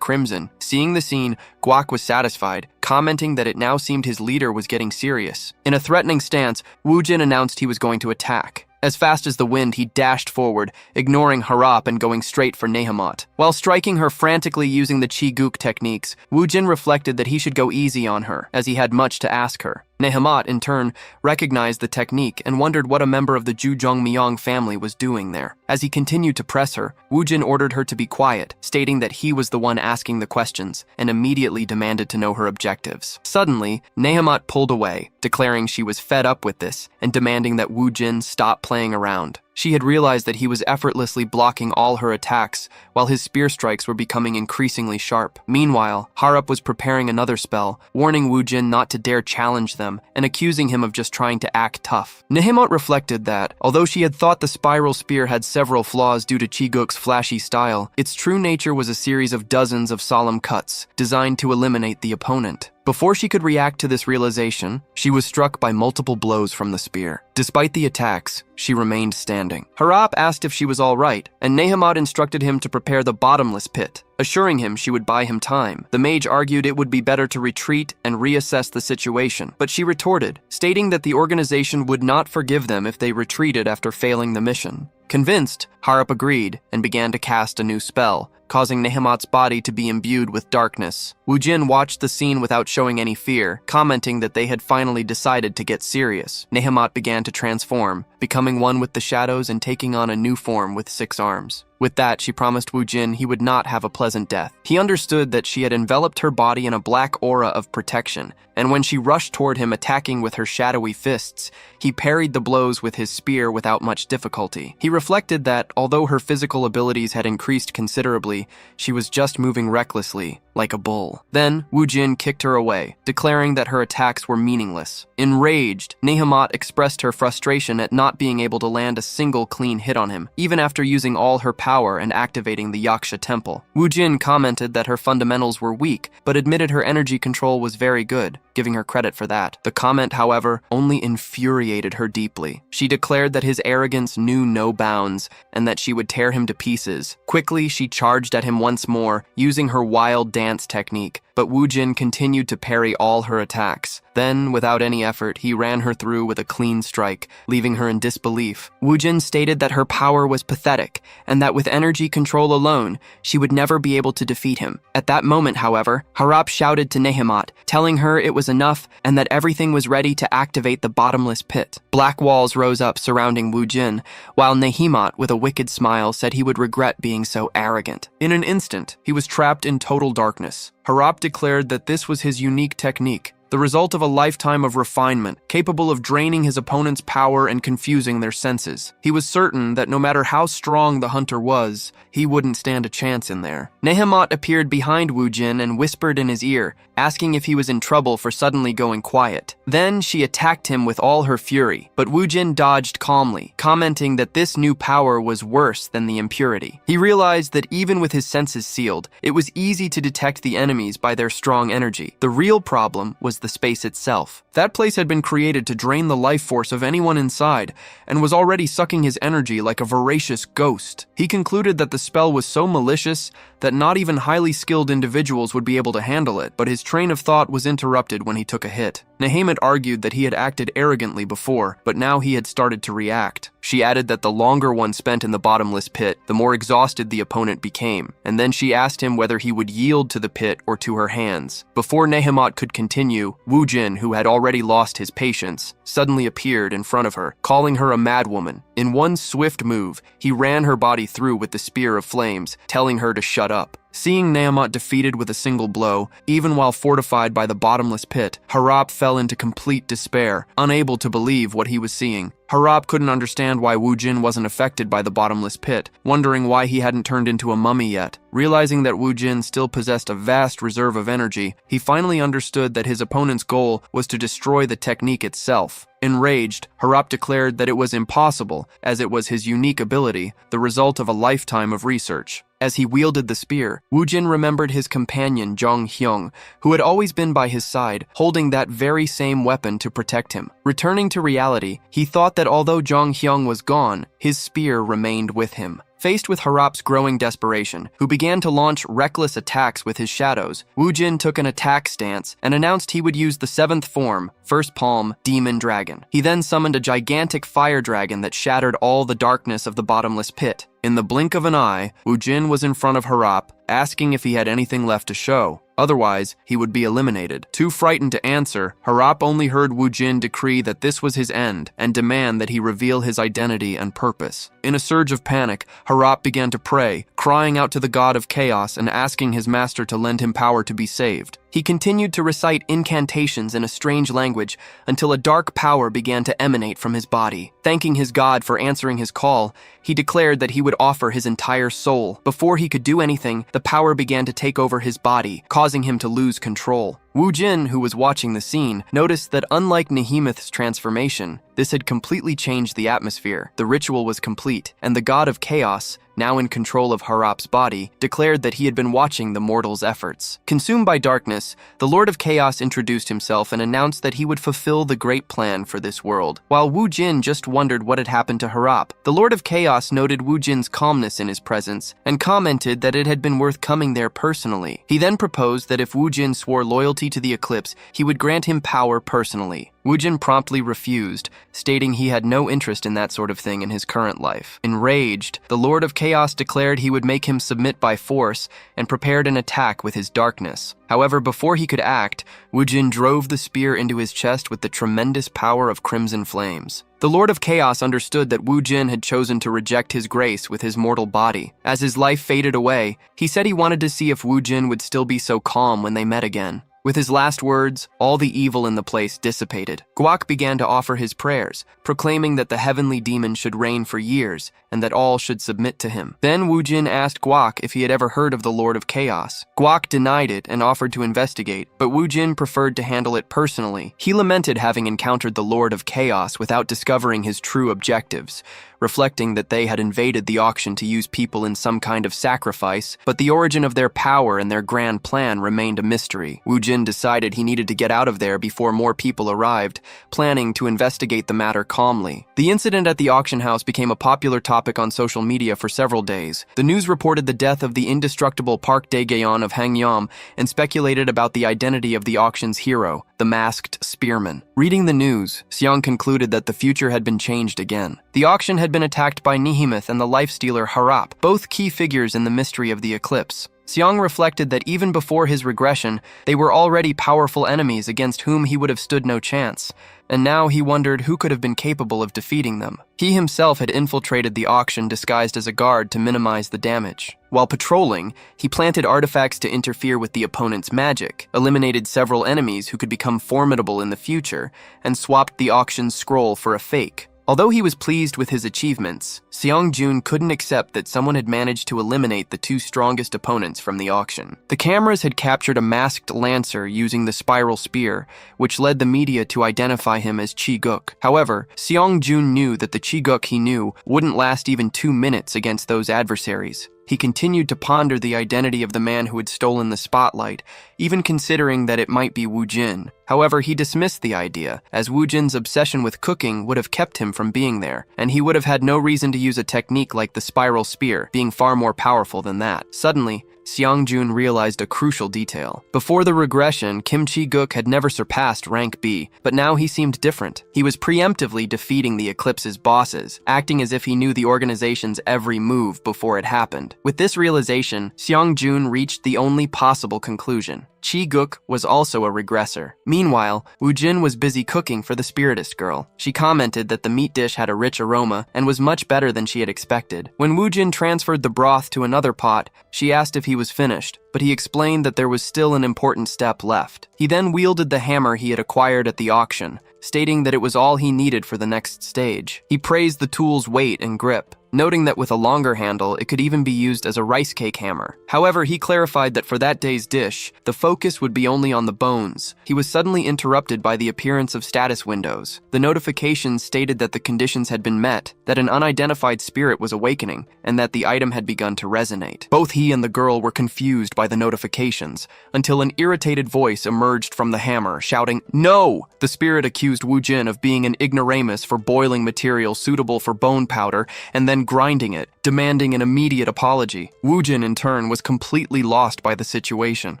crimson. Seeing the scene, Guak was satisfied, commenting that it now seemed his leader was getting serious. In a threatening stance, Wu Jin announced he was going to attack. As fast as the wind, he dashed forward, ignoring Harap and going straight for Nehamat. While striking her frantically using the Chi Guk techniques, Wu Jin reflected that he should go easy on her, as he had much to ask her. Nehamat, in turn, recognized the technique and wondered what a member of the Jujongmyeong family was doing there. As he continued to press her, Wu Jin ordered her to be quiet, stating that he was the one asking the questions, and immediately demanded to know her objectives. Suddenly, Nehamat pulled away, declaring she was fed up with this and demanding that Wu Jin stop playing around. She had realized that he was effortlessly blocking all her attacks, while his spear strikes were becoming increasingly sharp. Meanwhile, Harap was preparing another spell, warning Wu Jin not to dare challenge them, and accusing him of just trying to act tough. Nehamat reflected that, although she had thought the spiral spear had several flaws due to Chi-guk's flashy style, its true nature was a series of dozens of solemn cuts, designed to eliminate the opponent. Before she could react to this realization, she was struck by multiple blows from the spear. Despite the attacks, she remained standing. Harap asked if she was all right, and Nehamat instructed him to prepare the bottomless pit, assuring him she would buy him time. The mage argued it would be better to retreat and reassess the situation, but she retorted, stating that the organization would not forgive them if they retreated after failing the mission. Convinced, Harap agreed and began to cast a new spell, causing Nehamat's body to be imbued with darkness. Wu Jin watched the scene without showing any fear, commenting that they had finally decided to get serious. Nehamat began to transform, becoming one with the shadows and taking on a new form with 6 arms. With that, she promised Wu Jin he would not have a pleasant death. He understood that she had enveloped her body in a black aura of protection, and when she rushed toward him attacking with her shadowy fists, he parried the blows with his spear without much difficulty. He reflected that, although her physical abilities had increased considerably, she was just moving recklessly, like a bull. Then, Wu Jin kicked her away, declaring that her attacks were meaningless. Enraged, Nehamat expressed her frustration at not being able to land a single clean hit on him, even after using all her power and activating the Yaksha temple. Wu Jin commented that her fundamentals were weak, but admitted her energy control was very good, giving her credit for that. The comment, however, only infuriated her deeply. She declared that his arrogance knew no bounds, and that she would tear him to pieces. Quickly, she charged at him once more, using her wild dance technique, but Wu Jin continued to parry all her attacks. Then, without any effort, he ran her through with a clean strike, leaving her in disbelief. Wu Jin stated that her power was pathetic, and that with energy control alone, she would never be able to defeat him. At that moment, however, Harap shouted to Nehamat, telling her it was enough and that everything was ready to activate the bottomless pit. Black walls rose up surrounding Wu Jin, while Nehamat, with a wicked smile, said he would regret being so arrogant. In an instant, he was trapped in total darkness. Harap declared that this was his unique technique, the result of a lifetime of refinement, capable of draining his opponent's power and confusing their senses. He was certain that no matter how strong the hunter was, he wouldn't stand a chance in there. Nehamat appeared behind Wu Jin and whispered in his ear, asking if he was in trouble for suddenly going quiet. Then she attacked him with all her fury, but Wu Jin dodged calmly, commenting that this new power was worse than the impurity. He realized that even with his senses sealed, it was easy to detect the enemies by their strong energy. The real problem was the space itself. That place had been created to drain the life force of anyone inside, and was already sucking his energy like a voracious ghost. He concluded that the spell was so malicious that not even highly skilled individuals would be able to handle it, but his train of thought was interrupted when he took a hit. Nehamat argued that he had acted arrogantly before, but now he had started to react. She added that the longer one spent in the bottomless pit, the more exhausted the opponent became, and then she asked him whether he would yield to the pit or to her hands. Before Nehamat could continue, Wu Jin, who had already lost his patience, suddenly appeared in front of her, calling her a madwoman. In one swift move, he ran her body through with the spear of flames, telling her to shut up. Seeing Nehamat defeated with a single blow, even while fortified by the bottomless pit, Harap fell into complete despair, unable to believe what he was seeing. Harap couldn't understand why Wu Jin wasn't affected by the bottomless pit, wondering why he hadn't turned into a mummy yet. Realizing that Wu Jin still possessed a vast reserve of energy, he finally understood that his opponent's goal was to destroy the technique itself. Enraged, Harap declared that it was impossible, as it was his unique ability, the result of a lifetime of research. As he wielded the spear, Woo-jin remembered his companion Jong Hyung, who had always been by his side, holding that very same weapon to protect him. Returning to reality, he thought that although Jong Hyung was gone, his spear remained with him. Faced with Harap's growing desperation, who began to launch reckless attacks with his shadows, Woo-jin took an attack stance and announced he would use the 7th form, First Palm, Demon Dragon. He then summoned a gigantic fire dragon that shattered all the darkness of the bottomless pit. In the blink of an eye, Woo-jin was in front of Harap, asking if he had anything left to show. Otherwise, he would be eliminated. Too frightened to answer, Harap only heard Woo-jin decree that this was his end and demand that he reveal his identity and purpose. In a surge of panic, Harap began to pray, crying out to the god of chaos and asking his master to lend him power to be saved. He continued to recite incantations in a strange language until a dark power began to emanate from his body. Thanking his god for answering his call, he declared that he would offer his entire soul. Before he could do anything, the power began to take over his body, causing him to lose control. Woo-jin, who was watching the scene, noticed that unlike Nahimeth's transformation, this had completely changed the atmosphere. The ritual was complete, and the god of chaos, now in control of Harap's body, declared that he had been watching the mortal's efforts. Consumed by darkness, the Lord of Chaos introduced himself and announced that he would fulfill the great plan for this world. While Woo-jin just wondered what had happened to Harap, the Lord of Chaos noted Woo-jin's calmness in his presence and commented that it had been worth coming there personally. He then proposed that if Woo-jin swore loyalty to the eclipse, he would grant him power personally. Woo-jin promptly refused, stating he had no interest in that sort of thing in his current life. Enraged, the Lord of Chaos declared he would make him submit by force and prepared an attack with his darkness. However, before he could act, Woo-jin drove the spear into his chest with the tremendous power of crimson flames. The Lord of Chaos understood that Woo-jin had chosen to reject his grace with his mortal body. As his life faded away, he said he wanted to see if Woo-jin would still be so calm when they met again. With his last words, all the evil in the place dissipated. Guak began to offer his prayers, proclaiming that the heavenly demon should reign for years and that all should submit to him. Then Woo-jin asked Guak if he had ever heard of the Lord of Chaos. Guak denied it and offered to investigate, but Woo-jin preferred to handle it personally. He lamented having encountered the Lord of Chaos without discovering his true objectives, reflecting that they had invaded the auction to use people in some kind of sacrifice, but the origin of their power and their grand plan remained a mystery. Woo-jin decided he needed to get out of there before more people arrived, planning to investigate the matter calmly. The incident at the auction house became a popular topic on social media for several days. The news reported the death of the indestructible Park Dae-geon of Hangyam and speculated about the identity of the auction's hero, the masked spearman. Reading the news, Seong concluded that the future had been changed again. The auction had been attacked by Nihimeth and the life-stealer Harap, both key figures in the mystery of the eclipse. Seong reflected that even before his regression, they were already powerful enemies against whom he would have stood no chance, and now he wondered who could have been capable of defeating them. He himself had infiltrated the auction disguised as a guard to minimize the damage. While patrolling, he planted artifacts to interfere with the opponent's magic, eliminated several enemies who could become formidable in the future, and swapped the auction's scroll for a fake. Although he was pleased with his achievements, Seong-jun couldn't accept that someone had managed to eliminate the two strongest opponents from the auction. The cameras had captured a masked lancer using the spiral spear, which led the media to identify him as Chi-guk. However, Seong-jun knew that the Chi-guk he knew wouldn't last even 2 minutes against those adversaries. He continued to ponder the identity of the man who had stolen the spotlight, even considering that it might be Woo-jin. However, he dismissed the idea, as Woo-jin's obsession with cooking would have kept him from being there, and he would have had no reason to use a technique like the spiral spear, being far more powerful than that. Suddenly, Seong-jun realized a crucial detail. Before the regression, Kim Chi-guk had never surpassed rank B, but now he seemed different. He was preemptively defeating the Eclipse's bosses, acting as if he knew the organization's every move before it happened. With this realization, Seong-jun reached the only possible conclusion. Chi-guk was also a regressor. Meanwhile, Woo-jin was busy cooking for the spiritist girl. She commented that the meat dish had a rich aroma and was much better than she had expected. When Woo-jin transferred the broth to another pot, she asked if he was finished, but he explained that there was still an important step left. He then wielded the hammer he had acquired at the auction, stating that it was all he needed for the next stage. He praised the tool's weight and grip, noting that with a longer handle, it could even be used as a rice cake hammer. However, he clarified that for that day's dish, the focus would be only on the bones. He was suddenly interrupted by the appearance of status windows. The notifications stated that the conditions had been met, that an unidentified spirit was awakening, and that the item had begun to resonate. Both he and the girl were confused by the notifications, until an irritated voice emerged from the hammer, shouting, "No!" The spirit accused Wu Jin of being an ignoramus for boiling material suitable for bone powder and then grinding it, demanding an immediate apology. Wu Jin, in turn, was completely lost by the situation.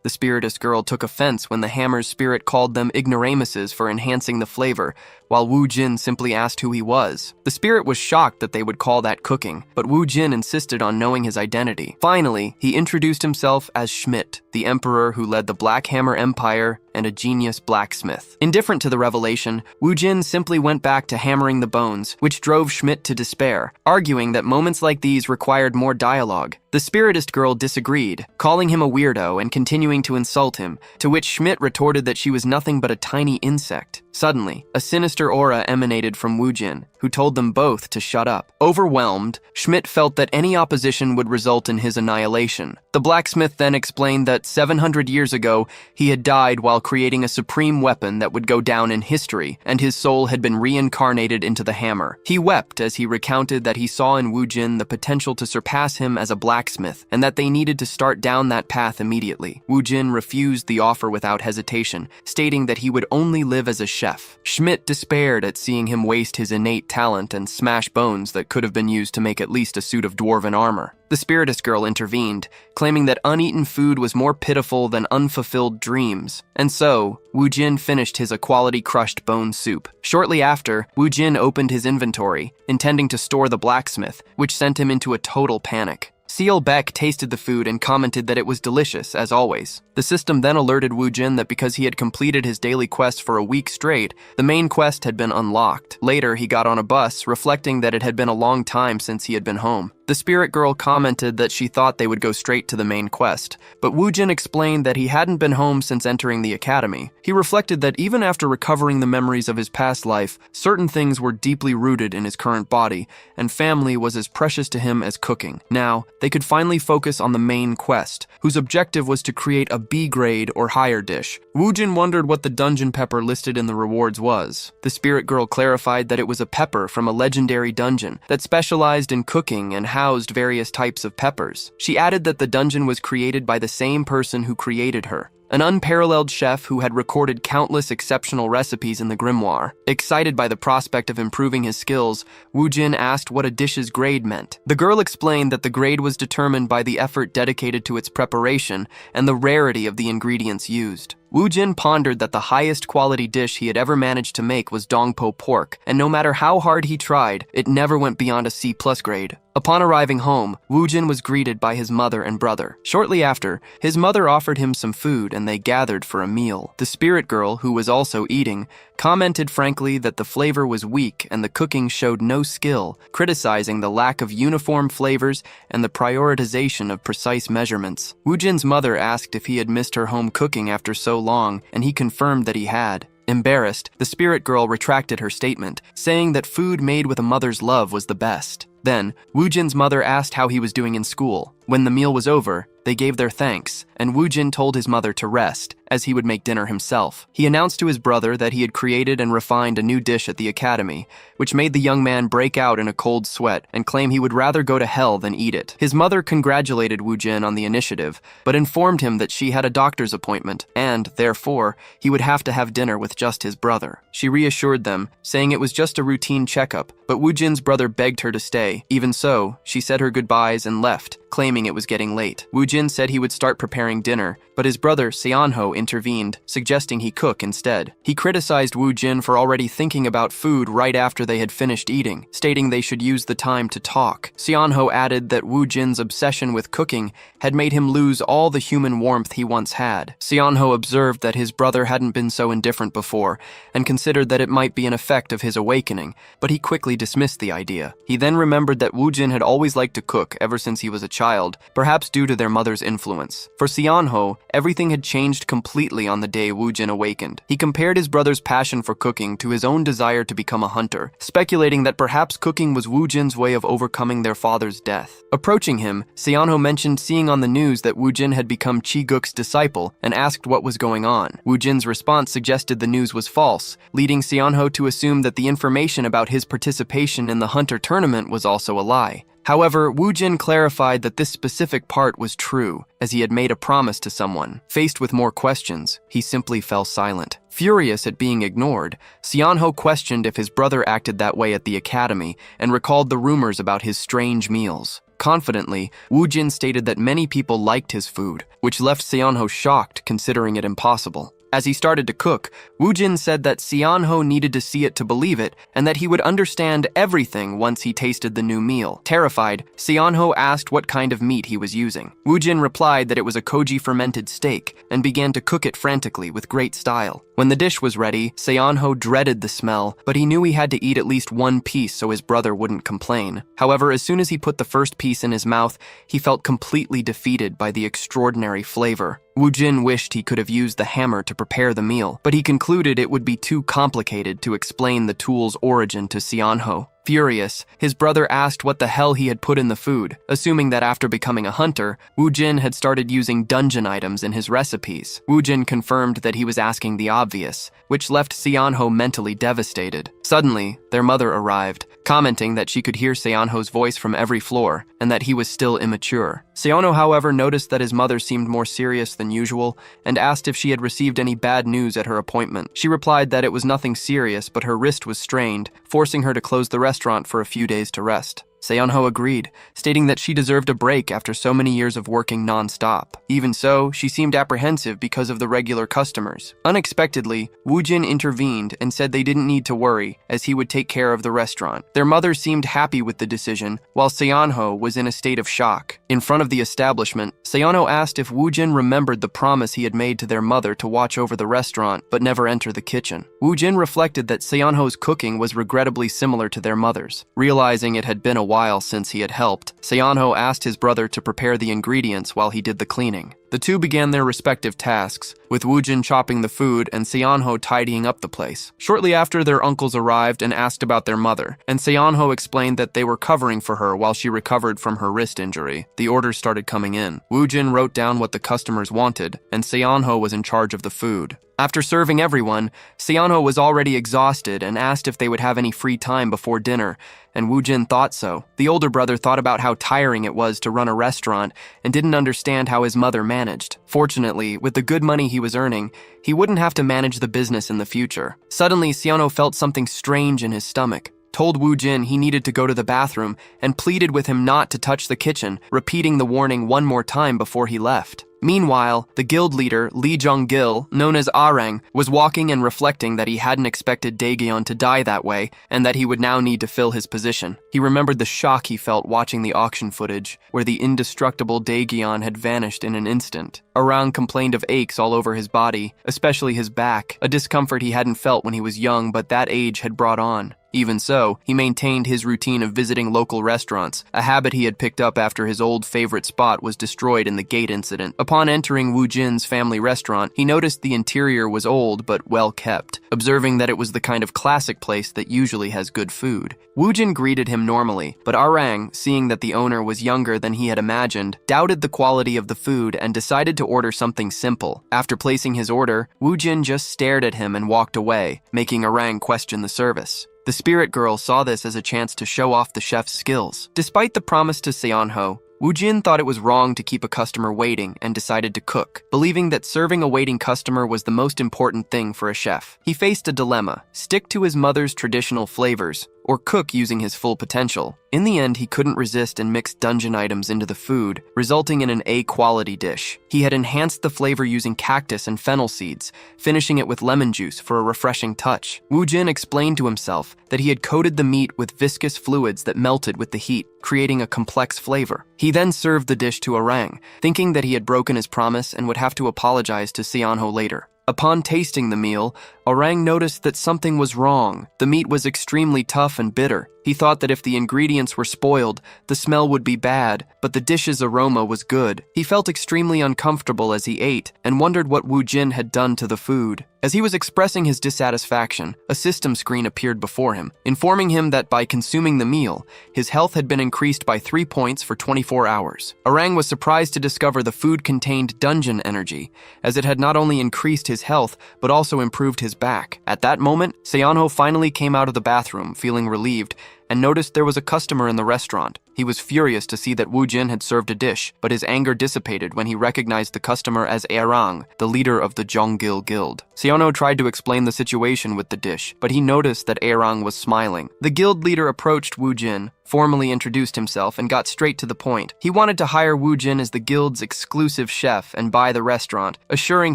The spiritist girl took offense when the hammer's spirit called them ignoramuses for enhancing the flavor, while Wu Jin simply asked who he was. The spirit was shocked that they would call that cooking, but Wu Jin insisted on knowing his identity. Finally, he introduced himself as Schmidt, the emperor who led the Black Hammer Empire and a genius blacksmith. Indifferent to the revelation, Wu Jin simply went back to hammering the bones, which drove Schmidt to despair, arguing that moments like these required more dialogue. The spiritist girl disagreed, calling him a weirdo and continuing to insult him, to which Schmidt retorted that she was nothing but a tiny insect. Suddenly, a sinister aura emanated from Wu Jin, who told them both to shut up. Overwhelmed, Schmidt felt that any opposition would result in his annihilation. The blacksmith then explained that 700 years ago, he had died while creating a supreme weapon that would go down in history, and his soul had been reincarnated into the hammer. He wept as he recounted that he saw in Wu Jin the potential to surpass him as a blacksmith, and that they needed to start down that path immediately. Wu Jin refused the offer without hesitation, stating that he would only live as a chef. Schmidt despaired at seeing him waste his innate talent and smash bones that could have been used to make at least a suit of dwarven armor. The spiritist girl intervened, claiming that uneaten food was more pitiful than unfulfilled dreams. And so, Wu Jin finished his quality crushed bone soup. Shortly after, Wu Jin opened his inventory, intending to store the blacksmith, which sent him into a total panic. Seal Beck tasted the food and commented that it was delicious, as always. The system then alerted Wu Jin that because he had completed his daily quest for a week straight, the main quest had been unlocked. Later, he got on a bus, reflecting that it had been a long time since he had been home. The spirit girl commented that she thought they would go straight to the main quest, but Wu Jin explained that he hadn't been home since entering the academy. He reflected that even after recovering the memories of his past life, certain things were deeply rooted in his current body, and family was as precious to him as cooking. Now, they could finally focus on the main quest, whose objective was to create a B-grade or higher dish. Wu Jin wondered what the dungeon pepper listed in the rewards was. The spirit girl clarified that it was a pepper from a legendary dungeon that specialized in cooking and housed various types of peppers. She added that the dungeon was created by the same person who created her, an unparalleled chef who had recorded countless exceptional recipes in the grimoire. Excited by the prospect of improving his skills, Wu Jin asked what a dish's grade meant. The girl explained that the grade was determined by the effort dedicated to its preparation and the rarity of the ingredients used. Wu Jin pondered that the highest quality dish he had ever managed to make was dongpo pork, and no matter how hard he tried, it never went beyond a C+ grade. Upon arriving home, Wu Jin was greeted by his mother and brother. Shortly after, his mother offered him some food and they gathered for a meal. The spirit girl, who was also eating, commented frankly that the flavor was weak and the cooking showed no skill, criticizing the lack of uniform flavors and the prioritization of precise measurements. Wu Jin's mother asked if he had missed her home cooking after so long, and he confirmed that he had. Embarrassed, the spirit girl retracted her statement, saying that food made with a mother's love was the best. Then, Wu Jin's mother asked how he was doing in school. When the meal was over, they gave their thanks, and Wu Jin told his mother to rest, as he would make dinner himself. He announced to his brother that he had created and refined a new dish at the academy, which made the young man break out in a cold sweat and claim he would rather go to hell than eat it. His mother congratulated Wu Jin on the initiative, but informed him that she had a doctor's appointment, and, therefore, he would have to have dinner with just his brother. She reassured them, saying it was just a routine checkup, but Wu Jin's brother begged her to stay. Even so, she said her goodbyes and left, claiming it was getting late. Wu Jin said he would start preparing dinner, but his brother Seonho intervened, suggesting he cook instead. He criticized Wu Jin for already thinking about food right after they had finished eating, stating they should use the time to talk. Seonho added that Wu Jin's obsession with cooking had made him lose all the human warmth he once had. Seonho observed that his brother hadn't been so indifferent before, and considered that it might be an effect of his awakening, but he quickly dismissed the idea. He then remembered that Wu Jin had always liked to cook ever since he was a child, perhaps due to their mother's influence. For Seonho, everything had changed completely on the day Woojin awakened. He compared his brother's passion for cooking to his own desire to become a hunter, speculating that perhaps cooking was Woojin's way of overcoming their father's death. Approaching him, Seonho mentioned seeing on the news that Woojin had become Chi-guk's disciple and asked what was going on. Woojin's response suggested the news was false, leading Seonho to assume that the information about his participation in the hunter tournament was also a lie. However, Woojin clarified that this specific part was true, as he had made a promise to someone. Faced with more questions, he simply fell silent. Furious at being ignored, Seonho questioned if his brother acted that way at the academy and recalled the rumors about his strange meals. Confidently, Woojin stated that many people liked his food, which left Seonho shocked, considering it impossible. As he started to cook, Woojin said that Seonho needed to see it to believe it, and that he would understand everything once he tasted the new meal. Terrified, Seonho asked what kind of meat he was using. Woojin replied that it was a koji fermented steak, and began to cook it frantically with great style. When the dish was ready, Seonho dreaded the smell, but he knew he had to eat at least one piece so his brother wouldn't complain. However, as soon as he put the first piece in his mouth, he felt completely defeated by the extraordinary flavor. Woojin wished he could have used the hammer to prepare the meal, but he concluded it would be too complicated to explain the tool's origin to Seonho. Furious, his brother asked what the hell he had put in the food, assuming that after becoming a hunter, Woojin had started using dungeon items in his recipes. Woojin confirmed that he was asking the obvious, which left Seonho mentally devastated. Suddenly, their mother arrived, commenting that she could hear Seonho's voice from every floor, and that he was still immature. Seonho, however, noticed that his mother seemed more serious than usual, and asked if she had received any bad news at her appointment. She replied that it was nothing serious, but her wrist was strained, forcing her to close the restaurant for a few days to rest. Seonho agreed, stating that she deserved a break after so many years of working non-stop. Even so, she seemed apprehensive because of the regular customers. Unexpectedly, Woojin intervened and said they didn't need to worry, as he would take care of the restaurant. Their mother seemed happy with the decision, while Seonho was in a state of shock. In front of the establishment, Seonho asked if Woojin remembered the promise he had made to their mother to watch over the restaurant but never enter the kitchen. Woojin reflected that Seonho's cooking was regrettably similar to their mother's. Realizing it had been a while since he had helped, Seonho asked his brother to prepare the ingredients while he did the cleaning. The two began their respective tasks, with Woojin chopping the food and Seonho tidying up the place. Shortly after, their uncles arrived and asked about their mother, and Seonho explained that they were covering for her while she recovered from her wrist injury. The orders started coming in. Woojin wrote down what the customers wanted, and Seonho was in charge of the food. After serving everyone, Seonho was already exhausted and asked if they would have any free time before dinner, and Woojin thought so. The older brother thought about how tiring it was to run a restaurant and didn't understand how his mother managed. Fortunately, with the good money he was earning, he wouldn't have to manage the business in the future. Suddenly, Seonho felt something strange in his stomach, told Woojin he needed to go to the bathroom, and pleaded with him not to touch the kitchen, repeating the warning one more time before he left. Meanwhile, the guild leader, Lee Jong-gil, known as Arang, was walking and reflecting that he hadn't expected Daegyeon to die that way, and that he would now need to fill his position. He remembered the shock he felt watching the auction footage, where the indestructible Daegyeon had vanished in an instant. Arang complained of aches all over his body, especially his back, a discomfort he hadn't felt when he was young but that age had brought on. Even so, he maintained his routine of visiting local restaurants, a habit he had picked up after his old favorite spot was destroyed in the gate incident. Upon entering Woojin's family restaurant, he noticed the interior was old but well kept, observing that it was the kind of classic place that usually has good food. Woojin greeted him normally, but Arang, seeing that the owner was younger than he had imagined, doubted the quality of the food and decided to order something simple. After placing his order, Woojin just stared at him and walked away, making Arang question the service. The spirit girl saw this as a chance to show off the chef's skills. Despite the promise to Seonho, Woojin thought it was wrong to keep a customer waiting and decided to cook, believing that serving a waiting customer was the most important thing for a chef. He faced a dilemma: stick to his mother's traditional flavors, or cook using his full potential. In the end, he couldn't resist and mixed dungeon items into the food, resulting in an A-quality dish. He had enhanced the flavor using cactus and fennel seeds, finishing it with lemon juice for a refreshing touch. Woojin explained to himself that he had coated the meat with viscous fluids that melted with the heat, creating a complex flavor. He then served the dish to Arang, thinking that he had broken his promise and would have to apologize to Seonho later. Upon tasting the meal, Orang noticed that something was wrong. The meat was extremely tough and bitter. He thought that if the ingredients were spoiled, the smell would be bad, but the dish's aroma was good. He felt extremely uncomfortable as he ate and wondered what Wu Jin had done to the food. As he was expressing his dissatisfaction, a system screen appeared before him, informing him that by consuming the meal, his health had been increased by 3 points for 24 hours. Orang was surprised to discover the food contained dungeon energy, as it had not only increased his health, but also improved his back. At that moment, Seonho finally came out of the bathroom, feeling relieved, and noticed there was a customer in the restaurant. He was furious to see that Wu Jin had served a dish, but his anger dissipated when he recognized the customer as Aerang, the leader of the Jonggil Guild. Seonho tried to explain the situation with the dish, but he noticed that Aerang was smiling. The guild leader approached Wu Jin, formally introduced himself, and got straight to the point. He wanted to hire Wu Jin as the guild's exclusive chef and buy the restaurant, assuring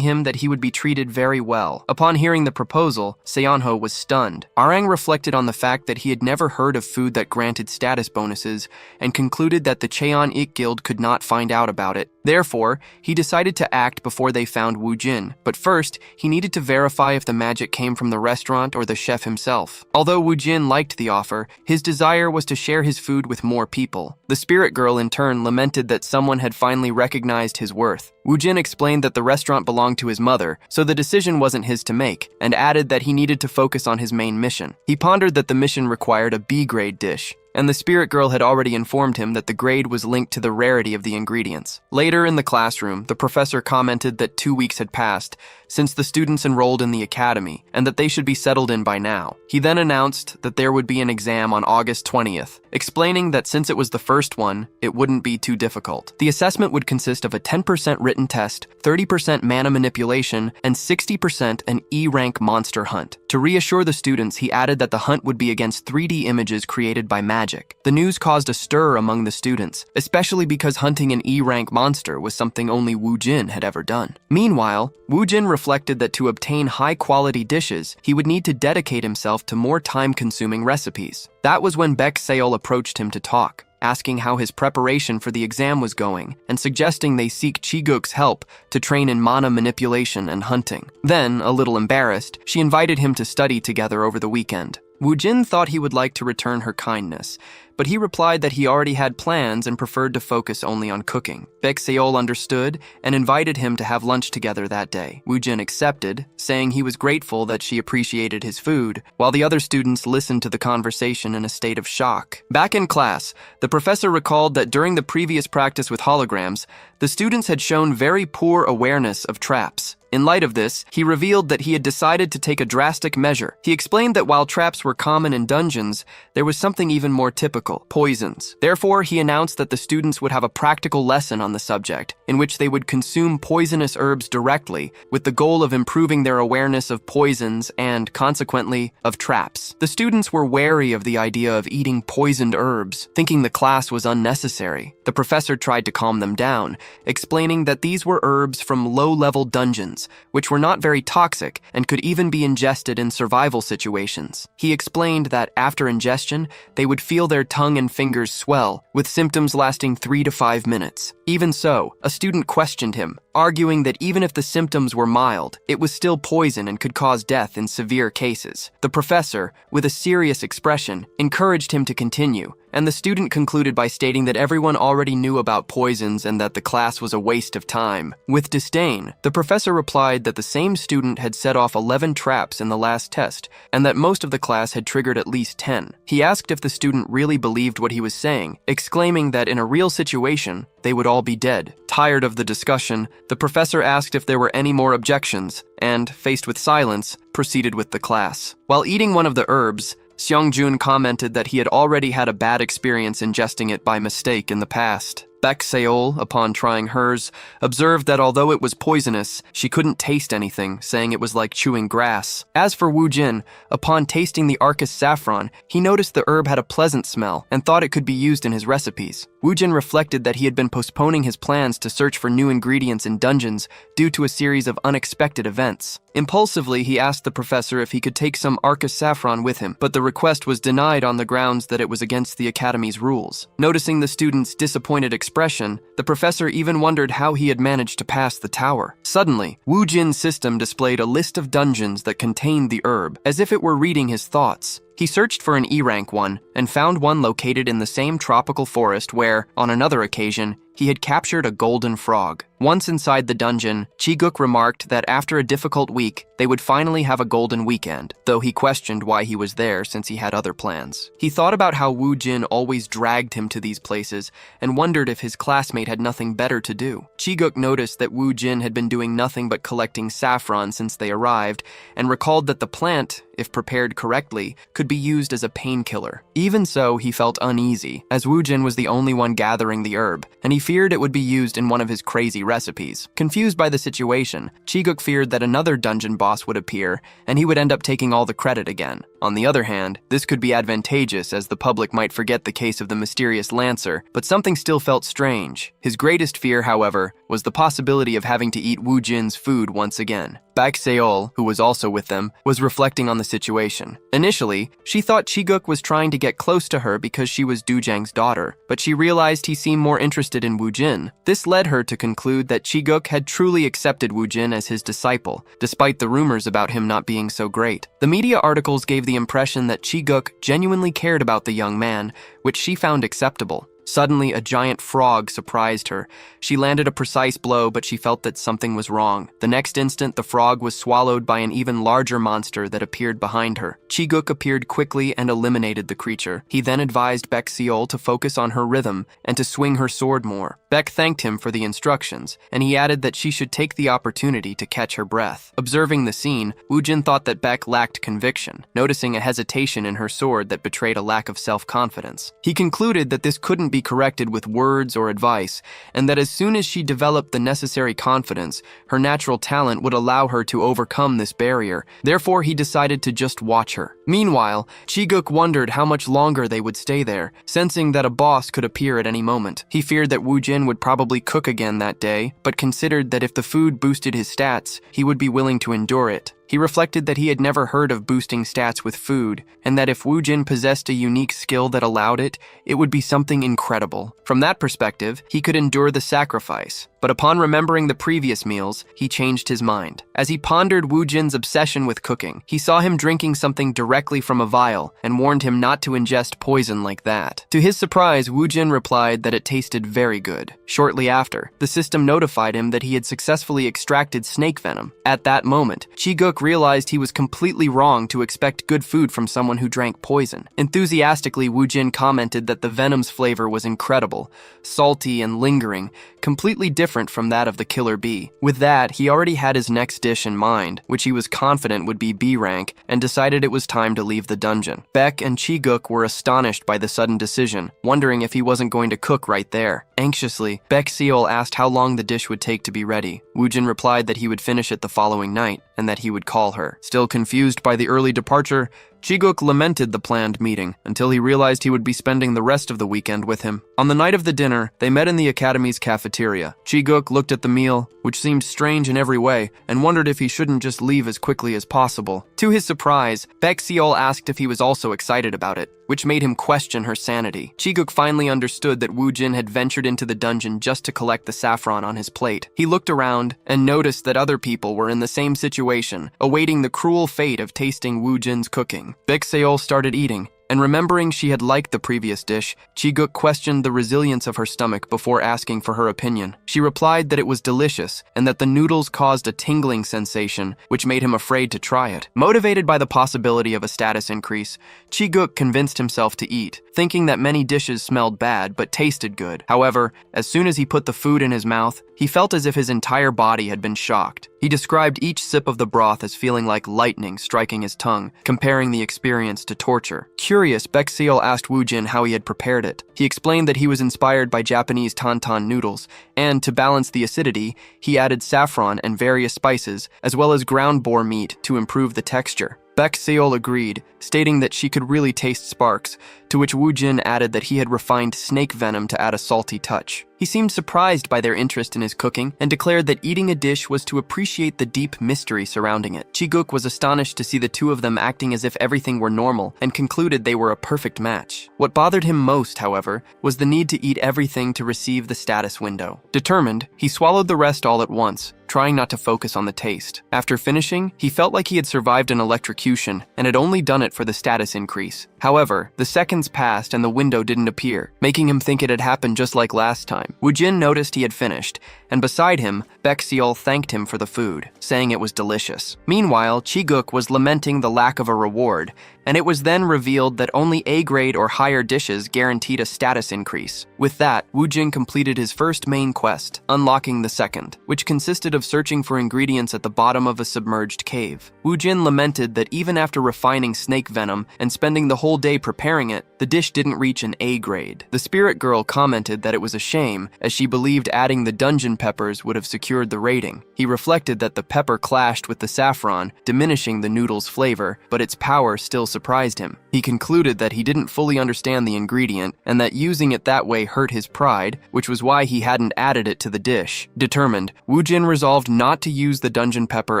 him that he would be treated very well. Upon hearing the proposal, Seonho was stunned. Arang reflected on the fact that he had never heard of food that granted status bonuses, and concluded that the Cheon-ik Guild could not find out about it. Therefore, he decided to act before they found Wu Jin. But first, he needed to verify if the magic came from the restaurant or the chef himself. Although Wu Jin liked the offer, his desire was to share his food with more people. The spirit girl in turn lamented that someone had finally recognized his worth. Wu Jin explained that the restaurant belonged to his mother, so the decision wasn't his to make, and added that he needed to focus on his main mission. He pondered that the mission required a B-grade dish, and the spirit girl had already informed him that the grade was linked to the rarity of the ingredients. Later in the classroom, the professor commented that 2 weeks had passed since the students enrolled in the academy, and that they should be settled in by now. He then announced that there would be an exam on August 20th, explaining that since it was the first one, it wouldn't be too difficult. The assessment would consist of a 10% written test, 30% mana manipulation, and 60% an E-rank monster hunt. To reassure the students, he added that the hunt would be against 3D images created by magic. The news caused a stir among the students, especially because hunting an E-rank monster was something only Wu Jin had ever done. Meanwhile, Wu Jin reflected that to obtain high-quality dishes, he would need to dedicate himself to more time-consuming recipes. That was when Baek Seol approached him to talk, asking how his preparation for the exam was going, and suggesting they seek Chiguk's help to train in mana manipulation and hunting. Then, a little embarrassed, she invited him to study together over the weekend. Wu Jin thought he would like to return her kindness, but he replied that he already had plans and preferred to focus only on cooking. Baek Seol understood and invited him to have lunch together that day. Wu Jin accepted, saying he was grateful that she appreciated his food, while the other students listened to the conversation in a state of shock. Back in class, the professor recalled that during the previous practice with holograms, the students had shown very poor awareness of traps. In light of this, he revealed that he had decided to take a drastic measure. He explained that while traps were common in dungeons, there was something even more typical: poisons. Therefore, he announced that the students would have a practical lesson on the subject, in which they would consume poisonous herbs directly, with the goal of improving their awareness of poisons and, consequently, of traps. The students were wary of the idea of eating poisoned herbs, thinking the class was unnecessary. The professor tried to calm them down, explaining that these were herbs from low-level dungeons, which were not very toxic and could even be ingested in survival situations. He explained that after ingestion, they would feel their tongue and fingers swell, with symptoms lasting 3 to 5 minutes. Even so, a student questioned him, arguing that even if the symptoms were mild, it was still poison and could cause death in severe cases. The professor, with a serious expression, encouraged him to continue, and the student concluded by stating that everyone already knew about poisons and that the class was a waste of time. With disdain, the professor replied that the same student had set off 11 traps in the last test, and that most of the class had triggered at least 10. He asked if the student really believed what he was saying, exclaiming that in a real situation, they would all be dead. Tired of the discussion, the professor asked if there were any more objections, and, faced with silence, proceeded with the class. While eating one of the herbs, Seongjun commented that he had already had a bad experience ingesting it by mistake in the past. Baek Seol, upon trying hers, observed that although it was poisonous, she couldn't taste anything, saying it was like chewing grass. As for Wu Jin, upon tasting the Arcus saffron, he noticed the herb had a pleasant smell and thought it could be used in his recipes. Woo Jin reflected that he had been postponing his plans to search for new ingredients in dungeons due to a series of unexpected events. Impulsively, he asked the professor if he could take some Arcus saffron with him, but the request was denied on the grounds that it was against the academy's rules. Noticing the student's disappointed expression, the professor even wondered how he had managed to pass the tower. Suddenly, Woo Jin's system displayed a list of dungeons that contained the herb, as if it were reading his thoughts. He searched for an E-rank one and found one located in the same tropical forest where, on another occasion, he had captured a golden frog. Once inside the dungeon, Chi-guk remarked that after a difficult week, they would finally have a golden weekend, though he questioned why he was there since he had other plans. He thought about how Woo Jin always dragged him to these places and wondered if his classmate had nothing better to do. Chi-guk noticed that Woo Jin had been doing nothing but collecting saffron since they arrived and recalled that the plant, if prepared correctly, could be used as a painkiller. Even so, he felt uneasy, as Woo Jin was the only one gathering the herb, and he feared it would be used in one of his crazy recipes. Confused by the situation, Chi-guk feared that another dungeon boss would appear, and he would end up taking all the credit again. On the other hand, this could be advantageous as the public might forget the case of the mysterious Lancer, but something still felt strange. His greatest fear, however, was the possibility of having to eat Woo Jin's food once again. Baek Seol, who was also with them, was reflecting on the situation. Initially, she thought Chi-guk was trying to get close to her because she was Dujang's daughter, but she realized he seemed more interested in Woo Jin. This led her to conclude that Chi-guk had truly accepted Woo Jin as his disciple, despite the rumors about him not being so great. The media articles gave the impression that Chi-guk genuinely cared about the young man, which she found acceptable. Suddenly, a giant frog surprised her. She landed a precise blow, but she felt that something was wrong. The next instant, the frog was swallowed by an even larger monster that appeared behind her. Chi-guk appeared quickly and eliminated the creature. He then advised Baek Seol to focus on her rhythm and to swing her sword more. Baek thanked him for the instructions, and he added that she should take the opportunity to catch her breath. Observing the scene, Woo Jin thought that Baek lacked conviction, noticing a hesitation in her sword that betrayed a lack of self-confidence. He concluded that this couldn't be corrected with words or advice, and that as soon as she developed the necessary confidence, her natural talent would allow her to overcome this barrier. Therefore, he decided to just watch her. Meanwhile, Chi-guk wondered how much longer they would stay there, sensing that a boss could appear at any moment. He feared that Woo Jin would probably cook again that day, but considered that if the food boosted his stats, he would be willing to endure it. He reflected that he had never heard of boosting stats with food, and that if Woo Jin possessed a unique skill that allowed it, it would be something incredible. From that perspective, he could endure the sacrifice. But upon remembering the previous meals, he changed his mind. As he pondered Woo Jin's obsession with cooking, he saw him drinking something directly from a vial and warned him not to ingest poison like that. To his surprise, Woo Jin replied that it tasted very good. Shortly after, the system notified him that he had successfully extracted snake venom. At that moment, Chi-guk realized he was completely wrong to expect good food from someone who drank poison. Enthusiastically, Woo Jin commented that the venom's flavor was incredible, salty and lingering, completely different from that of the killer bee. With that, he already had his next dish in mind, which he was confident would be B rank, and decided it was time to leave the dungeon. Baek and Chi-guk were astonished by the sudden decision, wondering if he wasn't going to cook right there. Anxiously, Baek Seol asked how long the dish would take to be ready. Woo Jin replied that he would finish it the following night, and that he would call her. Still confused by the early departure, Chi-guk lamented the planned meeting until he realized he would be spending the rest of the weekend with him. On the night of the dinner, they met in the academy's cafeteria. Chi-guk looked at the meal, which seemed strange in every way, and wondered if he shouldn't just leave as quickly as possible. To his surprise, Baek Seol asked if he was also excited about it, which made him question her sanity. Chi-guk finally understood that Woo Jin had ventured into the dungeon just to collect the saffron on his plate. He looked around and noticed that other people were in the same situation, awaiting the cruel fate of tasting Woo Jin's cooking. Baek Seol started eating, and remembering she had liked the previous dish, Chi-guk questioned the resilience of her stomach before asking for her opinion. She replied that it was delicious and that the noodles caused a tingling sensation, which made him afraid to try it. Motivated by the possibility of a status increase, Chi-guk convinced himself to eat, thinking that many dishes smelled bad but tasted good. However, as soon as he put the food in his mouth, he felt as if his entire body had been shocked. He described each sip of the broth as feeling like lightning striking his tongue, comparing the experience to torture. Curious, Baek Seol asked Woo Jin how he had prepared it. He explained that he was inspired by Japanese tantan noodles, and to balance the acidity, he added saffron and various spices, as well as ground boar meat to improve the texture. Baek Seol agreed, stating that she could really taste sparks, to which Wu Jin added that he had refined snake venom to add a salty touch. He seemed surprised by their interest in his cooking and declared that eating a dish was to appreciate the deep mystery surrounding it. Chi-guk was astonished to see the two of them acting as if everything were normal and concluded they were a perfect match. What bothered him most, however, was the need to eat everything to receive the status window. Determined, he swallowed the rest all at once, trying not to focus on the taste. After finishing, he felt like he had survived an electrocution and had only done it for the status increase. However, the seconds passed and the window didn't appear, making him think it had happened just like last time. Wu Jin noticed he had finished, and beside him, Baek Seol thanked him for the food, saying it was delicious. Meanwhile, Chi-guk was lamenting the lack of a reward, and it was then revealed that only A-grade or higher dishes guaranteed a status increase. With that, Wu Jin completed his first main quest, unlocking the second, which consisted of searching for ingredients at the bottom of a submerged cave. Wu Jin lamented that even after refining snake venom and spending the whole day preparing it, the dish didn't reach an A grade. The spirit girl commented that it was a shame, as she believed adding the dungeon peppers would have secured the rating. He reflected that the pepper clashed with the saffron, diminishing the noodle's flavor, but its power still surprised him. He concluded that he didn't fully understand the ingredient and that using it that way hurt his pride, which was why he hadn't added it to the dish. Determined, Wu Jin resolved not to use the dungeon pepper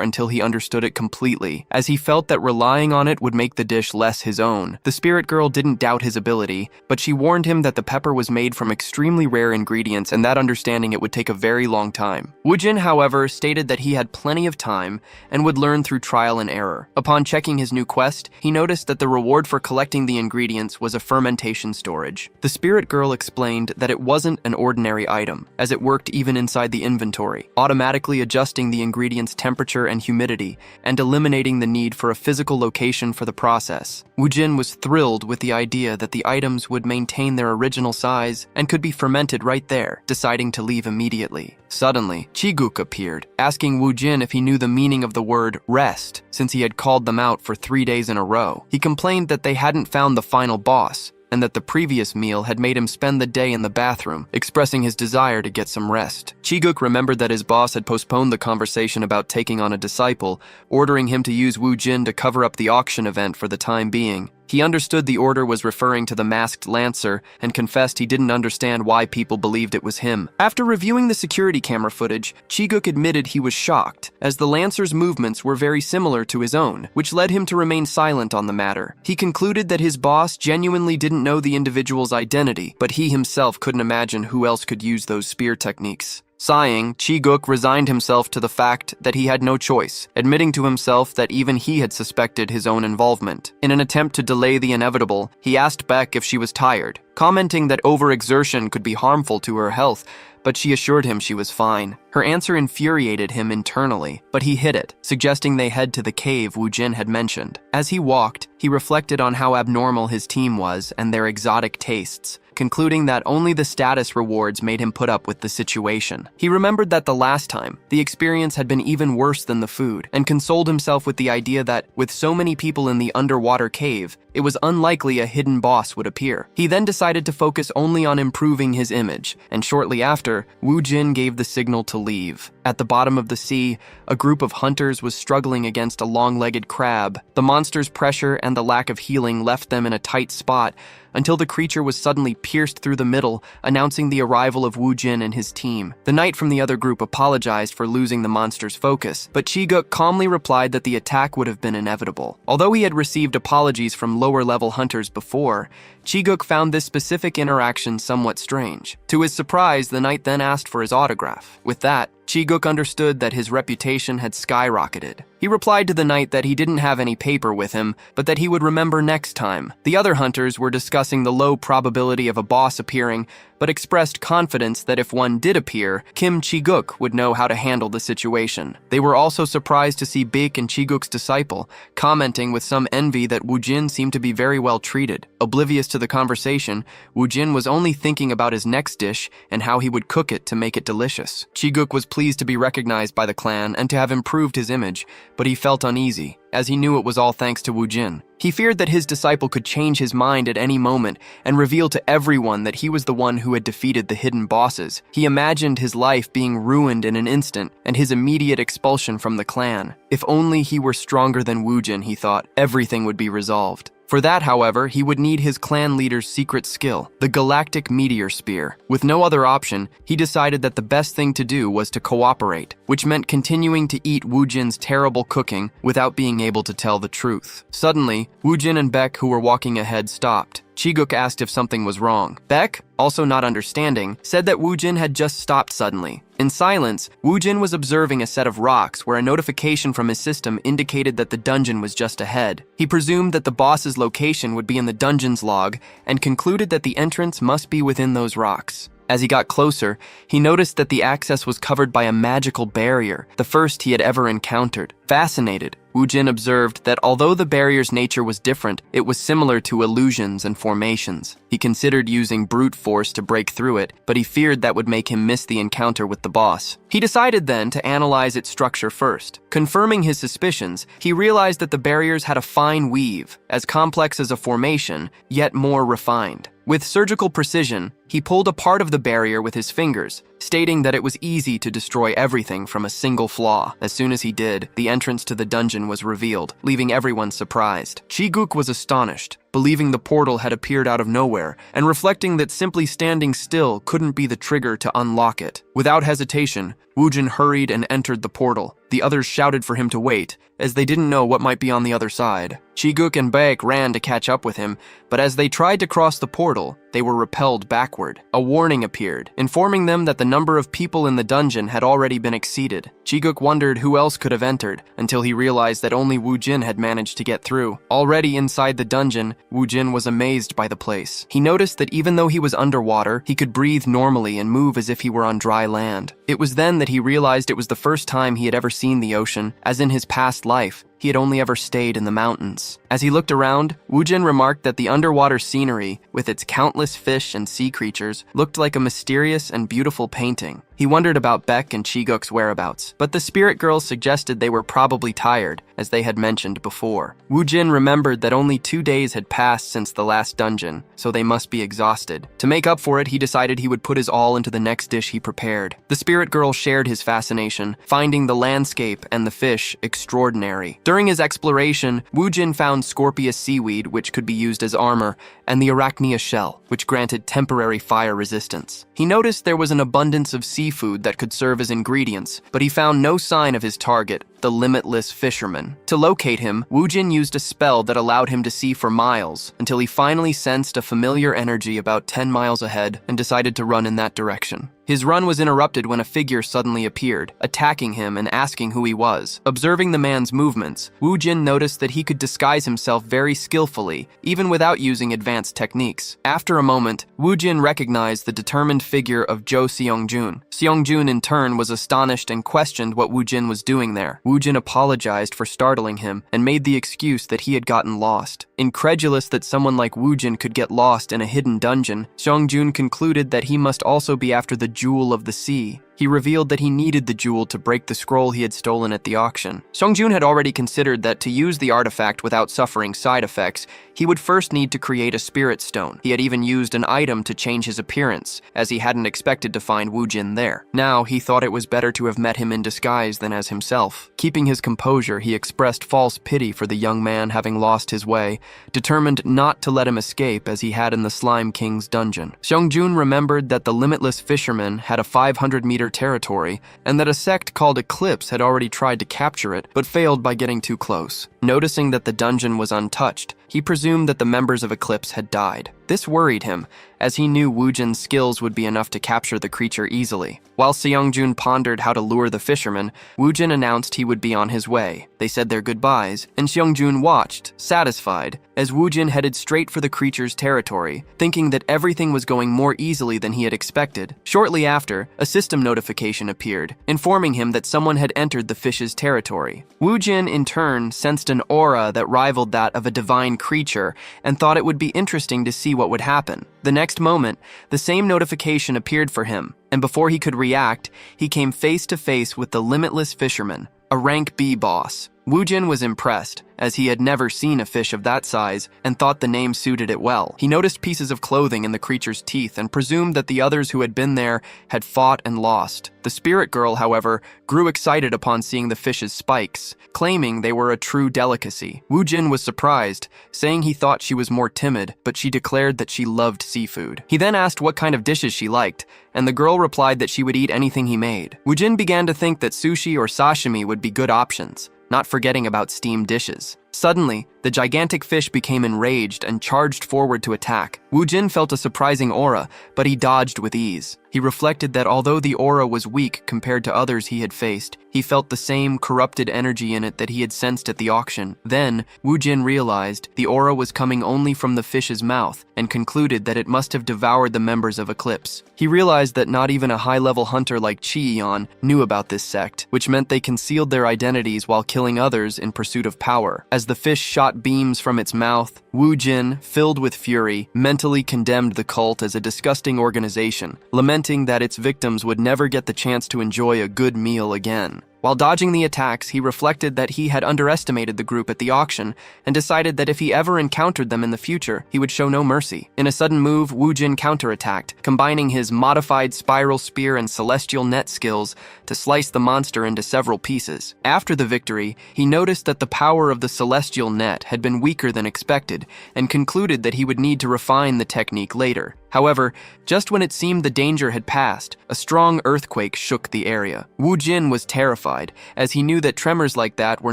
until he understood it completely, as he felt that relying on it would make the dish less his own. The spirit girl didn't doubt his ability, but she warned him that the pepper was made from extremely rare ingredients and that understanding it would take a very long time. Wu Jin, however, stated that he had plenty of time and would learn through trial and error. Upon checking his new quest, he noticed that the reward for collecting the ingredients was a fermentation storage. The spirit girl explained that it wasn't an ordinary item, as it worked even inside the inventory, automatically adjusting the ingredients' temperature and humidity, and eliminating the need for a physical location for the process. Wu Jin was thrilled with the idea that the items would maintain their original size and could be fermented right there, deciding to leave immediately. Suddenly, Chi-guk appeared, asking Wu Jin if he knew the meaning of the word rest, since he had called them out for 3 days in a row. He complained that they hadn't found the final boss, and that the previous meal had made him spend the day in the bathroom, expressing his desire to get some rest. Chi-guk remembered that his boss had postponed the conversation about taking on a disciple, ordering him to use Wu Jin to cover up the auction event for the time being. He understood the order was referring to the masked lancer and confessed he didn't understand why people believed it was him. After reviewing the security camera footage, Chi-guk admitted he was shocked, as the lancer's movements were very similar to his own, which led him to remain silent on the matter. He concluded that his boss genuinely didn't know the individual's identity, but he himself couldn't imagine who else could use those spear techniques. Sighing, Chi-guk resigned himself to the fact that he had no choice, admitting to himself that even he had suspected his own involvement. In an attempt to delay the inevitable, he asked Baek if she was tired, commenting that overexertion could be harmful to her health, but she assured him she was fine. Her answer infuriated him internally, but he hid it, suggesting they head to the cave Wu Jin had mentioned. As he walked, he reflected on how abnormal his team was and their exotic tastes, concluding that only the status rewards made him put up with the situation. He remembered that the last time, the experience had been even worse than the food, and consoled himself with the idea that, with so many people in the underwater cave, it was unlikely a hidden boss would appear. He then decided to focus only on improving his image, and shortly after, Wu Jin gave the signal to leave. At the bottom of the sea, a group of hunters was struggling against a long-legged crab. The monster's pressure and the lack of healing left them in a tight spot, until the creature was suddenly pierced through the middle, announcing the arrival of Wu Jin and his team. The knight from the other group apologized for losing the monster's focus, but Chi-guk calmly replied that the attack would have been inevitable. Although he had received apologies from lower-level hunters before, Chi-guk found this specific interaction somewhat strange. To his surprise, the knight then asked for his autograph. With that, Chi-guk understood that his reputation had skyrocketed. He replied to the knight that he didn't have any paper with him, but that he would remember next time. The other hunters were discussing the low probability of a boss appearing, but expressed confidence that if one did appear, Kim Chi-guk would know how to handle the situation. They were also surprised to see Baek and Chi-guk's disciple, commenting with some envy that Wu Jin seemed to be very well treated. Oblivious to the conversation, Wu Jin was only thinking about his next dish and how he would cook it to make it delicious. Chi-guk was pleased to be recognized by the clan and to have improved his image, but he felt uneasy, as he knew it was all thanks to Wu Jin. He feared that his disciple could change his mind at any moment and reveal to everyone that he was the one who had defeated the hidden bosses. He imagined his life being ruined in an instant and his immediate expulsion from the clan. If only he were stronger than Wu Jin, he thought, everything would be resolved. For that, however, he would need his clan leader's secret skill, the Galactic Meteor Spear. With no other option, he decided that the best thing to do was to cooperate, which meant continuing to eat Wu Jin's terrible cooking without being able to tell the truth. Suddenly, Wu Jin and Beck, who were walking ahead, stopped. Chi-guk asked if something was wrong. Beck, also not understanding, said that Wu Jin had just stopped suddenly. In silence, Wu Jin was observing a set of rocks where a notification from his system indicated that the dungeon was just ahead. He presumed that the boss's location would be in the dungeon's log and concluded that the entrance must be within those rocks. As he got closer, he noticed that the access was covered by a magical barrier, the first he had ever encountered. Fascinated, Wu Jin observed that although the barrier's nature was different, it was similar to illusions and formations. He considered using brute force to break through it, but he feared that would make him miss the encounter with the boss. He decided then to analyze its structure first. Confirming his suspicions, he realized that the barriers had a fine weave, as complex as a formation, yet more refined. With surgical precision, he pulled a part of the barrier with his fingers, stating that it was easy to destroy everything from a single flaw. As soon as he did, the entrance to the dungeon was revealed, leaving everyone surprised. Chi-guk was astonished, believing the portal had appeared out of nowhere, and reflecting that simply standing still couldn't be the trigger to unlock it. Without hesitation, Wu Jin hurried and entered the portal. The others shouted for him to wait, as they didn't know what might be on the other side. Chi-guk and Baek ran to catch up with him, but as they tried to cross the portal, they were repelled backward. A warning appeared, informing them that the number of people in the dungeon had already been exceeded. Chi-guk wondered who else could have entered, until he realized that only Wu Jin had managed to get through. Already inside the dungeon, Wu Jin was amazed by the place. He noticed that even though he was underwater, he could breathe normally and move as if he were on dry land. It was then that he realized it was the first time he had ever seen the ocean, as in his past life, he had only ever stayed in the mountains. As he looked around, Wu Jin remarked that the underwater scenery, with its countless fish and sea creatures, looked like a mysterious and beautiful painting. He wondered about Beck and Chi-guk's whereabouts, but the spirit girls suggested they were probably tired, as they had mentioned before. Wu Jin remembered that only 2 days had passed since the last dungeon, so they must be exhausted. To make up for it, he decided he would put his all into the next dish he prepared. The spirit girl shared his fascination, finding the landscape and the fish extraordinary. During his exploration, Wu Jin found Scorpius seaweed, which could be used as armor, and the Arachnia shell, which granted temporary fire resistance. He noticed there was an abundance of seafood that could serve as ingredients, but he found no sign of his target, the limitless fisherman. To locate him, Wu Jin used a spell that allowed him to see for miles, until he finally sensed a familiar energy about 10 miles ahead and decided to run in that direction. His run was interrupted when a figure suddenly appeared, attacking him and asking who he was. Observing the man's movements, Wu Jin noticed that he could disguise himself very skillfully, even without using advanced techniques. After a moment, Wu Jin recognized the determined figure of Jo Seongjun. Seongjun in turn was astonished and questioned what Wu Jin was doing there. Wu Jin apologized for startling him and made the excuse that he had gotten lost. Incredulous that someone like Wu Jin could get lost in a hidden dungeon, Seongjun concluded that he must also be after the Jewel of the Sea. He revealed that he needed the jewel to break the scroll he had stolen at the auction. Seongjun had already considered that to use the artifact without suffering side effects, he would first need to create a spirit stone. He had even used an item to change his appearance, as he hadn't expected to find Wu Jin there. Now, he thought it was better to have met him in disguise than as himself. Keeping his composure, he expressed false pity for the young man having lost his way, determined not to let him escape as he had in the Slime King's dungeon. Seongjun remembered that the limitless fisherman had a 500-meter territory, and that a sect called Eclipse had already tried to capture it, but failed by getting too close. Noticing that the dungeon was untouched, he presumed that the members of Eclipse had died. This worried him, as he knew Wu Jin's skills would be enough to capture the creature easily. While Seongjun pondered how to lure the fisherman, Wu Jin announced he would be on his way. They said their goodbyes, and Seongjun watched, satisfied, as Wu Jin headed straight for the creature's territory, thinking that everything was going more easily than he had expected. Shortly after, a system notification appeared, informing him that someone had entered the fish's territory. Wu Jin, in turn, sensed an aura that rivaled that of a divine creature, and thought it would be interesting to see what would happen. The next moment, the same notification appeared for him, and before he could react, he came face to face with the limitless fisherman, a rank B boss. Wu Jin was impressed, as he had never seen a fish of that size and thought the name suited it well. He noticed pieces of clothing in the creature's teeth and presumed that the others who had been there had fought and lost. The spirit girl, however, grew excited upon seeing the fish's spikes, claiming they were a true delicacy. Wu Jin was surprised, saying he thought she was more timid, but she declared that she loved seafood. He then asked what kind of dishes she liked, and the girl replied that she would eat anything he made. Wu Jin began to think that sushi or sashimi would be good options, not forgetting about steamed dishes. Suddenly, the gigantic fish became enraged and charged forward to attack. Wu Jin felt a surprising aura, but he dodged with ease. He reflected that although the aura was weak compared to others he had faced, he felt the same corrupted energy in it that he had sensed at the auction. Then, Wu Jin realized the aura was coming only from the fish's mouth and concluded that it must have devoured the members of Eclipse. He realized that not even a high-level hunter like Chi-Eon knew about this sect, which meant they concealed their identities while killing others in pursuit of power. As the fish shot beams from its mouth, Wu Jin, filled with fury, mentally condemned the cult as a disgusting organization, lamenting that its victims would never get the chance to enjoy a good meal again. While dodging the attacks, he reflected that he had underestimated the group at the auction and decided that if he ever encountered them in the future, he would show no mercy. In a sudden move, Wu Jin counterattacked, combining his modified spiral spear and celestial net skills to slice the monster into several pieces. After the victory, he noticed that the power of the celestial net had been weaker than expected and concluded that he would need to refine the technique later. However, just when it seemed the danger had passed, a strong earthquake shook the area. Wu Jin was terrified, as he knew that tremors like that were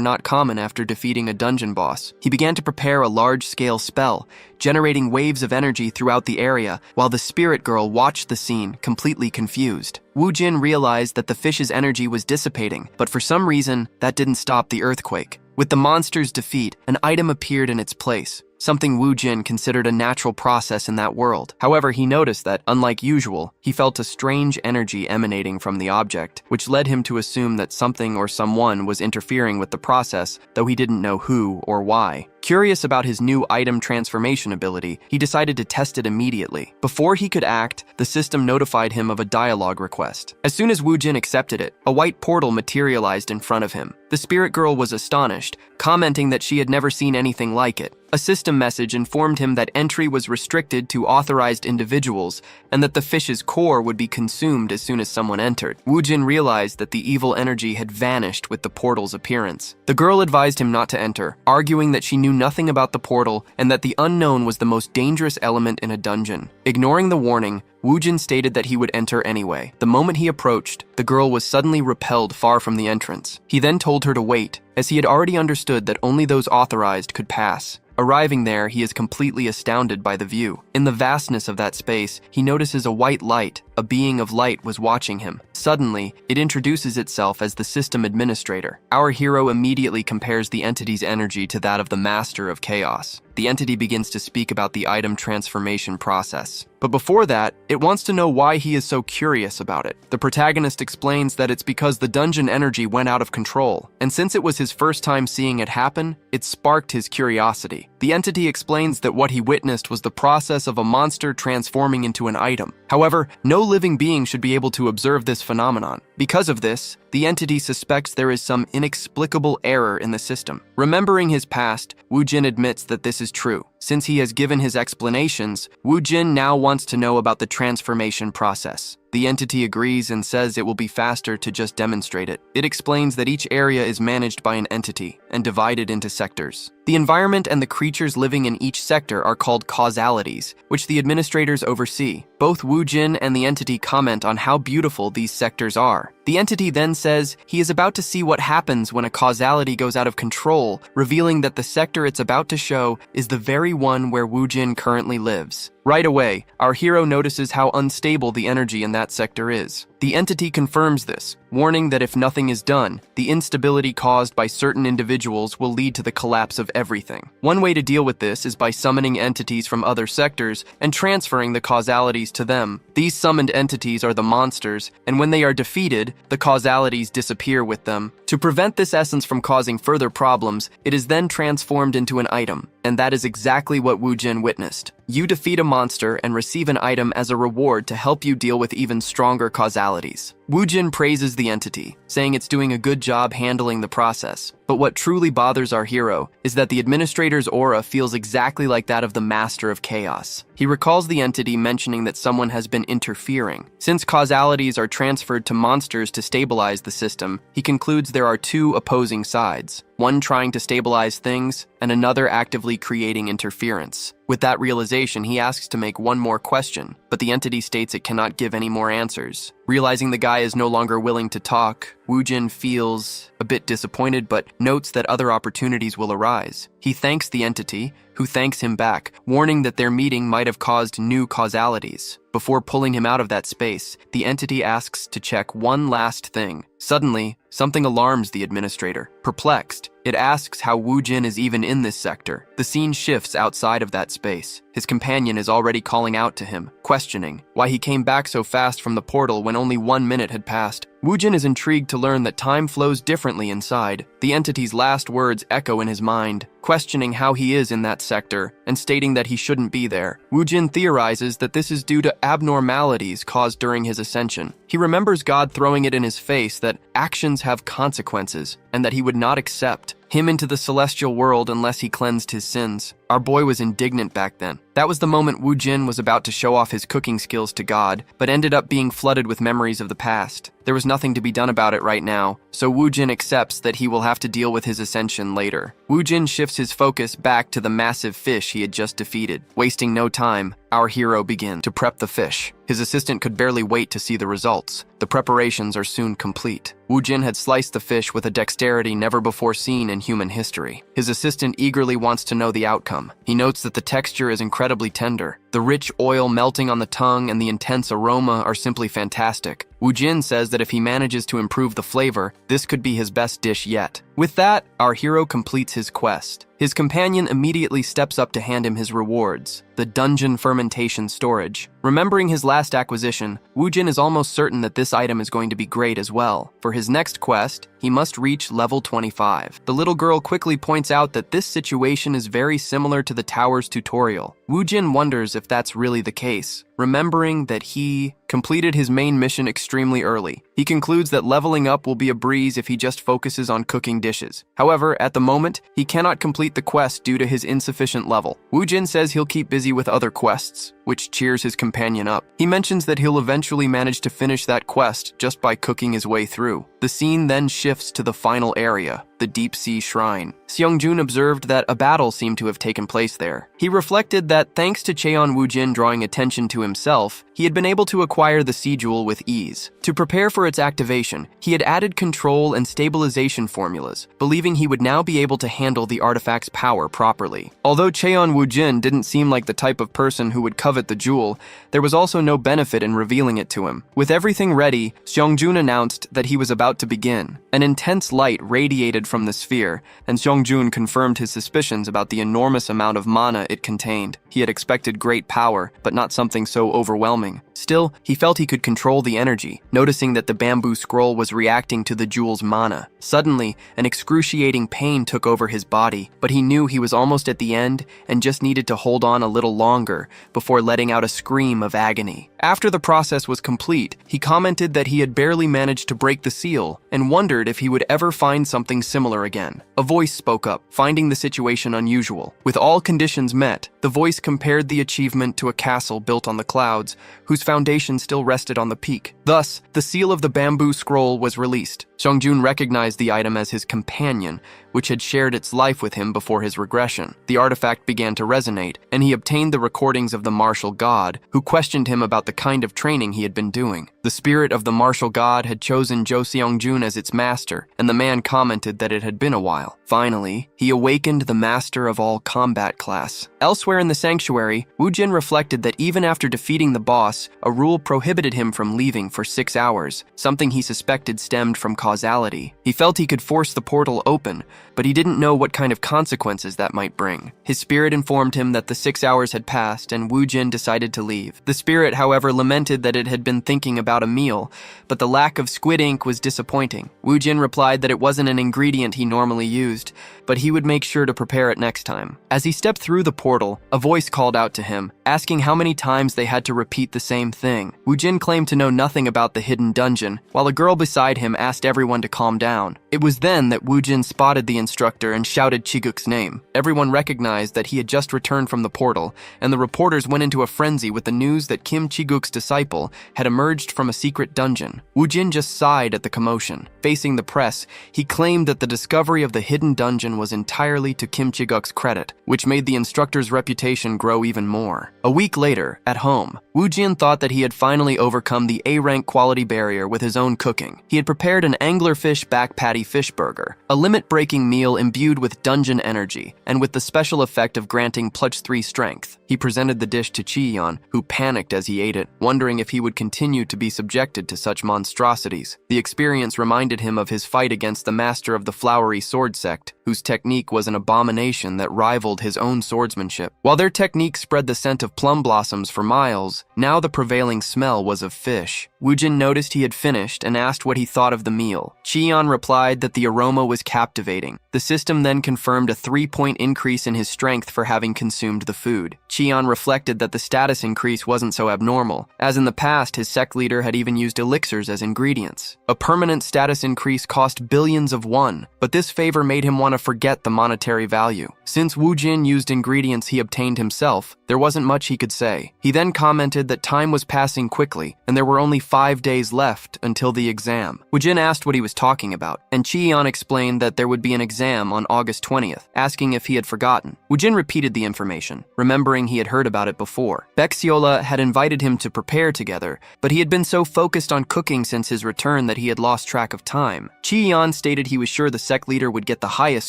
not common after defeating a dungeon boss. He began to prepare a large-scale spell, generating waves of energy throughout the area, while the spirit girl watched the scene, completely confused. Wu Jin realized that the fish's energy was dissipating, but for some reason, that didn't stop the earthquake. With the monster's defeat, an item appeared in its place, something Wu Jin considered a natural process in that world. However, he noticed that, unlike usual, he felt a strange energy emanating from the object, which led him to assume that something or someone was interfering with the process, though he didn't know who or why. Curious about his new item transformation ability, he decided to test it immediately. Before he could act, the system notified him of a dialogue request. As soon as Wu Jin accepted it, a white portal materialized in front of him. The spirit girl was astonished, commenting that she had never seen anything like it. A system message informed him that entry was restricted to authorized individuals and that the fish's core would be consumed as soon as someone entered. Wu Jin realized that the evil energy had vanished with the portal's appearance. The girl advised him not to enter, arguing that she knew nothing about the portal and that the unknown was the most dangerous element in a dungeon. Ignoring the warning, Wu Jin stated that he would enter anyway. The moment he approached, the girl was suddenly repelled far from the entrance. He then told her to wait, as he had already understood that only those authorized could pass. Arriving there, he is completely astounded by the view. In the vastness of that space, he notices a white light. A being of light was watching him. Suddenly, it introduces itself as the system administrator. Our hero immediately compares the entity's energy to that of the master of chaos. The entity begins to speak about the item transformation process. But before that, it wants to know why he is so curious about it. The protagonist explains that it's because the dungeon energy went out of control, and since it was his first time seeing it happen, it sparked his curiosity. The entity explains that what he witnessed was the process of a monster transforming into an item. However, no living being should be able to observe this phenomenon. Because of this, the entity suspects there is some inexplicable error in the system. Remembering his past, Wu Jin admits that this is true. Since he has given his explanations, Wu Jin now wants to know about the transformation process. The entity agrees and says it will be faster to just demonstrate it. It explains that each area is managed by an entity and divided into sectors. The environment and the creatures living in each sector are called causalities, which the administrators oversee. Both Wu Jin and the entity comment on how beautiful these sectors are. The entity then says he is about to see what happens when a causality goes out of control, revealing that the sector it's about to show is the very one where Wu Jin currently lives. Right away, our hero notices how unstable the energy in that sector is. The entity confirms this, warning that if nothing is done, the instability caused by certain individuals will lead to the collapse of everything. One way to deal with this is by summoning entities from other sectors and transferring the causalities to them. These summoned entities are the monsters, and when they are defeated, the causalities disappear with them. To prevent this essence from causing further problems, it is then transformed into an item. And that is exactly what Wu Jin witnessed. You defeat a monster and receive an item as a reward to help you deal with even stronger causalities. Wu Jin praises the entity, saying it's doing a good job handling the process. But what truly bothers our hero is that the administrator's aura feels exactly like that of the Master of Chaos. He recalls the entity mentioning that someone has been interfering. Since causalities are transferred to monsters to stabilize the system, he concludes there are two opposing sides, one trying to stabilize things and another actively creating interference. With that realization, he asks to make one more question, but the entity states it cannot give any more answers. Realizing the guy is no longer willing to talk, Wu Jin feels a bit disappointed but notes that other opportunities will arise. He thanks the entity, who thanks him back, warning that their meeting might have caused new causalities. Before pulling him out of that space, the entity asks to check one last thing. Suddenly, something alarms the administrator. Perplexed, it asks how Wu Jin is even in this sector. The scene shifts outside of that space. His companion is already calling out to him, questioning why he came back so fast from the portal when only 1 minute had passed. Wu Jin is intrigued to learn that time flows differently inside. The entity's last words echo in his mind, questioning how he is in that sector and stating that he shouldn't be there. Wu Jin theorizes that this is due to abnormalities caused during his ascension. He remembers God throwing it in his face that actions have consequences and that he would not accept him into the celestial world unless he cleansed his sins. Our boy was indignant back then. That was the moment Wu Jin was about to show off his cooking skills to God, but ended up being flooded with memories of the past. There was nothing to be done about it right now, so Wu Jin accepts that he will have to deal with his ascension later. Wu Jin shifts his focus back to the massive fish he had just defeated. Wasting no time, our hero begins to prep the fish. His assistant could barely wait to see the results. The preparations are soon complete. Wu Jin had sliced the fish with a dexterity never before seen in human history. His assistant eagerly wants to know the outcome. He notes that the texture is incredibly tender. The rich oil melting on the tongue and the intense aroma are simply fantastic. Wu Jin says that if he manages to improve the flavor, this could be his best dish yet. With that, our hero completes his quest. His companion immediately steps up to hand him his rewards, the dungeon fermentation storage. Remembering his last acquisition, Wu Jin is almost certain that this item is going to be great as well. For his next quest, he must reach level 25. The little girl quickly points out that this situation is very similar to the tower's tutorial. Wu Jin wonders if that's really the case, remembering that he completed his main mission extremely early. He concludes that leveling up will be a breeze if he just focuses on cooking dishes. However, at the moment, he cannot complete the quest due to his insufficient level. Wu Jin says he'll keep busy with other quests, which cheers his companion up. He mentions that he'll eventually manage to finish that quest just by cooking his way through. The scene then shifts to the final area, the Deep Sea Shrine. Seongjun observed that a battle seemed to have taken place there. He reflected that thanks to Cheon Wu Jin drawing attention to himself, he had been able to acquire the Sea Jewel with ease. To prepare for its activation, he had added control and stabilization formulas, believing he would now be able to handle the artifact's power properly. Although Cheon Wu Jin didn't seem like the type of person who would covet the jewel, there was also no benefit in revealing it to him. With everything ready, Seongjun announced that he was about to begin. An intense light radiated from the sphere, and Seongjun confirmed his suspicions about the enormous amount of mana it contained. He had expected great power, but not something so overwhelming. Still, he felt he could control the energy, noticing that the bamboo scroll was reacting to the jewel's mana. Suddenly, an excruciating pain took over his body, but he knew he was almost at the end and just needed to hold on a little longer before letting out a scream of agony. After the process was complete, he commented that he had barely managed to break the seal and wondered if he would ever find something similar again. A voice spoke up, finding the situation unusual. With all conditions met, the voice compared the achievement to a castle built on the clouds, whose foundation still rested on the peak. Thus, the seal of the bamboo scroll was released. Seongjun recognized the item as his companion, which had shared its life with him before his regression. The artifact began to resonate, and he obtained the recordings of the martial god, who questioned him about the kind of training he had been doing. The spirit of the martial god had chosen Jo Seongjun as its master, and the man commented that it had been a while. Finally, he awakened the master of all combat class. Elsewhere in the sanctuary, Wu Jin reflected that even after defeating the boss, a rule prohibited him from leaving for 6 hours, something he suspected stemmed from causality. He felt he could force the portal open, but he didn't know what kind of consequences that might bring. His spirit informed him that the 6 hours had passed and Wu Jin decided to leave. The spirit, however, however, lamented that it had been thinking about a meal, but the lack of squid ink was disappointing. Woo Jin replied that it wasn't an ingredient he normally used, but he would make sure to prepare it next time. As he stepped through the portal, a voice called out to him, asking how many times they had to repeat the same thing. Woo Jin claimed to know nothing about the hidden dungeon, while a girl beside him asked everyone to calm down. It was then that Woo Jin spotted the instructor and shouted Chiguk's name. Everyone recognized that he had just returned from the portal, and the reporters went into a frenzy with the news that Kim Chiguk's disciple had emerged from a secret dungeon. Woo Jin just sighed at the commotion. Facing the press, he claimed that the discovery of the hidden dungeon was entirely to Kim Chiguk's credit, which made the instructor's reputation grow even more. A week later, at home, Woo Jin thought that he had finally overcome the A-rank quality barrier with his own cooking. He had prepared an anglerfish back patty fish burger, a limit-breaking meal imbued with dungeon energy, and with the special effect of granting +3 strength. He presented the dish to Chi-yeon, who panicked as he ate it, wondering if he would continue to be subjected to such monstrosities. The experience reminded him of his fight against the master of the flowery sword sect, whose technique was an abomination that rivaled his own swordsmanship. While their technique spread the scent of plum blossoms for miles, now the prevailing smell was of fish. Woo Jin noticed he had finished and asked what he thought of the meal. Chi-yeon replied that the aroma was captivating. The system then confirmed a 3-point increase in his strength for having consumed the food. Chi-yeon reflected that the status increase wasn't so abnormal, as in the past his sect leader had even used elixirs as ingredients. A permanent status increase cost billions of won, but this favor made him want to forget the monetary value. Since Woo Jin used ingredients he obtained himself, there wasn't much he could say. He then commented that time was passing quickly, and there were only 5 days left until the exam. Woo Jin asked what he was talking about, and Chi-yeon explained that there would be an exam on August 20th, asking if he had forgotten. Woo Jin repeated the information, remembering he had heard about it before. Baxiola had invited him to prepare together, but he had been so focused on cooking since his return that he had lost track of time. Chi-yeon stated he was sure the sect leader would get the highest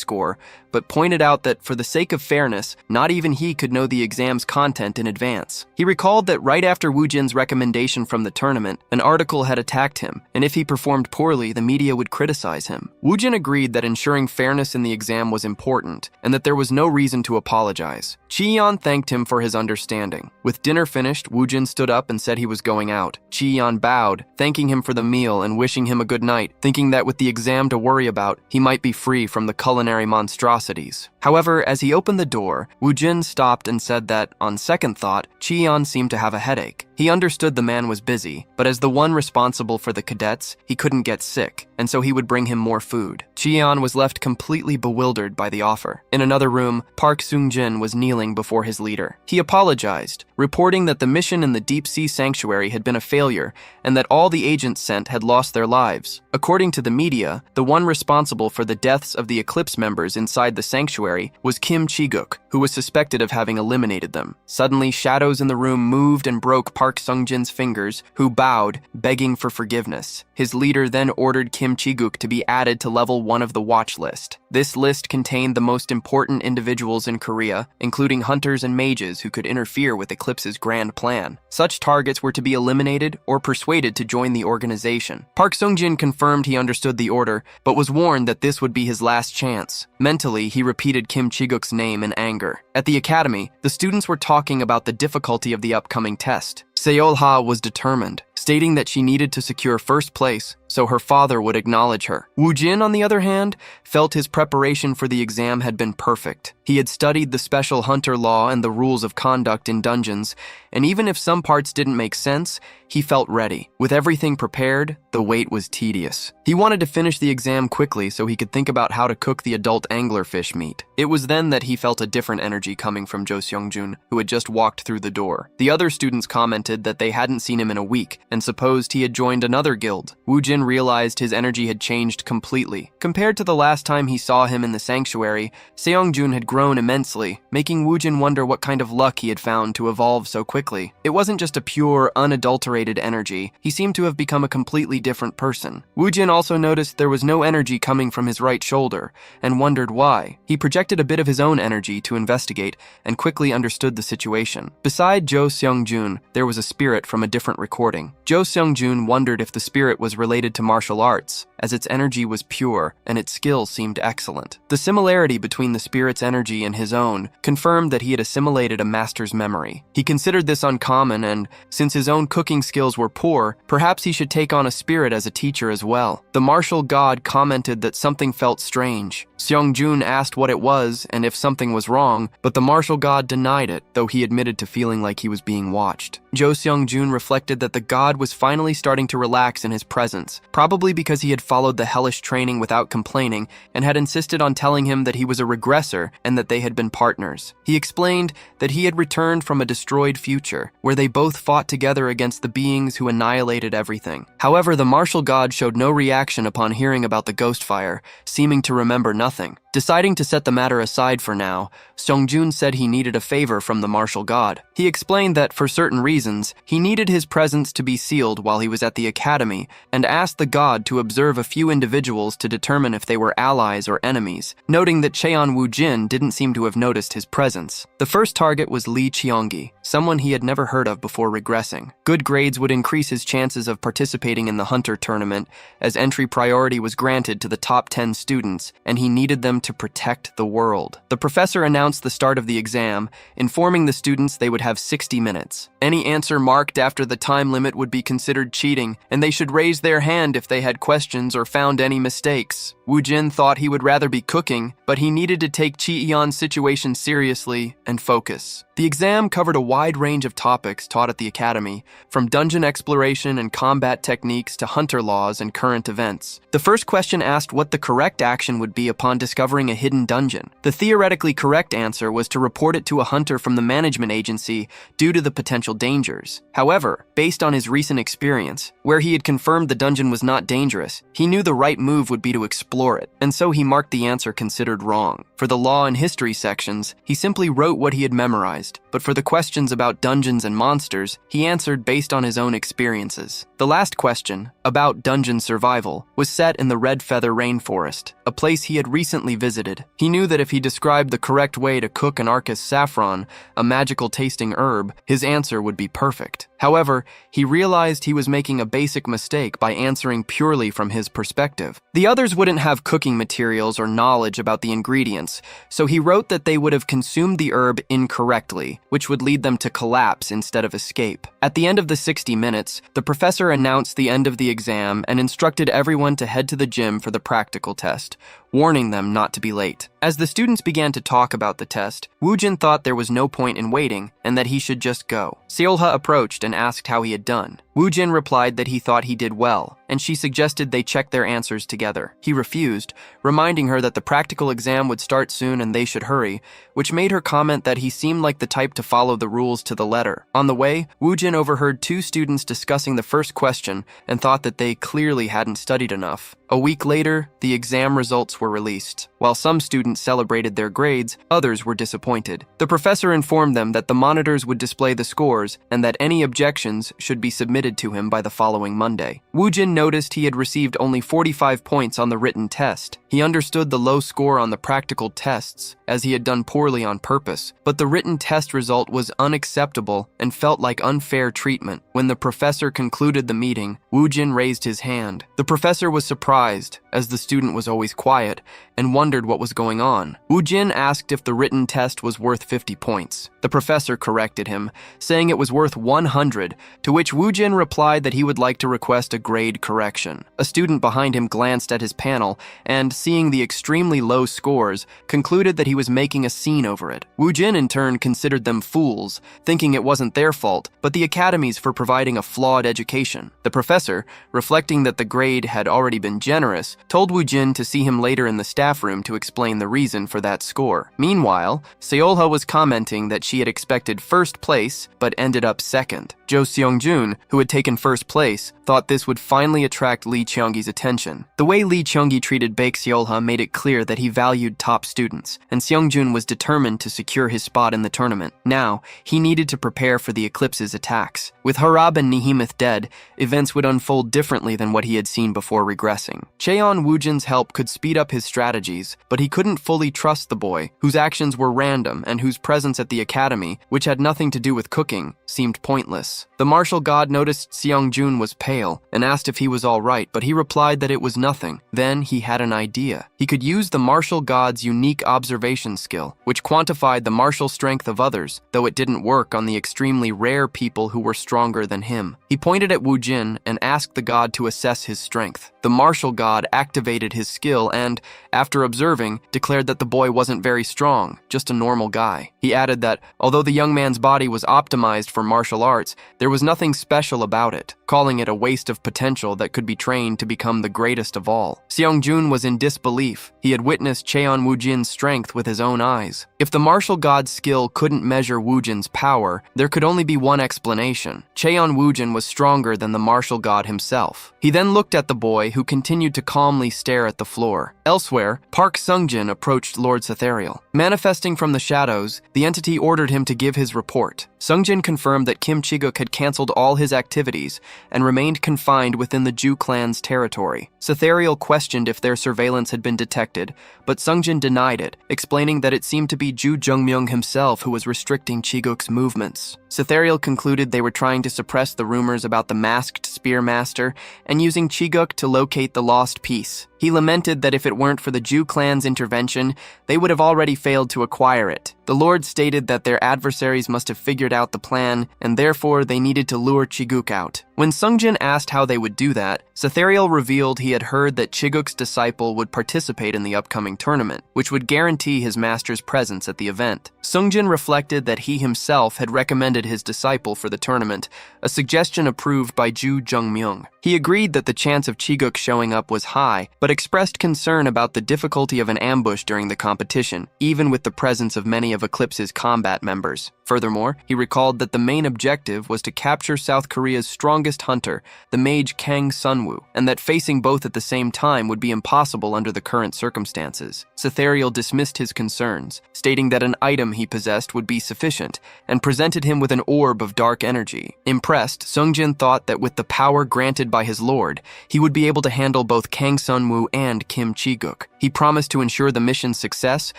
score, but pointed out that for the sake of fairness, not even he could know the exam's content in advance. He recalled that right after Woo Jin's recommendation from the tournament, an article had attacked him, and if he performed poorly, the media would criticize him. Woo Jin agreed that ensuring fairness in the exam was important, and that there was no reason to apologize. Chi-yeon thanked him for his understanding. With dinner finished, Woo Jin stood up and said he was going out. Chi-yeon bowed, thanking him for the meal and wishing him a good night, thinking that with the exam to worry about, he might be free from the culinary monstrosities. However, as he opened the door, Woo Jin stopped and said that, on second thought, Chi-yeon seemed to have a headache. He understood the man was busy, but as the one responsible for the cadets, he couldn't get sick, and so he would bring him more food. Chi-yeon was left completely bewildered by the offer. In another room, Park Seung-jin was kneeling before his leader. He apologized, reporting that the mission in the deep-sea sanctuary had been a failure and that all the agents sent had lost their lives. According to the media, the one responsible for the deaths of the Eclipse members inside the sanctuary was Kim Chiguk, who was suspected of having eliminated them. Suddenly, shadows in the room moved and broke Park Seung-jin's fingers, who bowed, begging for forgiveness. His leader then ordered Kim Chiguk to be added to level 1 of the watch list. This list contained the most important individuals in Korea, including hunters and mages who could interfere with Eclipse's grand plan. Such targets were to be eliminated or persuaded to join the organization. Park Seung-jin confirmed he understood the order, but was warned that this would be his last chance. Mentally, he repeated Kim Chiguk's name in anger. At the academy, the students were talking about the difficulty of the upcoming test. Seol-ha was determined, stating that she needed to secure first place so her father would acknowledge her. Woo Jin, on the other hand, felt his preparation for the exam had been perfect. He had studied the special hunter law and the rules of conduct in dungeons, and even if some parts didn't make sense, he felt ready. With everything prepared, the wait was tedious. He wanted to finish the exam quickly so he could think about how to cook the adult anglerfish meat. It was then that he felt a different energy coming from Jo Seung-jun, who had just walked through the door. The other students commented that they hadn't seen him in a week and supposed he had joined another guild. Woo Jin realized his energy had changed completely. Compared to the last time he saw him in the sanctuary, Seong-jun had grown immensely, making Woo Jin wonder what kind of luck he had found to evolve so quickly. It wasn't just a pure, unadulterated energy. He seemed to have become a completely different person. Woo Jin also noticed there was no energy coming from his right shoulder, and wondered why. He projected a bit of his own energy to investigate, and quickly understood the situation. Beside Jo Seung-jun, there was a spirit from a different recording. Jo Seung-jun wondered if the spirit was related to martial arts, as its energy was pure and its skill seemed excellent. The similarity between the spirit's energy and his own confirmed that he had assimilated a master's memory. He considered this uncommon and, since his own cooking skills were poor, perhaps he should take on a spirit as a teacher as well. The martial god commented that something felt strange. Seung-jun asked what it was and if something was wrong, but the martial god denied it, though he admitted to feeling like he was being watched. Jo Seung-jun reflected that the god was finally starting to relax in his presence, probably because he had followed the hellish training without complaining and had insisted on telling him that he was a regressor and that they had been partners. He explained that he had returned from a destroyed future, where they both fought together against the beings who annihilated everything. However, the martial god showed no reaction upon hearing about the ghost fire, seeming to remember nothing. Deciding to set the matter aside for now, Seung-jun said he needed a favor from the martial god. He explained that, for certain reasons, he needed his presence to be sealed while he was at the academy and asked the god to observe a few individuals to determine if they were allies or enemies, noting that Cheon Woo-jin didn't seem to have noticed his presence. The first target was Lee Cheongi, someone he had never heard of before regressing. Good grades would increase his chances of participating in the Hunter tournament, as entry priority was granted to the top 10 students, and he needed them to protect the world. The professor announced the start of the exam, informing the students they would have 60 minutes. Any answer marked after the time limit would be considered cheating, and they should raise their hand if they had questions or found any mistakes. Woo-jin thought he would rather be cooking, but he needed to take Chi-yeon's situation seriously and focus. The exam covered a wide range of topics taught at the academy, from dungeon exploration and combat techniques to hunter laws and current events. The first question asked what the correct action would be upon discovering a hidden dungeon. The theoretically correct answer was to report it to a hunter from the management agency due to the potential dangers. However, based on his recent experience, where he had confirmed the dungeon was not dangerous, he knew the right move would be to explore it, and so he marked the answer considered wrong. For the law and history sections, he simply wrote what he had memorized, but for the questions about dungeons and monsters, he answered based on his own experiences. The last question, about dungeon survival, was set in the Red Feather Rainforest, a place he had recently visited. He knew that if he described the correct way to cook an Arcus saffron, a magical tasting herb, his answer would be perfect. However, he realized he was making a basic mistake by answering purely from his perspective. The others wouldn't have cooking materials or knowledge about the ingredients, so he wrote that they would have consumed the herb incorrectly, which would lead them to collapse instead of escape. At the end of the 60 minutes, the professor announced the end of the exam and instructed everyone to head to the gym for the practical test, warning them not to be late. As the students began to talk about the test, Woo-jin thought there was no point in waiting and that he should just go. Seolha approached and asked how he had done. Woo-jin replied that he thought he did well, and she suggested they check their answers together. He refused, reminding her that the practical exam would start soon and they should hurry, which made her comment that he seemed like the type to follow the rules to the letter. On the way, Woo-jin overheard two students discussing the first question and thought that they clearly hadn't studied enough. A week later, the exam results were released. While some students celebrated their grades, others were disappointed. The professor informed them that the monitors would display the scores and that any objections should be submitted to him by the following Monday. Woo-jin noticed he had received only 45 points on the written test. He understood the low score on the practical tests, as he had done poorly on purpose, but the written test result was unacceptable and felt like unfair treatment. When the professor concluded the meeting, Woo-jin raised his hand. The professor was surprised, as the student was always quiet, and wondered what was going on. Woo-jin asked if the written test was worth 50 points. The professor corrected him, saying it was worth 100, to which Woo-jin replied that he would like to request a grade correction. A student behind him glanced at his panel and, seeing the extremely low scores, concluded that he was making a scene over it. Woo-jin in turn considered them fools, thinking it wasn't their fault, but the academy's for providing a flawed education. The professor, reflecting that the grade had already been generous, told Woo-jin to see him later in the staff room to explain the reason for that score. Meanwhile, Seolha was commenting that she had expected first place, but ended up second. Jo Seung-jun, who had taken first place, thought this would finally attract Lee Cheongi's attention. The way Lee Cheongi treated Baek Seolha made it clear that he valued top students, and Seung-jun was determined to secure his spot in the tournament. Now, he needed to prepare for the Eclipse's attacks. With Harab and Nihimith dead, events would unfold differently than what he had seen before regressing. Cheon Woo-jin's help could speed up his strategies, but he couldn't fully trust the boy, whose actions were random and whose presence at the academy, which had nothing to do with cooking, seemed pointless. this. The martial god noticed Seong-jun was pale and asked if he was all right, but he replied that it was nothing. Then he had an idea. He could use the martial god's unique observation skill, which quantified the martial strength of others, though it didn't work on the extremely rare people who were stronger than him. He pointed at Woo Jin and asked the god to assess his strength. The martial god activated his skill and, after observing, declared that the boy wasn't very strong, just a normal guy. He added that, although the young man's body was optimized for martial arts, there was nothing special about it, calling it a waste of potential that could be trained to become the greatest of all. Seong-jun was in disbelief. He had witnessed Cheon Woo-jin's strength with his own eyes. If the martial god's skill couldn't measure Woo-jin's power, there could only be one explanation. Cheon Woo-jin was stronger than the martial god himself. He then looked at the boy, who continued to calmly stare at the floor. Elsewhere, Park Sung-jin approached Lord Cethariel. Manifesting from the shadows, the entity ordered him to give his report. Sung-jin confirmed that Kim Chi-guk had canceled all his activities and remained confined within the Ju clan's territory. Cethariel questioned if their surveillance had been detected, but Sung-jin denied it, explaining that it seemed to be Ju Jung-myung himself who was restricting Chi-guk's movements. Cethariel concluded they were trying to suppress the rumors about the masked spearmaster and using Chi-guk to locate the lost piece. He lamented that if it weren't for the Ju clan's intervention, they would have already failed to acquire it. The Lord stated that their adversaries must have figured out the plan, and therefore they needed to lure Chi-guk out. When Sung-jin asked how they would do that, Cethariel revealed he had heard that Chi-guk's disciple would participate in the upcoming tournament, which would guarantee his master's presence at the event. Sung-jin reflected that he himself had recommended his disciple for the tournament, a suggestion approved by Ju Jung-myung. He agreed that the chance of Chi-guk showing up was high, but expressed concern about the difficulty of an ambush during the competition, even with the presence of many of Eclipse's combat members. Furthermore, he recalled that the main objective was to capture South Korea's strongest hunter, the mage Kang Sunwoo, and that facing both at the same time would be impossible under the current circumstances. Cethariel dismissed his concerns, stating that an item he possessed would be sufficient, and presented him with an orb of dark energy. Impressed, Sung-jin thought that with the power granted by his lord, he would be able to handle both Kang Sunwoo and Kim Chi-guk. He promised to ensure the mission's success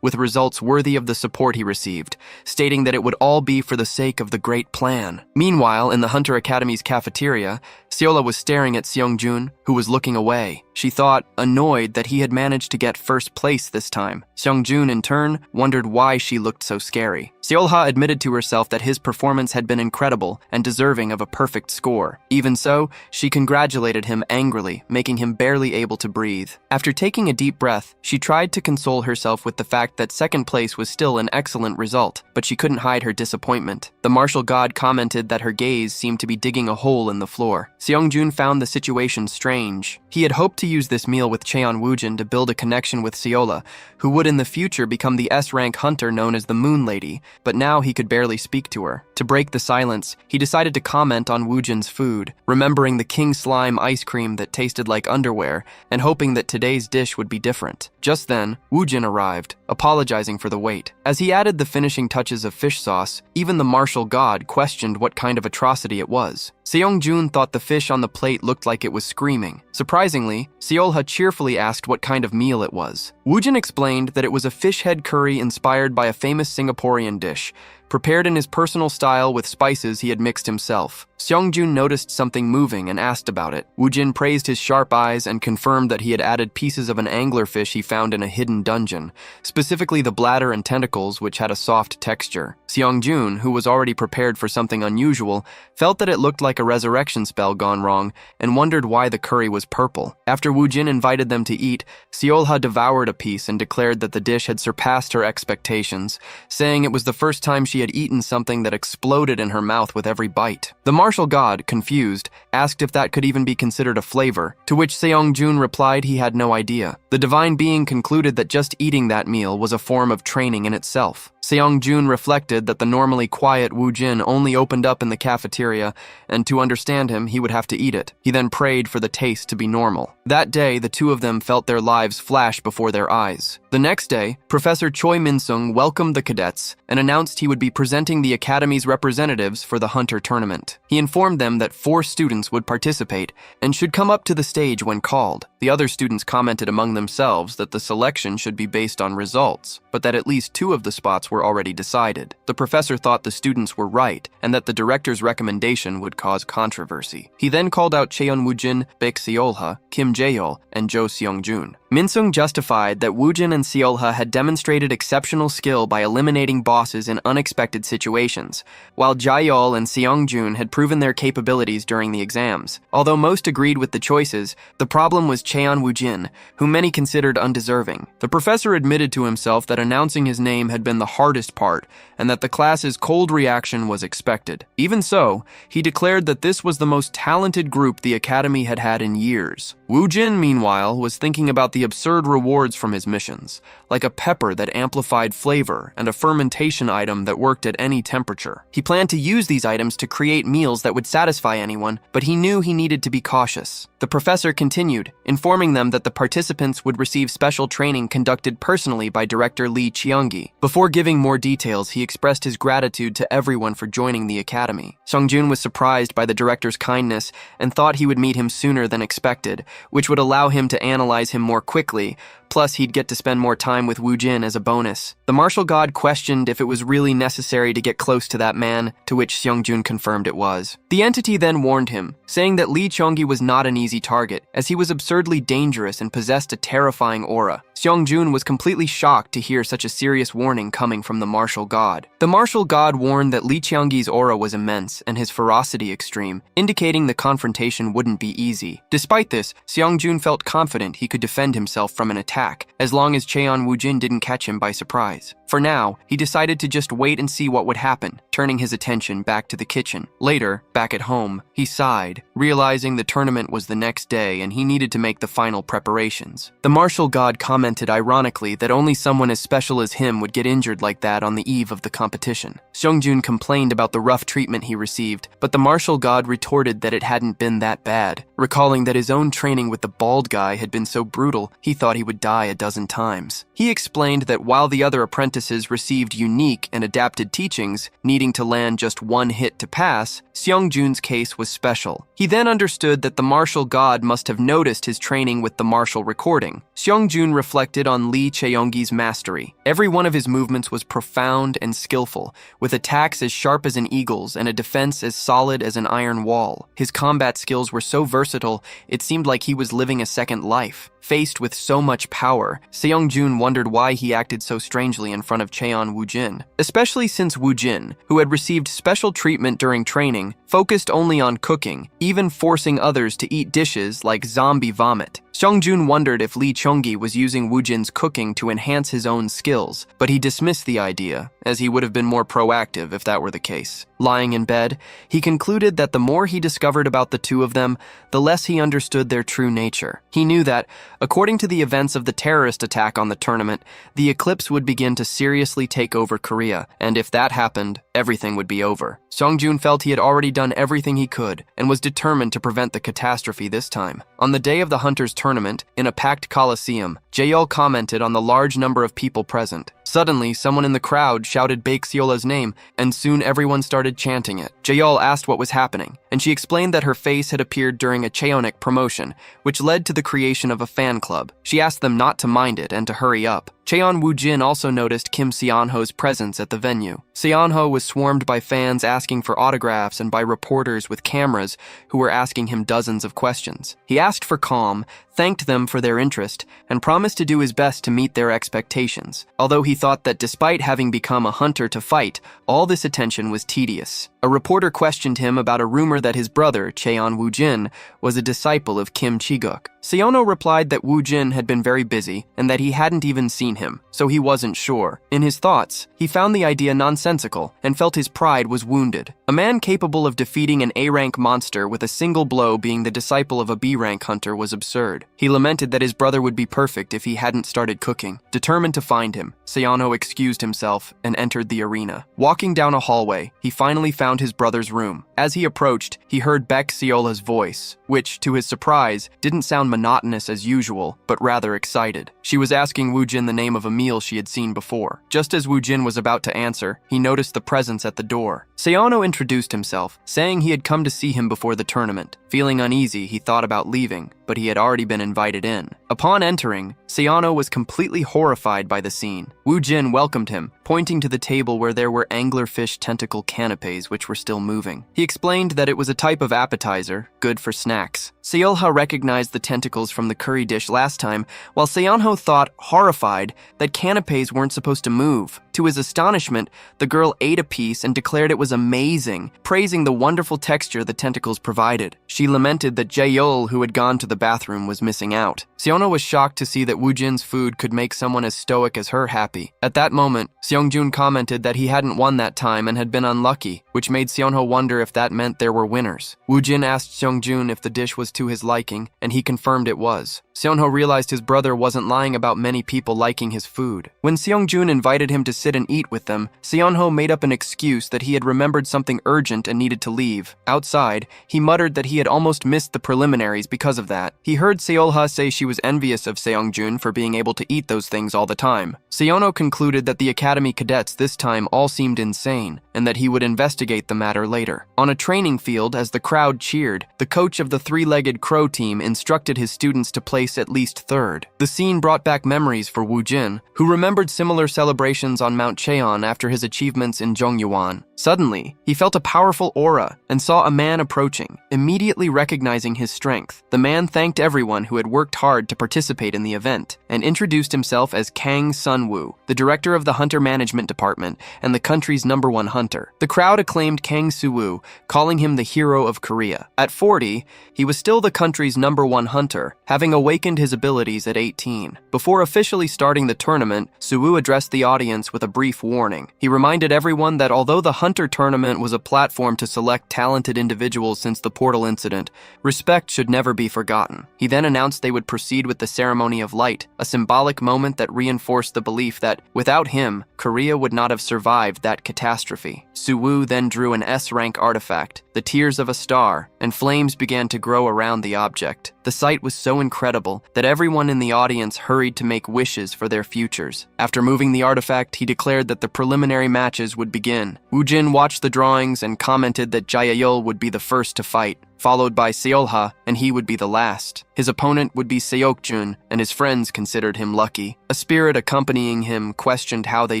with results worthy of the support he received, stating that it would all be for the sake of the great plan. Meanwhile, in the Hunter Academy's cafeteria, Seola was staring at Seong-jun, who was looking away. She thought, annoyed that he had managed to get first place this time. Seong-jun, in turn, wondered why she looked so scary. Seolha admitted to herself that his performance had been incredible and deserving of a perfect score. Even so, she congratulated him angrily, making him barely able to breathe. After taking a deep breath, she tried to console herself with the fact that second place was still an excellent result, but she couldn't hide her disappointment. The martial god commented that her gaze seemed to be digging a hole in the floor. Seong-jun found the situation strange. He had hoped to use this meal with Cheon Woo-jin to build a connection with Seola, who would in the future become the S-rank hunter known as the Moon Lady, but now he could barely speak to her. To break the silence, he decided to comment on Woo-jin's food, remembering the king slime ice cream that tasted like underwear, and hoping that today's dish would be different. Just then, Woo-jin arrived, apologizing for the wait. As he added the finishing touches of fish sauce, even the martial god questioned what kind of atrocity it was. Seong-jun thought the fish on the plate looked like it was screaming. Surprisingly, Seolha cheerfully asked what kind of meal it was. Woo-jin explained that it was a fish head curry inspired by a famous Singaporean dish, prepared in his personal style with spices he had mixed himself. Seong-jun noticed something moving and asked about it. Woo-jin praised his sharp eyes and confirmed that he had added pieces of an anglerfish he found in a hidden dungeon, specifically the bladder and tentacles, which had a soft texture. Seong-jun, who was already prepared for something unusual, felt that it looked like a resurrection spell gone wrong and wondered why the curry was purple. After Woo-jin invited them to eat, Seolha devoured a piece and declared that the dish had surpassed her expectations, saying it was the first time she had eaten something that exploded in her mouth with every bite. The martial god, confused, asked if that could even be considered a flavor, to which Seong-jun replied he had no idea. The divine being concluded that just eating that meal was a form of training in itself. Seong-jun reflected that the normally quiet Woo-jin only opened up in the cafeteria, and to understand him, he would have to eat it. He then prayed for the taste to be normal. That day, the two of them felt their lives flash before their eyes. The next day, Professor Choi Min-sung welcomed the cadets and announced he would be presenting the Academy's representatives for the Hunter tournament. He informed them that 4 students would participate and should come up to the stage when called. The other students commented among themselves that the selection should be based on results, but that at least 2 of the spots were already decided. The professor thought the students were right and that the director's recommendation would cause controversy. He then called out Cheon Woojin, Baek Seolha, Kim Jaeol, and Jo Seongjun. Minsung justified that Woojin and Seolha had demonstrated exceptional skill by eliminating bosses in unexpected situations, while Jaeol and Seongjun had proven their capabilities during the exams. Although most agreed with the choices, the problem was Cheon Woojin, whom many considered undeserving. The professor admitted to himself that announcing his name had been the hardest part, and that the class's cold reaction was expected. Even so, he declared that this was the most talented group the academy had had in years. Woojin, meanwhile, was thinking about the absurd rewards from his missions, like a pepper that amplified flavor and a fermentation item that worked at any temperature. He planned to use these items to create meals that would satisfy anyone, but he knew he needed to be cautious. The professor continued, informing them that the participants would receive special training conducted personally by director Lee Cheongi. Before giving more details, he expressed his gratitude to everyone for joining the academy. Seongjun was surprised by the director's kindness and thought he would meet him sooner than expected, which would allow him to analyze him more quickly. Plus, he'd get to spend more time with Woojin as a bonus. The martial god questioned if it was really necessary to get close to that man, to which Seongjun confirmed it was. The entity then warned him, saying that Lee Cheongi was not an easy target, as he was absurdly dangerous and possessed a terrifying aura. Seongjun was completely shocked to hear such a serious warning coming from the martial god. The martial god warned that Lee Cheongi's aura was immense and his ferocity extreme, indicating the confrontation wouldn't be easy. Despite this, Seongjun felt confident he could defend himself from an attack, as long as Cheon Woojin didn't catch him by surprise. For now, he decided to just wait and see what would happen, turning his attention back to the kitchen. Later, back at home, he sighed, realizing the tournament was the next day and he needed to make the final preparations. The martial god commented ironically that only someone as special as him would get injured like that on the eve of the competition. Seongjun complained about the rough treatment he received, but the martial god retorted that it hadn't been that bad. Recalling that his own training with the bald guy had been so brutal, he thought he would die a dozen times. He explained that while the other apprentices received unique and adapted teachings, needing to land just one hit to pass, Seongjun's case was special. He then understood that the martial god must have noticed his training with the martial recording. Seongjun reflected on Lee Cheongi's mastery. Every one of his movements was profound and skillful, with attacks as sharp as an eagle's and a defense as solid as an iron wall. His combat skills were so versatile, it seemed like he was living a second life. Faced with so much power, Seongjun wondered why he acted so strangely in front of Cheon Woojin, especially since Woojin, who had received special treatment during training, focused only on cooking, even forcing others to eat dishes like zombie vomit. Seongjun wondered if Lee Cheongi was using Woojin's cooking to enhance his own skills, but he dismissed the idea, as he would have been more proactive if that were the case. Lying in bed, he concluded that the more he discovered about the two of them, the less he understood their true nature. He knew that, according to the events of the terrorist attack on the tournament, the eclipse would begin to seriously take over Korea, and if that happened, everything would be over. Seongjun felt he had already done everything he could, and was determined to prevent the catastrophe this time. On the day of the Hunters tournament, in a packed coliseum, Jaeol commented on the large number of people present. Suddenly, someone in the crowd shouted Baek Seolha's name, and soon everyone started chanting it. Jaeol asked what was happening, and she explained that her face had appeared during a Cheonic promotion, which led to the creation of a fan club. She asked them not to mind it and to hurry up. Cheon Woojin also noticed Kim Seonho's presence at the venue. Seonho was swarmed by fans asking for autographs and by reporters with cameras who were asking him dozens of questions. He asked for calm, thanked them for their interest, and promised to do his best to meet their expectations, although he thought that despite having become a hunter to fight, all this attention was tedious. A reporter questioned him about a rumor that his brother, Cheon Woojin, was a disciple of Kim Chi-guk. Seonho replied that Woojin had been very busy and that he hadn't even seen him, so he wasn't sure. In his thoughts, he found the idea nonsensical and felt his pride was wounded. A man capable of defeating an A-rank monster with a single blow being the disciple of a B-rank hunter was absurd. He lamented that his brother would be perfect if he hadn't started cooking. Determined to find him, Seonho excused himself and entered the arena. Walking down a hallway, he finally found his brother's room. As he approached, he heard Baek Seolha's voice, which, to his surprise, didn't sound monotonous as usual, but rather excited. She was asking Woojin the name of a meal she had seen before. Just as Woojin was about to answer, he noticed the presence at the door. Seonho introduced himself, saying he had come to see him before the tournament. Feeling uneasy, he thought about leaving, but he had already been invited in. Upon entering, Seonho was completely horrified by the scene. Woo Jin welcomed him, pointing to the table where there were anglerfish tentacle canapes which were still moving. He explained that it was a type of appetizer, good for snacks. Seolha recognized the tentacles from the curry dish last time, while Seonho thought, horrified, that canapes weren't supposed to move. To his astonishment, the girl ate a piece and declared it was amazing, praising the wonderful texture the tentacles provided. She lamented that Jaeol, who had gone to the bathroom, was missing out. Seonho was shocked to see that Woo Jin's food could make someone as stoic as her happy. At that moment, Seongjun commented that he hadn't won that time and had been unlucky, which made Seonho wonder if that meant there were winners. Woo Jin asked Seongjun if the dish was to his liking, and he confirmed it was. Seonho realized his brother wasn't lying about many people liking his food. When Seongjun invited him to sit and eat with them, Seonho made up an excuse that he had remembered something urgent and needed to leave. Outside, he muttered that he had almost missed the preliminaries because of that. He heard Seolha say she was envious of Seongjun for being able to eat those things all the time. Seonho concluded that the academy cadets this time all seemed insane, and that he would investigate the matter later. On a training field, as the crowd cheered, the coach of the three-legged crow team instructed his students to place at least third. The scene brought back memories for Woo Jin, who remembered similar celebrations on Mount Cheon after his achievements in Jongyuan. Suddenly, he felt a powerful aura and saw a man approaching, immediately recognizing his strength. The man thanked everyone who had worked hard to participate in the event and introduced himself as Kang Sun-woo, the director of the Hunter Management Department and the country's #1 hunter. The crowd acclaimed Kang Soo-woo, calling him the hero of Korea. At 40, he was still the country's #1 hunter, having awakened his abilities at 18. Before officially starting the tournament, Soo-woo addressed the audience with a brief warning. He reminded everyone that although the Hunter Tournament was a platform to select talented individuals since the portal incident, respect should never be forgotten. He then announced they would proceed with the Ceremony of Light, a symbolic moment that reinforced the belief that, without him, Korea would not have survived that catastrophe. Soo-woo then drew an S-rank artifact, the Tears of a Star, and flames began to grow around the object. The sight was so incredible that everyone in the audience hurried to make wishes for their futures. After moving the artifact, he declared that the preliminary matches would begin. Woo Jin watched the drawings and commented that Jaeol would be the first to fight, followed by Seolha, and he would be the last. His opponent would be Seokjun, and his friends considered him lucky. A spirit accompanying him questioned how they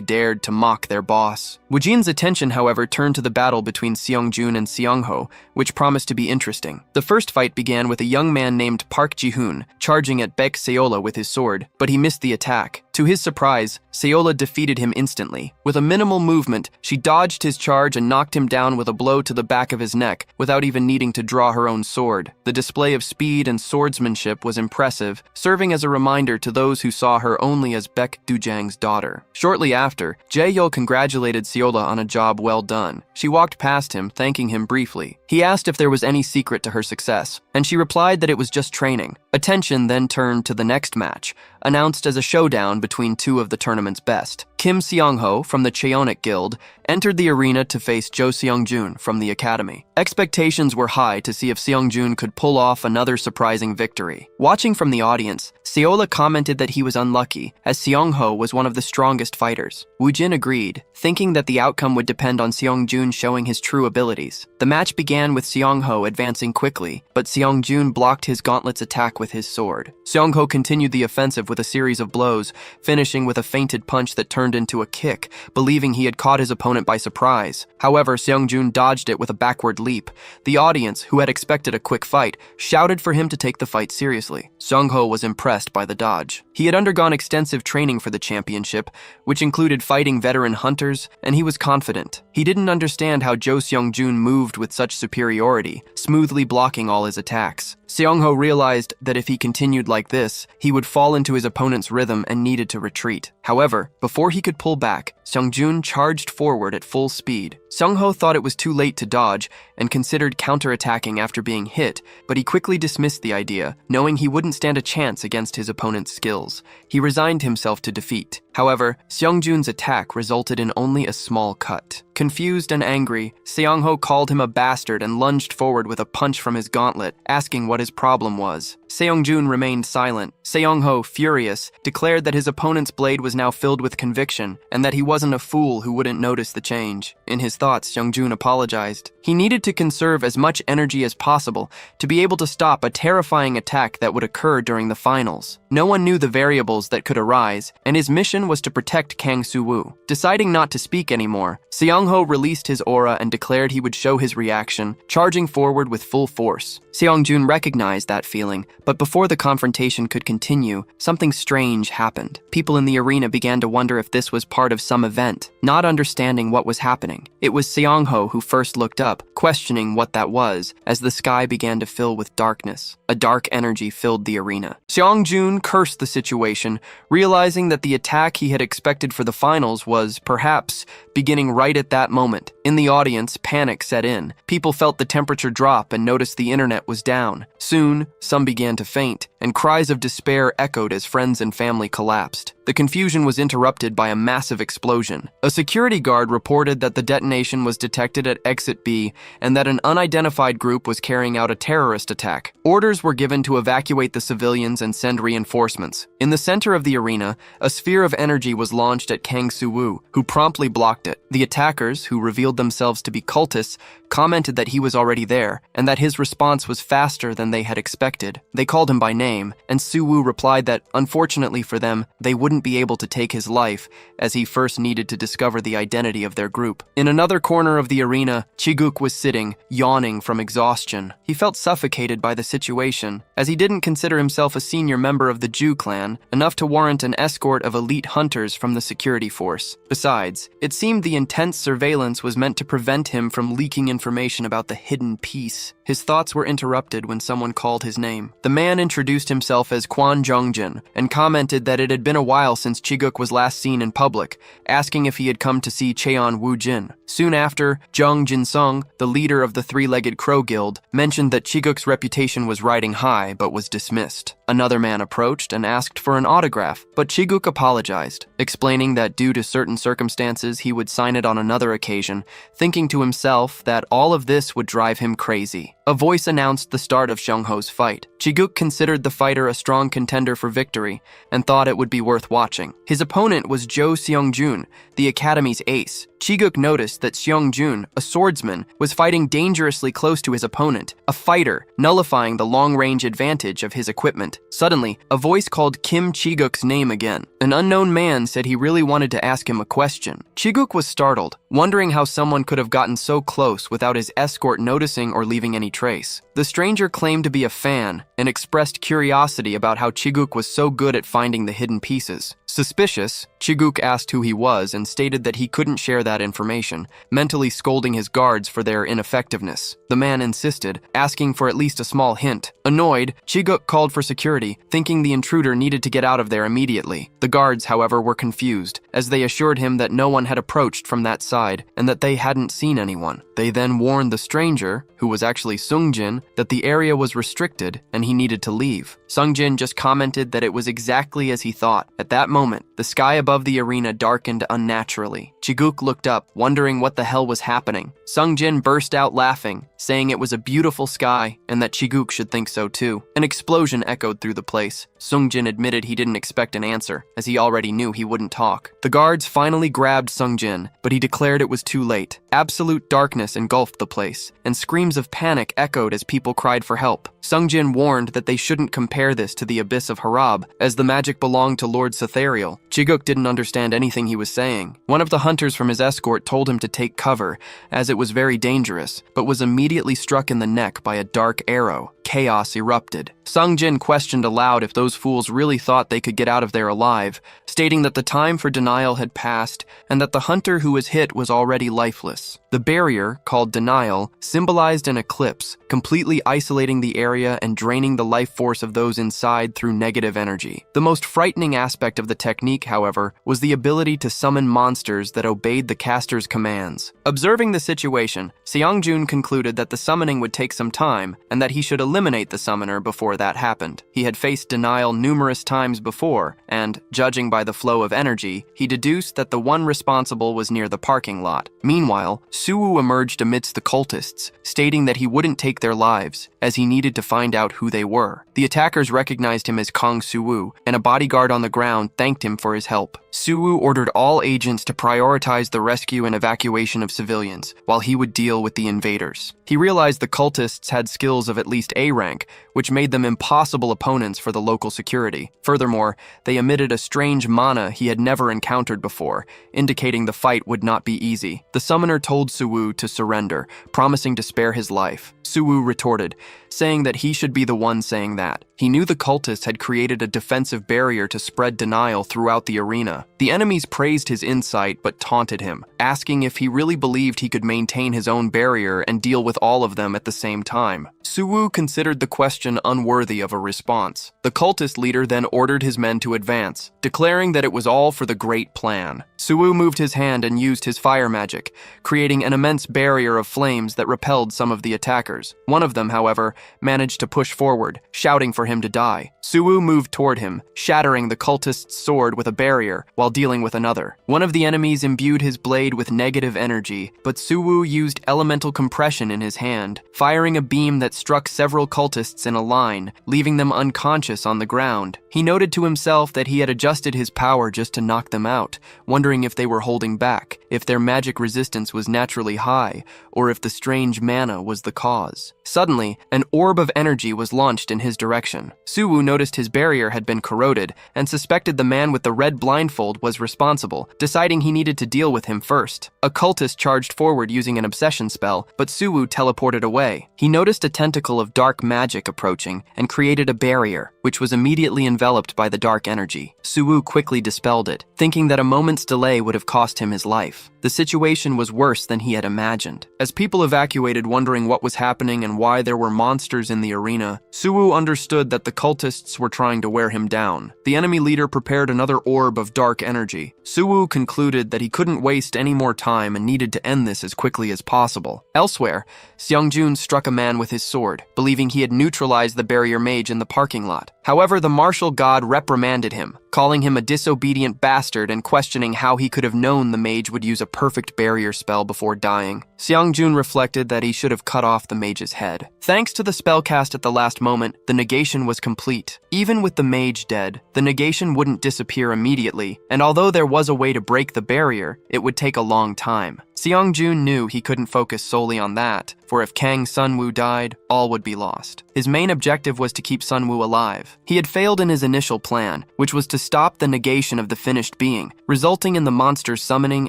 dared to mock their boss. Woo Jin's attention, however, turned to the battle between Seongjun and Seongho, which promised to be interesting. The first fight began with a young man named Park Ji-hoon charging at Baek Seola with his sword, but he missed the attack. To his surprise, Seola defeated him instantly. With a minimal movement, she dodged his charge and knocked him down with a blow to the back of his neck without even needing to draw her own sword. The display of speed and swordsmanship was impressive, serving as a reminder to those who saw her only as Baek Dujang's daughter. Shortly after, Jaeol congratulated Seola on a job well done. She walked past him, thanking him briefly. He asked if there was any secret to her success, and she replied that it was just training. Attention then turned to the next match, announced as a showdown between two of the tournament's best. Kim Seongho from the Cheonic Guild entered the arena to face Jo Seongjun from the academy. Expectations were high to see if Seongjun could pull off another surprising victory. Watching from the audience, Seola commented that he was unlucky, as Seongho was one of the strongest fighters. Woo Jin agreed, thinking that the outcome would depend on Seongjun showing his true abilities. The match began with Seongho advancing quickly, but Seongjun blocked his gauntlet's attack with his sword. Seongho continued the offensive with a series of blows, finishing with a feinted punch that turned into a kick, believing he had caught his opponent by surprise. However, Seongjun dodged it with a backward leap. The audience, who had expected a quick fight, shouted for him to take the fight seriously. Seongho was impressed by the dodge. He had undergone extensive training for the championship, which included fighting veteran hunters, and he was confident. He didn't understand how Jo Seongjun moved with such superiority, smoothly blocking all his attacks. Seongho realized that if he continued like this, he would fall into his opponent's rhythm and needed to retreat. However, before he could pull back, Seongjun charged forward at full speed. Seongho thought it was too late to dodge and considered counterattacking after being hit, but he quickly dismissed the idea, knowing he wouldn't stand a chance against his opponent's skills. He resigned himself to defeat. However, Seongjun's attack resulted in only a small cut. Confused and angry, Seongho called him a bastard and lunged forward with a punch from his gauntlet, asking what his problem was. Seongjun remained silent. Seongho, furious, declared that his opponent's blade was now filled with conviction and that he wasn't a fool who wouldn't notice the change. In his thoughts, Seongjun apologized. He needed to conserve as much energy as possible to be able to stop a terrifying attack that would occur during the finals. No one knew the variables that could arise, and his mission was to protect Kang Soo-woo. Deciding not to speak anymore, Seongho released his aura and declared he would show his reaction, charging forward with full force. Seongjun recognized that feeling, but before the confrontation could continue, something strange happened. People in the arena began to wonder if this was part of some event, not understanding what was happening. It was Seongho who first looked up, questioning what that was, as the sky began to fill with darkness. A dark energy filled the arena. Seongjun cursed the situation, realizing that the attack he had expected for the finals was, perhaps, beginning right at that moment. In the audience, panic set in. People felt the temperature drop and noticed the internet was down. Soon, some began to faint, and cries of despair echoed as friends and family collapsed. The confusion was interrupted by a massive explosion. A security guard reported that the detonation was detected at Exit B and that an unidentified group was carrying out a terrorist attack. Orders were given to evacuate the civilians and send reinforcements. In the center of the arena, a sphere of energy was launched at Kang Soo-woo, who promptly blocked it. The attackers, who revealed themselves to be cultists, commented that he was already there and that his response was faster than they had expected. They called him by name, and Soo-woo replied that, unfortunately for them, they wouldn't be able to take his life, as he first needed to discover the identity of their group. In another corner of the arena, Chiguk was sitting, yawning from exhaustion. He felt suffocated by the situation, as he didn't consider himself a senior member of the Ju clan, enough to warrant an escort of elite hunters from the security force. Besides, it seemed the intense surveillance was meant to prevent him from leaking information about the hidden piece. His thoughts were interrupted when someone called his name. The man introduced himself as Kwon Jung-jin and commented that it had been a while since Chiguk was last seen in public, asking if he had come to see Cheon Woo-jin. Soon after, Jung Jin-sung, the leader of the Three-Legged Crow Guild, mentioned that Chiguk's reputation was riding high but was dismissed. Another man approached and asked for an autograph, but Chiguk apologized, explaining that due to certain circumstances he would sign it on another occasion, thinking to himself that all of this would drive him crazy. A voice announced the start of Seongho's fight. Chiguk considered the fighter a strong contender for victory and thought it would be worth watching. His opponent was Jo Seongjun, the academy's ace. Chiguk noticed that Seongjun, a swordsman, was fighting dangerously close to his opponent, a fighter, nullifying the long-range advantage of his equipment. Suddenly, a voice called Kim Chiguk's name again. An unknown man said he really wanted to ask him a question. Chiguk was startled, wondering how someone could have gotten so close without his escort noticing or leaving any trace. The stranger claimed to be a fan and expressed curiosity about how Chiguk was so good at finding the hidden pieces. Suspicious, Chiguk asked who he was and stated that he couldn't share that information, mentally scolding his guards for their ineffectiveness. The man insisted, asking for at least a small hint. Annoyed, Chiguk called for security, thinking the intruder needed to get out of there immediately. The guards, however, were confused, as they assured him that no one had approached from that side and that they hadn't seen anyone. They then warned the stranger, who was actually Sungjin, that the area was restricted and he needed to leave. Sungjin just commented that it was exactly as he thought. At that moment, the sky above the arena darkened unnaturally. Chiguk looked up, wondering what the hell was happening. Sungjin burst out laughing, saying it was a beautiful sky and that Chiguk should think so too. An explosion echoed through the place. Sungjin admitted he didn't expect an answer, as he already knew he wouldn't talk. The guards finally grabbed Sungjin, but he declared it was too late. Absolute darkness engulfed the place, and screams of panic echoed as people cried for help. Sungjin warned that they shouldn't compare this to the abyss of Harab, as the magic belonged to Lord Sathariel. Chiguk didn't understand anything he was saying. One of the hunters from his escort told him to take cover, as it was very dangerous, but was immediately struck in the neck by a dark arrow. Chaos erupted. Sungjin questioned aloud if those fools really thought they could get out of there alive, stating that the time for denial had passed and that the hunter who was hit was already lifeless. The barrier, called denial, symbolized an eclipse, completely isolating the area and draining the life force of those inside through negative energy. The most frightening aspect of the technique, unique, however, was the ability to summon monsters that obeyed the caster's commands. Observing the situation, Seongjun concluded that the summoning would take some time and that he should eliminate the summoner before that happened. He had faced denial numerous times before, and, judging by the flow of energy, he deduced that the one responsible was near the parking lot. Meanwhile, Suwoo emerged amidst the cultists, stating that he wouldn't take their lives, as he needed to find out who they were. The attackers recognized him as Kang Suwoo, and a bodyguard on the ground thanked him for his help. Suwoo ordered all agents to prioritize the rescue and evacuation of civilians, while he would deal with the invaders. He realized the cultists had skills of at least A rank, which made them impossible opponents for the local security. Furthermore, they emitted a strange mana he had never encountered before, indicating the fight would not be easy. The summoner told Suwoo to surrender, promising to spare his life. Suwoo retorted, saying that he should be the one saying that. He knew the cultists had created a defensive barrier to spread denial throughout the arena. The enemies praised his insight but taunted him, asking if he really believed he could maintain his own barrier and deal with all of them at the same time. Suwoo considered the question unworthy of a response. The cultist leader then ordered his men to advance, declaring that it was all for the great plan. Suwoo moved his hand and used his fire magic, creating an immense barrier of flames that repelled some of the attackers. One of them, however, managed to push forward, shouting for him to die. Suwoo moved toward him, shattering the cultist's sword with a barrier while dealing with another. One of the enemies imbued his blade with negative energy, but Suwoo used elemental compression in his hand, firing a beam that struck several cultists in a line, leaving them unconscious on the ground. He noted to himself that he had adjusted his power just to knock them out, wondering if they were holding back, if their magic resistance was naturally high, or if the strange mana was the cause. Suddenly, an orb of energy was launched in his direction. Suwoo noticed his barrier had been corroded and suspected the man with the red blindfold was responsible, deciding he needed to deal with him first. A cultist charged forward using an obsession spell, but Suwoo teleported away. He noticed a tentacle of dark magic approaching and created a barrier, which was immediately enveloped by the dark energy. Suwoo quickly dispelled it, thinking that a moment's delay would have cost him his life. The situation was worse than he had imagined. As people evacuated wondering what was happening and why there were monsters in the arena, Suwoo understood that the cultists were trying to wear him down. The enemy leader prepared another orb of dark energy. Suwoo concluded that he couldn't waste any more time and needed to end this as quickly as possible. Elsewhere, Seongjun struck a man with his sword, believing he had neutralized the barrier mage in the parking lot. However, the martial god reprimanded him, calling him a disobedient bastard and questioning how he could have known the mage would use a perfect barrier spell before dying. Seongjun reflected that he should have cut off the mage's head. Thanks to the spell cast at the last moment, the negation was complete. Even with the mage dead, the negation wouldn't disappear immediately, and although there was a way to break the barrier, it would take a long time. Seongjun knew he couldn't focus solely on that, for if Kang Sunwoo died, all would be lost. His main objective was to keep Sunwoo alive. He had failed in his initial plan, which was to stop the negation of the finished being, resulting in the monster's summoning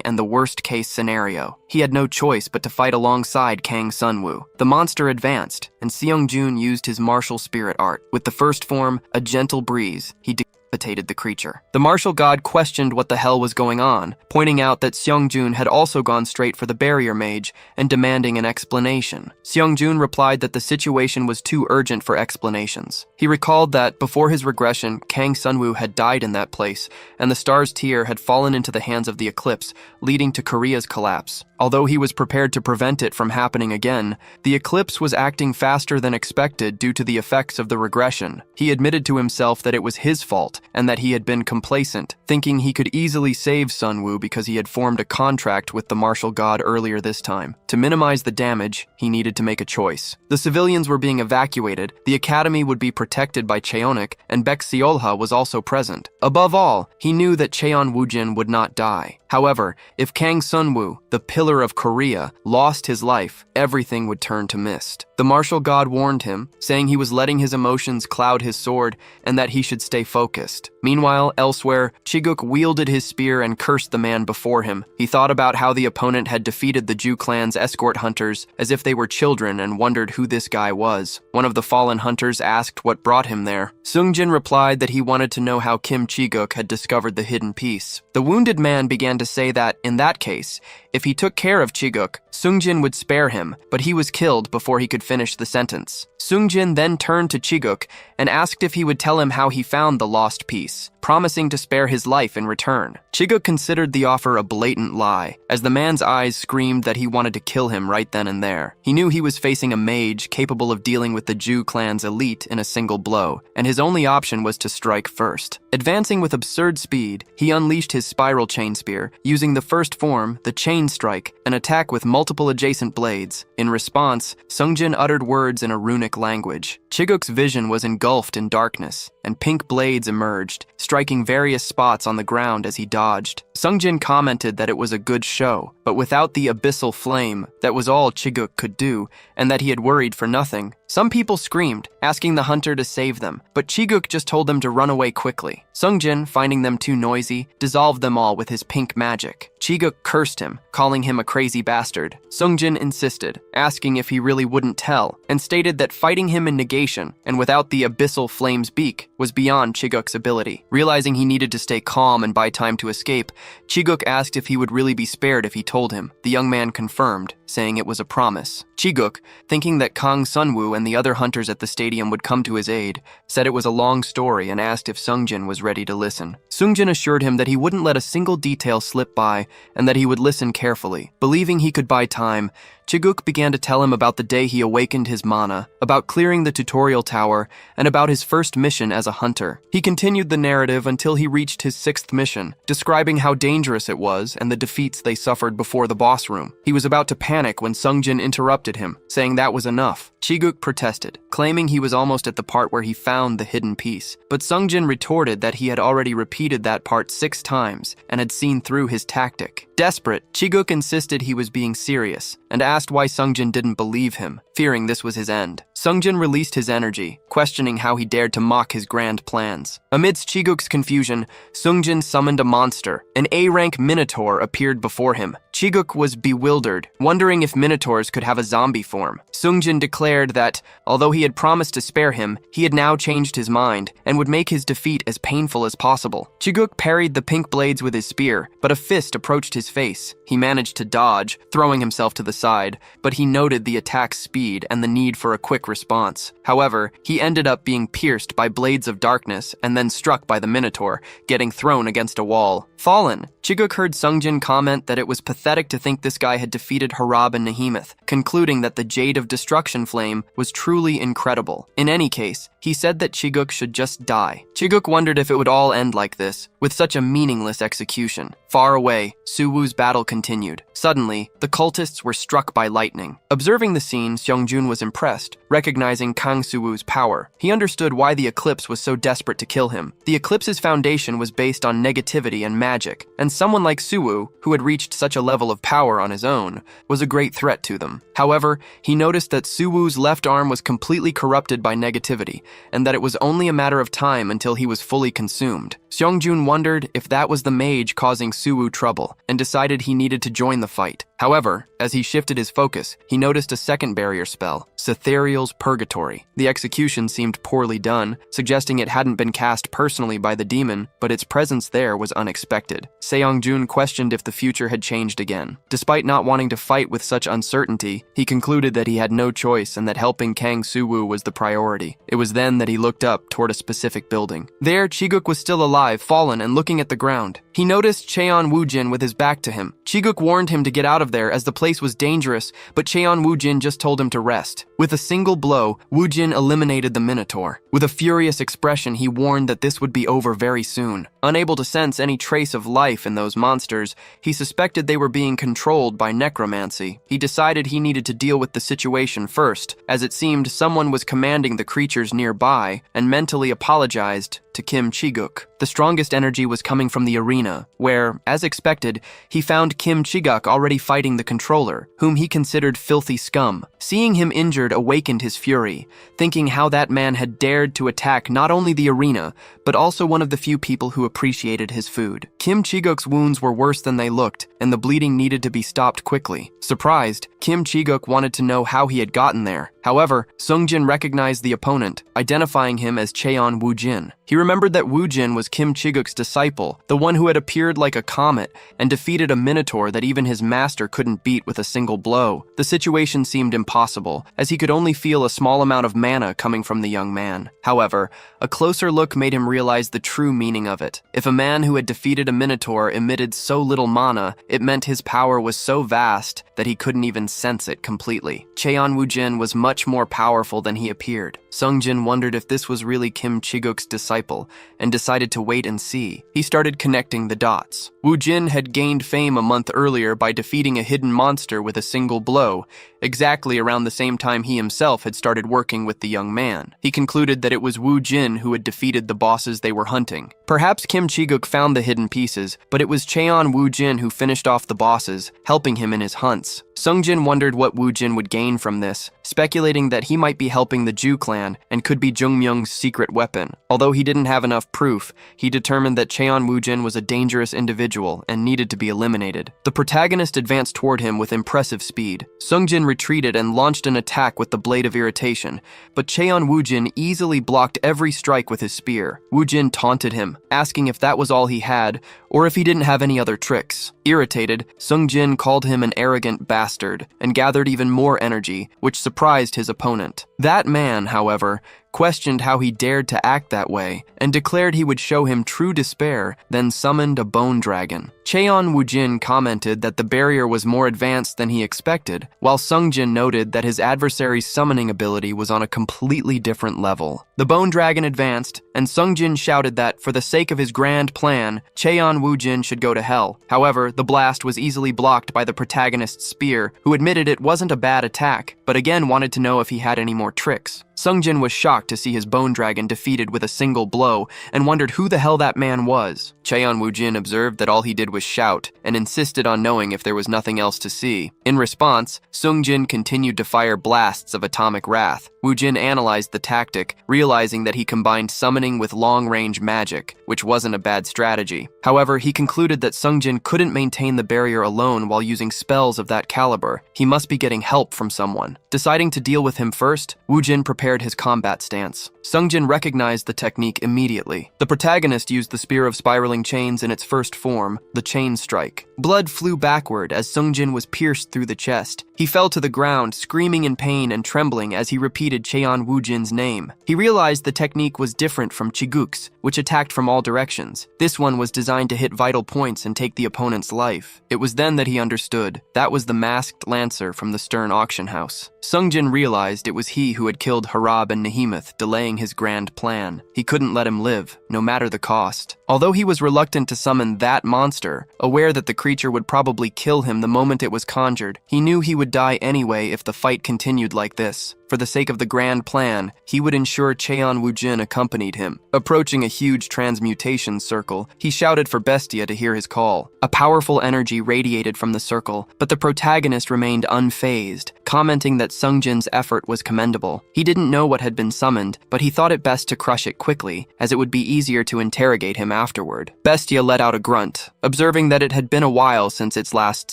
and the worst-case scenario. He had no choice but to fight alongside Kang Sunwoo. The monster advanced, and Seongjun used his martial spirit art. With the first form, a gentle breeze, he decapitated the creature. The martial god questioned what the hell was going on, pointing out that Seongjun had also gone straight for the barrier mage and demanding an explanation. Seongjun replied that the situation was too urgent for explanations. He recalled that, before his regression, Kang Sunwoo had died in that place, and the star's tear had fallen into the hands of the eclipse, leading to Korea's collapse. Although he was prepared to prevent it from happening again, the eclipse was acting faster than expected due to the effects of the regression. He admitted to himself that it was his fault, and that he had been complacent, thinking he could easily save Sunwoo because he had formed a contract with the martial god earlier this time. To minimize the damage, he needed to make a choice. The civilians were being evacuated, the academy would be protected by Cheonik, and Baek Seolha was also present. Above all, he knew that Cheon Woojin would not die. However, if Kang Sunwoo, the pillar of Korea, lost his life, everything would turn to mist. The martial god warned him, saying he was letting his emotions cloud his sword and that he should stay focused. Meanwhile, elsewhere, Chiguk wielded his spear and cursed the man before him. He thought about how the opponent had defeated the Ju clan's escort hunters as if they were children and wondered who this guy was. One of the fallen hunters asked what brought him there. Sungjin replied that he wanted to know how Kim Chiguk had discovered the hidden piece. The wounded man began to say that, in that case, if he took care of Chiguk, Sungjin would spare him, but he was killed before he could finish the sentence. Sungjin then turned to Chiguk and asked if he would tell him how he found the lost piece. promising to spare his life in return. Chiguk considered the offer a blatant lie, as the man's eyes screamed that he wanted to kill him right then and there. He knew he was facing a mage capable of dealing with the Ju clan's elite in a single blow, and his only option was to strike first. Advancing with absurd speed, he unleashed his spiral chain spear, using the first form, the chain strike, an attack with multiple adjacent blades. In response, Sungjin uttered words in a runic language. Chiguk's vision was engulfed in darkness, and pink blades emerged, striking various spots on the ground as he dodged. Sungjin commented that it was a good show, but without the abyssal flame, that was all Chiguk could do, and that he had worried for nothing. Some people screamed, asking the hunter to save them, but Chiguk just told them to run away quickly. Sungjin, finding them too noisy, dissolved them all with his pink magic. Chiguk cursed him, calling him a crazy bastard. Sungjin insisted, asking if he really wouldn't tell, and stated that fighting him in negation, and without the abyssal flame's beak, was beyond Chiguk's ability. Realizing he needed to stay calm and buy time to escape, Chiguk asked if he would really be spared if he told him. The young man confirmed, saying it was a promise. Chiguk, thinking that Kang Sunwoo and the other hunters at the stadium would come to his aid, said it was a long story and asked if Sungjin was ready to listen. Sungjin assured him that he wouldn't let a single detail slip by and that he would listen carefully. Believing he could buy time, Chiguk began to tell him about the day he awakened his mana, about clearing the tutorial tower, and about his first mission as a hunter. He continued the narrative until he reached his 6th mission, describing how dangerous it was and the defeats they suffered before the boss room. He was about to panic when Sungjin interrupted him, saying that was enough. Chiguk protested, claiming he was almost at the part where he found the hidden piece, but Sungjin retorted that he had already repeated that part 6 times and had seen through his tactic. Desperate, Chiguk insisted he was being serious and asked why Sungjin didn't believe him, fearing this was his end. Sungjin released his energy, questioning how he dared to mock his grand plans. Amidst Chiguk's confusion, Sungjin summoned a monster. An A-rank minotaur appeared before him. Chiguk was bewildered, wondering if minotaurs could have a zombie form. Sungjin declared that, although he had promised to spare him, he had now changed his mind and would make his defeat as painful as possible. Chiguk parried the pink blades with his spear, but a fist approached his face. He managed to dodge, throwing himself to the side, but he noted the attack's speed and the need for a quick response. However, he ended up being pierced by blades of darkness and then struck by the minotaur, getting thrown against a wall. Fallen, Chiguk heard Sungjin comment that it was pathetic to think this guy had defeated Harab and Nehemoth, concluding that the Jade of Destruction Flame was truly incredible. In any case, he said that Chiguk should just die. Chiguk wondered if it would all end like this, with such a meaningless execution. Far away, Suwoo's battle continued. Suddenly, the cultists were struck by lightning. Observing the scene, Seongjun was impressed, recognizing Kang Suwoo's power. He understood why the eclipse was so desperate to kill him. The eclipse's foundation was based on negativity and magic, and someone like Suwoo, who had reached such a level of power on his own, was a great threat to them. However, he noticed that Suwoo's left arm was completely corrupted by negativity, and that it was only a matter of time until he was fully consumed. Seongjun wondered if that was the mage causing Suwoo trouble, and decided he needed to join the fight. However, as he shifted his focus, he noticed a second barrier spell, Cetheriel's Purgatory. The execution seemed poorly done, suggesting it hadn't been cast personally by the demon, but its presence there was unexpected. Seongjun questioned if the future had changed again. Despite not wanting to fight with such uncertainty, he concluded that he had no choice and that helping Kang Suwoo was the priority. It was then that he looked up toward a specific building. There, Chiguk was still alive, fallen, and looking at the ground. He noticed Cheon Woojin with his back to him. Chiguk warned him to get out of there as the place was dangerous, but Cheon Woojin just told him to rest. With a single blow, Woojin eliminated the Minotaur. With a furious expression, he warned that this would be over very soon. Unable to sense any trace of life in those monsters, he suspected they were being controlled by necromancy. He decided he needed to deal with the situation first, as it seemed someone was commanding the creatures nearby, and mentally apologized to Kim Chiguk. The strongest energy was coming from the arena, where, as expected, he found Kim Chiguk already fighting the controller, whom he considered filthy scum. Seeing him injured awakened his fury, thinking how that man had dared to attack not only the arena, but also one of the few people who appreciated his food. Kim Chiguk's wounds were worse than they looked, and the bleeding needed to be stopped quickly. Surprised, Kim Chiguk wanted to know how he had gotten there. However, Sungjin recognized the opponent, identifying him as Cheon Woojin. He remembered that Woojin was Kim Chi-guk's disciple, the one who had appeared like a comet and defeated a minotaur that even his master couldn't beat with a single blow. The situation seemed impossible, as he could only feel a small amount of mana coming from the young man. However, a closer look made him realize the true meaning of it. If a man who had defeated a minotaur emitted so little mana, it meant his power was so vast that he couldn't even sense it completely. Cheon Woojin was much more powerful than he appeared. Sungjin wondered if this was really Kim Chi-guk's disciple and decided to wait and see. He started connecting the dots. Woojin had gained fame a month earlier by defeating a hidden monster with a single blow, exactly around the same time he himself had started working with the young man. He concluded that it was Woojin who had defeated the bosses they were hunting. Perhaps Kim Chi-guk found the hidden pieces, but it was Cheon Woojin who finished off the bosses, helping him in his hunts. Sungjin wondered what Woojin would gain from this, speculating that he might be helping the Ju clan and could be Jungmyung's secret weapon. Although he didn't have enough proof, he determined that Cheon Woojin was a dangerous individual and needed to be eliminated. The protagonist advanced toward him with impressive speed. Sungjin retreated and launched an attack with the Blade of Irritation, but Cheon Woojin easily blocked every strike with his spear. Woojin taunted him, asking if that was all he had, or if he didn't have any other tricks. Irritated, Sungjin called him an arrogant bastard and gathered even more energy, which surprised his opponent. That man, however, questioned how he dared to act that way and declared he would show him true despair, then summoned a bone dragon. Cheon Woojin commented that the barrier was more advanced than he expected, while Sungjin noted that his adversary's summoning ability was on a completely different level. The bone dragon advanced, and Sungjin shouted that, for the sake of his grand plan, Cheon Woojin should go to hell. However, the blast was easily blocked by the protagonist's spear, who admitted it wasn't a bad attack, but again wanted to know if he had any more tricks. Sungjin was shocked to see his bone dragon defeated with a single blow and wondered who the hell that man was. Cheon Woojin observed that all he did was shout and insisted on knowing if there was nothing else to see. In response, Sungjin continued to fire blasts of atomic wrath. Woojin analyzed the tactic, realizing that he combined summoning with long-range magic, which wasn't a bad strategy. However, he concluded that Sungjin couldn't maintain the barrier alone while using spells of that caliber. He must be getting help from someone. Deciding to deal with him first, Woojin prepared his combat stance. Sungjin recognized the technique immediately. The protagonist used the Spear of Spiraling Chains in its first form, the Chain Strike. Blood flew backward as Sungjin was pierced through the chest. He fell to the ground, screaming in pain and trembling as he repeated Cheon Woojin's name. He realized the technique was different from Chi-guk's, which attacked from all directions. This one was designed to hit vital points and take the opponent's life. It was then that he understood. That was the masked lancer from the Stern auction house. Sungjin realized it was he who had killed Harab and Nehemoth, delaying his grand plan. He couldn't let him live, no matter the cost. Although he was reluctant to summon that monster, aware that the creature would probably kill him the moment it was conjured, he knew he would die anyway if the fight continued like this. For the sake of the grand plan, he would ensure Cheon Woojin accompanied him. Approaching a huge transmutation circle, he shouted for Bestia to hear his call. A powerful energy radiated from the circle, but the protagonist remained unfazed, commenting that Sungjin's effort was commendable. He didn't know what had been summoned, but he thought it best to crush it quickly, as it would be easier to interrogate him afterward. Bestia let out a grunt, observing that it had been a while since its last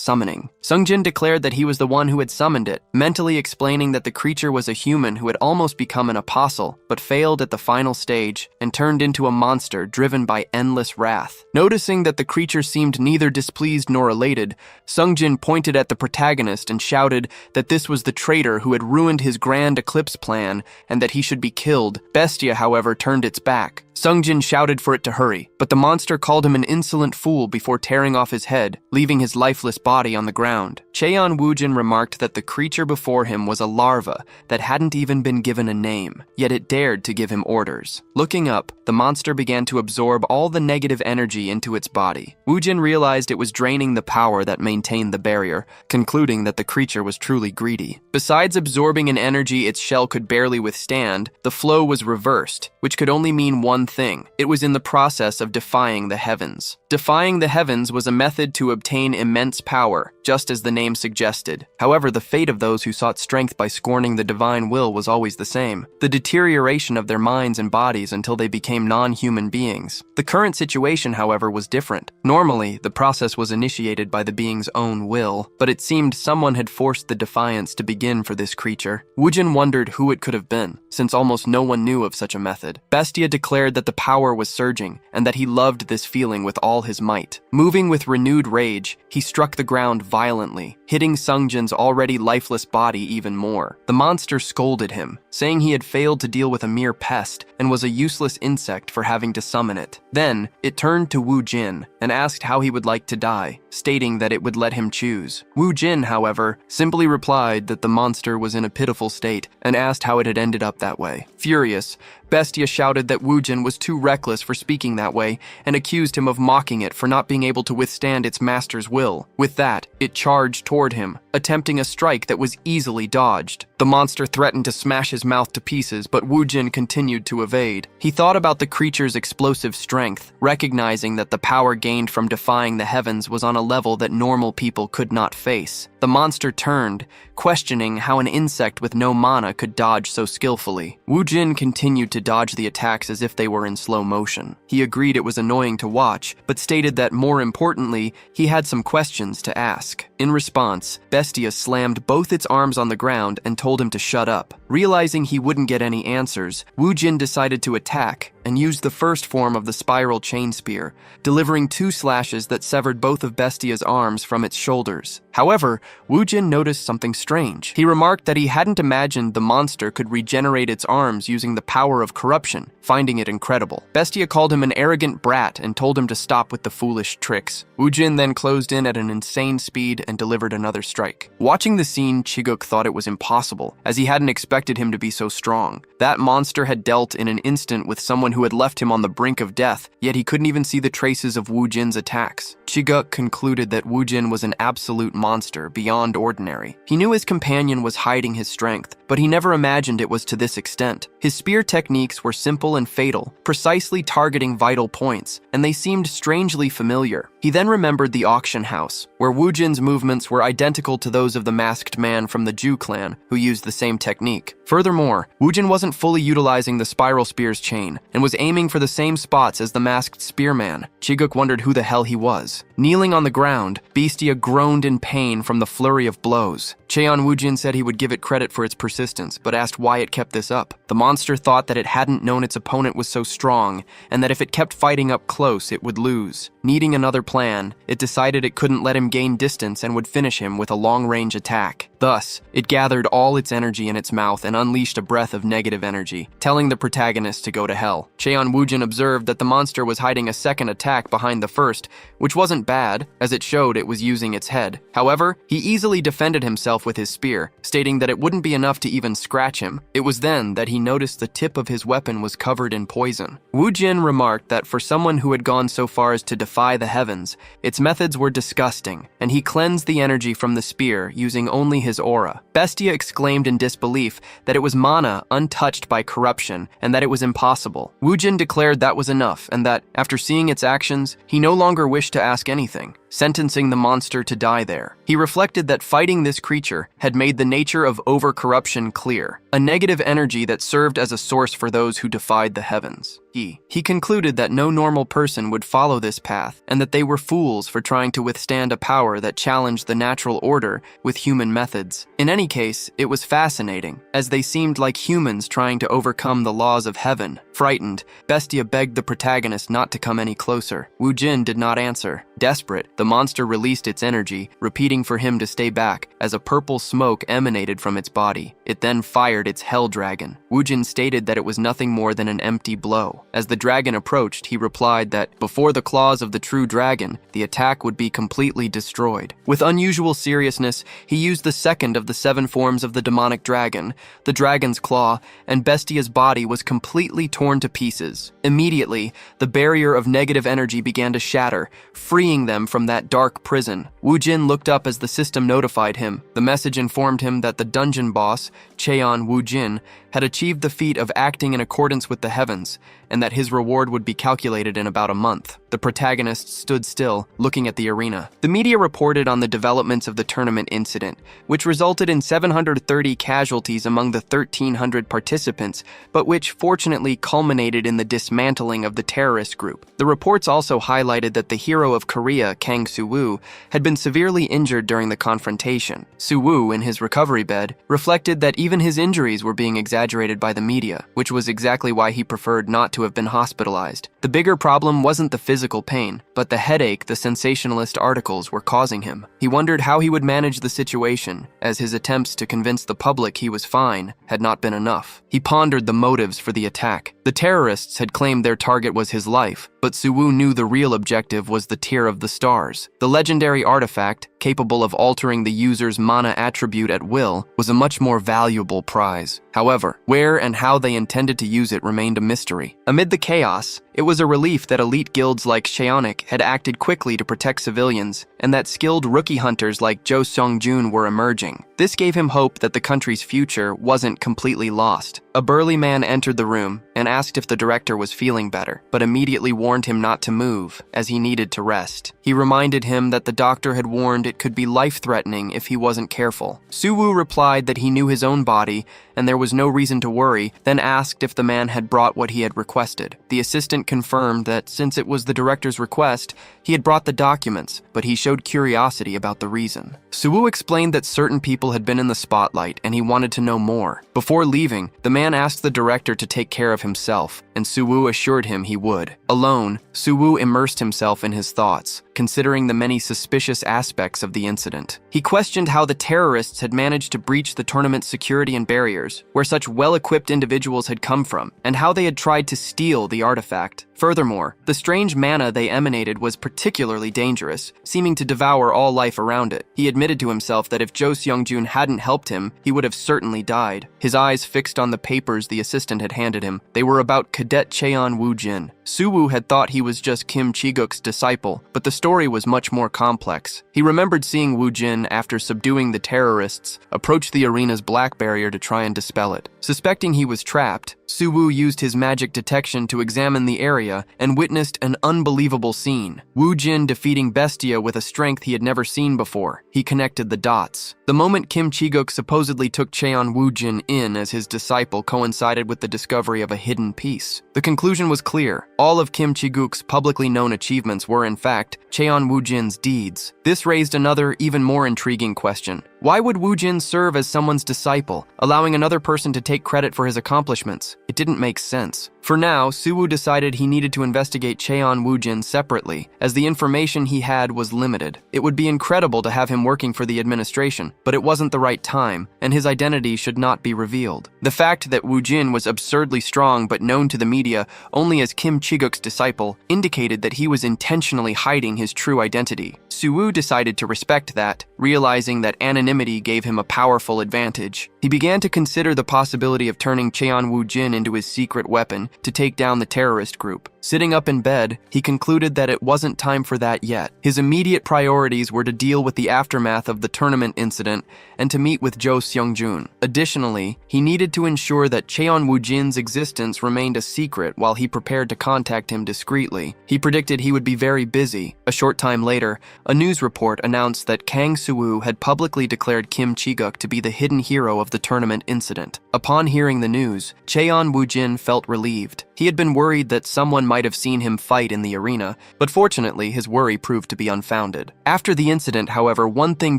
summoning. Sungjin declared that he was the one who had summoned it, mentally explaining that the creature was a human who had almost become an apostle, but failed at the final stage and turned into a monster driven by endless wrath. Noticing that the creature seemed neither displeased nor elated, Sungjin pointed at the protagonist and shouted that this was the traitor who had ruined his grand eclipse plan and that he should be killed. Bestia, however, turned its back. Sungjin shouted for it to hurry, but the monster called him an insolent fool before tearing off his head, leaving his lifeless body on the ground. Cheon Woojin remarked that the creature before him was a larva that hadn't even been given a name, yet it dared to give him orders. Looking up, the monster began to absorb all the negative energy into its body. Woojin realized it was draining the power that maintained the barrier, concluding that the creature was truly greedy. Besides absorbing an energy its shell could barely withstand, the flow was reversed, which could only mean one one thing. It was in the process of defying the heavens. Defying the heavens was a method to obtain immense power, just as the name suggested. However, the fate of those who sought strength by scorning the divine will was always the same: the deterioration of their minds and bodies until they became non-human beings. The current situation, however, was different. Normally, the process was initiated by the being's own will, but it seemed someone had forced the defiance to begin for this creature. Woojin wondered who it could have been, since almost no one knew of such a method. Bestia declared that the power was surging, and that he loved this feeling with all his might. Moving with renewed rage, he struck the ground violently, hitting Sungjin's already lifeless body even more. The monster scolded him, saying he had failed to deal with a mere pest and was a useless insect for having to summon it. Then, it turned to Wu Jin and asked how he would like to die, stating that it would let him choose. Wu Jin, however, simply replied that the monster was in a pitiful state and asked how it had ended up that way. Furious, Bestia shouted that Wu Jin was too reckless for speaking that way and accused him of mocking it for not being able to withstand its master's will. With that, it charged toward him, attempting a strike that was easily dodged. The monster threatened to smash his mouth to pieces, but Wu Jin continued to evade. He thought about the creature's explosive strength, recognizing that the power gained from defying the heavens was on a level that normal people could not face. The monster turned, questioning how an insect with no mana could dodge so skillfully. Wu Jin continued to dodge the attacks as if they were in slow motion. He agreed it was annoying to watch, but stated that more importantly, he had some questions to ask. In response, Bestia slammed both its arms on the ground and told him to shut up. Realizing he wouldn't get any answers, Wu Jin decided to attack and used the first form of the spiral chain spear, delivering 2 slashes that severed both of Bestia's arms from its shoulders. However, Wu Jin noticed something strange. He remarked that he hadn't imagined the monster could regenerate its arms using the power of corruption, finding it incredible. Bestia called him an arrogant brat and told him to stop with the foolish tricks. Wu Jin then closed in at an insane speed and delivered another strike. Watching the scene, Chiguk thought it was impossible, as he hadn't expected him to be so strong. That monster had dealt in an instant with someone who had left him on the brink of death, yet he couldn't even see the traces of Wu Jin's attacks. Chiguk concluded that Wu Jin was an absolute monster, beyond ordinary. He knew his companion was hiding his strength, but he never imagined it was to this extent. His spear techniques were simple and fatal, precisely targeting vital points, and they seemed strangely familiar. He then remembered the auction house, where Wu Jin's movements were identical to those of the masked man from the Ju clan, who used the same technique. Furthermore, Wu Jin wasn't fully utilizing the spiral spear's chain, and was aiming for the same spots as the masked spearman. Chiguk wondered who the hell he was. Kneeling on the ground, Bestia groaned in pain from the flurry of blows. Cheon Wu Jin said he would give it credit for its persistence, but asked why it kept this up. The monster thought that it hadn't known its opponent was so strong, and that if it kept fighting up close, it would lose. Needing another plan, it decided it couldn't let him gain distance and would finish him with a long-range attack. Thus, it gathered all its energy in its mouth and unleashed a breath of negative energy, telling the protagonist to go to hell. Cheon Wu Jin observed that the monster was hiding a second attack behind the first, which wasn't bad, as it showed it was using its head. However, he easily defended himself with his spear, stating that it wouldn't be enough to even scratch him. It was then that he noticed the tip of his weapon was covered in poison. Wu Jin remarked that for someone who had gone so far as to defy the heavens, its methods were disgusting, and he cleansed the energy from the spear using only his aura. Bestia exclaimed in disbelief that it was mana untouched by corruption and that it was impossible. Wu Jin declared that was enough and that, after seeing its actions, he no longer wished to ask anything, sentencing the monster to die there. He reflected that fighting this creature had made the nature of over-corruption clear, a negative energy that served as a source for those who defied the heavens. He concluded that no normal person would follow this path, and that they were fools for trying to withstand a power that challenged the natural order with human methods. In any case, it was fascinating, as they seemed like humans trying to overcome the laws of heaven. Frightened, Bestia begged the protagonist not to come any closer. Wu Jin did not answer. Desperate, the monster released its energy, repeating for him to stay back, as a purple smoke emanated from its body. It then fired its hell dragon. Wu Jin stated that it was nothing more than an empty blow. As the dragon approached, he replied that, before the claws of the true dragon, the attack would be completely destroyed. With unusual seriousness, he used the second of the 7 forms of the demonic dragon, the dragon's claw, and Bestia's body was completely torn to pieces. Immediately, the barrier of negative energy began to shatter, freeing them from that dark prison. Wu Jin looked up as the system notified him. The message informed him that the dungeon boss, Cheon Wu Jin, had achieved the feat of acting in accordance with the heavens, and that his reward would be calculated in about a month. The protagonist stood still, looking at the arena. The media reported on the developments of the tournament incident, which resulted in 730 casualties among the 1,300 participants, but which fortunately culminated in the dismantling of the terrorist group. The reports also highlighted that the hero of Korea, Kang Soo-woo, had been severely injured during the confrontation. Soo-woo, in his recovery bed, reflected that even his injuries were being exaggerated by the media, which was exactly why he preferred not to have been hospitalized. The bigger problem wasn't the physical pain, but the headache the sensationalist articles were causing him. He wondered how he would manage the situation, as his attempts to convince the public he was fine had not been enough. He pondered the motives for the attack. The terrorists had claimed their target was his life, but Soo-woo knew the real objective was the Tear of the Stars. The legendary artifact, capable of altering the user's mana attribute at will, was a much more valuable prize. However, where and how they intended to use it remained a mystery. Amid the chaos, it was a relief that elite guilds like Cheonic had acted quickly to protect civilians, and that skilled rookie hunters like Jo Seong-jun were emerging. This gave him hope that the country's future wasn't completely lost. A burly man entered the room and asked if the director was feeling better, but immediately warned him not to move, as he needed to rest. He reminded him that the doctor had warned it could be life-threatening if he wasn't careful. Soo-woo replied that he knew his own body and there was no reason to worry, then asked if the man had brought what he had requested. The assistant confirmed that since it was the director's request, he had brought the documents, but he showed curiosity about the reason. Soo-woo explained that certain people had been in the spotlight and he wanted to know more. Before leaving, the man asked the director to take care of himself, and Soo-woo assured him he would. Alone, Soo-woo immersed himself in his thoughts, considering the many suspicious aspects of the incident. He questioned how the terrorists had managed to breach the tournament's security and barriers, where such well-equipped individuals had come from, and how they had tried to steal the artifact. Furthermore, the strange mana they emanated was particularly dangerous, seeming to devour all life around it. He admitted to himself that if Jo Seong-jun hadn't helped him, he would have certainly died. His eyes fixed on the papers the assistant had handed him. They were about Cadet Cheon Woo-jin. Soo-woo had thought he was just Kim Chi-guk's disciple, but the story was much more complex. He remembered seeing Woo-jin, after subduing the terrorists, approach the arena's black barrier to try and dispel it. Suspecting he was trapped, Soo-woo used his magic detection to examine the area and witnessed an unbelievable scene. Woo-jin defeating Bestia with a strength he had never seen before. He connected the dots. The moment Kim Chi-guk supposedly took Cheon Woo-jin in as his disciple coincided with the discovery of a hidden piece. The conclusion was clear. All of Kim Chi-guk's publicly known achievements were, in fact, Cheon Woo-jin's deeds. This raised another, even more intriguing question. Why would Woo-jin serve as someone's disciple, allowing another person to take credit for his accomplishments? It didn't make sense. For now, Soo-woo decided he needed to investigate Cheon Woo-jin separately, as the information he had was limited. It would be incredible to have him working for the administration, but it wasn't the right time, and his identity should not be revealed. The fact that Woo-jin was absurdly strong but known to the media only as Kim Chi-guk's disciple indicated that he was intentionally hiding his true identity. Soo-woo decided to respect that, realizing that anonymity gave him a powerful advantage. He began to consider the possibility of turning Cheon Woo-jin into his secret weapon to take down the terrorist group. Sitting up in bed, he concluded that it wasn't time for that yet. His immediate priorities were to deal with the aftermath of the tournament incident and to meet with Jo Seong-jun. Additionally, he needed to ensure that Cheon Woo-jin's existence remained a secret while he prepared to contact him discreetly. He predicted he would be very busy. A short time later, a news report announced that Kang Soo-woo had publicly declared Kim Chi-guk to be the hidden hero of the tournament incident. Upon hearing the news, Cheon Woo-jin felt relieved. He had been worried that someone might have seen him fight in the arena, but fortunately his worry proved to be unfounded. After the incident, however, one thing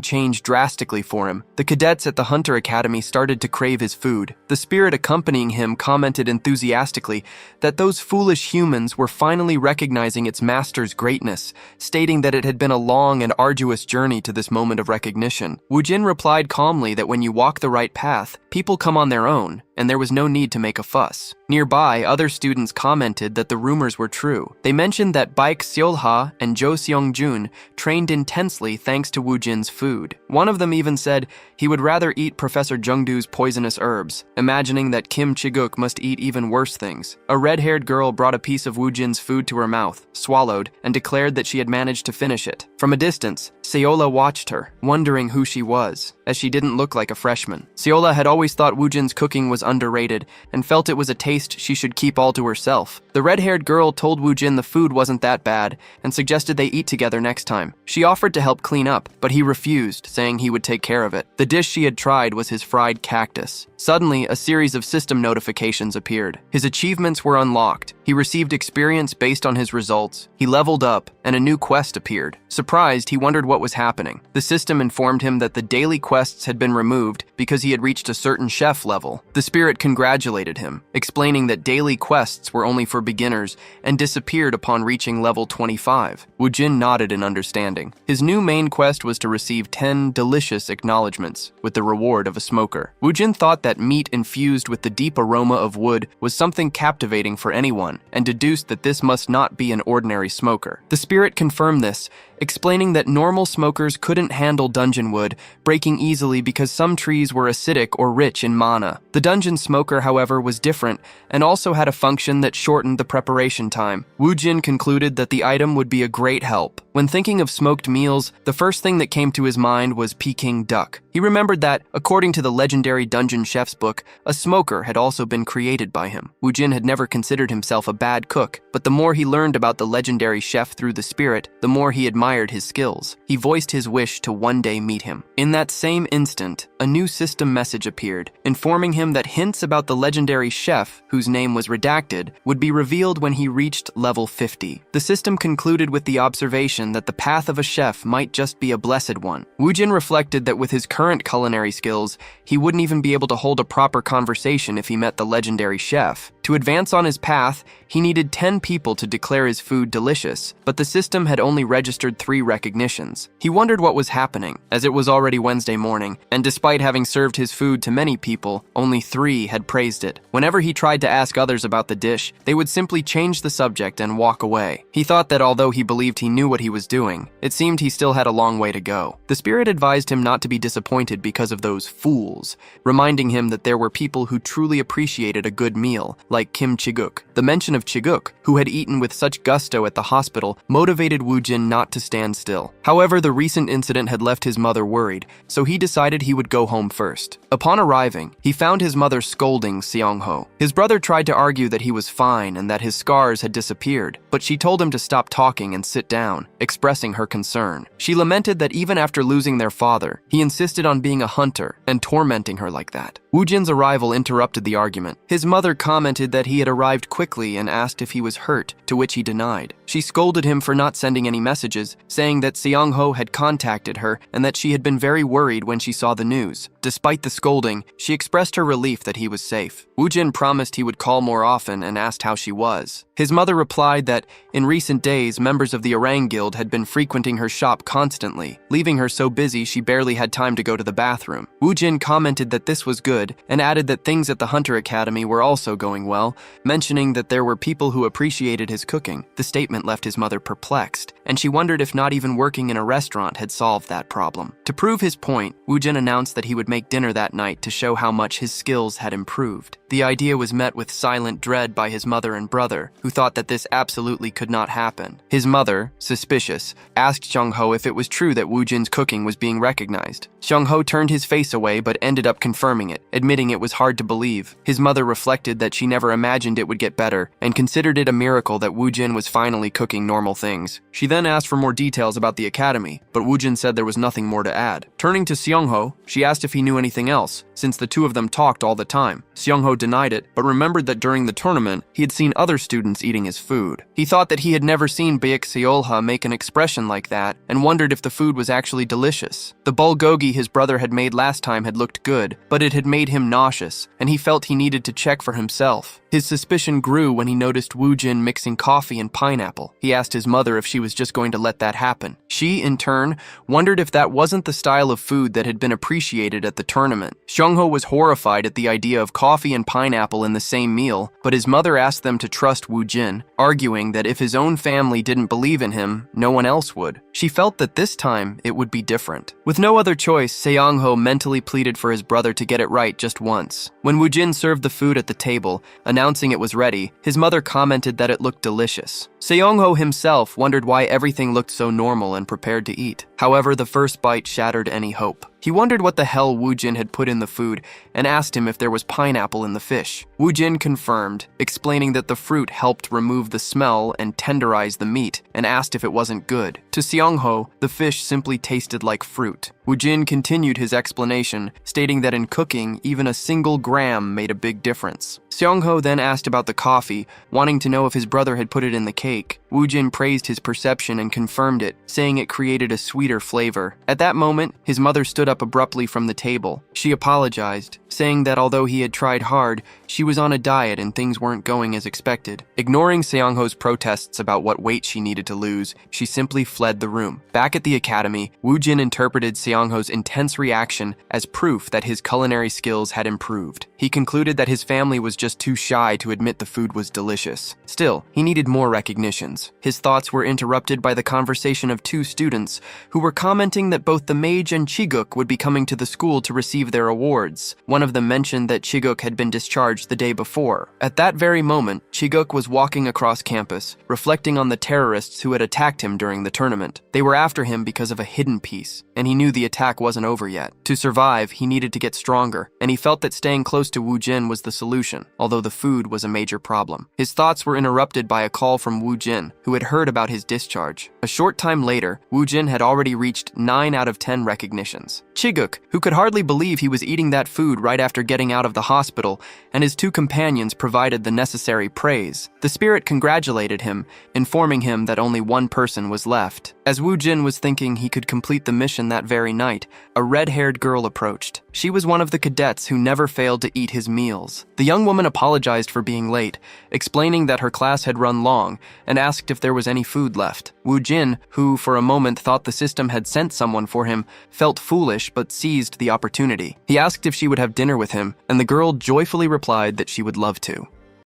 changed drastically for him. The cadets at the Hunter Academy started to crave his food. The spirit accompanying him commented enthusiastically that those foolish humans were finally recognizing its master's greatness, stating that it had been a long and arduous journey to this moment of recognition. Woo-jin replied calmly that when you walk the right path, people come on their own, and there was no need to make a fuss. Nearby, other students commented that the rumors were true. They mentioned that Baek Seol-ha and Jo Seong-jun trained intensely thanks to Woo-jin's food. One of them even said he would rather eat Professor Jung-doo's poisonous herbs, imagining that Kim Chi-guk must eat even worse things. A red-haired girl brought a piece of Woo-jin's food to her mouth, swallowed, and declared that she had managed to finish it. From a distance, Seola watched her, wondering who she was, as she didn't look like a freshman. Seola had always thought Woojin's cooking was underrated and felt it was a taste she should keep all to herself. The red-haired girl told Woojin the food wasn't that bad and suggested they eat together next time. She offered to help clean up, but he refused, saying he would take care of it. The dish she had tried was his fried cactus. Suddenly, a series of system notifications appeared. His achievements were unlocked. He received experience based on his results. He leveled up, and a new quest appeared. Surprised, he wondered what was happening. The system informed him that the daily quests had been removed because he had reached a certain chef level. The spirit congratulated him, explaining that daily quests were only for beginners and disappeared upon reaching level 25. Woojin nodded in understanding. His new main quest was to receive 10 delicious acknowledgements, with the reward of a smoker. Woojin thought that meat infused with the deep aroma of wood was something captivating for anyone, and deduced that this must not be an ordinary smoker. The spirit confirmed this, explaining that normal smokers couldn't handle dungeon wood, breaking easily because some trees were acidic or rich in mana. The dungeon smoker, however, was different and also had a function that shortened the preparation time. Woojin concluded that the item would be a great help. When thinking of smoked meals, the first thing that came to his mind was Peking duck. He remembered that, according to the legendary dungeon chef's book, a smoker had also been created by him. Woojin had never considered himself a bad cook, but the more he learned about the legendary chef through the spirit, the more he admired his skills. He voiced his wish to one day meet him. In that same instant, a new system message appeared, informing him that hints about the legendary chef, whose name was redacted, would be revealed when he reached level 50. The system concluded with the observation that the path of a chef might just be a blessed one. Woojin reflected that with his current culinary skills, he wouldn't even be able to hold a proper conversation if he met the legendary chef. To advance on his path, he needed 10 people to declare his food delicious, but the system had only registered 3 recognitions. He wondered what was happening, as it was already Wednesday morning, and despite having served his food to many people, only 3 had praised it. Whenever he tried to ask others about the dish, they would simply change the subject and walk away. He thought that although he believed he knew what he was doing, it seemed he still had a long way to go. The spirit advised him not to be disappointed because of those fools, reminding him that there were people who truly appreciated a good meal, like Kim Chiguk. The mention of Chiguk, who had eaten with such gusto at the hospital, motivated Woojin not to stand still. However, the recent incident had left his mother worried, so he decided he would go home first. Upon arriving, he found his mother scolding Seong-ho. His brother tried to argue that he was fine and that his scars had disappeared, but she told him to stop talking and sit down, expressing her concern. She lamented that even after losing their father, he insisted on being a hunter and tormenting her like that. Woojin's arrival interrupted the argument. His mother commented that he had arrived quickly and asked if he was hurt, to which he denied. She scolded him for not sending any messages, saying that Seong-ho had contacted her and that she had been very worried when she saw the news. Despite the scolding, she expressed her relief that he was safe. Woojin promised he would call more often and asked how she was. His mother replied that, in recent days, members of the Orang Guild had been frequenting her shop constantly, leaving her so busy she barely had time to go to the bathroom. Woojin commented that this was good and added that things at the Hunter Academy were also going well, mentioning that there were people who appreciated his cooking. The statement left his mother perplexed, and she wondered if not even working in a restaurant had solved that problem. To prove his point, Woojin announced that he would make dinner that night to show how much his skills had improved. The idea was met with silent dread by his mother and brother, who thought that this absolutely could not happen. His mother, suspicious, asked Seong-ho if it was true that Woojin's cooking was being recognized. Seong-ho turned his face away but ended up confirming it, admitting it was hard to believe. His mother reflected that she never imagined it would get better and considered it a miracle that Woojin was finally cooking normal things. She then asked for more details about the academy, but Woojin said there was nothing more to add. Turning to Seong-ho, she asked if he knew anything else, since the two of them talked all the time. Seong-ho denied it, but remembered that during the tournament, he had seen other students eating his food. He thought that he had never seen Baek Seolha make an expression like that, and wondered if the food was actually delicious. The bulgogi his brother had made last time had looked good, but it had made him nauseous, and he felt he needed to check for himself. His suspicion grew when he noticed Woojin mixing coffee and pineapple. He asked his mother if she was just going to let that happen. She, in turn, wondered if that wasn't the style of food that had been appreciated at the tournament. Seong-ho was horrified at the idea of coffee and pineapple in the same meal, but his mother asked them to trust Woojin, arguing that if his own family didn't believe in him, no one else would. She felt that this time it would be different. With no other choice, Seong-ho mentally pleaded for his brother to get it right bite just once. When Woo Jin served the food at the table, announcing it was ready, his mother commented that it looked delicious. Seong-ho himself wondered why everything looked so normal and prepared to eat. However, the first bite shattered any hope. He wondered what the hell Woo Jin had put in the food and asked him if there was pineapple in the fish. Woo Jin confirmed, explaining that the fruit helped remove the smell and tenderize the meat, and asked if it wasn't good. To Seong-ho, the fish simply tasted like fruit. Woo Jin continued his explanation, stating that in cooking, even a single gram made a big difference. Seong-ho then asked about the coffee, wanting to know if his brother had put it in the cake. Woo Jin praised his perception and confirmed it, saying it created a sweeter flavor. At that moment, his mother stood up abruptly from the table. She apologized, saying that although he had tried hard, she was on a diet and things weren't going as expected. Ignoring Seong-ho's protests about what weight she needed to lose, she simply fled the room. Back at the academy, Woo Jin interpreted Seong-ho's intense reaction as proof that his culinary skills had improved. He concluded that his family was just too shy to admit the food was delicious. Still, he needed more recognitions. His thoughts were interrupted by the conversation of two students who were commenting that both the mage and Chiguk would be coming to the school to receive their awards. One of them mentioned that Chiguk had been discharged the day before. At that very moment, Chiguk was walking across campus, reflecting on the terrorists who had attacked him during the tournament. They were after him because of a hidden piece, and he knew the attack wasn't over yet. To survive, he needed to get stronger, and he felt that staying close to Woo Jin was the solution, although the food was a major problem. His thoughts were interrupted by a call from Woo Jin, who had heard about his discharge. A short time later, Woo Jin had already reached 9 out of 10 recognitions. Chiguk, who could hardly believe he was eating that food right after getting out of the hospital, and his two companions provided the necessary praise. The spirit congratulated him, informing him that only one person was left. As Woo Jin was thinking he could complete the mission that very night, a red-haired girl approached. She was one of the cadets who never failed to eat his meals. The young woman apologized for being late, explaining that her class had run long, and asked if there was any food left. Woo Jin, who for a moment thought the system had sent someone for him, felt foolish but seized the opportunity. He asked if she would have dinner with him, and the girl joyfully replied that she would love to.